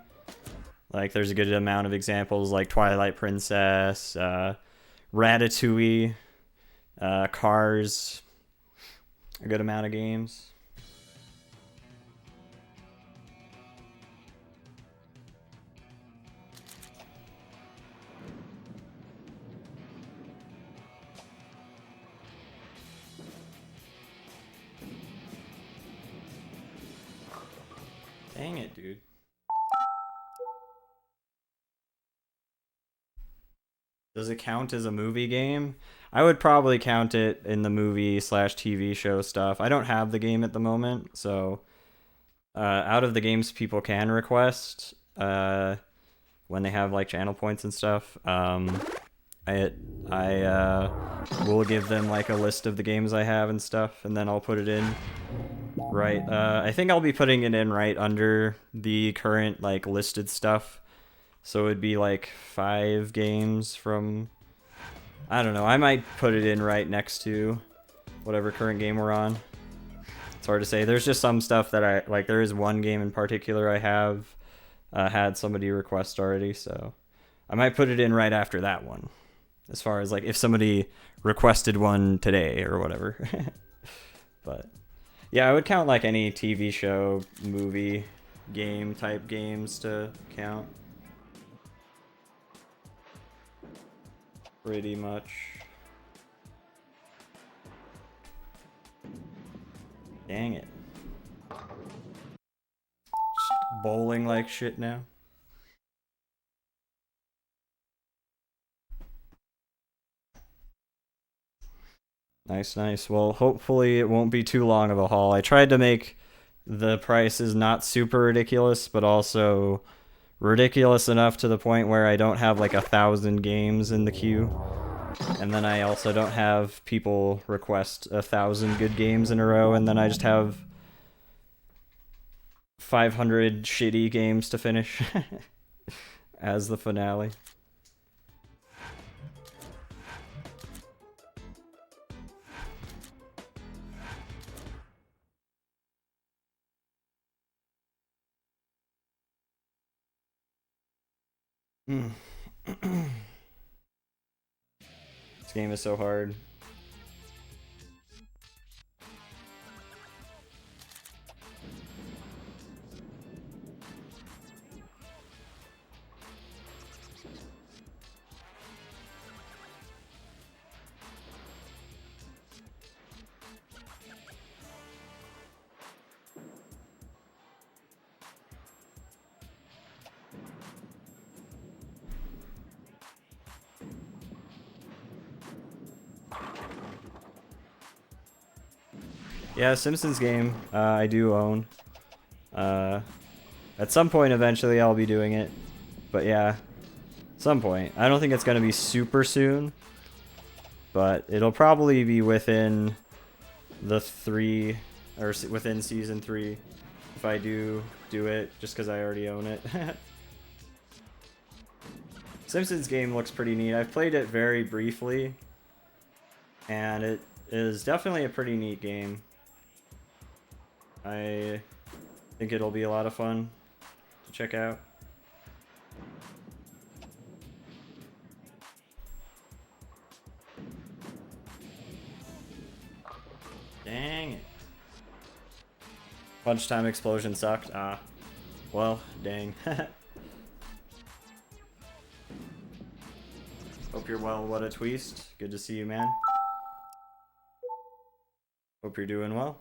Like, there's a good amount of examples like Twilight Princess, Ratatouille, Cars, a good amount of games. Dang it, dude. Does it count as a movie game? I would probably count it in the movie slash TV show stuff. I don't have the game at the moment, so out of the games people can request when they have like channel points and stuff, I will give them like a list of the games I have and stuff, and then I'll put it in right. I think I'll be putting it in right under the current like listed stuff. So it'd be like 5 games from, I don't know, I might put it in right next to whatever current game we're on. It's hard to say. There's just some stuff that I, like there is one game in particular I have had somebody request already, so I might put it in right after that one. As far as like if somebody requested one today or whatever. But yeah, I would count like any TV show, movie, game type games to count. Pretty much. Dang it. Just bowling like shit now. Nice, nice. Well, hopefully it won't be too long of a haul. I tried to make the prices not super ridiculous, but also ridiculous enough to the point where I don't have like 1,000 games in the queue. And then I also don't have people request 1,000 good games in a row, and then I just have 500 shitty games to finish as the finale. This game is so hard. Yeah, Simpsons game I do own. At some point eventually I'll be doing it. But yeah, some point. I don't think it's going to be super soon. But it'll probably be within the 3, or within season 3 if I do it, just because I already own it. Simpsons game looks pretty neat. I've played it very briefly, and it is definitely a pretty neat game. I think it'll be a lot of fun to check out. Dang it. Punch time explosion sucked. Ah. Well, dang. Hope you're well, what a twist. Good to see you, man. Hope you're doing well.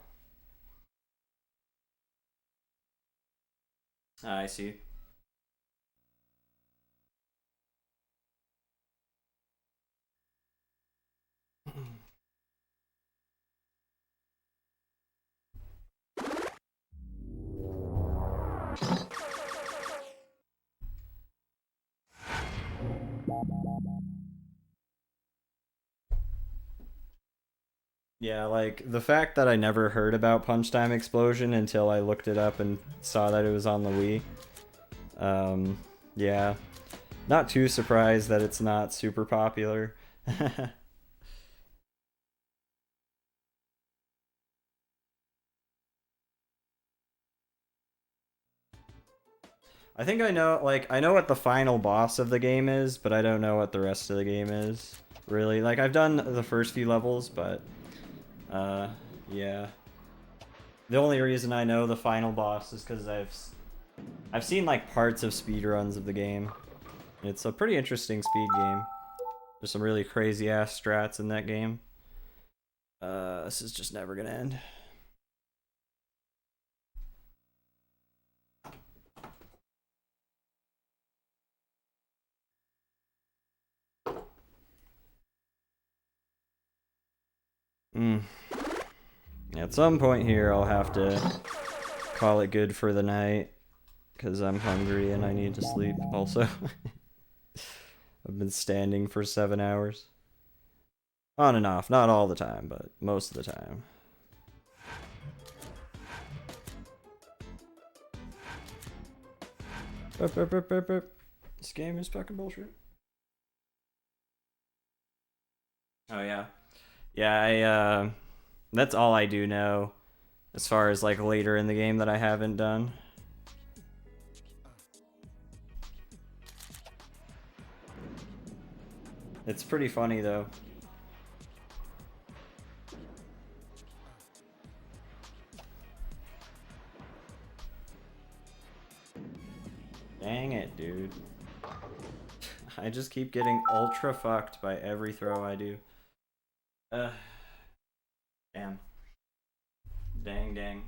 I see. Yeah, like the fact that I never heard about Punch Time Explosion until I looked it up and saw that it was on the Wii. Yeah. Not too surprised that it's not super popular. I think I know, like, I know what the final boss of the game is, but I don't know what the rest of the game is, really. Like, I've done the first few levels, but, yeah. The only reason I know the final boss is because I've seen, like, parts of speedruns of the game. It's a pretty interesting speed game. There's some really crazy-ass strats in that game. This is just never gonna end. At some point here, I'll have to call it good for the night, because I'm hungry and I need to sleep also. I've been standing for 7 hours. On and off, not all the time, but most of the time. Burp, burp, burp, burp, burp. This game is fucking bullshit. Oh yeah. Yeah, that's all I do know as far as like later in the game that I haven't done. It's pretty funny though. Dang it, dude. I just keep getting ultra fucked by every throw I do. Damn. Dang, dang.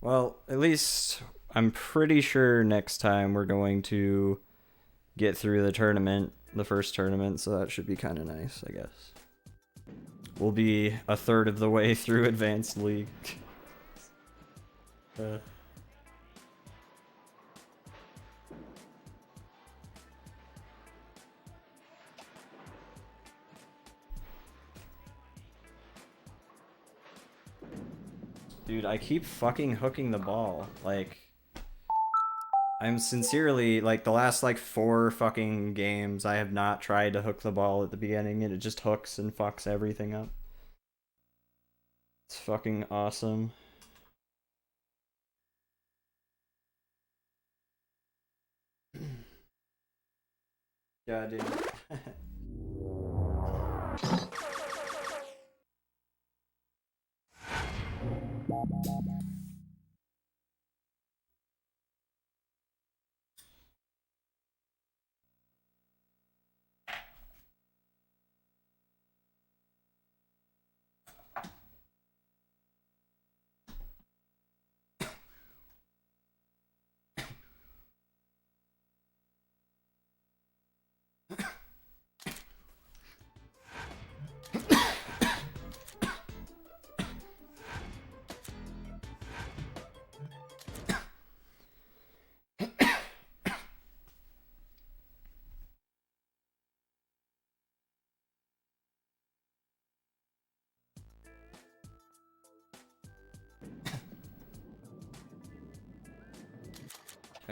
Well, at least I'm pretty sure next time we're going to get through the tournament, the first tournament, so that should be kind of nice, I guess. We'll be a third of the way through Advanced League. uh. Dude, I keep fucking hooking the ball. Like, I'm sincerely, like, the last, like, 4 fucking games, I have not tried to hook the ball at the beginning, and it just hooks and fucks everything up. It's fucking awesome. Goddamn.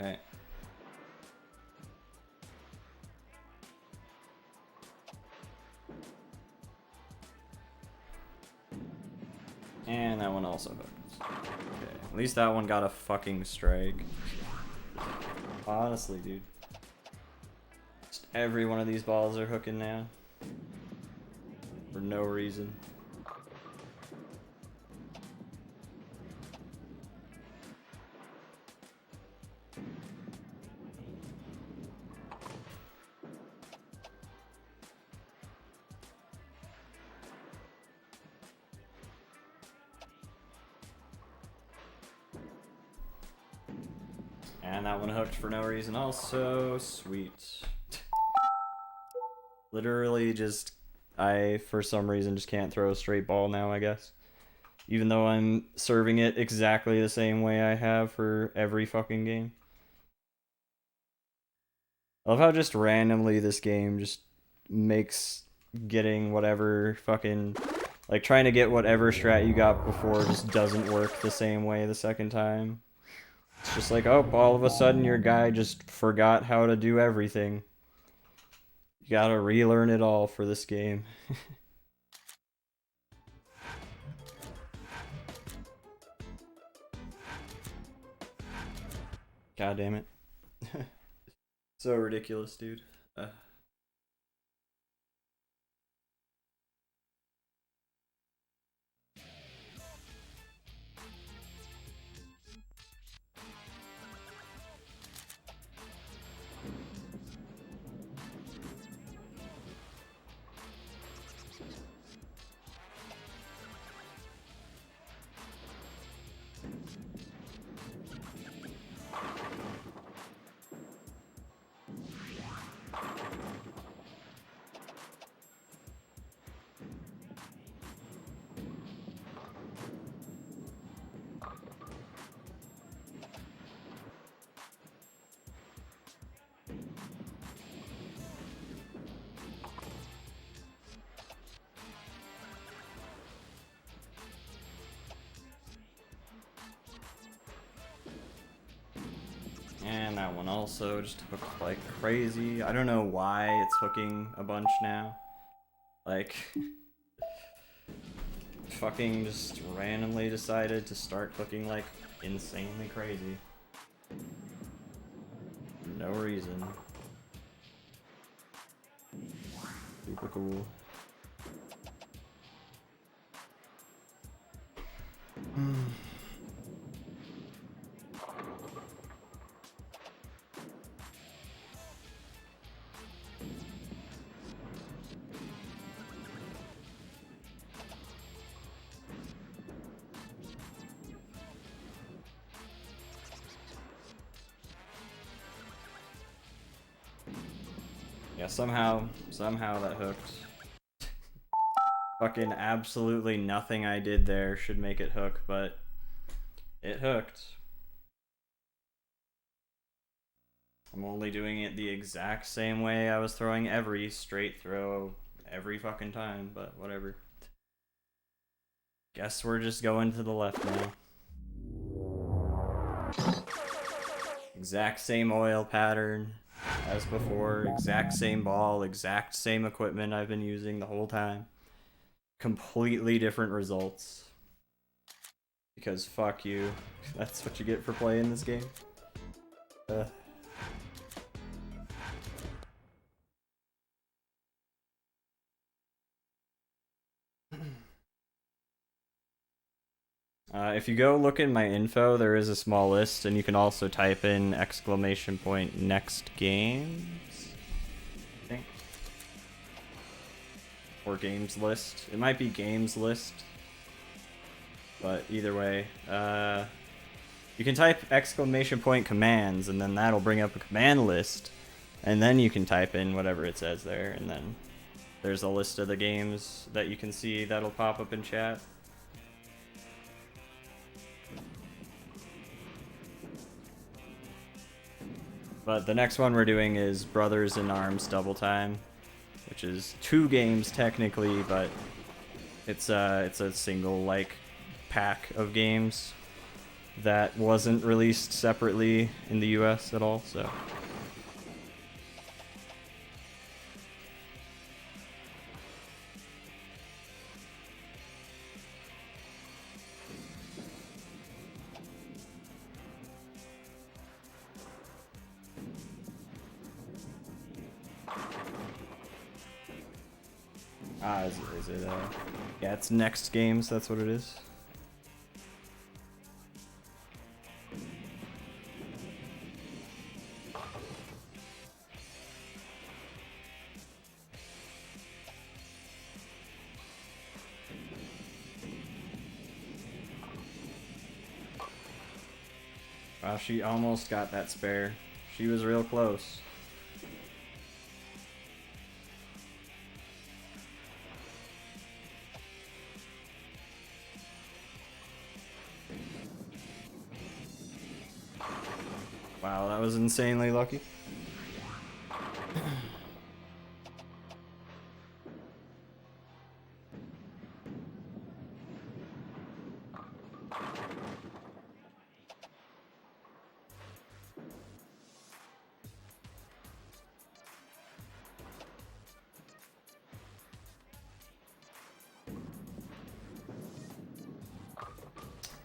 Okay. And that one also hooked. Okay. At least that one got a fucking strike. Honestly, dude. Just every one of these balls are hooking now. For no reason. And that one hooked for no reason also. Sweet. Literally just, for some reason, just can't throw a straight ball now, I guess. Even though I'm serving it exactly the same way I have for every fucking game. I love how just randomly this game just makes getting whatever fucking... Like, trying to get whatever strat you got before just doesn't work the same way the second time. It's just like, oh, all of a sudden your guy just forgot how to do everything. You gotta relearn it all for this game. God damn it. So ridiculous, dude. And that one also just hooked like crazy. I don't know why it's hooking a bunch now. Like, fucking just randomly decided to start hooking like insanely crazy. No reason. Super cool. Yeah, somehow that hooked. Fucking absolutely nothing I did there should make it hook, but it hooked. I'm only doing it the exact same way I was throwing every straight throw every fucking time, but whatever. Guess we're just going to the left now. Exact same oil pattern as before, exact same ball, exact same equipment I've been using the whole time. Completely different results. Because fuck you. That's what you get for playing this game. If you go look in my info, there is a small list, and you can also type in !next games, I think. Or games list. It might be games list. But either way, you can type !commands, and then that'll bring up a command list. And then you can type in whatever it says there, and then there's a list of the games that you can see that'll pop up in chat. But the next one we're doing is Brothers in Arms Double Time, which is 2 games technically, but it's a single like pack of games. that wasn't released separately in the US at all, so. Is it yeah, it's Next Games, that's what it is. Wow, she almost got that spare. She was real close. Wow, that was insanely lucky.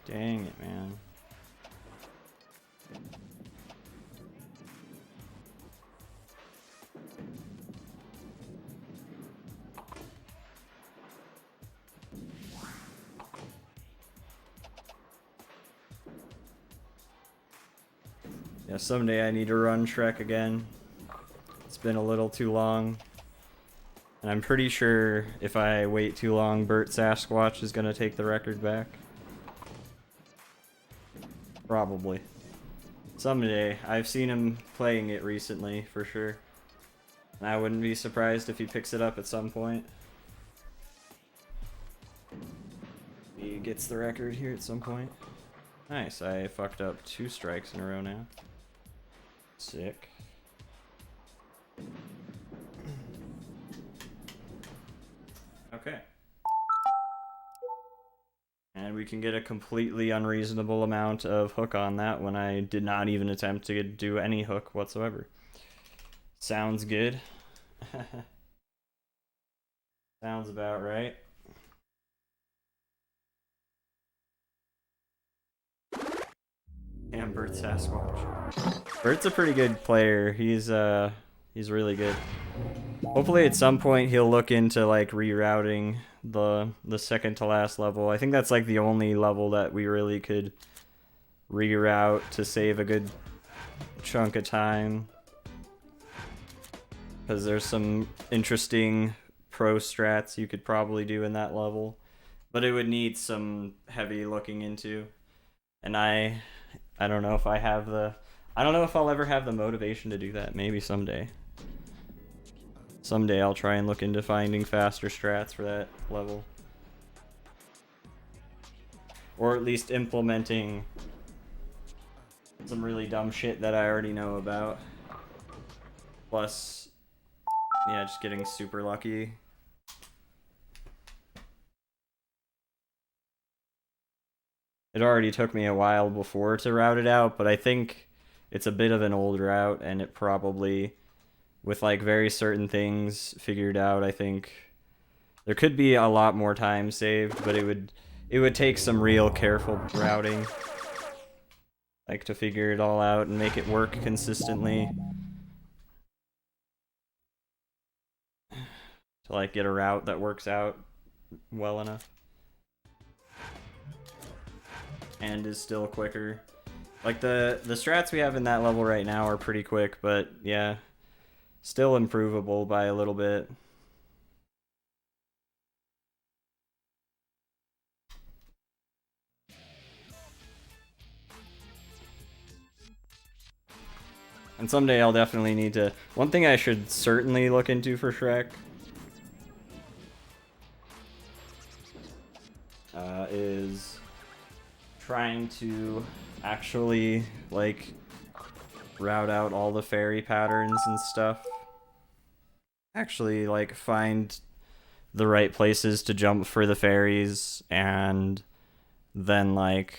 Dang it, man. Yeah, someday I need to run Shrek again. It's been a little too long. And I'm pretty sure if I wait too long, Bert Sasquatch is gonna take the record back. Probably. Someday. I've seen him playing it recently, for sure. And I wouldn't be surprised if he picks it up at some point. He gets the record here at some point. Nice, I fucked up 2 strikes in a row now. Sick. Okay. And we can get a completely unreasonable amount of hook on that when I did not even attempt to do any hook whatsoever. Sounds good. Sounds about right. And Bert Sasquatch. Bert's a pretty good player. He's really good. Hopefully at some point he'll look into like rerouting the second to last level. I think that's like the only level that we really could reroute to save a good chunk of time. Because there's some interesting pro strats you could probably do in that level. But it would need some heavy looking into. And I don't know if I have I don't know if I'll ever have the motivation to do that. Maybe someday. Someday I'll try and look into finding faster strats for that level. Or at least implementing some really dumb shit that I already know about. Plus, yeah, just getting super lucky. It already took me a while before to route it out, but I think it's a bit of an old route, and it probably, with like very certain things figured out, I think there could be a lot more time saved, but it would take some real careful routing, like to figure it all out and make it work consistently. To like get a route that works out well enough. And is still quicker. Like the strats we have in that level right now are pretty quick, but yeah, still improvable by a little bit. And someday I'll definitely need to... One thing I should certainly look into for Shrek is trying to actually, like, route out all the fairy patterns and stuff. Actually, like, find the right places to jump for the fairies, and then, like,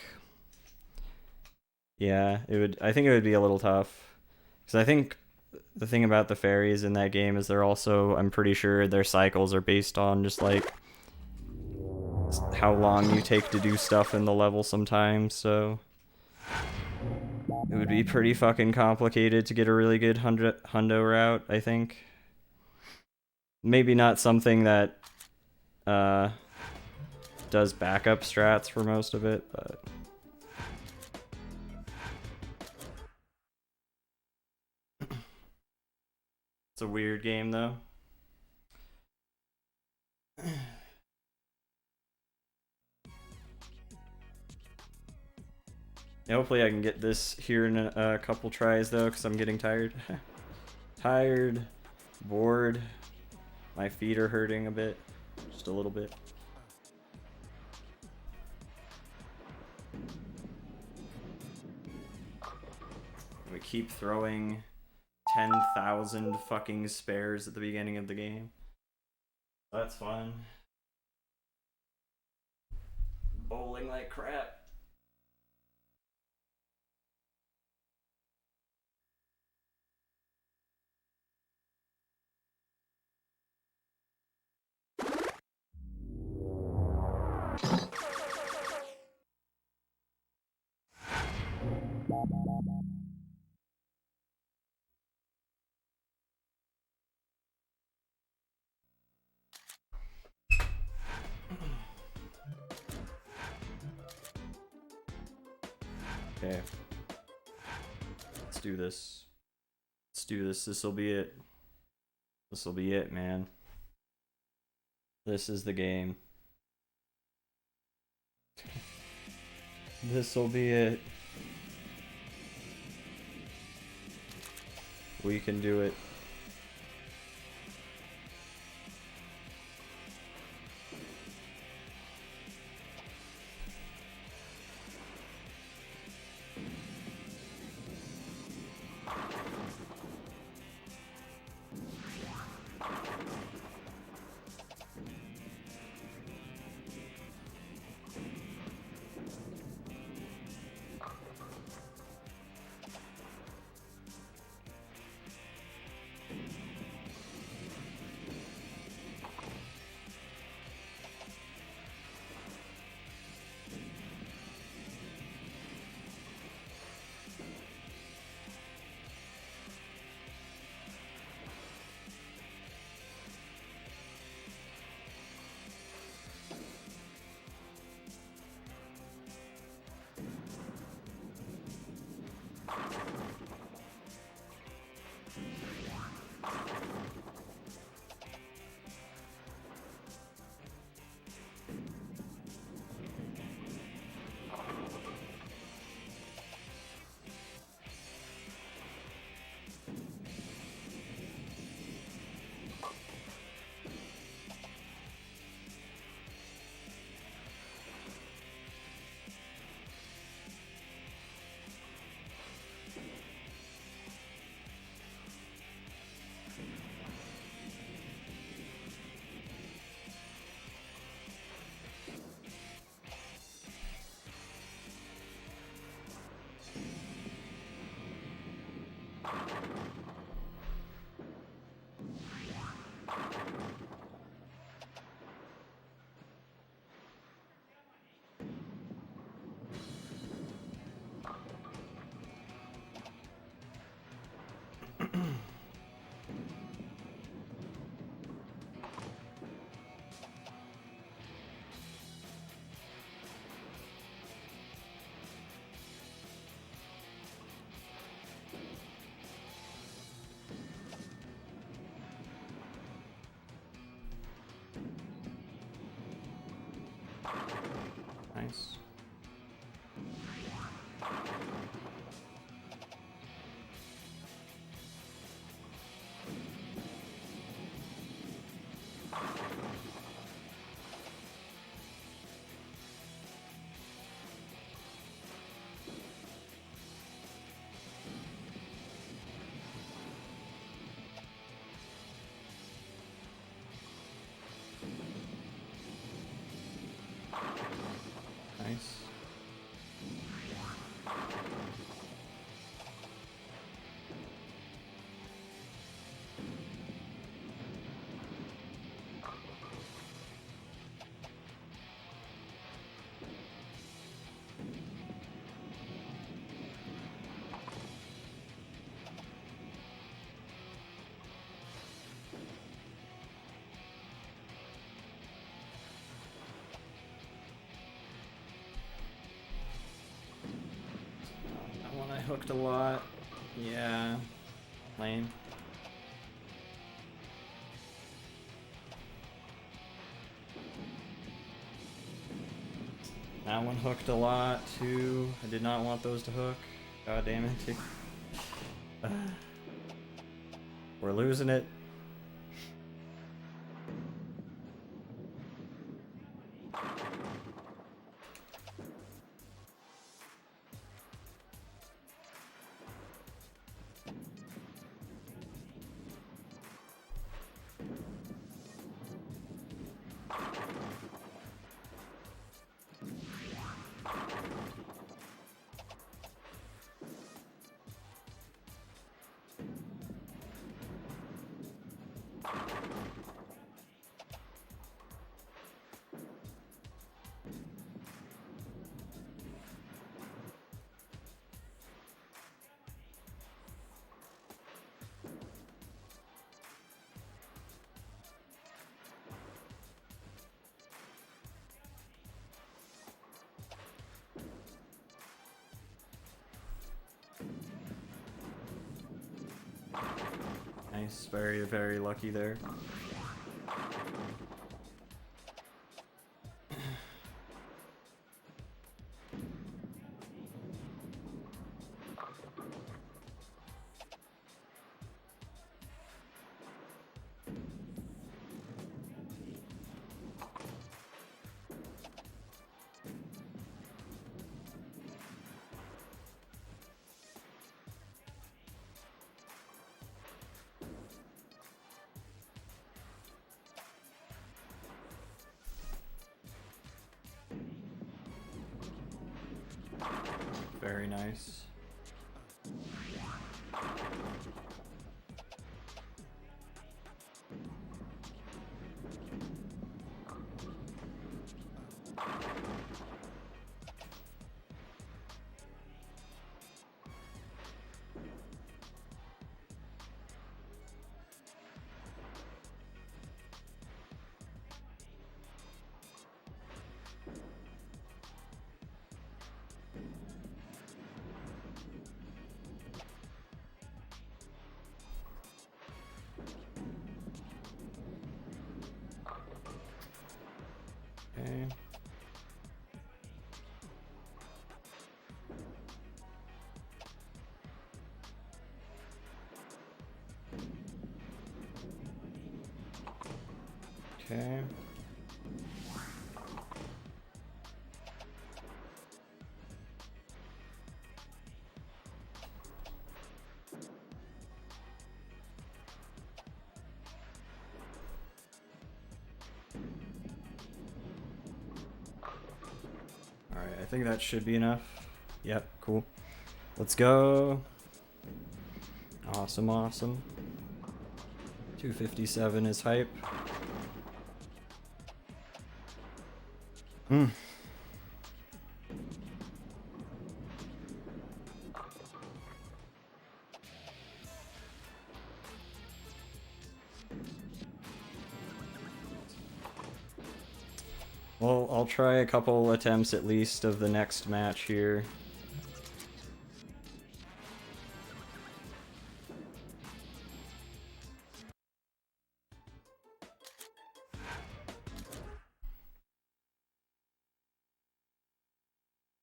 Yeah, it would. I think it would be a little tough because I think the thing about the fairies in that game is they're also. I'm pretty sure their cycles are based on just like how long you take to do stuff in the level sometimes. So it would be pretty fucking complicated to get a really good hundo route. I think maybe not something that uh, does backup strats for most of it, but. It's a weird game though. Yeah, hopefully I can get this here in a couple tries though, because I'm getting tired. Tired, bored, my feet are hurting a bit, just a little bit. We keep throwing 10,000 fucking spares at the beginning of the game. That's fun. Bowling like crap. Okay. Let's do this. Let's do this. This'll be it. This'll be it, man. This is the game. This'll be it. We can do it. Nice. Nice. hooked a lot. Yeah. Lame. That one hooked a lot too. I did not want those to hook. God damn it. We're losing it. Nice, very, very lucky there. Very nice. Okay. Okay. Alright, I think that should be enough. Yep, cool. Let's go. Awesome, awesome. 257 is hype. Well, I'll try a couple attempts at least of the next match here.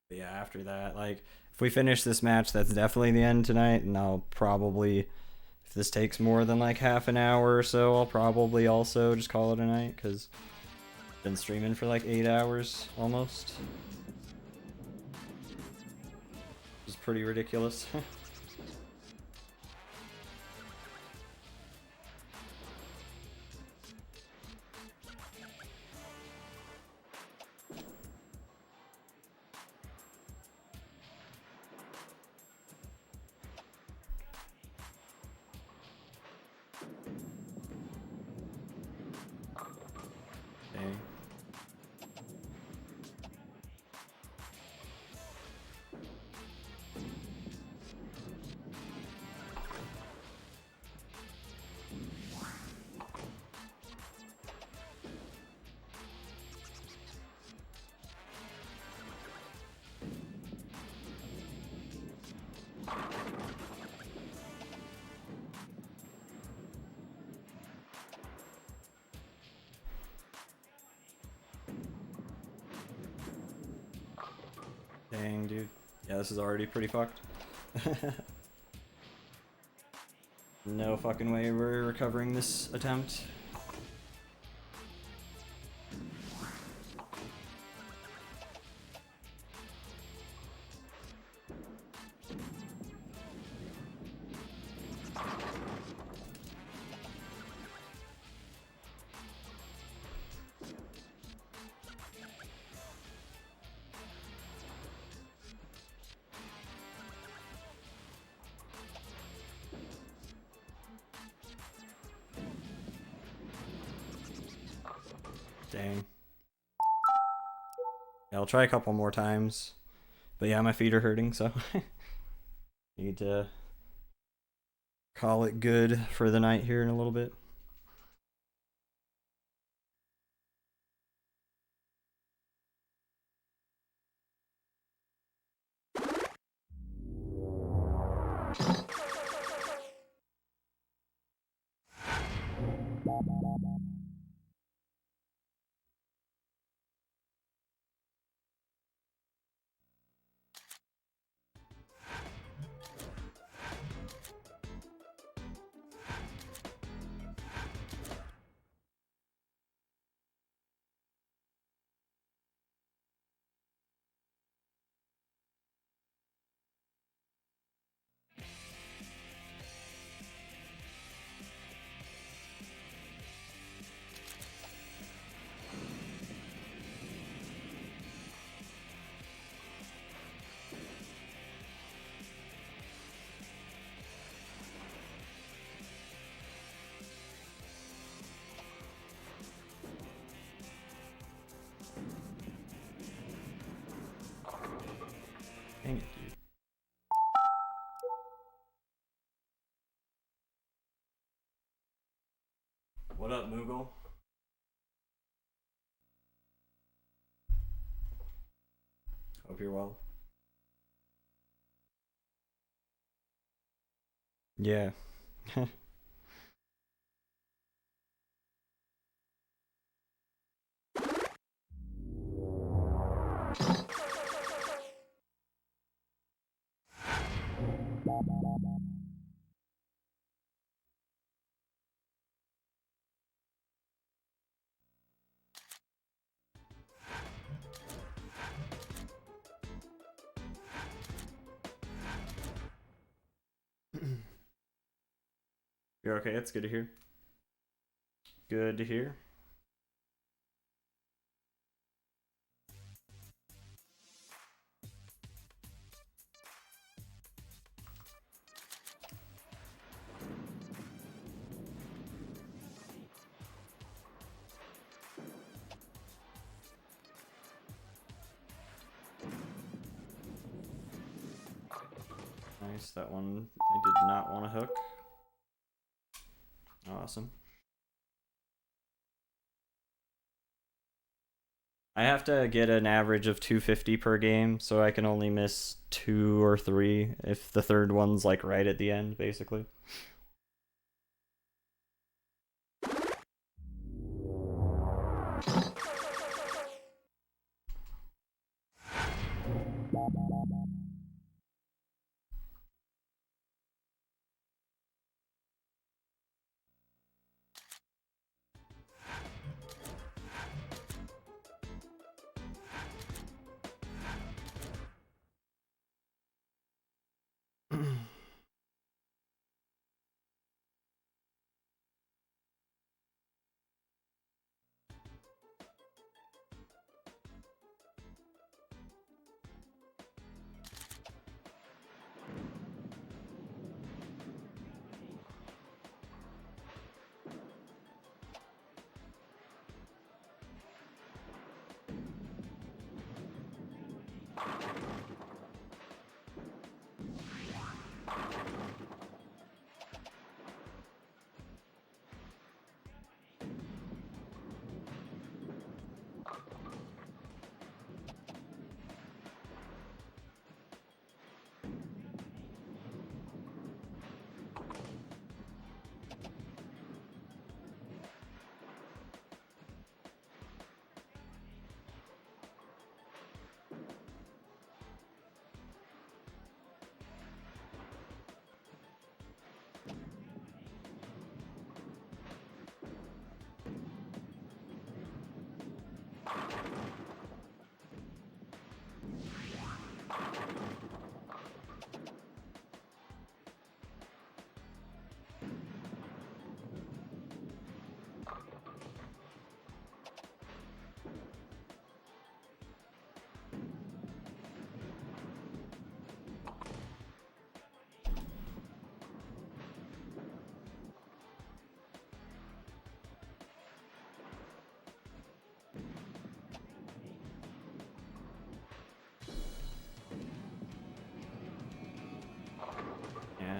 But yeah, after that, like, if we finish this match, that's definitely the end tonight, and I'll probably, if this takes more than like half an hour or so, I'll probably also just call it a night, because I've been streaming for like 8 hours almost. Which is pretty ridiculous. Okay. Dang, dude. Yeah, this is already pretty fucked. No fucking way we're recovering this attempt. Dang. Yeah, I'll try a couple more times. But yeah, my feet are hurting, so need to call it good for the night here in a little bit. Dang it, dude. What up, Moogle? Hope you're well. Yeah. You're okay? It's good to hear. Good to hear. Nice, that one I did not want to hook. Awesome. I have to get an average of 250 per game, so I can only miss 2 or 3 if the third one's like right at the end, basically.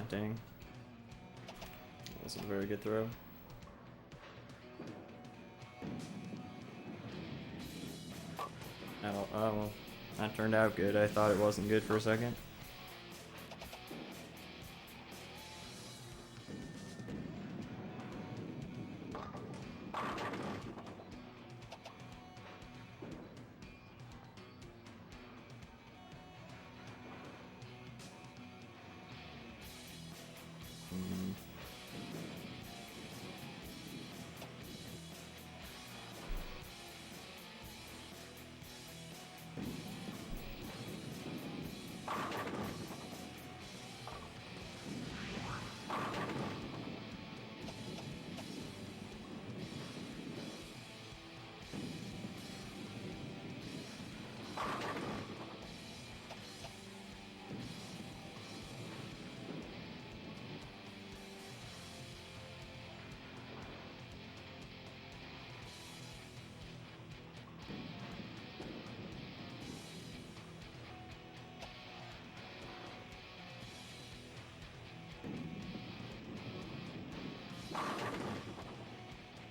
dang. Wasn't a very good throw. Oh, well, that turned out good. I thought it wasn't good for a second.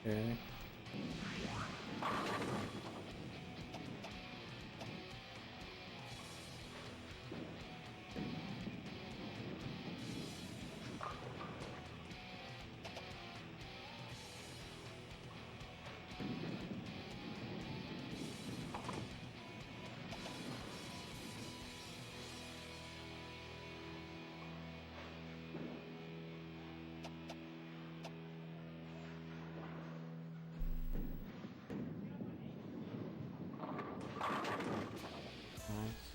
Okay. Nice.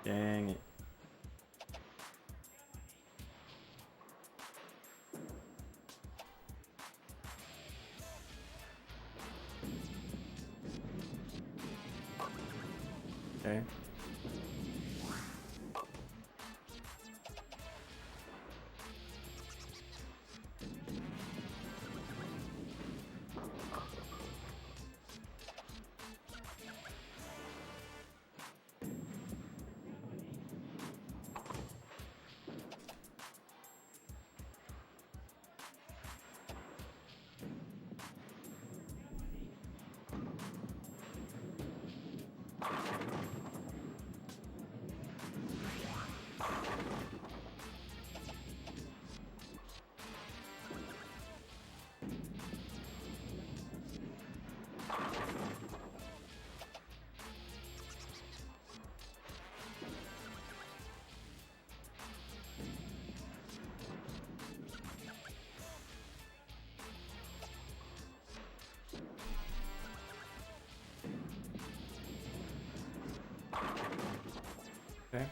Dang it. Okay. Okay.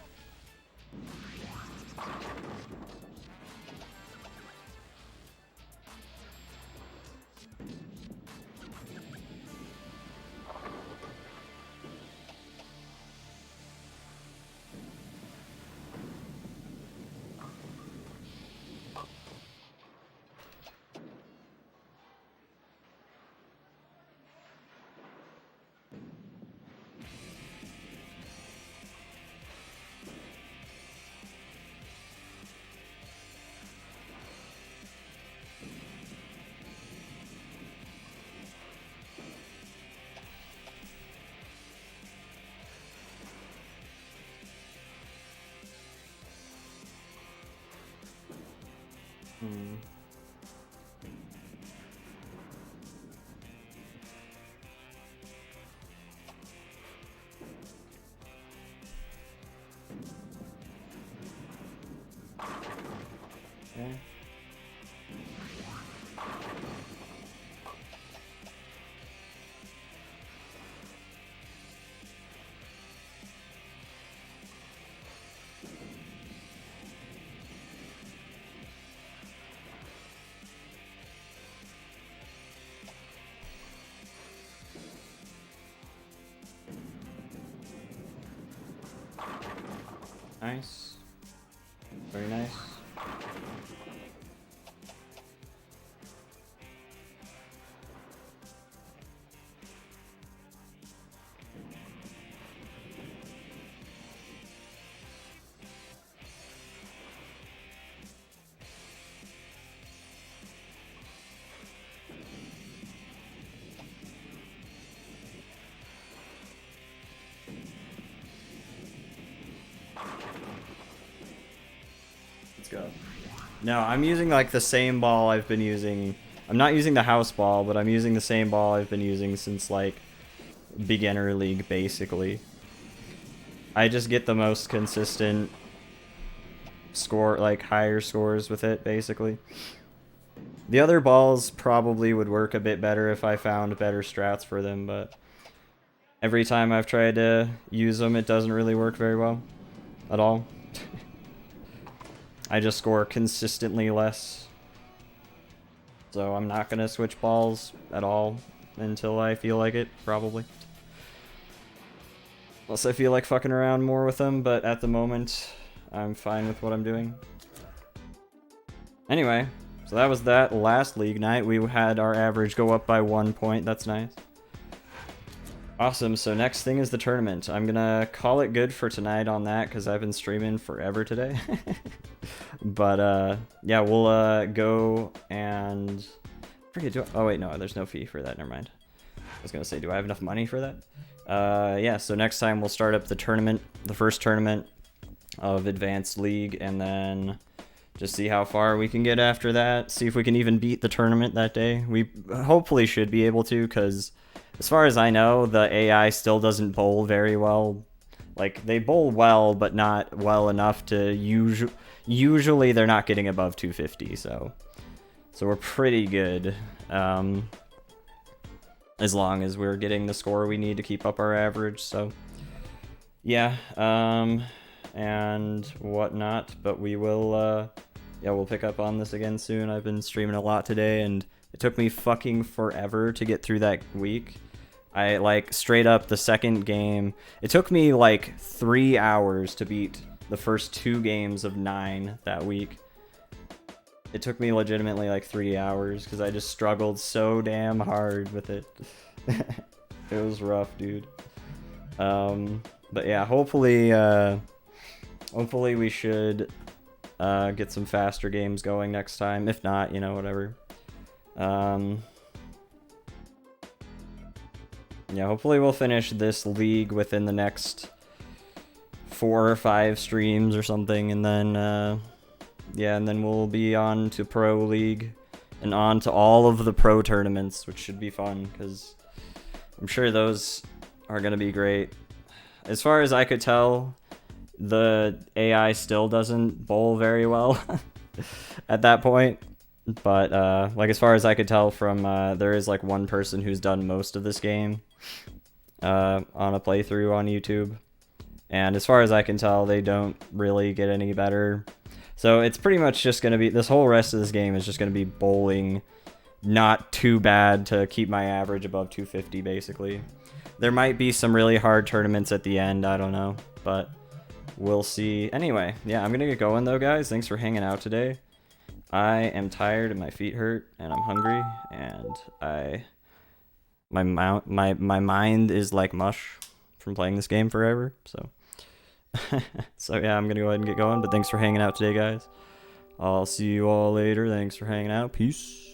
Hmm. Okay. nice. Very nice. Let's go. No, I'm using like the same ball I've been using. I'm not using the house ball, but I'm using the same ball I've been using since like beginner league, basically. I just get the most consistent score, like higher scores with it, basically. The other balls probably would work a bit better if I found better strats for them, but every time I've tried to use them, it doesn't really work very well at all. I just score consistently less. So I'm not going to switch balls at all until I feel like it, probably. Unless I feel like fucking around more with them, but at the moment, I'm fine with what I'm doing. Anyway, so that was that last league night. We had our average go up by 1 point. That's nice. Awesome, so next thing is the tournament. I'm gonna call it good for tonight on that, because I've been streaming forever today. But, yeah, we'll, go and... Oh, wait, no, there's no fee for that, never mind. I was gonna say, do I have enough money for that? Yeah, so next time we'll start up the tournament, the first tournament of Advanced League, and then just see how far we can get after that, see if we can even beat the tournament that day. We hopefully should be able to, because as far as I know, the AI still doesn't bowl very well. Like, they bowl well, but not well enough to usually they're not getting above 250, so we're pretty good. As long as we're getting the score we need to keep up our average, so yeah, and whatnot, but we will, yeah, we'll pick up on this again soon. I've been streaming a lot today, and it took me fucking forever to get through that week. I, like, straight up, the second game, it took me, like, 3 hours to beat the first 2 games of 9 that week. It took me legitimately, like, 3 hours, because I just struggled so damn hard with it. It was rough, dude. But yeah, hopefully we should get some faster games going next time. If not, you know, whatever. Yeah, hopefully we'll finish this league within the next 4 or 5 streams or something, and then, yeah, and then we'll be on to Pro League and on to all of the pro tournaments, which should be fun, because I'm sure those are going to be great. As far as I could tell, the AI still doesn't bowl very well at that point. But, like, as far as I could tell from, there is, like, one person who's done most of this game on a playthrough on YouTube. And as far as I can tell, they don't really get any better. So it's pretty much just going to be, this whole rest of this game is just going to be bowling not too bad to keep my average above 250, basically. There might be some really hard tournaments at the end, I don't know, but we'll see. Anyway, yeah, I'm going to get going, though, guys. Thanks for hanging out today. I am tired and my feet hurt and I'm hungry and my mind is like mush from playing this game forever, so so yeah, I'm gonna go ahead and get going, but thanks for hanging out today, guys. I'll see you all later. Thanks for hanging out. Peace.